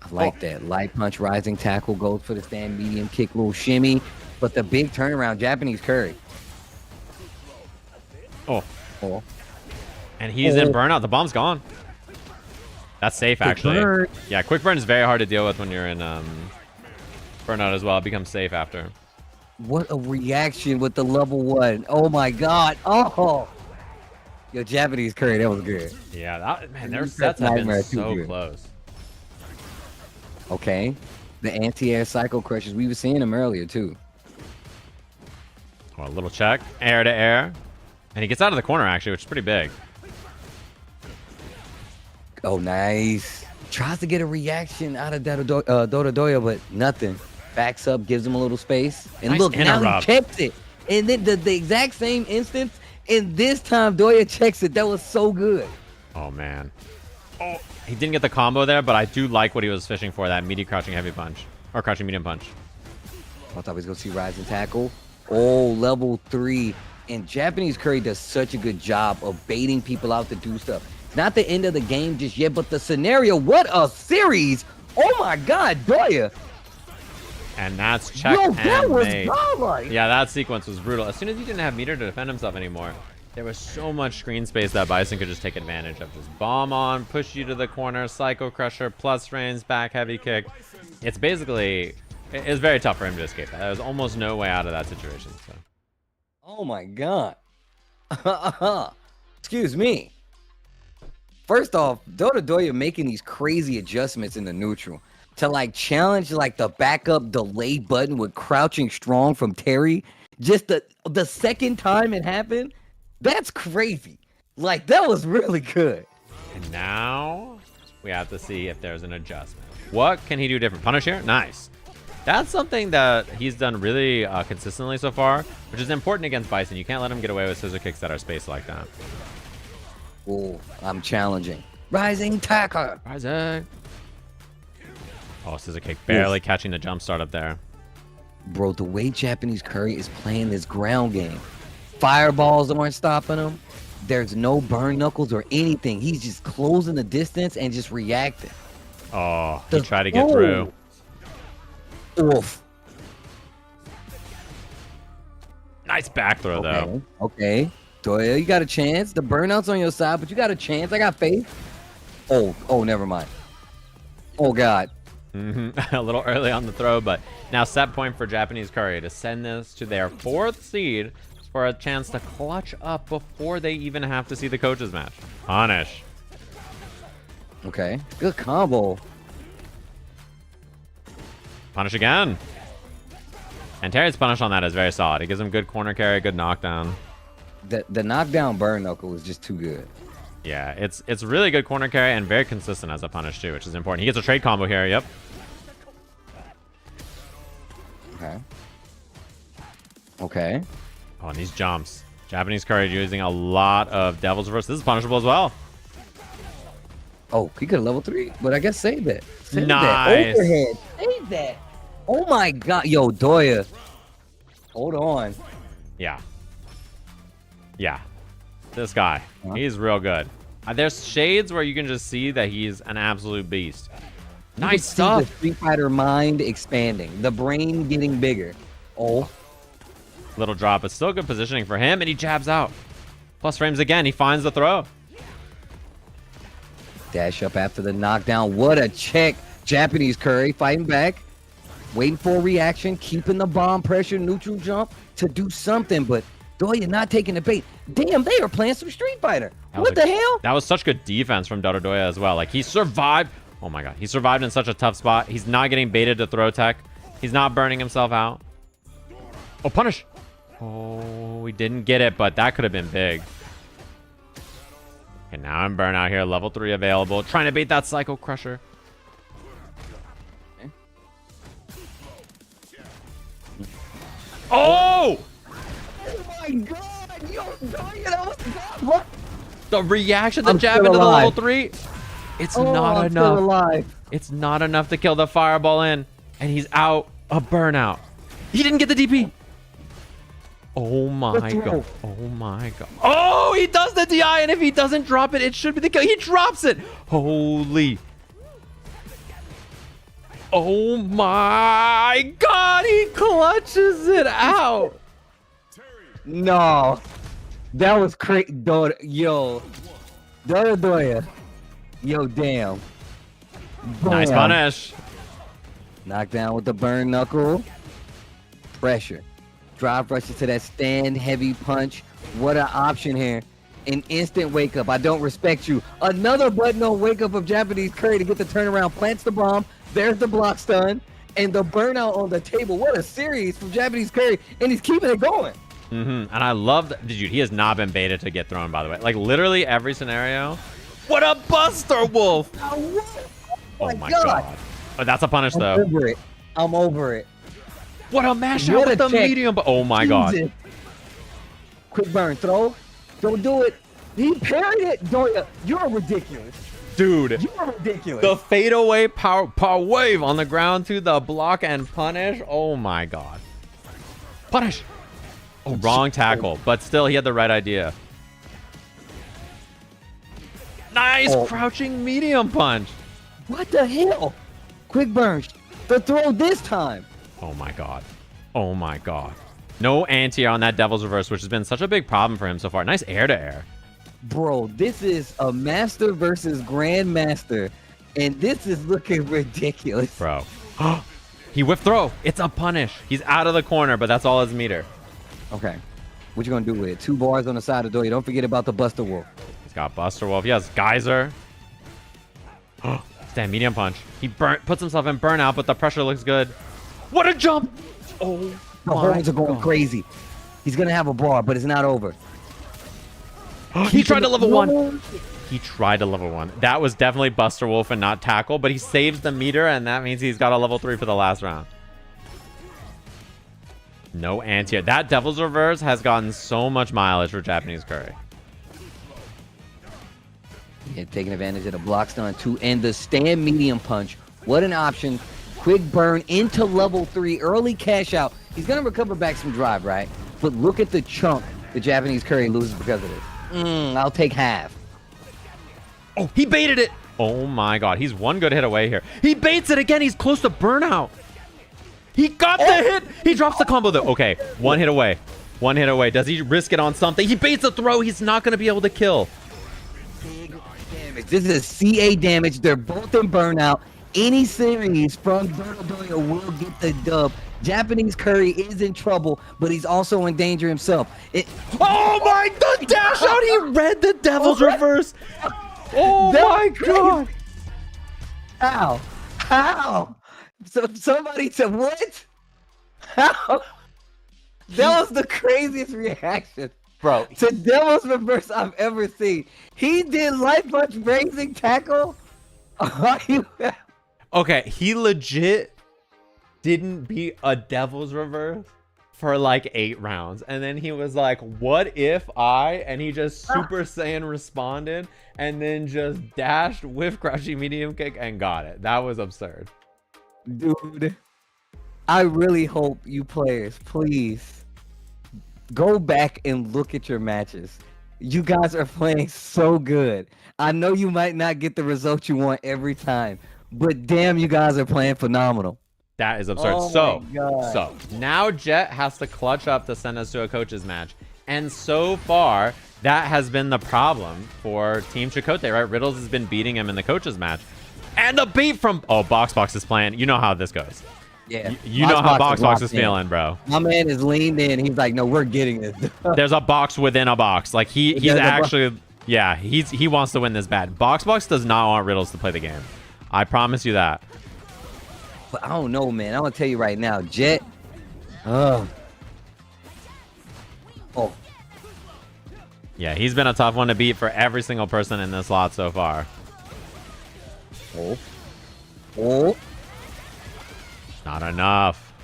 I like that. Light punch, rising tackle goes for the stand medium kick, little shimmy. But the big turnaround, Japanese Curry. Oh. Oh. And he's in burnout. The bomb's gone. That's safe, actually. Yeah, quick burn is very hard to deal with when you're in burnout as well. It becomes safe after. What a reaction with the level 1. Oh, my God. Oh. Yo, Japanese Curry, that was good. Yeah, that, man, their sets have been so close. Okay. The anti-air cycle crushes. We were seeing them earlier, too. Oh, a little check. Air to air. And he gets out of the corner, actually, which is pretty big. Oh, nice. Tries to get a reaction out of Donadoya, but nothing. Backs up, gives him a little space. And nice look, now interrupt. he checks it. And then the exact same instance, and this time Doya checks it. That was so good. Oh, man. Oh, he didn't get the combo there, but I do like what he was fishing for, that meaty crouching heavy punch. Or crouching medium punch. I thought we was going to see rising tackle. Oh, level 3. And Japanese Curry does such a good job of baiting people out to do stuff. Not the end of the game just yet, but the scenario. What a series. Oh, my God, Doya. And that's checked that and was made. godlike. Yeah, that sequence was brutal. As soon as he didn't have meter to defend himself anymore, there was so much screen space that Bison could just take advantage of. Just bomb on, push you to the corner, Psycho Crusher, plus frames, back heavy kick. It's basically, it's very tough for him to escape that. There was almost no way out of that situation. So. Oh my God. Excuse me. First off, Donadoya making these crazy adjustments in the neutral to like challenge like the backup delay button with crouching strong from Terry. Just the second time it happened, that's crazy. Like, that was really good. And now we have to see if there's an adjustment. What can he do different? Punish here? Nice. That's something that he's done really consistently so far, which is important against Bison. You can't let him get away with scissor kicks that are spaced like that. Oh, I'm challenging. Rising tacker. Rising. Oh, scissor kick barely catching the jump start up there. Bro, the way Japanese Curry is playing this ground game, fireballs aren't stopping him. There's no burn knuckles or anything. He's just closing the distance and just reacting. Oh, he tried to get through. Oof. Nice back throw, though. Okay. Doya, you got a chance. The burnout's on your side, but you got a chance. I got faith. Oh, never mind. Oh, God. A little early on the throw, but now set point for Japanese Curry to send this to their 4th seed for a chance to clutch up before they even have to see the coaches match. Punish. Okay. Good combo. Punish again. And Terry's punish on that is very solid. It gives him good corner carry, good knockdown. The knockdown burn knuckle was just too good. Yeah, it's really good corner carry and very consistent as a punish too, which is important. He gets a trade combo here. Yep. Okay. Oh, and these jumps. Japanese Curry using a lot of Devil's Reverse. This is punishable as well. Oh, he could have level 3, but I guess save that. Save nice. That. Overhead. Save that. Oh my God. Yo, Doya. Hold on. Yeah. Yeah. This guy. He's real good. There's shades where you can just see that he's an absolute beast. Nice stuff. The Street Fighter mind expanding. The brain getting bigger. Oh. Little drop, but still good positioning for him, and he jabs out. Plus frames again. He finds the throw. Dash up after the knockdown. What a check. Japanese Curry fighting back. Waiting for a reaction. Keeping the bomb pressure. Neutral jump to do something, but Doya not taking the bait. Damn, they are playing some Street Fighter. What the hell? That was such good defense from Donadoya as well. Like, he survived. Oh my God. He survived in such a tough spot. He's not getting baited to throw tech. He's not burning himself out. Oh, punish. Oh, we didn't get it, but that could have been big. Okay, now I'm burnout here. Level 3 available. Trying to bait that Psycho Crusher. Okay. Oh! Oh my God! Yo, Doya, that was what? The reaction to jab into the level 3. It's not enough. Still alive. It's not enough to kill the fireball in. And he's out of burnout. He didn't get the DP. Oh my God. Oh my God. Oh, he does the DI, and if he doesn't drop it, it should be the kill. He drops it. Holy. Oh my God. He clutches it out. No. That was crazy. Yo. Donadoya. Yo, damn. Nice punish. Knockdown with the burn knuckle. Pressure. Drive rushes to that stand heavy punch. What an option here. An instant wake up. I don't respect you. Another button on wake up of Japanese Curry to get the turnaround. Plants the bomb. There's the block stun. And the burnout on the table. What a series from Japanese Curry. And he's keeping it going. And I love that. Dude, he has not been baited to get thrown, by the way. Like, literally every scenario. What a Buster Wolf. Oh my God. Oh, that's a punish, though. I'm over it. What a mash out with the medium. Oh my God. Quick burn throw. Don't do it. He parried it. Doya, you're ridiculous. Dude. You're ridiculous. The fadeaway power wave on the ground to the block and punish. Oh my God. Punish. Oh, wrong tackle. But still, he had the right idea. Nice crouching medium punch. What the hell? Quick burn. The throw this time. Oh my God. Oh my God. No anti-air on that Devil's Reverse, which has been such a big problem for him so far. Nice air-to-air. Bro, this is a master versus grandmaster, and this is looking ridiculous. Bro. He whipped throw. It's a punish. He's out of the corner, but that's all his meter. Okay. What you gonna do with it? 2 bars on the side of the door. You don't forget about the Buster Wolf. He's got Buster Wolf. He has Geyser. Stand medium punch. He puts himself in burnout, but the pressure looks good. What a jump! Oh, the horns are going crazy. He's gonna have a bar, but it's not over. He tried to level 1. He tried to level 1. That was definitely Buster Wolf and not Tackle, but he saves the meter, and that means he's got a level 3 for the last round. No anti. That Devil's Reverse has gotten so much mileage for Japanese Curry. Yeah, taking advantage of the block stun too, and the stand medium punch. What an option. Quick burn into level 3, early cash out. He's going to recover back some drive, right? But look at the chunk the Japanese Curry loses because of this. I'll take half. Oh, he baited it. Oh my god, he's one good hit away here. He baits it again. He's close to burnout. He got the hit. He drops the combo though. Okay, one hit away. One hit away. Does he risk it on something? He baits a throw. He's not going to be able to kill. Big damage. This is CA damage. They're both in burnout. Any series from Donadoya will get the dub. Japanese Curry is in trouble, but he's also in danger himself. Oh my, the dash out. He read the Devil's Reverse. Oh my god. How? So somebody said, what? How? That was the craziest reaction, bro, to Devil's Reverse I've ever seen. He did light punch raising tackle. Okay, he legit didn't beat a Devil's Reverse for like 8 rounds. And then he was like, what if and he just Super Saiyan responded and then just dashed with crouching medium kick and got it. That was absurd. Dude, I really hope you players, please, go back and look at your matches. You guys are playing so good. I know you might not get the result you want every time, but damn, you guys are playing phenomenal. That is absurd. Oh So now Jet has to clutch up to send us to a coach's match. And so far, that has been the problem for Team Chakote, right? Riddles has been beating him in the coach's match. And the beat from... Oh, BoxBox is playing. You know how this goes. Yeah. You know how BoxBox is feeling, bro. My man is leaned in. He's like, no, we're getting this. There's a box within a box. Like, he's actually... Yeah, he wants to win this bad. BoxBox does not want Riddles to play the game. I promise you that. But I don't know, man. I'm going to tell you right now. Jet... Oh. Yeah, he's been a tough one to beat for every single person in this lot so far. Not enough.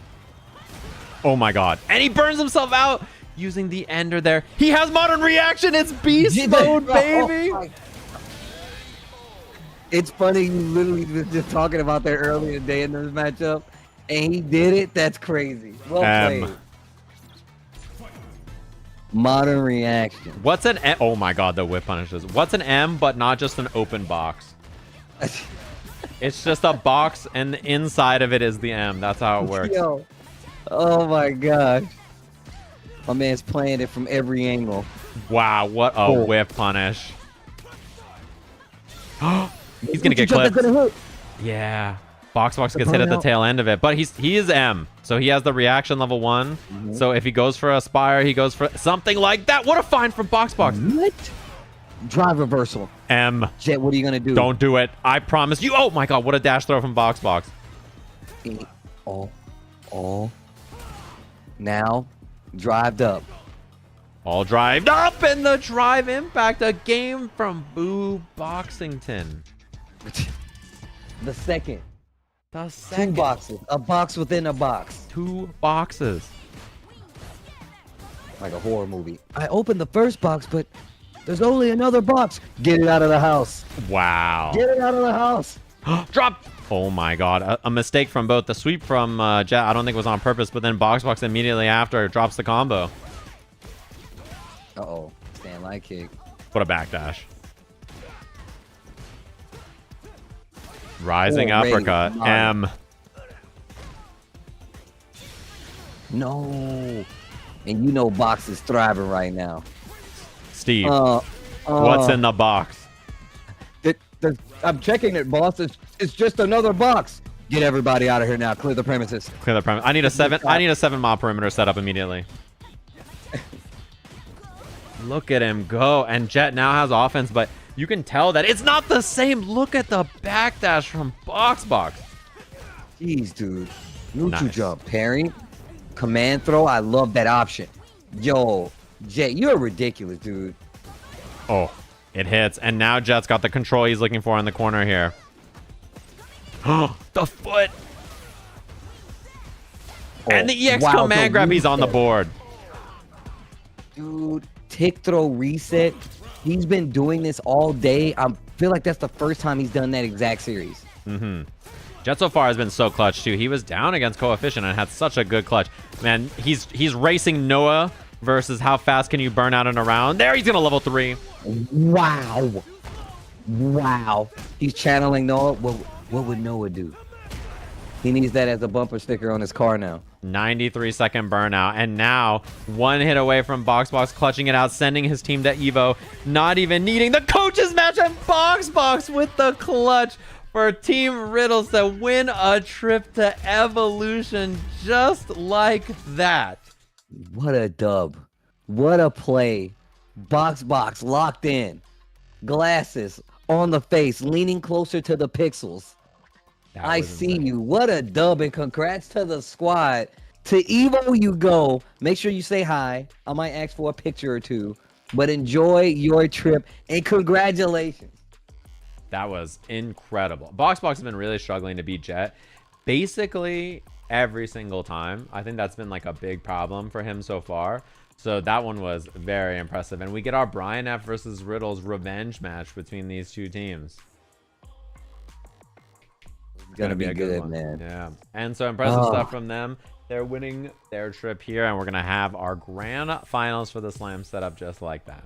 Oh my god. And he burns himself out using the ender there. He has modern reaction. It's beast mode, baby. It's funny, you literally was just talking about that earlier today in this matchup, and he did it. That's crazy. Well played. Modern reaction. What's an M? Oh my god, the whip punishes. What's an M but not just an open box? It's just a box and the inside of it is the M. That's how it works. Yo. Oh my gosh. My man's playing it from every angle. Wow, what a whip punish. He's gonna get clipped. Yeah. BoxBox gets hit at the tail end of it, but he is M, so he has the reaction level 1. So if he goes for a Spire, he goes for something like that. What a find from BoxBox. What? Drive reversal. M. Jet, what are you gonna do? Don't do it. I promise you. Oh my god, what a dash throw from BoxBox. Now, drived up. All drived up, and the drive impact. A game from Boo Boxington. The second. 2 boxes. A box within a box. 2 boxes. Like a horror movie. I opened the first box, but there's only another box. Get it out of the house. Wow. Get it out of the house. Drop. Oh my god. A mistake from both. The sweep from Jet, I don't think was on purpose, but then BoxBox immediately after drops the combo. Uh-oh. Stand light kick. What a backdash. Rising uppercut. M. No. And you know Box is thriving right now. Steve, what's in the box? I'm checking it, boss. It's just another box. Get everybody out of here now. Clear the premises. Clear the premise. I need a 7 mile perimeter set up immediately. Look at him go. And Jet now has offense, but you can tell that it's not the same. Look at the backdash from BoxBox. Jeez, dude. Neutral jump. Parry. Command throw. I love that option. Yo, Jet, you're ridiculous, dude. Oh, it hits. And now Jet's got the control he's looking for in the corner here. Oh, the foot. And the EX command grab, he's on the board. Dude, tick throw reset. He's been doing this all day. I feel like that's the first time he's done that exact series. Jet so far has been so clutch too. He was down against Coefficient and had such a good clutch. Man, he's racing Noah versus how fast can you burn out in a round. There, he's gonna level 3. Wow. Wow. He's channeling Noah. What would Noah do? He needs that as a bumper sticker on his car now. 93-second burnout, and now 1 hit away from BoxBox clutching it out, sending his team to Evo, not even needing the coaches match, and BoxBox with the clutch for Team Riddles to win a trip to Evolution just like that. What a dub. What a play. BoxBox locked in. Glasses on the face, leaning closer to the pixels. I see you. What a dub, and congrats to the squad. To Evo you go. Make sure you say hi. I might ask for a picture or two, but enjoy your trip and congratulations. That was incredible. BoxBox has been really struggling to beat Jet basically every single time. I think that's been like a big problem for him so far. So that one was very impressive. And we get our Brian F versus Riddles revenge match between these two teams. Gonna be a good one, man. Yeah, and so impressive stuff from them. They're winning their trip here, and we're gonna have our grand finals for the Slam set up just like that.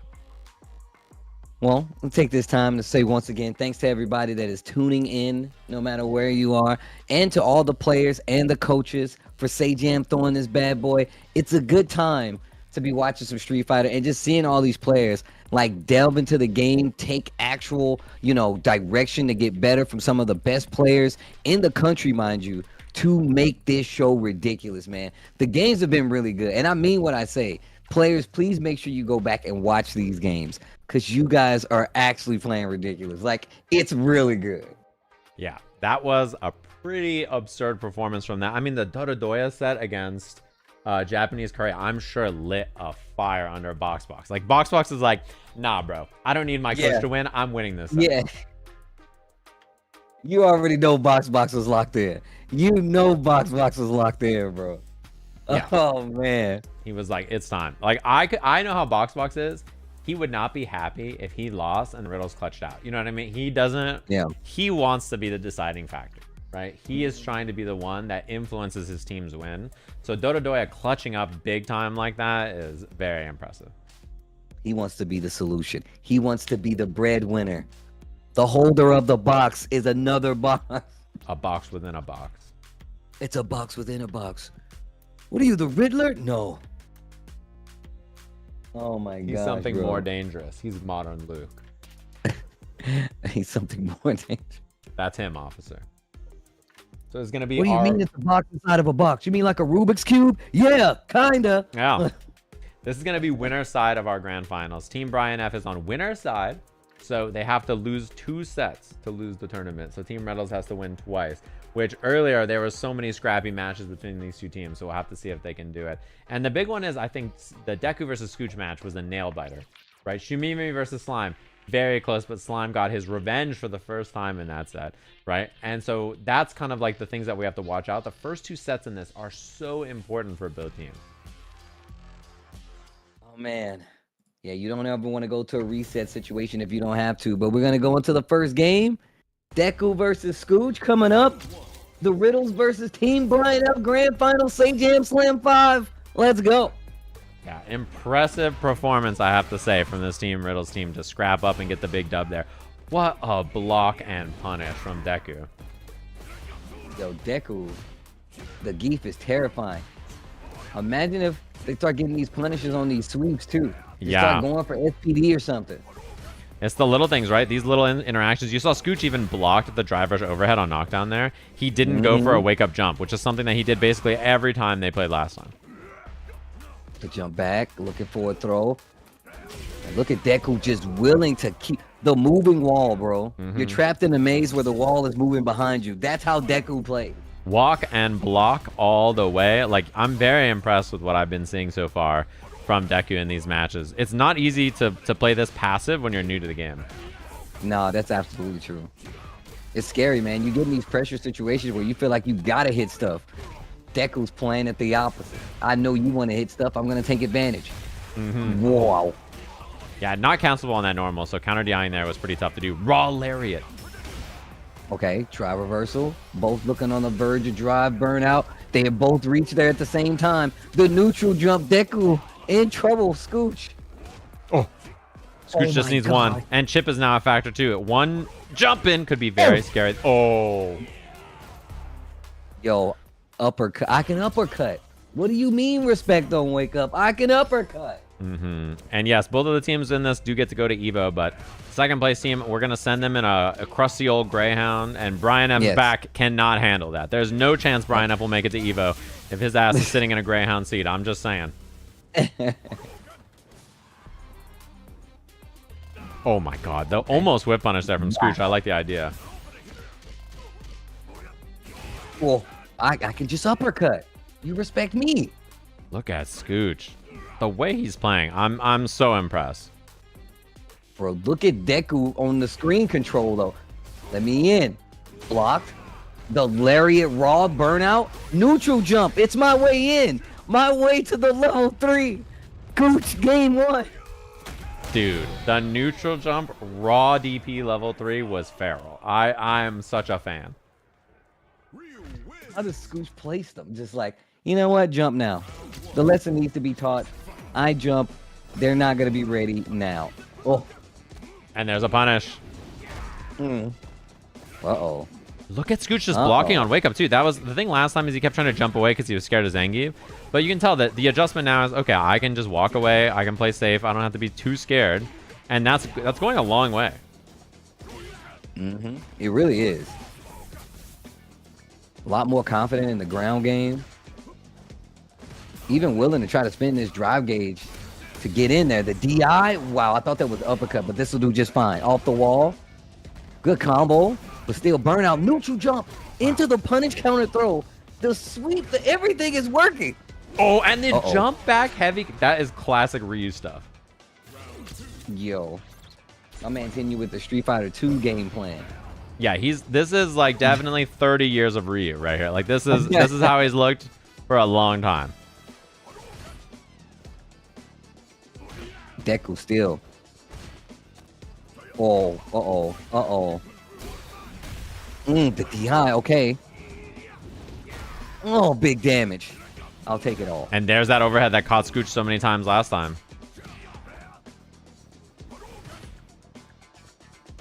Well, I'll take this time to say once again, thanks to everybody that is tuning in, no matter where you are, and to all the players and the coaches for Sajam throwing this bad boy. It's a good time to be watching some Street Fighter and just seeing all these players like delve into the game, take actual, direction to get better from some of the best players in the country, mind you, to make this show ridiculous, man. The games have been really good, and I mean what I say. Players, please make sure you go back and watch these games because you guys are actually playing ridiculous. Like, it's really good. Yeah, that was a pretty absurd performance from that. I mean, the Donadoya set against Japanese Curry, I'm sure lit a fire under BoxBox. Like, BoxBox is like, nah, bro, I don't need my coach to win. I'm winning this. Yeah. You already know BoxBox was locked in. You know BoxBox was locked in, bro. Yeah. Oh, man. He was like, it's time. Like, I know how BoxBox is. He would not be happy if he lost and Riddles clutched out. You know what I mean? He doesn't. Yeah. He wants to be the deciding factor. Right, he is trying to be the one that influences his team's win. So Donadoya clutching up big time like that is very impressive. He wants to be the solution. He wants to be the breadwinner. The holder of the box is another box. A box within a box. It's a box within a box. What are you, the Riddler? No. Oh my god. He's something more dangerous. He's modern Luke. He's something more dangerous. That's him, officer. So it's going to be. What do you mean it's a box inside of a box? You mean like a Rubik's Cube? Yeah, kinda. Yeah. This is going to be winner side of our grand finals. Team Brian F is on winner side. So they have to lose 2 sets to lose the tournament. So Team Riddles has to win twice, which earlier there were so many scrappy matches between these two teams. So we'll have to see if they can do it. And the big one is, I think the Deku versus Scooch match was a nail biter, right? Shumimi versus Slime. Very close, but Slime got his revenge for the first time in that set, right? And so that's kind of like the things that we have to watch out. The first 2 sets in this are so important for both teams. Oh, man. Yeah, you don't ever want to go to a reset situation if you don't have to. But we're going to go into the first game. Deku versus Scooch coming up. The Riddles versus Team Brian F Grand Final Sajam Slam 5. Let's go. Yeah, impressive performance, I have to say, from this Team Riddles team to scrap up and get the big dub there. What a block and punish from Deku. Yo, Deku, the Geef is terrifying. Imagine if they start getting these punishes on these sweeps, too. They start going for SPD or something. It's the little things, right? These little interactions. You saw Scooch even blocked the drive rush overhead on knockdown there. He didn't go for a wake-up jump, which is something that he did basically every time they played last time. To jump back, looking for a throw. And look at Deku just willing to keep the moving wall, bro. You're trapped in a maze where the wall is moving behind you. That's how Deku plays. Walk and block all the way. Like, I'm very impressed with what I've been seeing so far from Deku in these matches. It's not easy to play this passive when you're new to the game. No, that's absolutely true. It's scary, man. You get in these pressure situations where you feel like you gotta hit stuff. Deku's playing at the opposite. I know you want to hit stuff. I'm gonna take advantage. Wow. Yeah, not cancelable on that normal, so counter DIing there was pretty tough to do. Raw lariat. Okay, try reversal. Both looking on the verge of drive burnout. They have both reached there at the same time. The neutral jump, Deku in trouble. Scooch. Oh. Scooch just needs one. And chip is now a factor too. One jump in could be very scary. Oh. Yo, uppercut. I can uppercut. What do you mean respect don't wake up? I can uppercut. And yes, both of the teams in this do get to go to Evo, but second place team, we're going to send them in a crusty old Greyhound, and Brian F's back cannot handle that. There's no chance Brian F will make it to Evo if his ass is sitting in a Greyhound seat. I'm just saying. Oh my god, the almost whip punish there from Scooch. I like the idea. Well, I can just uppercut. You respect me. Look at Scooch. The way he's playing, I'm so impressed. Bro, look at Deku on the screen control though. Let me in. Blocked. The lariat raw burnout. Neutral jump. It's my way in. My way to the level 3. Scooch game 1. Dude, the neutral jump raw DP level 3 was feral. I'm such a fan. How does Scooch place them? Just like, you know what? Jump now. The lesson needs to be taught. I jump. They're not going to be ready now. Oh. And there's a punish. Uh-oh. Look at Scooch just blocking on wake up too. That was the thing last time, is he kept trying to jump away because he was scared of Zangief. But you can tell that the adjustment now is, okay, I can just walk away. I can play safe. I don't have to be too scared. And that's going a long way. It really is. A lot more confident in the ground game. Even willing to try to spin this drive gauge to get in there. The DI, wow, I thought that was uppercut, but this will do just fine. Off the wall. Good combo, but still burnout. Neutral jump into the punish counter throw. The sweep, everything is working. Oh, and the jump back heavy. That is classic Ryu stuff. Yo, my man's hitting you with the Street Fighter 2 game plan. Yeah, this is like definitely 30 years of Ryu right here. Like this is how he's looked for a long time. Deku still. Oh. The DI, okay. Oh, big damage. I'll take it all. And there's that overhead that caught Scooch so many times last time.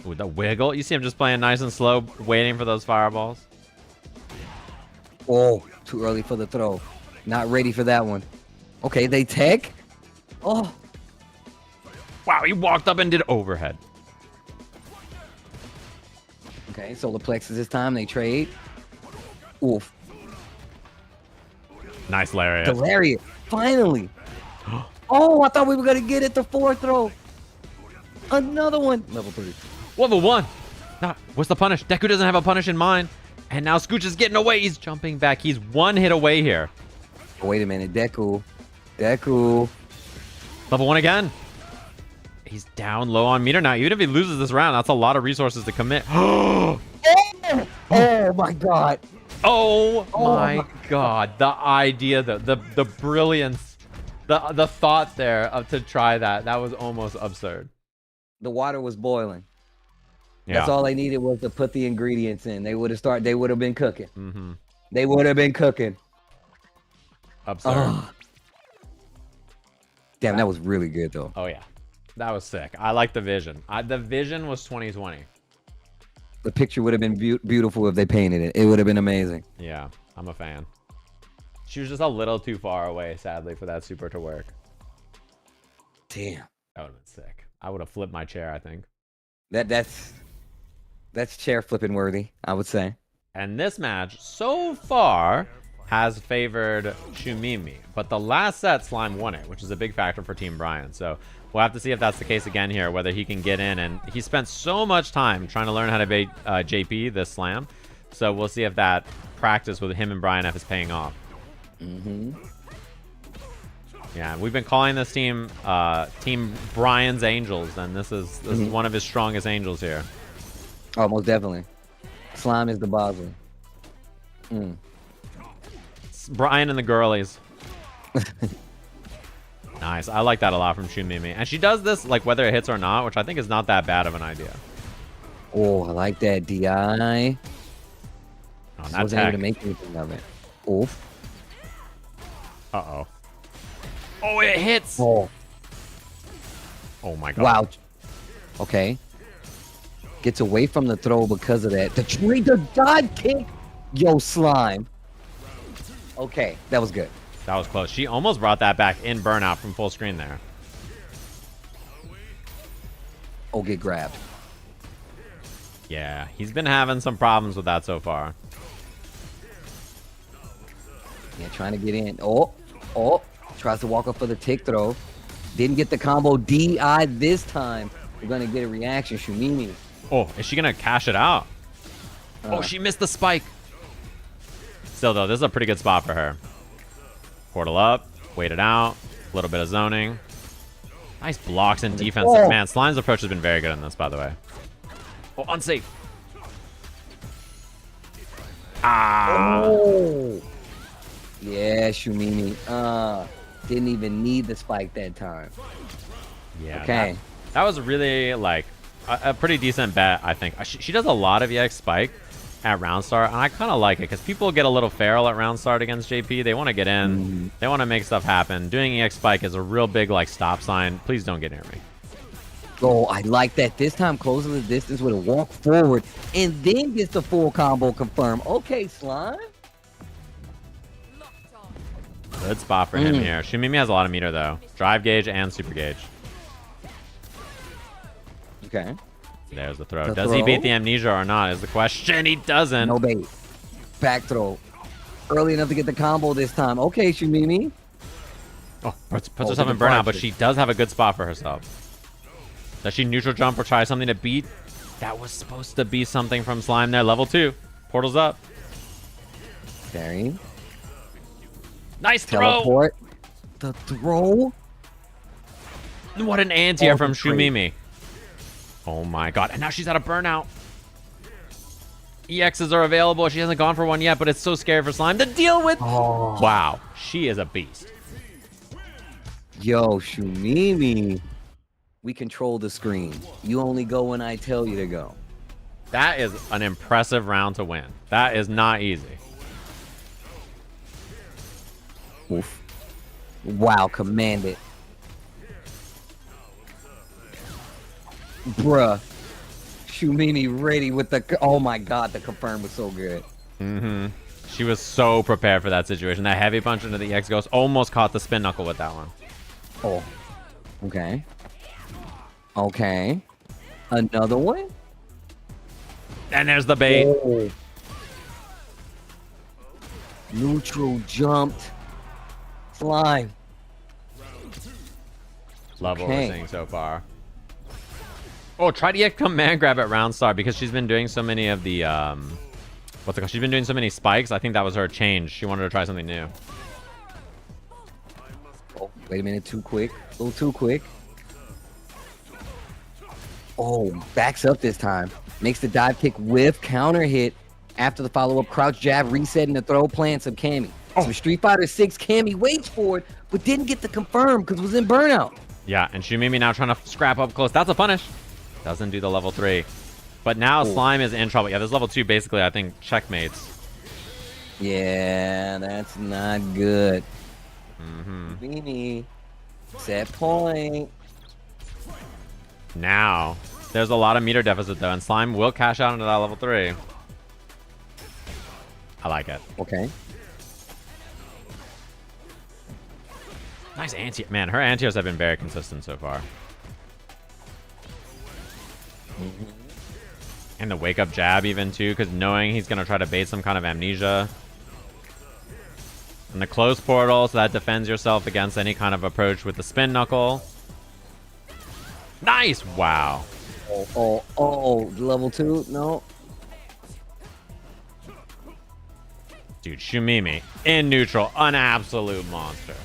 Ooh, the wiggle. You see him just playing nice and slow, waiting for those fireballs. Oh, too early for the throw. Not ready for that one. Okay, they tech. Oh. Wow, he walked up and did overhead. Okay, solar plexus this time. They trade. Oof. Nice lariat. The lariat. Finally. Oh, I thought we were going to get it the 4th throw. Another one. Level 3. Level 1. Nah, what's the punish? Deku doesn't have a punish in mind. And now Scooch is getting away. He's jumping back. He's one hit away here. Oh, wait a minute. Deku. Level 1 again. He's down low on meter now. Even if he loses this round, that's a lot of resources to commit. Oh my god. Oh my god. The idea, the brilliance, the thought there to try that was almost absurd. The water was boiling. Yeah. That's all they needed was to put the ingredients in. They would have been cooking. They would have been cooking. Absurd. Damn, that was really good though. Oh yeah. That was sick. I like the vision. The vision was 2020. The picture would have been beautiful if they painted it. It would have been amazing. Yeah, I'm a fan. She was just a little too far away, sadly, for that super to work. Damn. That would have been sick. I would have flipped my chair, I think. That's chair flipping worthy, I would say. And this match, so far, has favored Shumimi. But the last set, Slime won it, which is a big factor for Team Brian. So we'll have to see if that's the case again here, whether he can get in. And he spent so much time trying to learn how to bait JP this Slam. So we'll see if that practice with him and Brian F is paying off. Yeah, we've been calling this team Team Brian's Angels, and this is one of his strongest angels here. Oh, most definitely. Slime is the Basel. It's Brian and the girlies. Nice. I like that a lot from Shumimi. And she does this like whether it hits or not, which I think is not that bad of an idea. Oh, I like that DI. Oh, Just not wasn't able tech. to make anything of it. Oof. Uh-oh. Oh, it hits! Oh. Oh my god. Wow. Okay. Gets away from the throw because of that. The dive kick. Yo, Slime. Okay, that was good. That was close. She almost brought that back in burnout from full screen there. Oh, get grabbed. Yeah, he's been having some problems with that so far. Yeah, trying to get in. Oh. Tries to walk up for the tick throw. Didn't get the combo DI this time. We're going to get a reaction. Shumimi. Oh, is she going to cash it out? Oh, she missed the spike. Still, though, this is a pretty good spot for her. Portal up. Wait it out. A little bit of zoning. Nice blocks and defense. Oh. Man, Slime's approach has been very good in this, by the way. Oh, unsafe. Ah. Oh. Yeah, Shumimi. Didn't even need the spike that time. Yeah. Okay. That was really, like, a pretty decent bet, I think. She does a lot of EX spike at round start, and I kind of like it because people get a little feral at round start against JP. They want to get in. They want to make stuff happen. Doing EX spike is a real big, like, stop sign. Please don't get near me. Oh, I like that. This time closing the distance with a walk forward and then gets the full combo confirmed. Okay, Slime. Good spot for him here. Shumimi has a lot of meter, though. Drive gauge and super gauge. Okay. There's the throw. Does he bait the amnesia or not is the question. He doesn't. No bait. Back throw. Early enough to get the combo this time. Okay, Shumimi. Oh, puts herself in burnout, but she does have a good spot for herself. Does she neutral jump or try something to beat? That was supposed to be something from Slime there. Level 2. Portal's up. Carrying. Nice throw. Teleport. The throw. What an anti-air from Shumimi. Oh my god. And now she's out of burnout. EXs are available. She hasn't gone for one yet, but it's so scary for Slime to deal with. Oh. Wow. She is a beast. Yo, Shumimi. We control the screen. You only go when I tell you to go. That is an impressive round to win. That is not easy. Oof. Wow, command it. Bruh. Shumimi ready with the... Oh my god, the confirm was so good. She was so prepared for that situation. That heavy punch into the EX Ghost almost caught the spin knuckle with that one. Oh. Okay. Okay. Another one? And there's the bait. Oh. Neutral jumped. Slime. Love what we're seeing so far. Oh, try to EX command grab at round start because she's been doing so many of the what's it called? She's been doing so many spikes. I think that was her change. She wanted to try something new. Oh, wait a minute, too quick. A little too quick. Oh, backs up this time. Makes the dive kick with counter hit after the follow-up crouch jab, resetting the throw, playing some Cammy. Some Street Fighter 6 Cammy waits for it, but didn't get the confirm because it was in burnout. Yeah, and Shumimi now trying to scrap up close. That's a punish. Doesn't do the level 3. But now Slime is in trouble. Yeah, this level 2 basically, I think, checkmates. Yeah, that's not good. Beanie. Set point. Now, there's a lot of meter deficit, though, and Slime will cash out into that level 3. I like it. Okay. Nice anti... Man, her anti-airs have been very consistent so far. And the wake-up jab even, too, because knowing he's going to try to bait some kind of amnesia. And the close portal, so that defends yourself against any kind of approach with the spin knuckle. Nice! Wow. Oh, level 2? No. Dude, Shumimi in neutral, an absolute monster.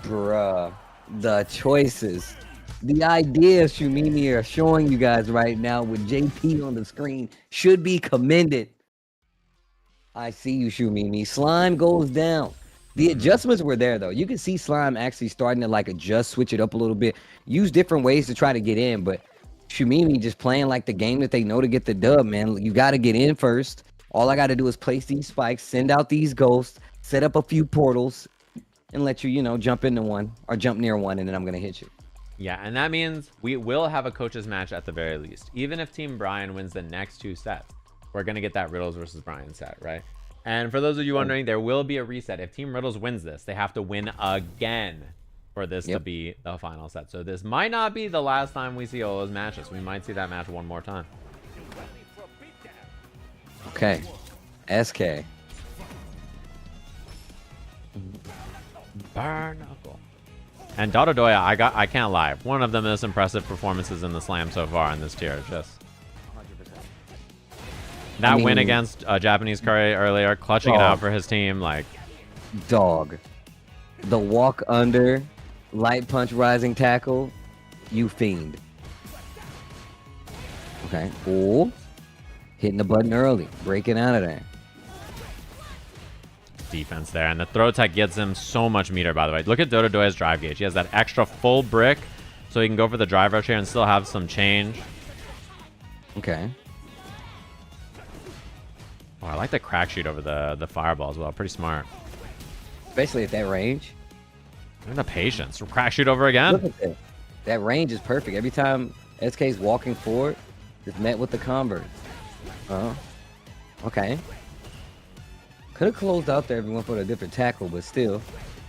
Bruh, the choices. The idea Shumimi are showing you guys right now with JP on the screen should be commended. I see you, Shumimi. Slime goes down. The adjustments were there, though. You can see Slime actually starting to like adjust, switch it up a little bit, use different ways to try to get in. But Shumimi just playing like the game that they know to get the dub, man. You got to get in first. All I got to do is place these spikes, send out these ghosts, set up a few portals, and let you, you know, jump into one or jump near one, and then I'm going to hit you. Yeah, and that means we will have a coaches match at the very least. Even if Team Brian wins the next 2 sets, we're going to get that Riddles versus Brian set, right? And for those of you wondering, there will be a reset. If Team Riddles wins this, they have to win again for this to be the final set. So this might not be the last time we see all those matches. We might see that match one more time. Okay. SK. Barnacle. And Donadoya, I can't lie. One of the most impressive performances in the slam so far in this tier. Just that win against Japanese Curry earlier, clutching it out for his team, like dog. The walk under, light punch, rising tackle, you fiend. Okay. Ooh. Hitting the button early, breaking out of there. Defense there, and the throw tech gives him so much meter, by the way. Look at Donadoya's drive gauge. He has that extra full brick, so he can go for the drive rush here and still have some change. Okay. Oh, I like the crack shoot over the fireball as well. Pretty smart. Especially at that range. And the patience. Crack shoot over again. Look at that. That range is perfect. Every time SK's walking forward, it's met with the convert. Okay. Could have closed out there if we went for a different tackle, but still.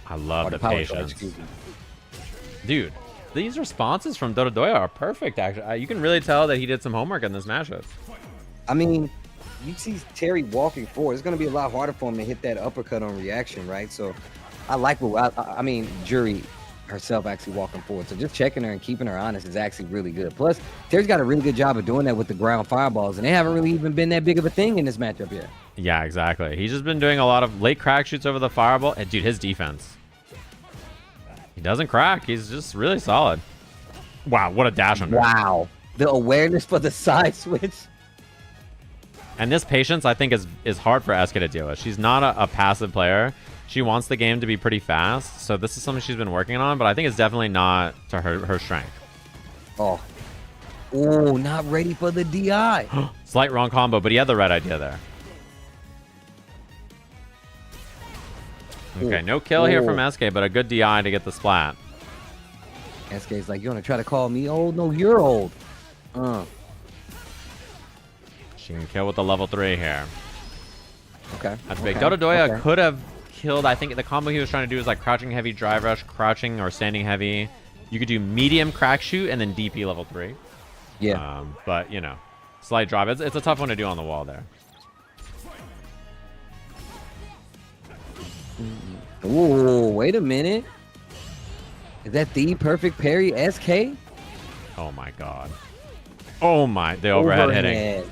I love the patience. Dude, these responses from Donadoya are perfect, actually. You can really tell that he did some homework in this matchup. I mean, you see Terry walking forward. It's going to be a lot harder for him to hit that uppercut on reaction, right? So I like what I mean, Jury herself actually walking forward. So just checking her and keeping her honest is actually really good. Plus, Terry's got a really good job of doing that with the ground fireballs, and they haven't really even been that big of a thing in this matchup yet. Yeah, exactly. He's just been doing a lot of late crack shoots over the fireball. And dude, his defense. He doesn't crack. He's just really solid. Wow, what a dash under. Wow. The awareness for the side switch. And this patience, I think, is hard for SK to deal with. She's not a passive player. She wants the game to be pretty fast. So this is something she's been working on, but I think it's definitely not to her strength. Oh. Oh, not ready for the DI. Slight wrong combo, but he had the right idea there. Okay, no kill here from SK, but a good DI to get the splat. SK's like, you want to try to call me old? No, you're old. She can kill with the level 3 here. Okay. That's big. Donadoya could have killed. I think the combo he was trying to do is like crouching heavy drive rush, crouching or standing heavy. You could do medium crack shoot and then DP level 3. Yeah. But, you know, slight drop. It's a tough one to do on the wall there. Ooh, wait a minute. Is that the perfect parry, SK? Oh my god. Oh my, the overhead hitting.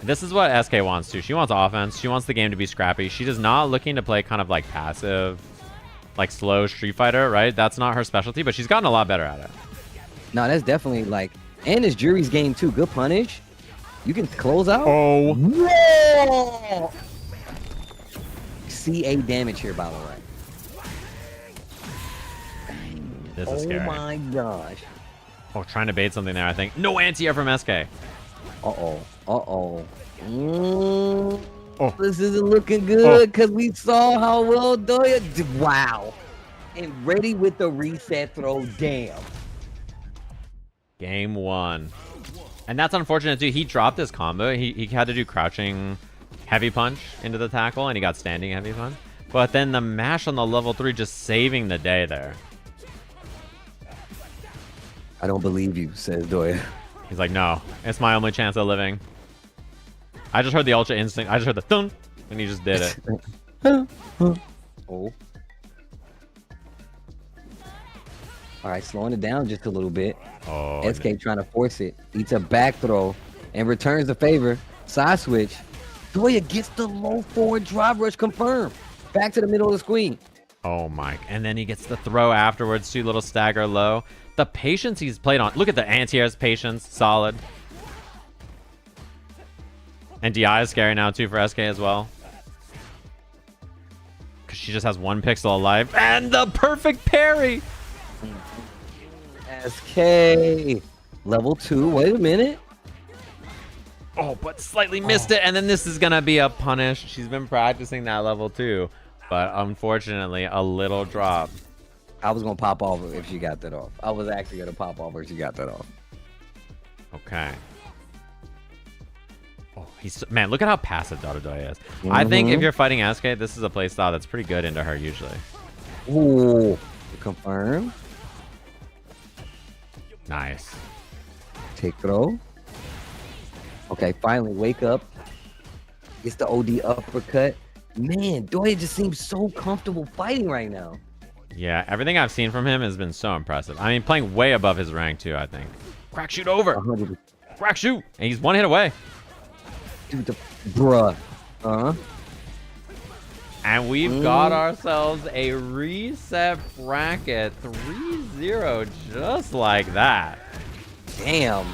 This is what SK wants to. She wants offense. She wants the game to be scrappy. She is not looking to play kind of like passive, like slow Street Fighter, right? That's not her specialty, but she's gotten a lot better at it. No, that's definitely like, and it's Jury's game too. Good punish. You can close out. Oh. Whoa! CA damage here, by the way. This is scary. Oh my gosh. Oh, trying to bait something there, I think. No anti-air from SK. Uh-oh. Uh-oh. This isn't looking good because we saw how well Doya did. Wow. And ready with the reset throw. Damn. Game 1. And that's unfortunate, too. He dropped his combo. He had to do crouching heavy punch into the tackle, and he got standing heavy punch. But then the mash on the level 3 just saving the day there. I don't believe you, says Doya. He's like, no, it's my only chance of living. I just heard the ultra instinct. I just heard the thunk, and he just did it. Oh. All right, slowing it down just a little bit. Oh, SK trying to force it. Eats a back throw and returns the favor. Side switch. Doya gets the low forward drive rush confirmed. Back to the middle of the screen. Oh my. And then he gets the throw afterwards, too. Little stagger low. The patience he's played on. Look at the anti-air's patience. Solid. And DI is scary now, too, for SK as well. Because she just has 1 pixel alive. And the perfect parry! SK. Level 2. Wait a minute. Oh, but slightly missed it. And then this is going to be a punish. She's been practicing that level 2. But unfortunately, a little drop. I was going to pop off if she got that off. I was actually going to pop off if she got that off. Okay. Oh, man, look at how passive Donadoya is. I think if you're fighting SK, this is a playstyle that's pretty good into her usually. Ooh. Confirm. Nice. Take throw. Okay, finally wake up. Gets the OD uppercut. Man, Doya just seems so comfortable fighting right now. Yeah, everything I've seen from him has been so impressive. I mean, playing way above his rank too, I think. Crack shoot over. 100%. Crack shoot. And he's 1 hit away. Dude, bruh. And we've got ourselves a reset bracket 3-0 just like that. Damn.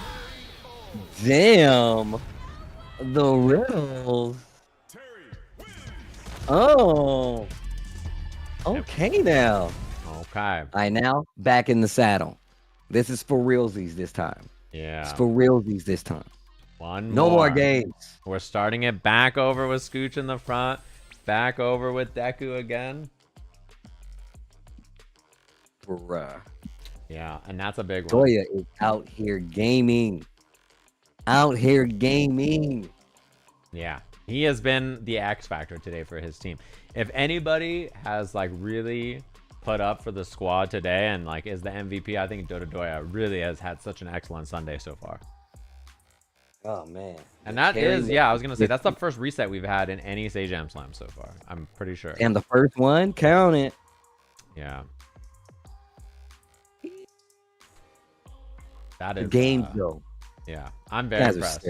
Damn. The Riddles. Oh. Okay now. Okay. Now back in the saddle. This is for realsies this time. Yeah. It's for realsies this time. No more games. We're starting it back over with Scooch in the front. Back over with Deku again. Bruh. Yeah, and that's a big one. Doya is out here gaming. Out here gaming. Yeah, he has been the X factor today for his team. If anybody has like really put up for the squad today and like is the MVP, I think Donadoya really has had such an excellent Sunday so far. Oh man. And that is, yeah, I was gonna say that's the first reset we've had in any Sajam Slam so far. I'm pretty sure. And the first one, count it. Yeah. That is game though. Yeah, I'm very impressed.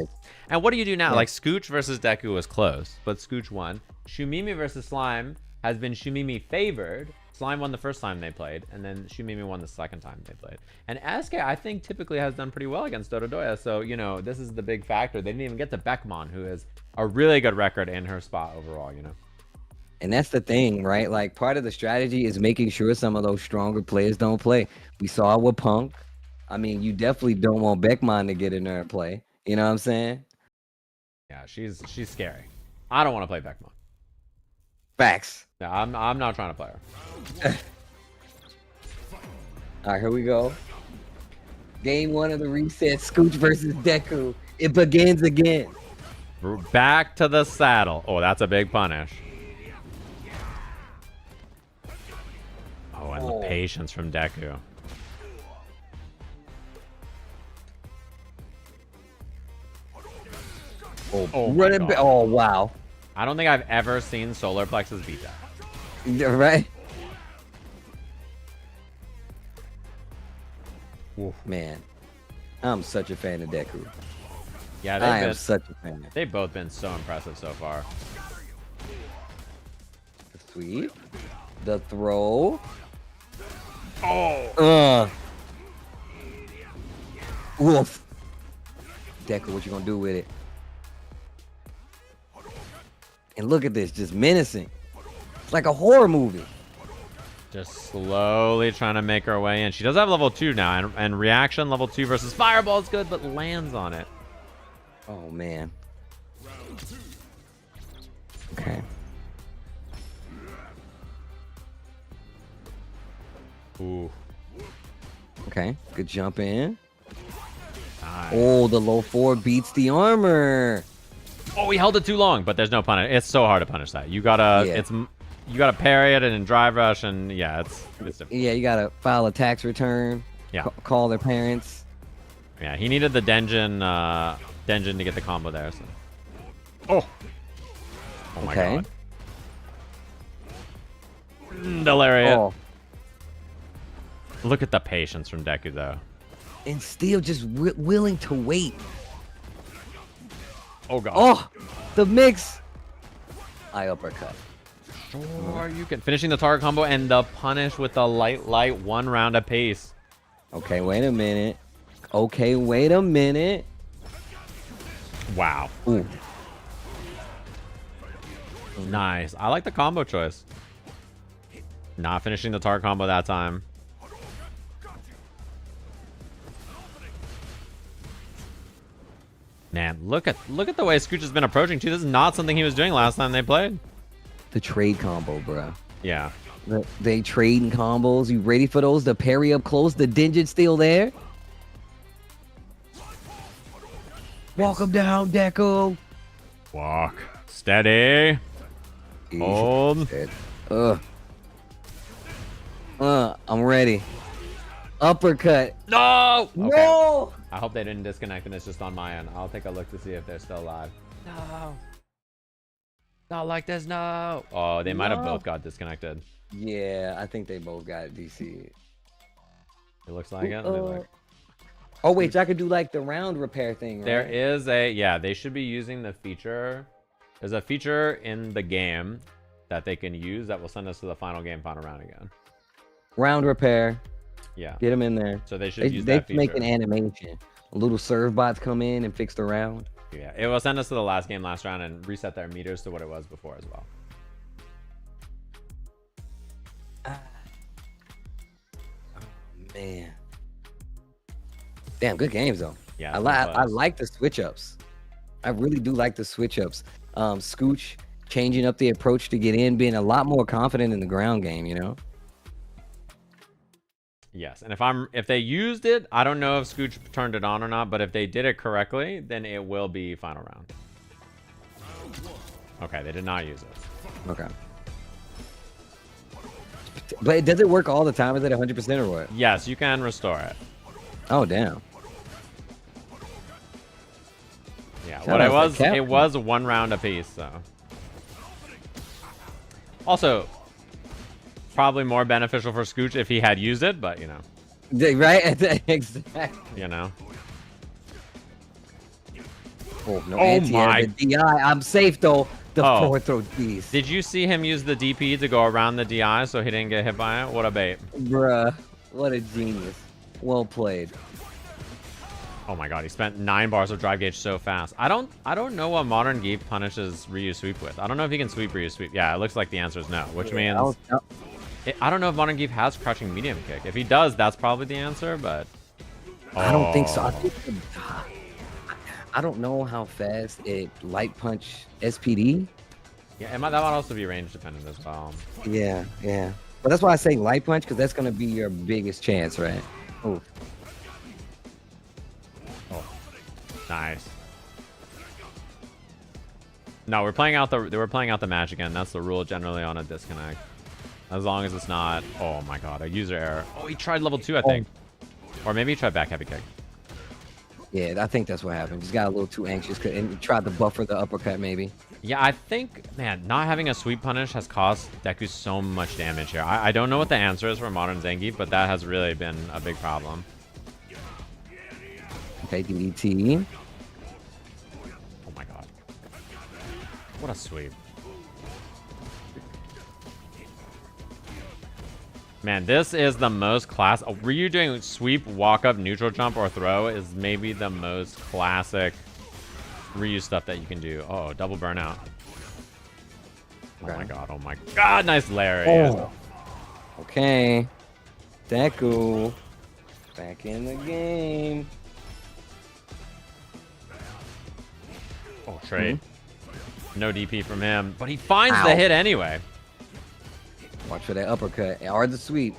And what do you do now? Yeah. Like Scooch versus Deku was close, but Scooch won. Shumimi versus Slime has been Shumimi favored. Slime won the first time they played, and then Shumimi won the second time they played. And SK, I think, typically has done pretty well against Donadoya. So, you know, this is the big factor. They didn't even get to Beckman, who has a really good record in her spot overall, you know. And that's the thing, right? Like, part of the strategy is making sure some of those stronger players don't play. We saw it with Punk. I mean, you definitely don't want Beckman to get in there and play. You know what I'm saying? Yeah, she's scary. I don't want to play Beckman. Facts. No, I'm not trying to play her. All right, here we go. Game 1 of the reset, Scooch versus Deku. It begins again. We're back to the saddle. Oh, that's a big punish. Oh, and the patience from Deku. Oh, running back. Oh, wow. I don't think I've ever seen Solar Plexus beat that. Right? Oof. Man, I'm such a fan of Deku. Yeah, I am such a fan. They've both been so impressive so far. Sweet. The throw. Oh. Woof. Deku, what you gonna do with it? And look at this, just menacing. It's like a horror movie. Just slowly trying to make her way in. She does have level 2 now, and reaction level 2 versus Fireball is good, but lands on it. Oh, man. Okay. Ooh. Okay, good jump in. Nice. Oh, the low 4 beats the armor. Oh, he held it too long, but there's no punish. It's so hard to punish that. You gotta, you gotta parry it and then drive rush, and yeah, it's difficult. Yeah, you gotta file a tax return. Yeah. Call their parents. Yeah, he needed the Denjin to get the combo there. So. Oh. Oh my god. Delirious. Oh. Look at the patience from Deku, though. And still just willing to wait. Oh god. Oh, the mix. I uppercut. Or you can finishing the target combo and the punish with the light 1 round apiece. Okay, wait a minute. Okay, wait a minute. Wow. Ooh. Nice. I like the combo choice. Not finishing the target combo that time. Man, look at the way Scooch has been approaching too. This is not something he was doing last time they played. The trade combo, bro. Yeah. They trading combos. You ready for those? The parry up close. The Dinget's still there. Walk him down, Deku. Walk. Steady. Hold. I'm ready. Uppercut. No! Okay. No! I hope they didn't disconnect and it's just on my end. I'll take a look to see if they're still alive. No. Not like this, no. Oh, they might have both got disconnected. Yeah, I think they both got DC. It looks like it. Let me look. Oh, wait, so I could do like the round repair thing, right? There is a, yeah, they should be using the feature. There's a feature in the game that they can use that will send us to the final game, final round again. Round repair. Yeah. Get them in there. So they should use that feature. They make an animation. Little serve bots come in and fix the round. Yeah, it will send us to the last game, last round, and reset their meters to what it was before as well. Oh, man. Damn, good games though. Yeah, I like the switch ups. I really do like the switch ups. Scooch changing up the approach to get in, being a lot more confident in the ground game, you know? Yes, and if they used it, I don't know if Scooch turned it on or not, but if they did it correctly, then it will be final round. Okay, they did not use it. Okay. But does it work all the time? Is it 100% or what? Yes, you can restore it. Oh, damn. Yeah, what it was 1 round apiece, so. Also, probably more beneficial for Scooch if he had used it, but you know. Right? Exactly. You know. Oh, no anti-air, the DI. I'm safe though. The forward throw D's. Did you see him use the DP to go around the DI so he didn't get hit by it? What a bait. Bruh. What a genius. Well played. Oh my god, he spent 9 bars of drive gauge so fast. I don't know what Modern Geef punishes Ryu sweep with. I don't know if he can sweep Ryu sweep. Yeah, it looks like the answer is no, which means I don't know if Modern Geef has crouching medium kick. If he does, that's probably the answer, but I don't think so. I don't know how fast it light punch SPD. Yeah, that might also be range dependent as well. Yeah, yeah. But that's why I say light punch, because that's gonna be your biggest chance, right? Oh. Nice. No, we're playing out the match again. That's the rule generally on a disconnect. As long as it's not, oh my god, a user error. Oh, he tried level 2, I think. Or maybe he tried back heavy kick. Yeah, I think that's what happened. Just got a little too anxious and tried to buffer the uppercut, maybe. Yeah, I think, man, not having a sweep punish has caused Deku so much damage here. I don't know what the answer is for Modern Zangief, but that has really been a big problem. Okay, DDT. Oh my god. What a sweep. Man, this is the most class. Ryu doing sweep, walk up, neutral jump, or throw is maybe the most classic Ryu stuff that you can do. Oh, double burnout. Oh my god, oh my god, nice Larry. Oh. Okay. Deku. Back in the game. Oh, trade. No DP from him, but he finds the hit anyway. Watch for that uppercut or the sweep.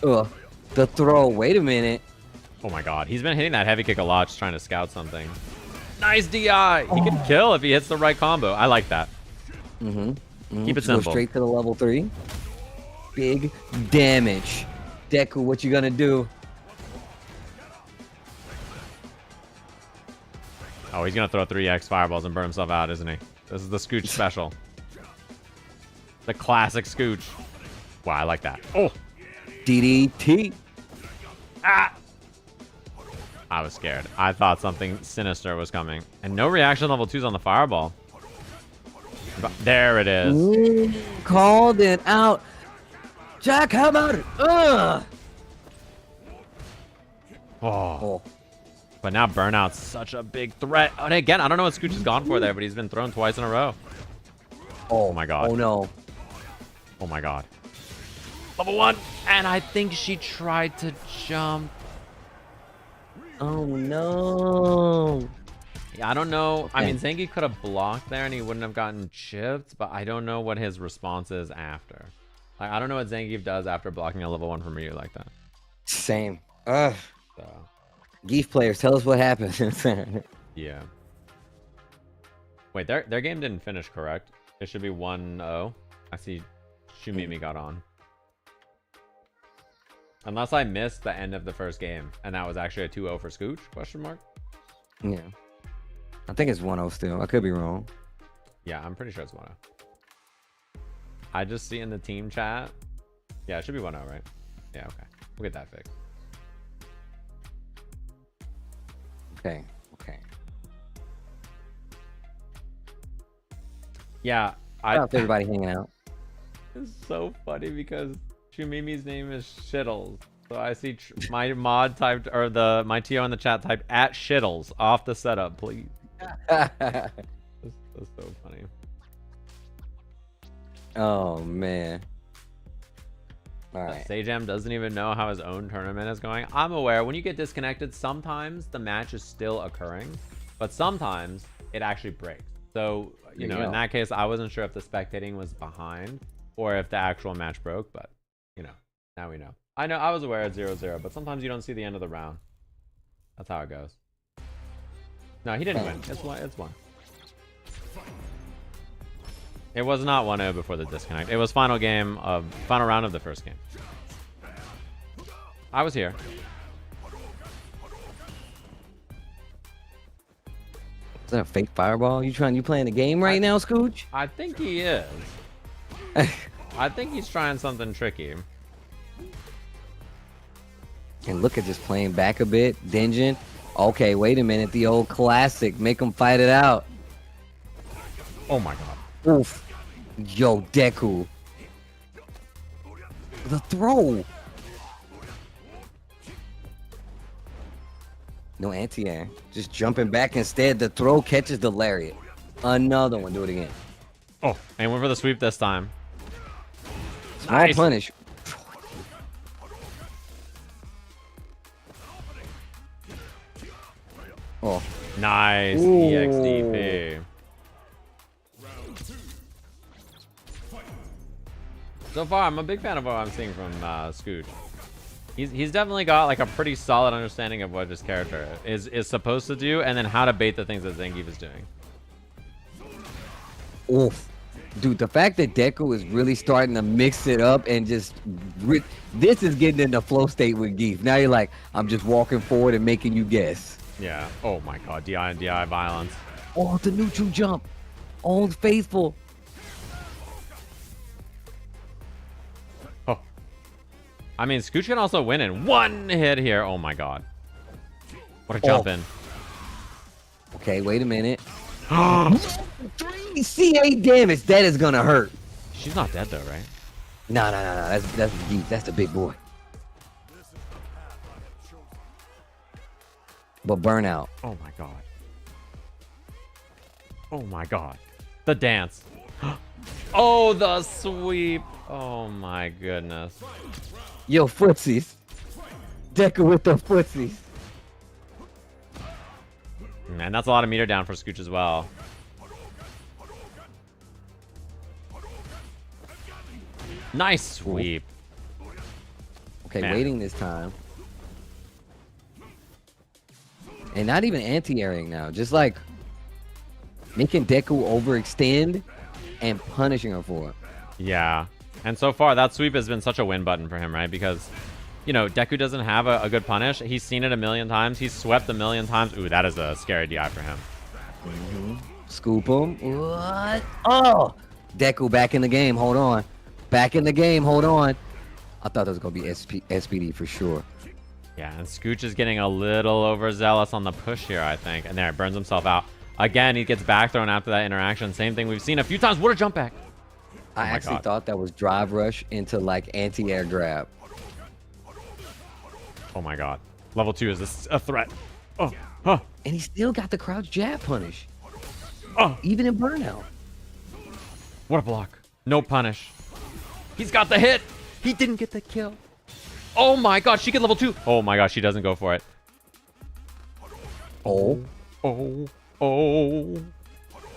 Ugh. The throw. Wait a minute. Oh my god, he's been hitting that heavy kick a lot, just trying to scout something. Nice DI. He can kill if he hits the right combo. I like that. Keep it simple. Go straight to the level 3. Big damage. Deku, what you gonna do? Oh, he's gonna throw 3x fireballs and burn himself out, isn't he? This is the Scooch special. The classic Scooch. Wow, I like that. Oh! DDT. Ah! I was scared. I thought something sinister was coming. And no reaction level 2s on the fireball. There it is. Called it out. Jack, how about it? Ugh. Oh. But now Burnout's such a big threat. And again, I don't know what Scooch has gone for there, but he's been thrown twice in a row. Oh my god. Oh no. Oh my god. Level 1. And I think she tried to jump. Oh no. Yeah, I don't know. I mean, Zangief could have blocked there and he wouldn't have gotten chipped, but I don't know what his response is after. Like, I don't know what Zangief does after blocking a level 1 from Ryu like that. Same. Ugh. So. Geef players, tell us what happened. Yeah. Wait, their game didn't finish, correct? It should be 1-0. I see Shumimi got on. Unless I missed the end of the first game, and that was actually a 2-0 for Scooch, question mark? Yeah. I think it's 1-0 still. I could be wrong. Yeah, I'm pretty sure it's 1-0. I just see in the team chat. Yeah, it should be 1-0, right? Yeah, okay. We'll get that fixed. Okay. Yeah, everybody hanging out. It's so funny because Shumimi's name is Shittles. So I see my mod typed, or my TO in the chat typed @Shittles off the setup, please. That's so funny. Oh man. All right. Sajam doesn't even know how his own tournament is going. I'm aware when you get disconnected, sometimes the match is still occurring, but sometimes it actually breaks. So, you know, in that case, I wasn't sure if the spectating was behind or if the actual match broke, but, you know, now we know. I know I was aware it's 0-0, but sometimes you don't see the end of the round. That's how it goes. No, he didn't win. It's one. It was not 1-0 before the disconnect. It was final round of the first game. I was here. Is that a fake fireball? You playing the game right now, Scooch? I think he is. I think he's trying something tricky. And look at just playing back a bit. Denjin. Okay, wait a minute. The old classic. Make them fight it out. Oh my god. Oof. Yo, Deku. The throw. No anti-air. Just jumping back instead. The throw catches the lariat. Another one. Do it again. Oh, and went for the sweep this time. Small punish. Oh. Nice. EXDP. So far, I'm a big fan of what I'm seeing from Scooch. He's definitely got like a pretty solid understanding of what his character is supposed to do, and then how to bait the things that Zangief is doing. Oof. Dude, the fact that Deku is really starting to mix it up and just... this is getting in the flow state with Geef. Now you're like, I'm just walking forward and making you guess. Yeah. Oh my god. DI and DI violence. Oh, the neutral jump. Old Faithful. Oh. I mean, Scooch can also win in one hit here. Oh my god. What a jump in. Okay, wait a minute. 3 CA damage. That is gonna hurt. She's not dead though, right? No. That's Geef. That's the big boy. But burnout. Oh my god. Oh my god. The dance. Oh, the sweep. Oh my goodness. Yo, footsies. Deku with the footsies. Man, that's a lot of meter down for Scooch as well. Nice sweep. Okay, Man. waiting this time. And not even anti-airing now. Just like making Deku overextend and punishing her for it. Yeah. And so far, that sweep has been such a win button for him, right? Because, you know, Deku doesn't have a good punish. He's seen it a million times. He's swept a million times. Ooh, that is a scary DI for him. Scoop him. What? Oh! Deku back in the game. Hold on. Back in the game. Hold on. I thought that was going to be SPD for sure. Yeah, and Scooch is getting a little overzealous on the push here, I think. And there, it burns himself out. Again, he gets back thrown after that interaction. Same thing we've seen a few times. What a jump back. I actually thought that was drive rush into like anti-air grab. Oh my god. Level 2, is this a threat? Oh, huh. And he still got the crouch jab punish. Oh, even in burnout. What a block. No punish. He's got the hit. He didn't get the kill. Oh my god, she get level 2. Oh my gosh, she doesn't go for it. Oh. Oh. Oh.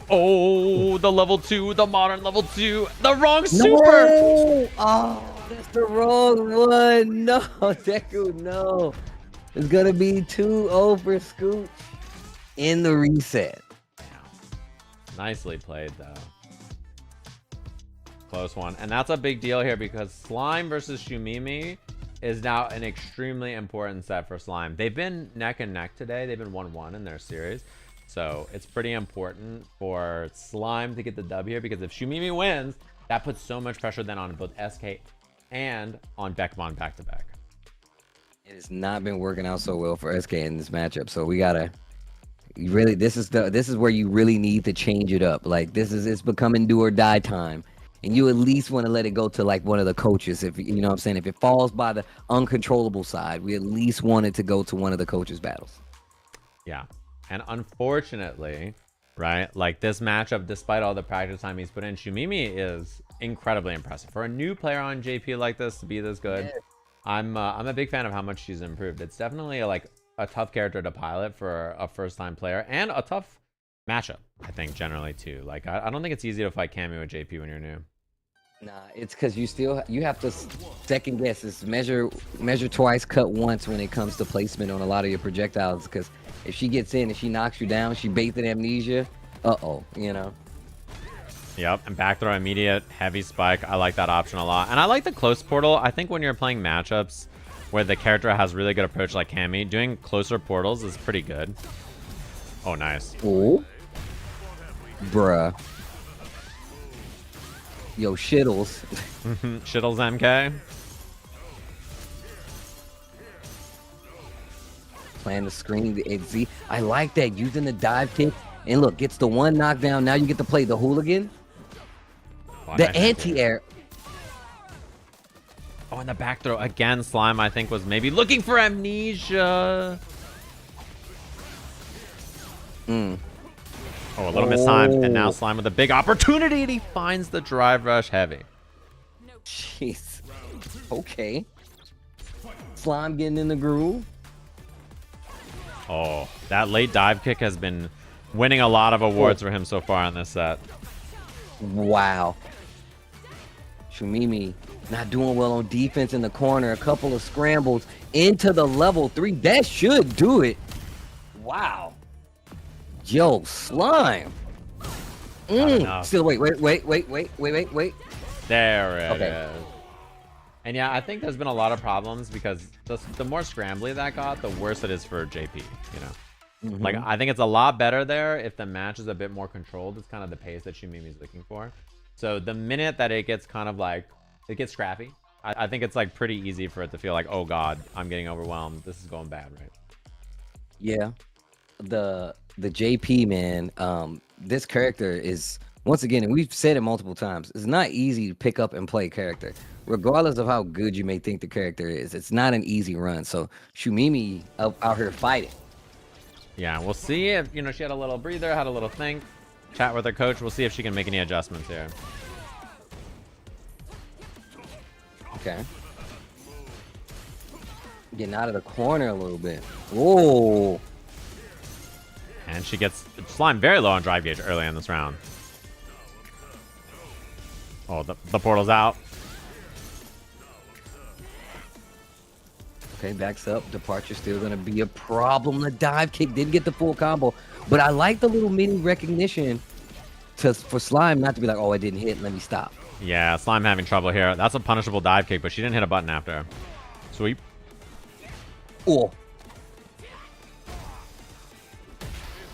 Oh, the level 2, the modern level 2, the wrong super. No! Oh, that's the wrong one. No, Deku, no. It's gonna be 2-0 for Scooch in the reset. Nicely played, though. Close one. And that's a big deal here because Slime versus Shumimi is now an extremely important set for Slime. They've been neck and neck today. They've been 1-1 in their series. So it's pretty important for Slime to get the dub here because if Shumimi wins, that puts so much pressure then on both SK and on Beckman back-to-back. It has not been working out so well for SK in this matchup. So we gotta really, this is where you really need to change it up. Like it's becoming do or die time. And you at least want to let it go to like one of the coaches. If you know what I'm saying, if it falls by the uncontrollable side, we at least want it to go to one of the coaches' battles. Yeah. And unfortunately, right, like this matchup, despite all the practice time he's put in, Shumimi is incredibly impressive. For a new player on JP like this to be this good, yeah. I'm a big fan of how much she's improved. It's definitely a tough character to pilot for a first-time player and a tough matchup, I think, generally too. Like I don't think it's easy to fight Cammy with JP when you're new. Nah, it's because you have to second guess. It's measure twice, cut once when it comes to placement on a lot of your projectiles. Because if she gets in and she knocks you down, she baits in amnesia. You know. Yep, and back throw immediate heavy spike. I like that option a lot, and I like the close portal. I think when you're playing matchups where the character has really good approach like Cammy, doing closer portals is pretty good. Oh, nice. Ooh. Bruh. Yo, Shittles. Shittles MK. Playing the screen, the XZ. I like that, using the dive kick. And look, gets the one knockdown. Now you get to play the hooligan. The anti-air. Oh, and the back throw again. Slime, I think, was maybe looking for amnesia. Oh, a little mistime, and now Slime with a big opportunity, and he finds the drive rush heavy. Jeez. Okay. Slime getting in the groove. Oh, that late dive kick has been winning a lot of awards for him so far on this set. Wow. Shumimi not doing well on defense in the corner. A couple of scrambles into the level 3. That should do it. Wow. Yo, Slime. Still wait. There it is. And yeah, I think there's been a lot of problems because the more scrambly that got, the worse it is for JP, you know. Like, I think it's a lot better there if the match is a bit more controlled. It's kind of the pace that Shumimi's looking for. So the minute that it gets kind of like, it gets scrappy, I think it's like pretty easy for it to feel like, oh god, I'm getting overwhelmed. This is going bad, right? Yeah. The JP, man, this character is, once again, and we've said it multiple times, it's not easy to pick up and play character. Regardless of how good you may think the character is, it's not an easy run. So Shumimi out here fighting. Yeah, we'll see if, you know, she had a little breather, had a little think, chat with her coach. We'll see if she can make any adjustments here. Okay. Getting out of the corner a little bit. Whoa. And she gets Slime very low on drive gauge early in this round. Oh, the portal's out. Okay, backs up. Departure still going to be a problem. The dive kick didn't get the full combo. But I like the little mini recognition for Slime not to be like, oh, I didn't hit. Let me stop. Yeah, Slime having trouble here. That's a punishable dive kick, but she didn't hit a button after. Sweep. Oh.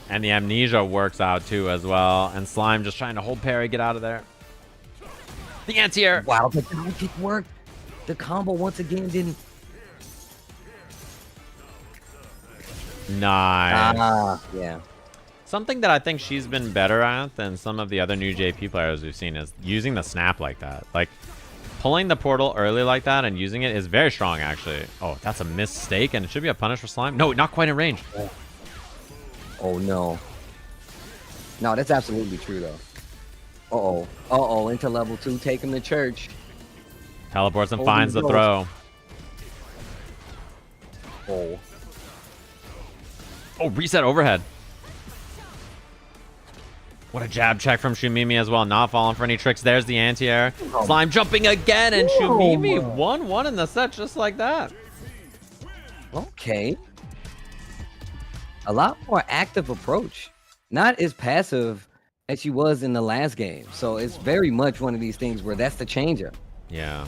And the amnesia works out too as well. And Slime just trying to hold parry, get out of there. The anti-air. Wow, the dive kick worked. The combo once again didn't. Nice. Yeah. Something that I think she's been better at than some of the other new JP players we've seen is using the snap like that. Like, pulling the portal early like that and using it is very strong, actually. Oh, that's a mistake, and it should be a punish for Slime. No, not quite in range. Oh, no. No, that's absolutely true, though. Uh-oh. Uh-oh, into level 2. Take him to church. Teleports and finds the throw. Oh. Oh, reset overhead. What a jab check from Shumimi as well. Not falling for any tricks. There's the anti-air. Slime jumping again, and Shumimi 1-1 in the set just like that. Okay. A lot more active approach. Not as passive as she was in the last game. So it's very much one of these things where that's the changer. Yeah.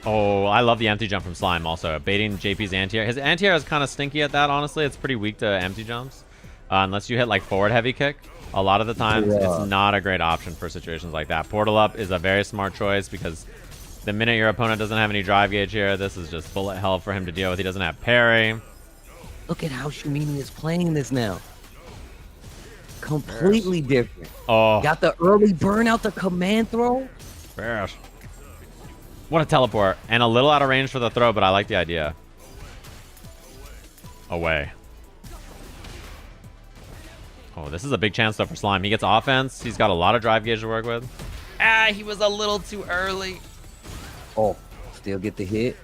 Oh, I love the empty jump from Slime also. Baiting JP's anti-air. His anti-air is kind of stinky at that, honestly. It's pretty weak to empty jumps. Unless you hit like forward heavy kick. A lot of the times, it's not a great option for situations like that. Portal up is a very smart choice because the minute your opponent doesn't have any drive gauge here, this is just bullet hell for him to deal with. He doesn't have parry. Look at how Shumimi is playing this now. Completely different. Oh. Got the early burn out the command throw. Bears. What a teleport. And a little out of range for the throw, but I like the idea. Away. Oh, this is a big chance though for Slime. He gets offense. He's got a lot of drive gauge to work with. Ah, he was a little too early. Oh, still get the hit.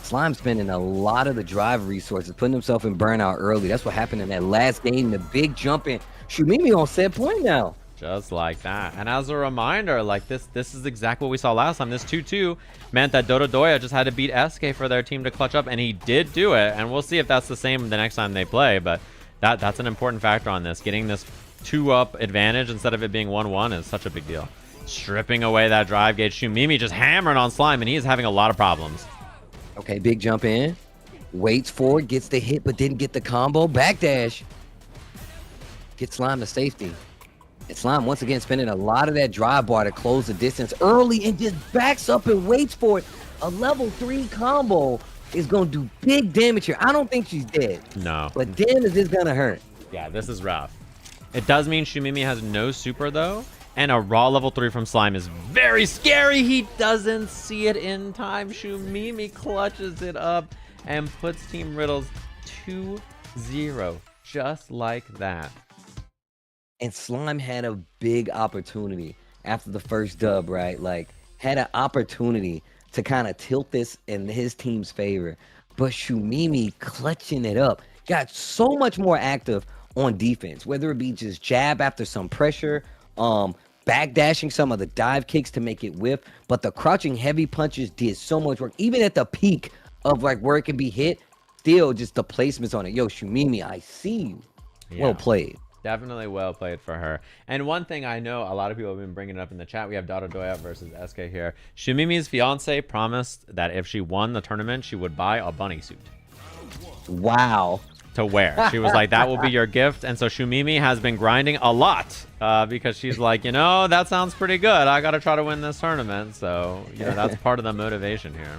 Slime spending a lot of the drive resources, putting himself in burnout early. That's what happened in that last game. The big jump in. Shumimi on set point now. Just like that. And as a reminder, like this is exactly what we saw last time. This 2-2 meant that Donadoya just had to beat SK for their team to clutch up, and he did do it. And we'll see if that's the same the next time they play, but that's an important factor on this. Getting this 2-up advantage instead of it being 1-1 is such a big deal. Stripping away that drive gauge. Shumimi just hammering on Slime, and he is having a lot of problems. Okay, big jump in. Waits for it, gets the hit, but didn't get the combo. Backdash. Get Slime to safety. And Slime, once again, spending a lot of that drive bar to close the distance early and just backs up and waits for it. A level 3 combo is going to do big damage here. I don't think she's dead. No. But damn, is this going to hurt. Yeah, this is rough. It does mean Shumimi has no super, though. And a raw level 3 from Slime is very scary. He doesn't see it in time. Shumimi clutches it up and puts Team Riddles 2-0. Just like that. And Slime had a big opportunity after the first dub, right? Like, had an opportunity to kind of tilt this in his team's favor. But Shumimi clutching it up. Got so much more active on defense, whether it be just jab after some pressure, backdashing some of the dive kicks to make it whiff. But the crouching heavy punches did so much work. Even at the peak of like where it can be hit, still just the placements on it. Yo, Shumimi, I see you. Yeah. Well played. Definitely well played for her. And one thing I know a lot of people have been bringing up in the chat, we have Donadoya versus SK here. Shumimi's fiance promised that if she won the tournament, she would buy a bunny suit. Wow. To wear. She was like, that will be your gift. And so Shumimi has been grinding a lot because she's like, you know, that sounds pretty good. I got to try to win this tournament. So, you know, that's part of the motivation here.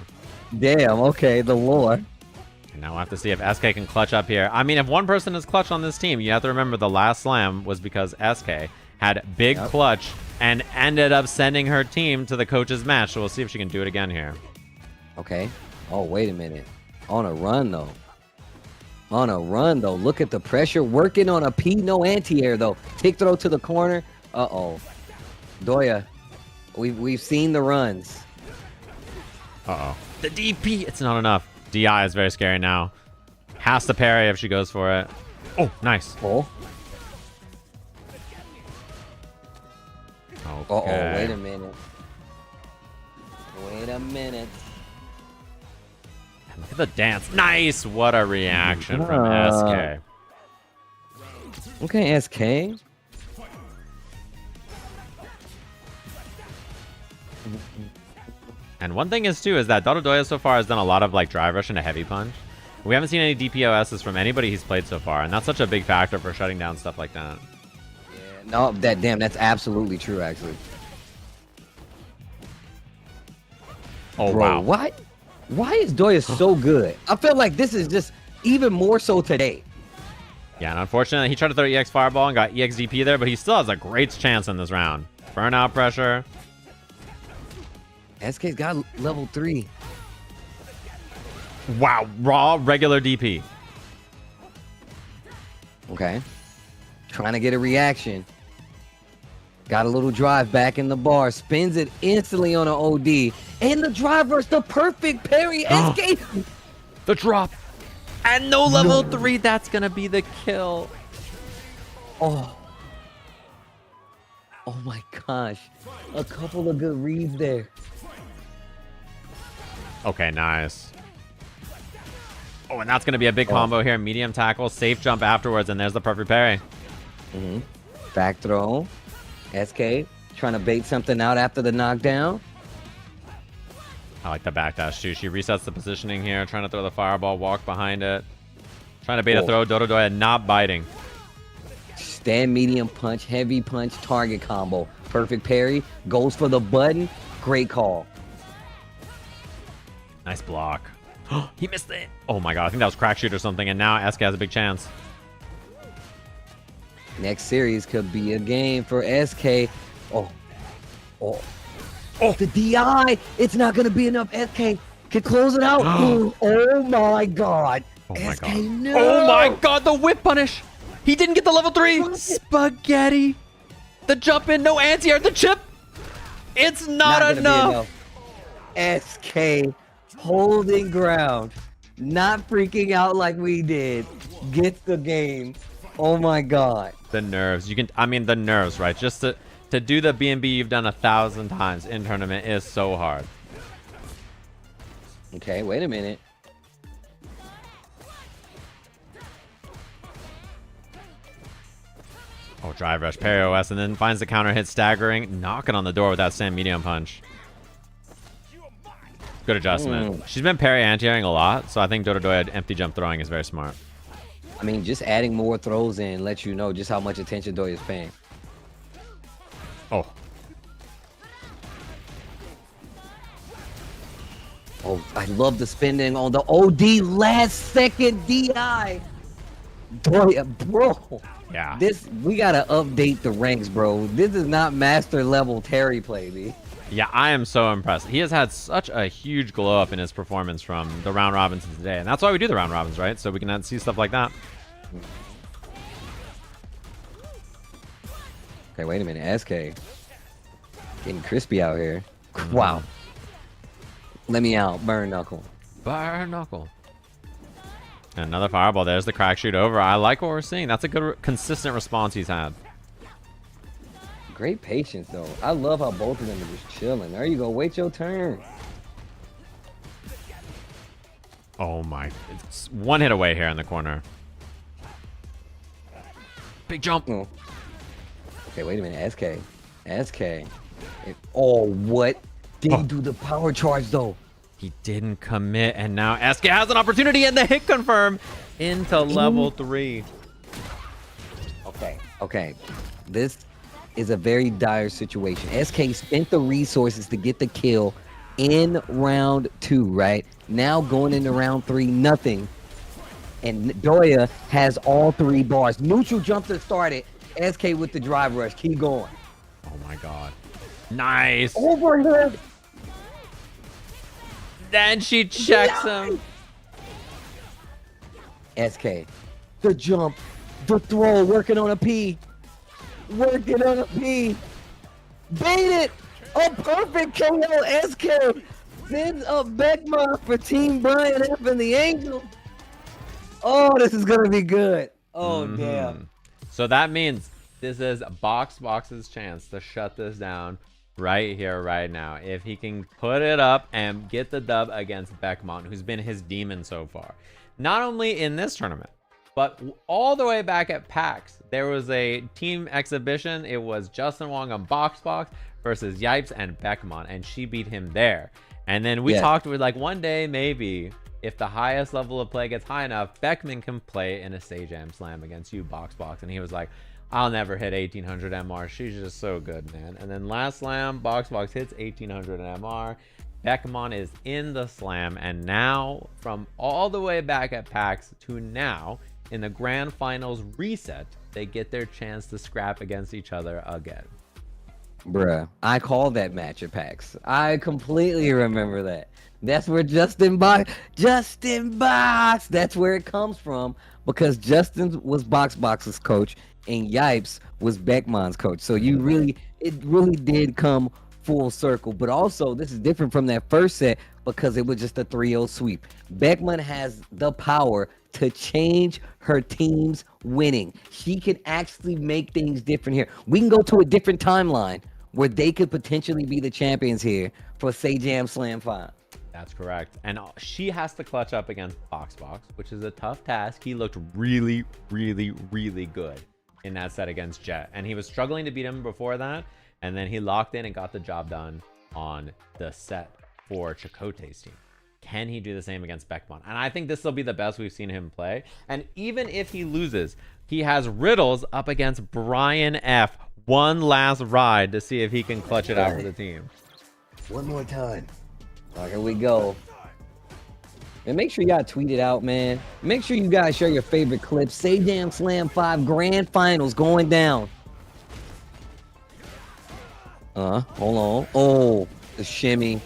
Damn, okay, the lore. And now we'll have to see if SK can clutch up here. I mean, if one person is clutch on this team, you have to remember the last slam was because SK had big clutch and ended up sending her team to the coach's match. So we'll see if she can do it again here. Okay. Oh, wait a minute. On a run, though. On a run, though. Look at the pressure. Working on a P, no anti-air, though. Tick throw to the corner. Uh-oh. Doya, we've seen the runs. Uh-oh. The DP, it's not enough. DI is very scary now. Has to parry if she goes for it. Oh, nice. Oh. Okay. Uh-oh, wait a minute. Wait a minute. And look at the dance. Nice! What a reaction from SK. Okay, SK. And one thing is, too, is that Donadoya so far has done a lot of, like, drive rush and a heavy punch. We haven't seen any DPOSs from anybody he's played so far, and that's such a big factor for shutting down stuff like that. Yeah, no, that's absolutely true, actually. Oh, Bro, wow. Why is Doya so good? I feel like this is just even more so today. Yeah, and unfortunately, he tried to throw EX Fireball and got EX DP there, but he still has a great chance in this round. Burnout pressure. SK's got level 3. Wow, raw regular DP. Okay. Trying to get a reaction. Got a little drive back in the bar. Spins it instantly on an OD. And the drive versus the perfect parry. SK. The drop. And no level 3. That's going to be the kill. Oh. Oh my gosh. A couple of good reads there. Okay, nice. Oh, and that's going to be a big combo here. Medium tackle, safe jump afterwards, and there's the perfect parry. Back throw. SK trying to bait something out after the knockdown. I like the backdash too. She resets the positioning here, trying to throw the fireball, walk behind it. Trying to bait a throw. Donadoya not biting. Stand medium punch, heavy punch, target combo. Perfect parry. Goes for the button. Great call. Nice block. He missed it. Oh my god, I think that was crack shoot or something, and now SK has a big chance. Next series could be a game for SK. Oh. The DI. It's not going to be enough. SK can close it out. Oh my god. Oh my SK, god. no. Oh my god, the whip punish. He didn't get the level 3. Spaghetti. The jump in, no anti-air, the chip. It's not enough. SK holding ground. Not freaking out like we did. Gets the game. Oh my god. The nerves. I mean the nerves, right? Just to do the B&B you've done 1,000 times in tournament is so hard. Okay, wait a minute. Oh, drive rush, parry OS, and then finds the counter hit, staggering, knocking on the door with that sand medium punch. Good adjustment. She's been parry anti-airing a lot, so I think Donadoya empty jump throwing is very smart. I mean, just adding more throws in lets you know just how much attention Doya is paying. Oh. Oh, I love the spinning on the OD last second DI. Doya, bro. Yeah. We gotta update the ranks, bro. This is not master level Terry play, B. Yeah, I am so impressed. He has had such a huge glow up in his performance from the round robins to today, and that's why we do the round robins, right? So we can see stuff like that. Okay, wait a minute. SK getting crispy out here. Wow. Let me out. Burn knuckle. Burn knuckle. And another fireball. There's the crack shoot over. I like what we're seeing. That's a good, consistent response he's had. Great patience, though. I love how both of them are just chilling. There you go. Wait your turn. Oh my. It's one hit away here in the corner. Big jump. Oh. Okay, wait a minute. SK. Oh, what? Did he do the power charge, though? He didn't commit, and now SK has an opportunity, and the hit confirm into level 3. Okay. This is a very dire situation. SK spent the resources to get the kill in round 2, right? Now going into round 3, nothing. And Doya has all 3 bars. Neutral jump to start it. SK with the drive rush. Keep going. Oh my god. Nice. Overhead. Then she checks him. SK. The jump. The throw. Working on a P. Working on a P. Bait it. A perfect KO. SK. Sends up Beckman for Team Brian F and the Angel. Oh, this is going to be good. Oh, damn. So that means this is BoxBox's chance to shut this down right here, right now. If he can put it up and get the dub against Beckman, who's been his demon so far. Not only in this tournament, but all the way back at PAX, there was a team exhibition. It was Justin Wong on BoxBox versus Yipes and Beckman, and she beat him there. And then we talked with like one day, maybe, if the highest level of play gets high enough, Beckman can play in a Sajam Slam against you, BoxBox. And he was like, I'll never hit 1800 MR. She's just so good, man. And then last slam, BoxBox hits 1800 MR. Beckman is in the slam. And now, from all the way back at PAX to now, in the grand finals reset, they get their chance to scrap against each other again. Bruh, I called that match at PAX. I completely remember that. That's where Justin Box, that's where it comes from, because Justin was BoxBox's coach and Yipes was Beckman's coach. So it really did come full circle. But also, this is different from that first set because it was just a 3-0 sweep. Beckman has the power to change her team's winning. She can actually make things different here. We can go to a different timeline where they could potentially be the champions here for Sajam Slam 5. That's correct. And she has to clutch up against BoxBox, which is a tough task. He looked really, really, really good in that set against Jet. And he was struggling to beat him before that. And then he locked in and got the job done on the set for Chakote's team. Can he do the same against Beckman? And I think this will be the best we've seen him play. And even if he loses, he has Riddles up against Brian F. One last ride to see if he can clutch it out for the team. One more time. All right, here we go. And make sure y'all tweet it out, man. Make sure you guys share your favorite clips. Sajam Slam 5 Grand Finals going down. Hold on. Oh, the shimmy.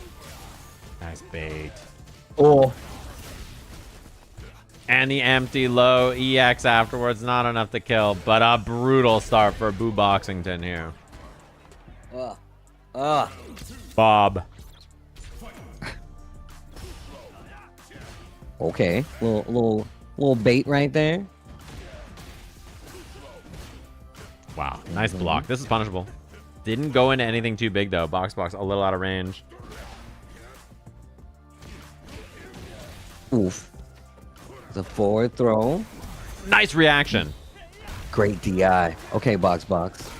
Nice bait. Oh. And the empty low EX afterwards. Not enough to kill, but a brutal start for Boo Boxington here. Bob. Okay, little bait right there. Wow, nice block. This is punishable. Didn't go into anything too big though. BoxBox a little out of range. Oof. The forward throw. Nice reaction. Great DI. Okay, BoxBox.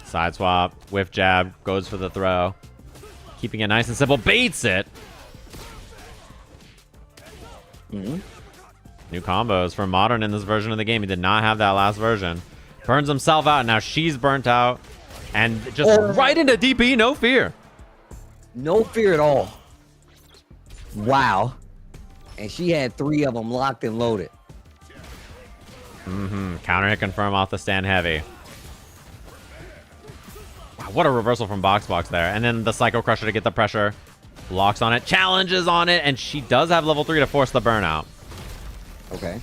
Side swap, whiff jab, goes for the throw. Keeping it nice and simple, baits it. New combos for Modern in this version of the game. He did not have that last version. Burns himself out. Now she's burnt out. And just right into DP, no fear. No fear at all. Wow. And she had 3 of them locked and loaded. Counter hit confirm off the stand heavy. Wow, what a reversal from BoxBox there. And then the Psycho Crusher to get the pressure. Locks on it, challenges on it, and she does have level 3 to force the burnout. Okay.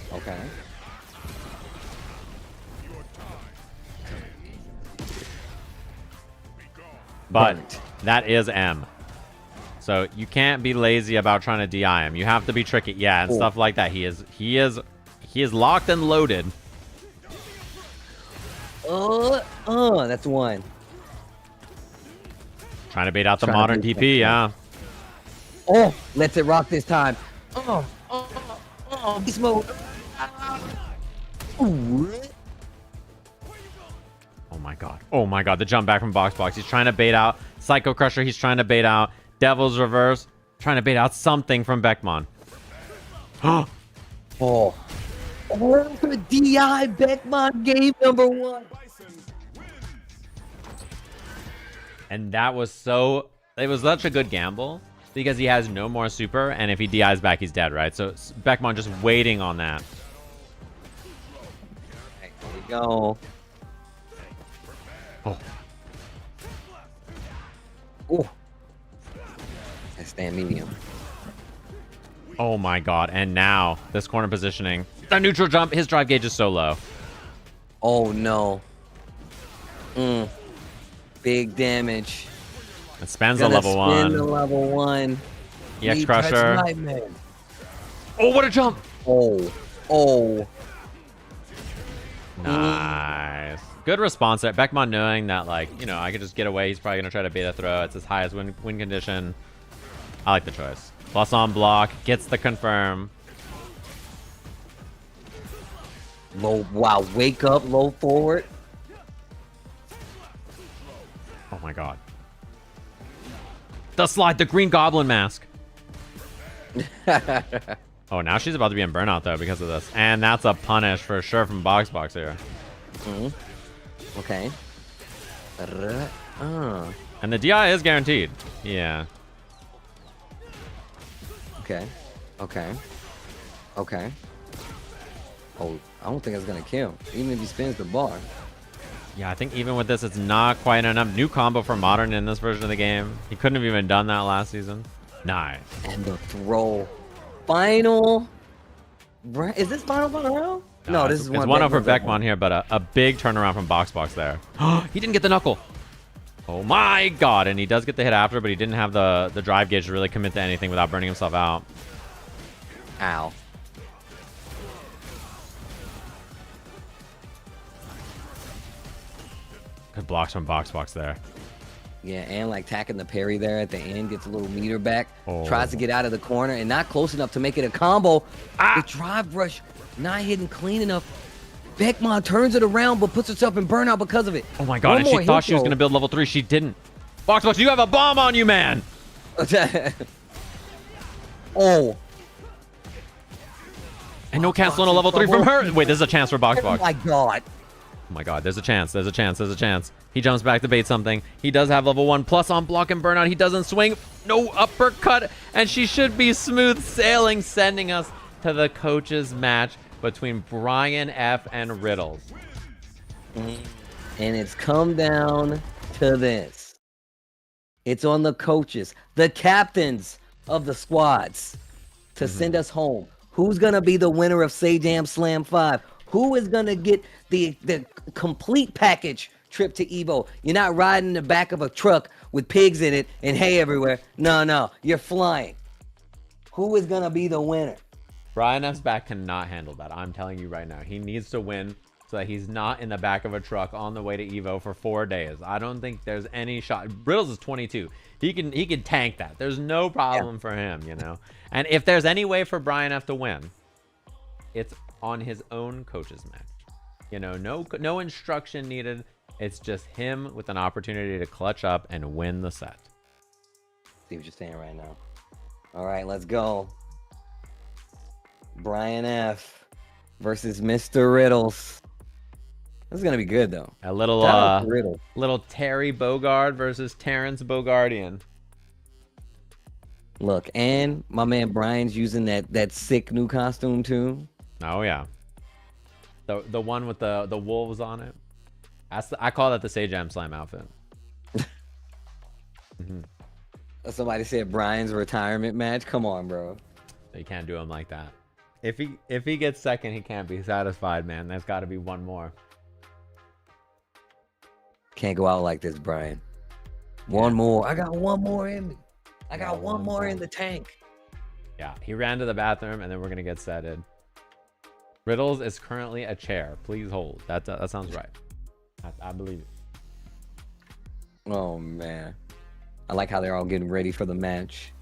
But that is M. So you can't be lazy about trying to DI him. You have to be tricky. Yeah, and stuff like that. He is locked and loaded. That's one. Trying to bait out the Modern TP, yeah. Oh, lets it rock this time. Beast mode. Oh my god, the jump back from BoxBox. He's trying to bait out Psycho Crusher. He's trying to bait out Devil's Reverse. Trying to bait out something from Beckman. For DI Beckman game number 1. And that was it was such a good gamble because he has no more super, and if he DIs back, he's dead, right? So Beckman just waiting on that. Here we go. Oh. That's that medium. Oh my god, and now this corner positioning. The neutral jump, his drive gauge is so low. Oh no. Big damage. It spends the level 1. The level 1. EX Crusher. Oh, what a jump! Oh. Nice. Good response there. Beckman knowing that, like, you know, I could just get away. He's probably going to try to bait a throw. It's his highest win condition. I like the choice. Plus on block. Gets the confirm. Low. Wow. Wake up. Low forward. Oh my god. The slide. The Green Goblin mask. Oh, now she's about to be in burnout, though, because of this. And that's a punish for sure from BoxBox here. Okay. And the DI is guaranteed. Yeah. Okay. Oh, I don't think it's gonna kill, even if he spins the bar. Yeah, I think even with this, it's not quite enough. New combo for Modern in this version of the game. He couldn't have even done that last season. Nice. And the throw. Final. Is this final round? No, this is one. It's 1-0 for Beckman here, but a big turnaround from BoxBox there. He didn't get the knuckle. Oh my god, and he does get the hit after, but he didn't have the drive gauge to really commit to anything without burning himself out. Ow. Good blocks from BoxBox there. Yeah, and like tacking the parry there at the end, gets a little meter back, Oh. tries to get out of the corner, and not close enough to make it a combo. The drive rush not hitting clean enough. Beckman turns it around, but puts herself in burnout because of it. Oh my god, and she thought she was going to build level 3. She didn't. BoxBox, you have a bomb on you, man! Oh. And no canceling a level 3 from her. Wait, there's a chance for BoxBox. Oh my god. Oh my god, there's a chance, there's a chance, there's a chance. He jumps back to bait something. He does have level 1 plus on block and burnout. He doesn't swing. No uppercut. And she should be smooth sailing, sending us to the coaches match between Brian F and Riddles. And it's come down to this. It's on the coaches, the captains of the squads, to send us home. Who's going to be the winner of Sajam Slam 5? Who is going to get the complete package trip to Evo? You're not riding in the back of a truck with pigs in it and hay everywhere. No, you're flying. Who is going to be the winner? Brian F's back cannot handle that. I'm telling you right now. He needs to win so that he's not in the back of a truck on the way to Evo for 4 days. I don't think there's any shot. Riddles is 22. He can tank that. There's no problem for him, you know. And if there's any way for Brian F to win, it's on his own coach's match. You know, no instruction needed. It's just him with an opportunity to clutch up and win the set. See what you're saying right now. All right, let's go. Brian F versus Mr. Riddles. This is gonna be good though. A little little Terry Bogard versus Terrence Bogardian. Look, and my man Brian's using that sick new costume too. Oh yeah. The one with the wolves on it. I call that the Sajam Slam outfit. Somebody said Brian's retirement match. Come on, bro. You can't do him like that. If he gets second, he can't be satisfied, man. There's got to be one more. Can't go out like this, Brian. One more. I got one more in me. I got one more in the tank. Yeah, he ran to the bathroom, and then we're gonna get setted. Riddles is currently a chair. Please hold. That sounds right. I believe it. Oh man, I like how they're all getting ready for the match.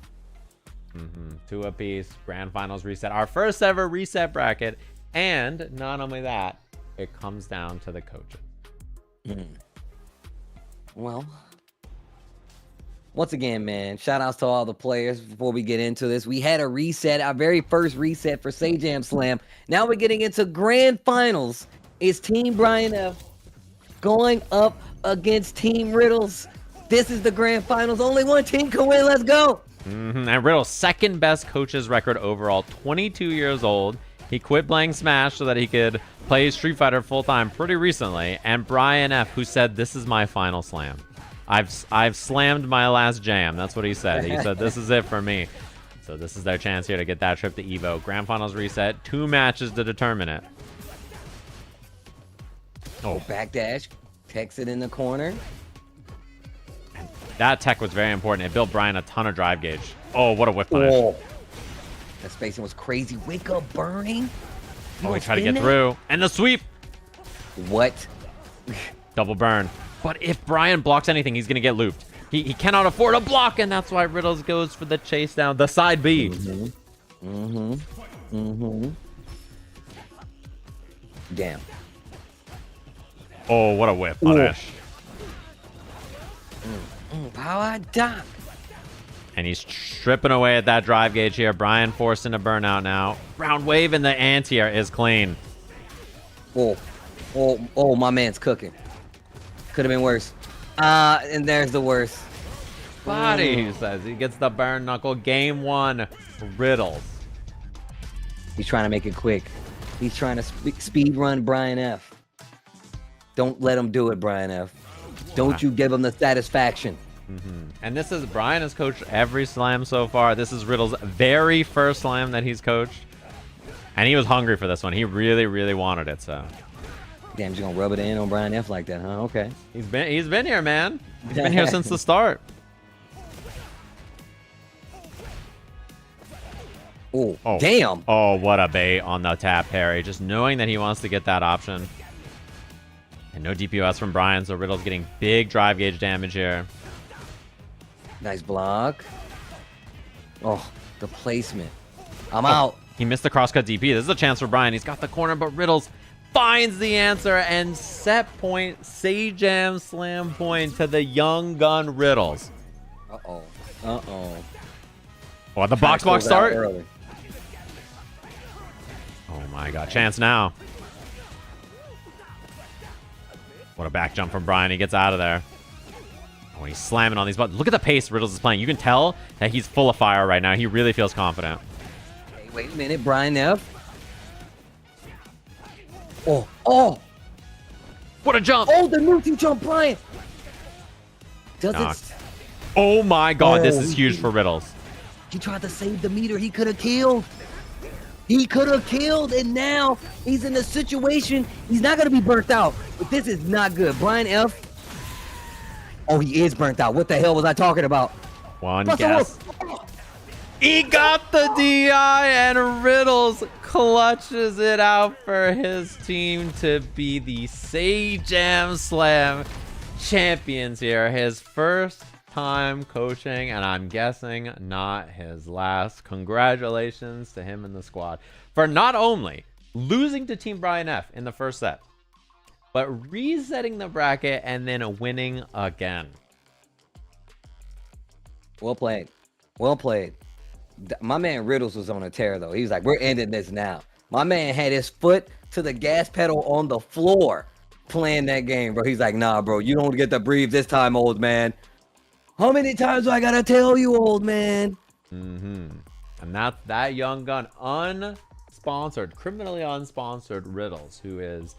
2 apiece. Grand finals reset. Our first ever reset bracket, and not only that, it comes down to the coaches. Well, once again, man, shout outs to all the players. Before we get into this, we had a reset, our very first reset for Sajam Slam. Now we're getting into grand finals. It's Team Brian F going up against Team Riddles. This is the grand finals. Only one team can win. Let's go. And Riddles, second best coaches record overall, 22 years old. He quit playing Smash so that he could play Street Fighter full-time pretty recently. And Brian F, who said, "This is my final slam. I've slammed my last jam." That's what he said. He said, "This is it for me." So this is their chance here to get that trip to Evo. Grand finals reset. 2 matches to determine it. Oh, backdash. Techs it in the corner. That tech was very important. It built Brian a ton of drive gauge. Oh, what a whip punish. Oh. That spacing was crazy. Wake up, burning. Oh, he tried to get through. And the sweep. What? Double burn. But if Brian blocks anything, he's going to get looped. He cannot afford a block, and that's why Riddles goes for the chase down. The side B. Damn. Oh, what a whip punish. Power dunk. And he's stripping away at that drive gauge here. Brian forced into burnout now. Round wave in the anti-air is clean. Oh, my man's cooking. Could have been worse. And there's the worst. Body, he says. He gets the burn knuckle. Game 1, Riddles. He's trying to make it quick. He's trying to speed run Brian F. Don't let him do it, Brian F. Don't you give him the satisfaction. And this is, Brian has coached every slam so far. This is Riddles' very first slam that he's coached. And he was hungry for this one. He really, really wanted it, so. Damn, you're gonna rub it in on Brian F like that, huh? Okay. He's been here, man. He's been here since the start. Oh, damn. Oh, what a bait on the tap parry. Just knowing that he wants to get that option. And no DPS from Brian, so Riddle's getting big drive gauge damage here. Nice block. Oh, the placement. I'm out. He missed the crosscut DP. This is a chance for Brian. He's got the corner, but Riddles finds the answer and set point, Sajam Slam point to the young gun Riddles. Uh-oh. Uh-oh. Oh, the BoxBox start? Oh my god. Chance now. What a back jump from Brian. He gets out of there. Oh, he's slamming on these buttons. Look at the pace Riddles is playing. You can tell that he's full of fire right now. He really feels confident. Hey, wait a minute, Brian F. Oh! What a jump! Oh, the multi jump, Brian! Does it? Oh my god, this is huge for Riddles. He tried to save the meter. He could have killed. He could have killed, and now he's in a situation. He's not going to be burnt out, but this is not good. Brian F. Oh, he is burnt out. What the hell was I talking about? One guess. He got the DI, and Riddles clutches it out for his team to be the Sajam Slam champions here. His first time coaching, and I'm guessing not his last. Congratulations to him and the squad for not only losing to Team Brian F in the first set, but resetting the bracket and then winning again. Well played. Well played. My man Riddles was on a tear, though. He was like, we're ending this now. My man had his foot to the gas pedal on the floor playing that game, bro. He's like, nah, bro, you don't get to breathe this time, old man. How many times do I gotta tell you, old man? And that's that young gun, unsponsored, criminally unsponsored Riddles, who is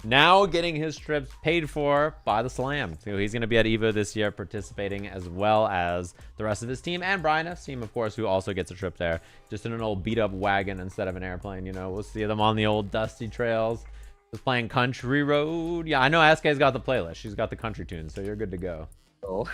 now getting his trips paid for by the Slam. So he's going to be at EVO this year participating, as well as the rest of his team and Brian F's team, of course, who also gets a trip there, just in an old beat up wagon instead of an airplane. You know, we'll see them on the old dusty trails, just playing Country Road. Yeah, I know SK's got the playlist. She's got the country tunes, so you're good to go. Oh.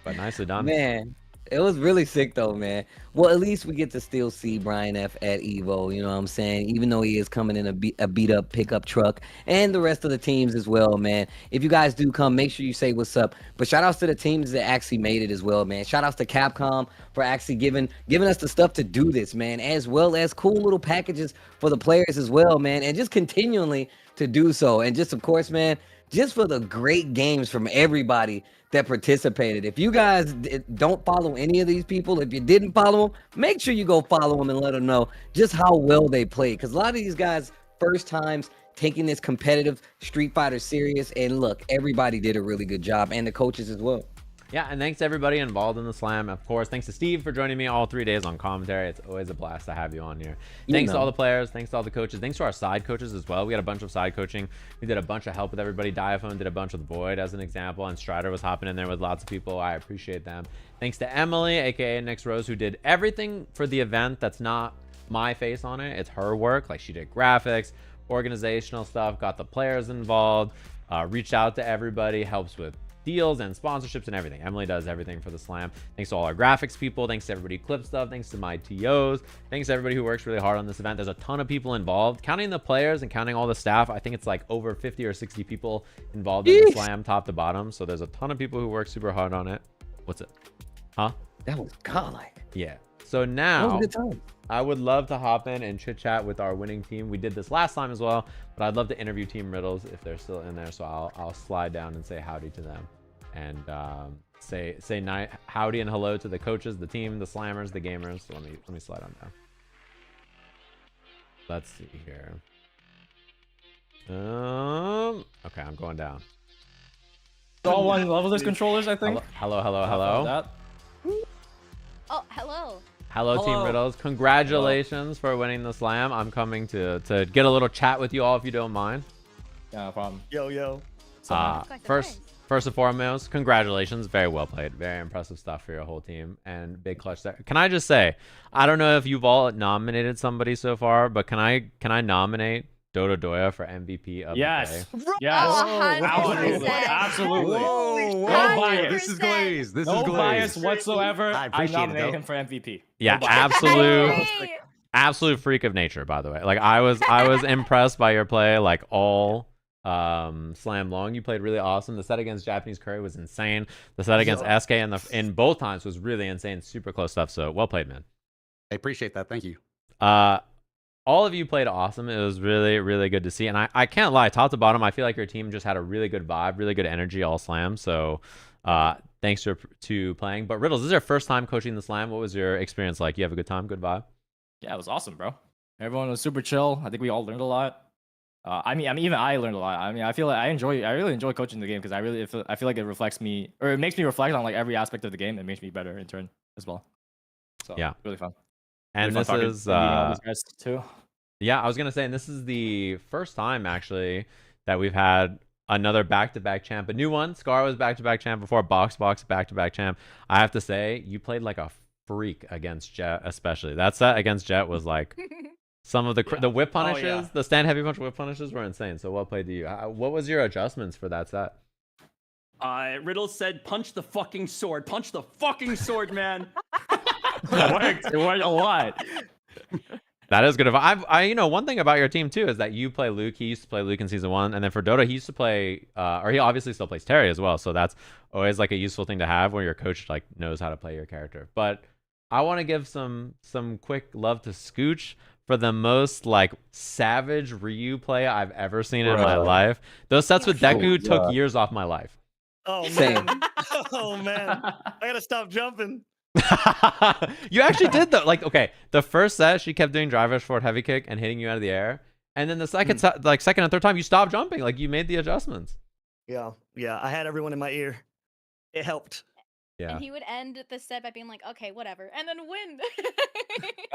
But nicely done, man. It was really sick though, man. Well, at least we get to still see Brian F at Evo, you know what I'm saying? Even though he is coming in a beat up pickup truck, and the rest of the teams as well, man. If you guys do come, make sure you say what's up. But shout outs to the teams that actually made it as well, man. Shout outs to Capcom for actually giving us the stuff to do this, man, as well as cool little packages for the players as well, man, and just continually to do so. And just, of course, man, just for the great games from everybody that participated. If you guys don't follow any of these people, if you didn't follow them, make sure you go follow them and let them know just how well they played. Because a lot of these guys, first times taking this competitive Street Fighter serious. And look, everybody did a really good job, and the coaches as well. Yeah, and thanks to everybody involved in the Slam. Of course, thanks to Steve for joining me all 3 days on commentary. It's always a blast to have you on here. Thanks to all the players. Thanks to all the coaches. Thanks to our side coaches as well. We had a bunch of side coaching. We did a bunch of help with everybody. Diaphone did a bunch with Void as an example, and Strider was hopping in there with lots of people. I appreciate them. Thanks to Emily, aka Nix Rose, who did everything for the event that's not my face on it. It's her work. Like, she did graphics, organizational stuff, got the players involved, reached out to everybody, helps with deals and sponsorships and everything. Emily does everything for the Slam. Thanks to all our graphics people. Thanks to everybody who clips stuff. Thanks to my TOs. Thanks to everybody who works really hard on this event. There's a ton of people involved. Counting the players and counting all the staff, I think it's like over 50 or 60 people involved in the Slam, top to bottom. So there's a ton of people who work super hard on it. What's it? Huh? That was godlike. Yeah. So now, that was a good time. I would love to hop in and chit chat with our winning team. We did this last time as well, but I'd love to interview Team Riddles if they're still in there. So I'll slide down and say howdy to them, and say howdy and hello to the coaches, the team, the slammers, the gamers. So let me slide on down. Let's see here. Okay, I'm going down. All one level these controllers, I think. Hello. That. Oh, hello. Hello, Team Hello. Riddles. Congratulations for winning the slam. I'm coming to get a little chat with you all if you don't mind. Yeah, no problem. Yo. First and foremost, congratulations. Very well played. Very impressive stuff for your whole team. And big clutch there. Can I just say, I don't know if you've all nominated somebody so far, but can I nominate Donadoya for MVP of the Yes. day? Yes. Oh, 100%. Absolutely. Whoa, No bias. This is glaze. This is No glaze. bias whatsoever. I I appreciate it, nominate though. him for MVP. Yeah, No bias. absolute freak of nature, by the way. Like I was impressed by your play, like all slam long. You played really awesome. The set against Japanese Curry was insane. The set against SK in both times was really insane. Super close stuff. So well played, man. I appreciate that. Thank you. All of you played awesome. It was really, really good to see. And I can't lie, top to bottom, I feel like your team just had a really good vibe, really good energy all slam. So thanks to playing. But Riddles, this is your first time coaching the slam. What was your experience like? You have a good time, good vibe? Yeah, it was awesome, bro. Everyone was super chill. I think we all learned a lot. I mean, even I learned a lot. I mean, I feel like I really enjoy coaching the game because I feel like it reflects me, or it makes me reflect on like every aspect of the game. It makes me better in turn as well. So yeah, really fun. And really fun this is all these guys too. Yeah, I was gonna say, and this is the first time actually that we've had another back-to-back champ, a new one. Scara was back-to-back champ before. BoxBox back-to-back champ. I have to say, you played like a freak against Jet, especially. That set against Jet was like. Some of the whip punishes, the stand heavy punch whip punishes were insane. So well played to you. What was your adjustments for that set? Riddles said, punch the fucking sword. Punch the fucking sword, man. It worked a lot. That is good. You know, one thing about your team too is that you play Luke. He used to play Luke in season 1, and then for Dota, he used to play, or he obviously still plays Terry as well. So that's always like a useful thing to have when your coach like knows how to play your character. But I want to give some quick love to Scooch for the most like savage Ryu play I've ever seen in my life. Those sets with Deku took years off my life. Oh Same. man. Oh man. I gotta stop jumping. You actually did though. Like, okay, the first set she kept doing drive rush forward heavy kick and hitting you out of the air, and then the second set, like second and third time, you stopped jumping. Like you made the adjustments. Yeah. I had everyone in my ear. It helped. Yeah. And he would end the set by being like, "Okay, whatever," and then win.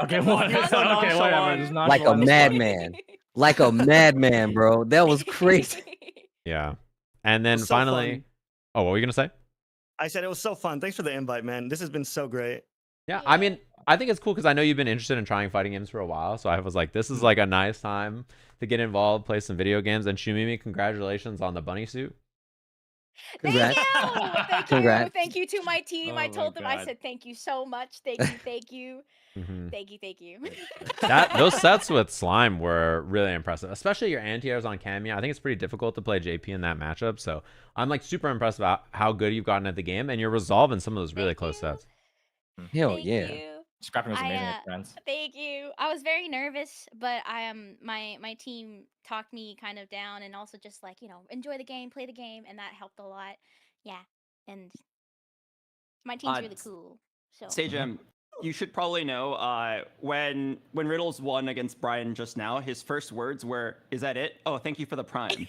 Okay, whatever. Just Like a madman. Like a madman, bro. That was crazy. Yeah. And then So finally, fun. oh, what were you gonna say? I said it was so fun. Thanks for the invite, man. This has been so great. Yeah, I mean, I think it's cool because I know you've been interested in trying fighting games for a while. So I was like, this is like a nice time to get involved, play some video games. And Shumimi, congratulations on the bunny suit. Congrats. Thank Congrats. you. Thank you to my team. Oh I my told them, I God. said, thank you so much. Thank you. Mhm. Thank you. Those sets with slime were really impressive, especially your anti-airs on Cameo. I think it's pretty difficult to play JP in that matchup. So I'm like super impressed about how good you've gotten at the game and your resolve in some of those really close sets. Hell Thank yeah. you. Scrapping was amazing, I, with friends. Thank you. I was very nervous, but my team talked me kind of down and also just like, enjoy the game, play the game, and that helped a lot. Yeah. And my team's really cool. So Sajam, you should probably know when Riddles won against Brian just now, his first words were, "Is that it? Oh, thank you for the prime."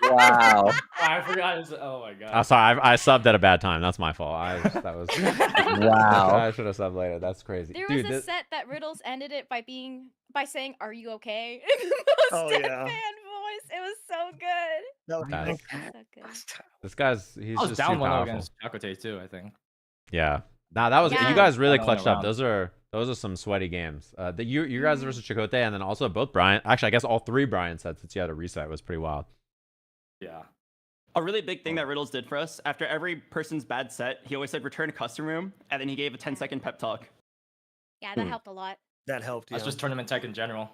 Wow. I forgot. Oh my god. Oh, sorry, I subbed at a bad time. That's my fault. Wow. I should have subbed later. That's crazy. there Dude, was a set that Riddles ended it by saying, "Are you okay?" In the most Oh, deadpan yeah. voice. It was so good. That was Nice. So good. this guy's he's I was just down too 1 powerful. against Chakote too, I think. Yeah. Nah, that was Yeah. you guys really Down clutched up. around. Those are some sweaty games. You guys versus Chakote, and then also both Brian. Actually, I guess all 3 Brian sets that you had to reset was pretty wild. Yeah. A really big thing that Riddles did for us, after every person's bad set, he always said return to custom room, and then he gave a 10-second pep talk. Yeah, that helped a lot. That helped. That's Yeah. just tournament tech in general.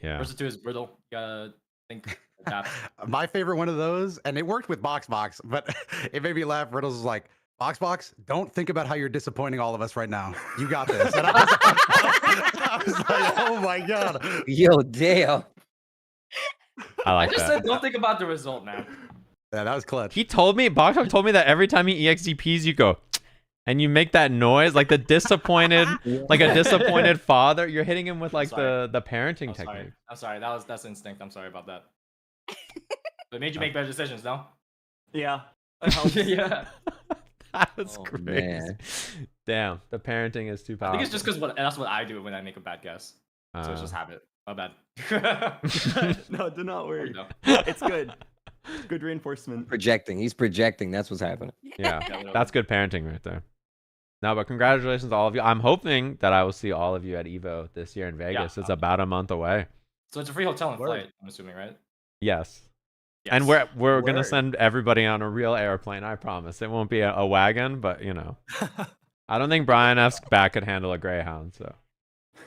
Yeah. Versus 2 is brittle. You gotta think. Adapt. My favorite one of those, and it worked with BoxBox, but it made me laugh. Riddles was like, BoxBox, don't think about how you're disappointing all of us right now. You got this. And I was like, oh my god. Yo, damn. I I like just that. said don't think about the result, man. Yeah, that was clutch. He told me, Boxbox told me that every time he EXDPs, you go, and you make that noise, like the disappointed, like a disappointed father. You're hitting him with like Sorry. the parenting I'm sorry. technique. I'm sorry. That's instinct. I'm sorry about that. But it made you make better decisions, no? Yeah. That helps. Yeah. That was Oh, crazy. man. Damn, the parenting is too I powerful. think it's just because that's what I do when I make a bad guess. So it's just habit. My bad. No, do not worry. No. It's good. Good reinforcement. Projecting. He's projecting. That's what's happening. Yeah, literally. that's good parenting right there. No, but congratulations to all of you. I'm hoping that I will see all of you at Evo this year in Vegas. It's about a month away. So it's a free hotel and Word. flight, I'm assuming, right? Yes. Yes. And we're gonna Word. send everybody on a real airplane. I promise. It won't be a wagon, but you know, I don't think Brian F's back could handle a Greyhound. So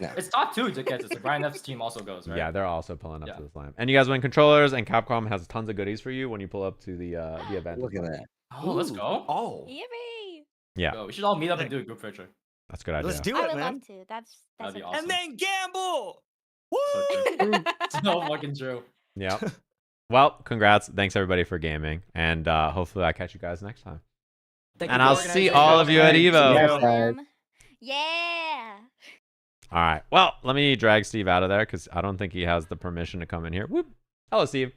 It's top 2 to get this. The Brian F's team also goes, right? yeah, they're also pulling up Yeah. to the slam. And you guys win controllers, and Capcom has tons of goodies for you when you pull up to the event. Look at that. Oh, let's go. Oh, Yippee! Yeah, Go. We should all meet up and do a group picture. that's a good idea. let's do I it, would man. love to. That's That'd be a- awesome. And then gamble. So Woo! true. So fucking true. Yeah. Well, congrats. Thanks everybody for gaming, and hopefully I catch you guys next time. Thank And you for I'll see organizing. all of you at Evo. Yes, guys. Yeah. All right. Well, let me drag Steve out of there because I don't think he has the permission to come in here. Whoop. Hello, Steve.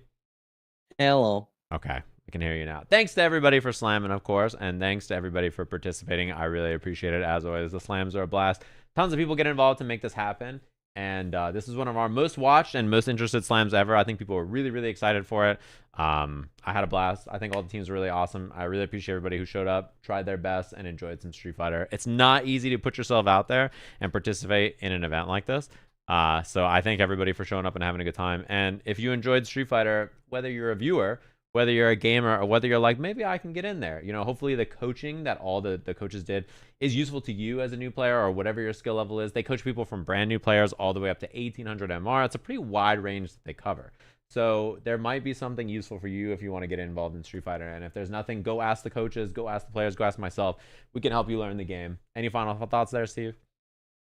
Hello. Okay, I can hear you now. Thanks to everybody for slamming, of course, and thanks to everybody for participating. I really appreciate it. As always, the slams are a blast. Tons of people get involved to make this happen. And this is one of our most watched and most interested slams ever. I think people were really, really excited for it. I had a blast. I think all the teams were really awesome. I really appreciate everybody who showed up, tried their best, and enjoyed some Street Fighter. It's not easy to put yourself out there and participate in an event like this. So I thank everybody for showing up and having a good time. And if you enjoyed Street Fighter, whether you're a viewer, whether you're a gamer, or whether you're like, maybe I can get in there. You know, hopefully the coaching that all the coaches did is useful to you as a new player or whatever your skill level is. They coach people from brand new players all the way up to 1800 MR. It's a pretty wide range that they cover. So there might be something useful for you if you want to get involved in Street Fighter. And if there's nothing, go ask the coaches, go ask the players, go ask myself. We can help you learn the game. Any final thoughts there, Steve?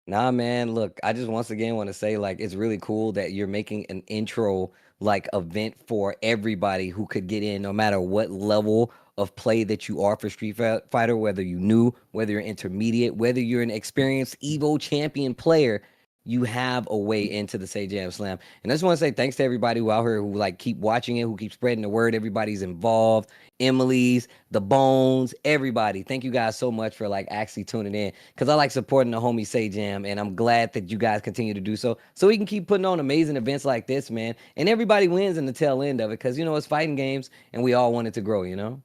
Nah, man. Look, I just once again want to say, like, it's really cool that you're making an intro like event for everybody who could get in, no matter what level of play that you are for Street Fighter, whether you're new, whether you're intermediate, whether you're an experienced Evo champion player. You have a way into the Sajam Slam. And I just want to say thanks to everybody who out here who like keep watching it, who keep spreading the word. Everybody's involved. Emily's, the Bones, everybody. Thank you guys so much for like actually tuning in. Cause I like supporting the homie Sajam, and I'm glad that you guys continue to do so. So we can keep putting on amazing events like this, man. And everybody wins in the tail end of it. Cause you know, it's fighting games and we all want it to grow, you know?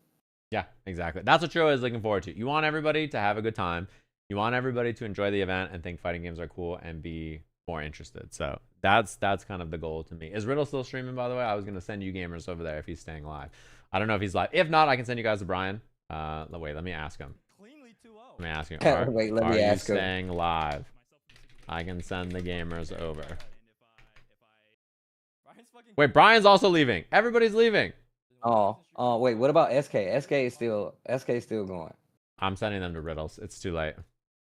Yeah, exactly. That's what you're always looking forward to. You want everybody to have a good time. You want everybody to enjoy the event and think fighting games are cool and be more interested. So that's kind of the goal to me. Is Riddle still streaming, by the way? I was going to send you gamers over there if he's staying live. I don't know if he's live. If not, I can send you guys to Brian. Wait, let me ask him. Cleanly 2-0. Let me ask him. Wait, let me ask you him. staying live? I can send the gamers over. Wait, Brian's also leaving. Everybody's leaving. Oh, wait, what about SK? SK is still going. I'm sending them to Riddles. It's too late.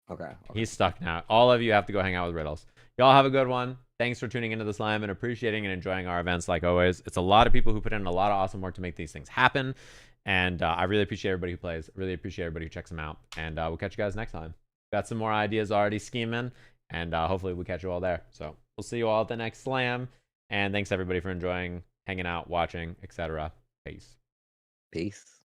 Okay. He's stuck now. All of you have to go hang out with Riddles. Y'all have a good one. Thanks for tuning into the Slam and appreciating and enjoying our events like always. It's a lot of people who put in a lot of awesome work to make these things happen. And I really appreciate everybody who plays. Really appreciate everybody who checks them out. And we'll catch you guys next time. Got some more ideas already scheming. And hopefully we'll catch you all there. So we'll see you all at the next Slam. And thanks everybody for enjoying, hanging out, watching, etc. Peace. Peace.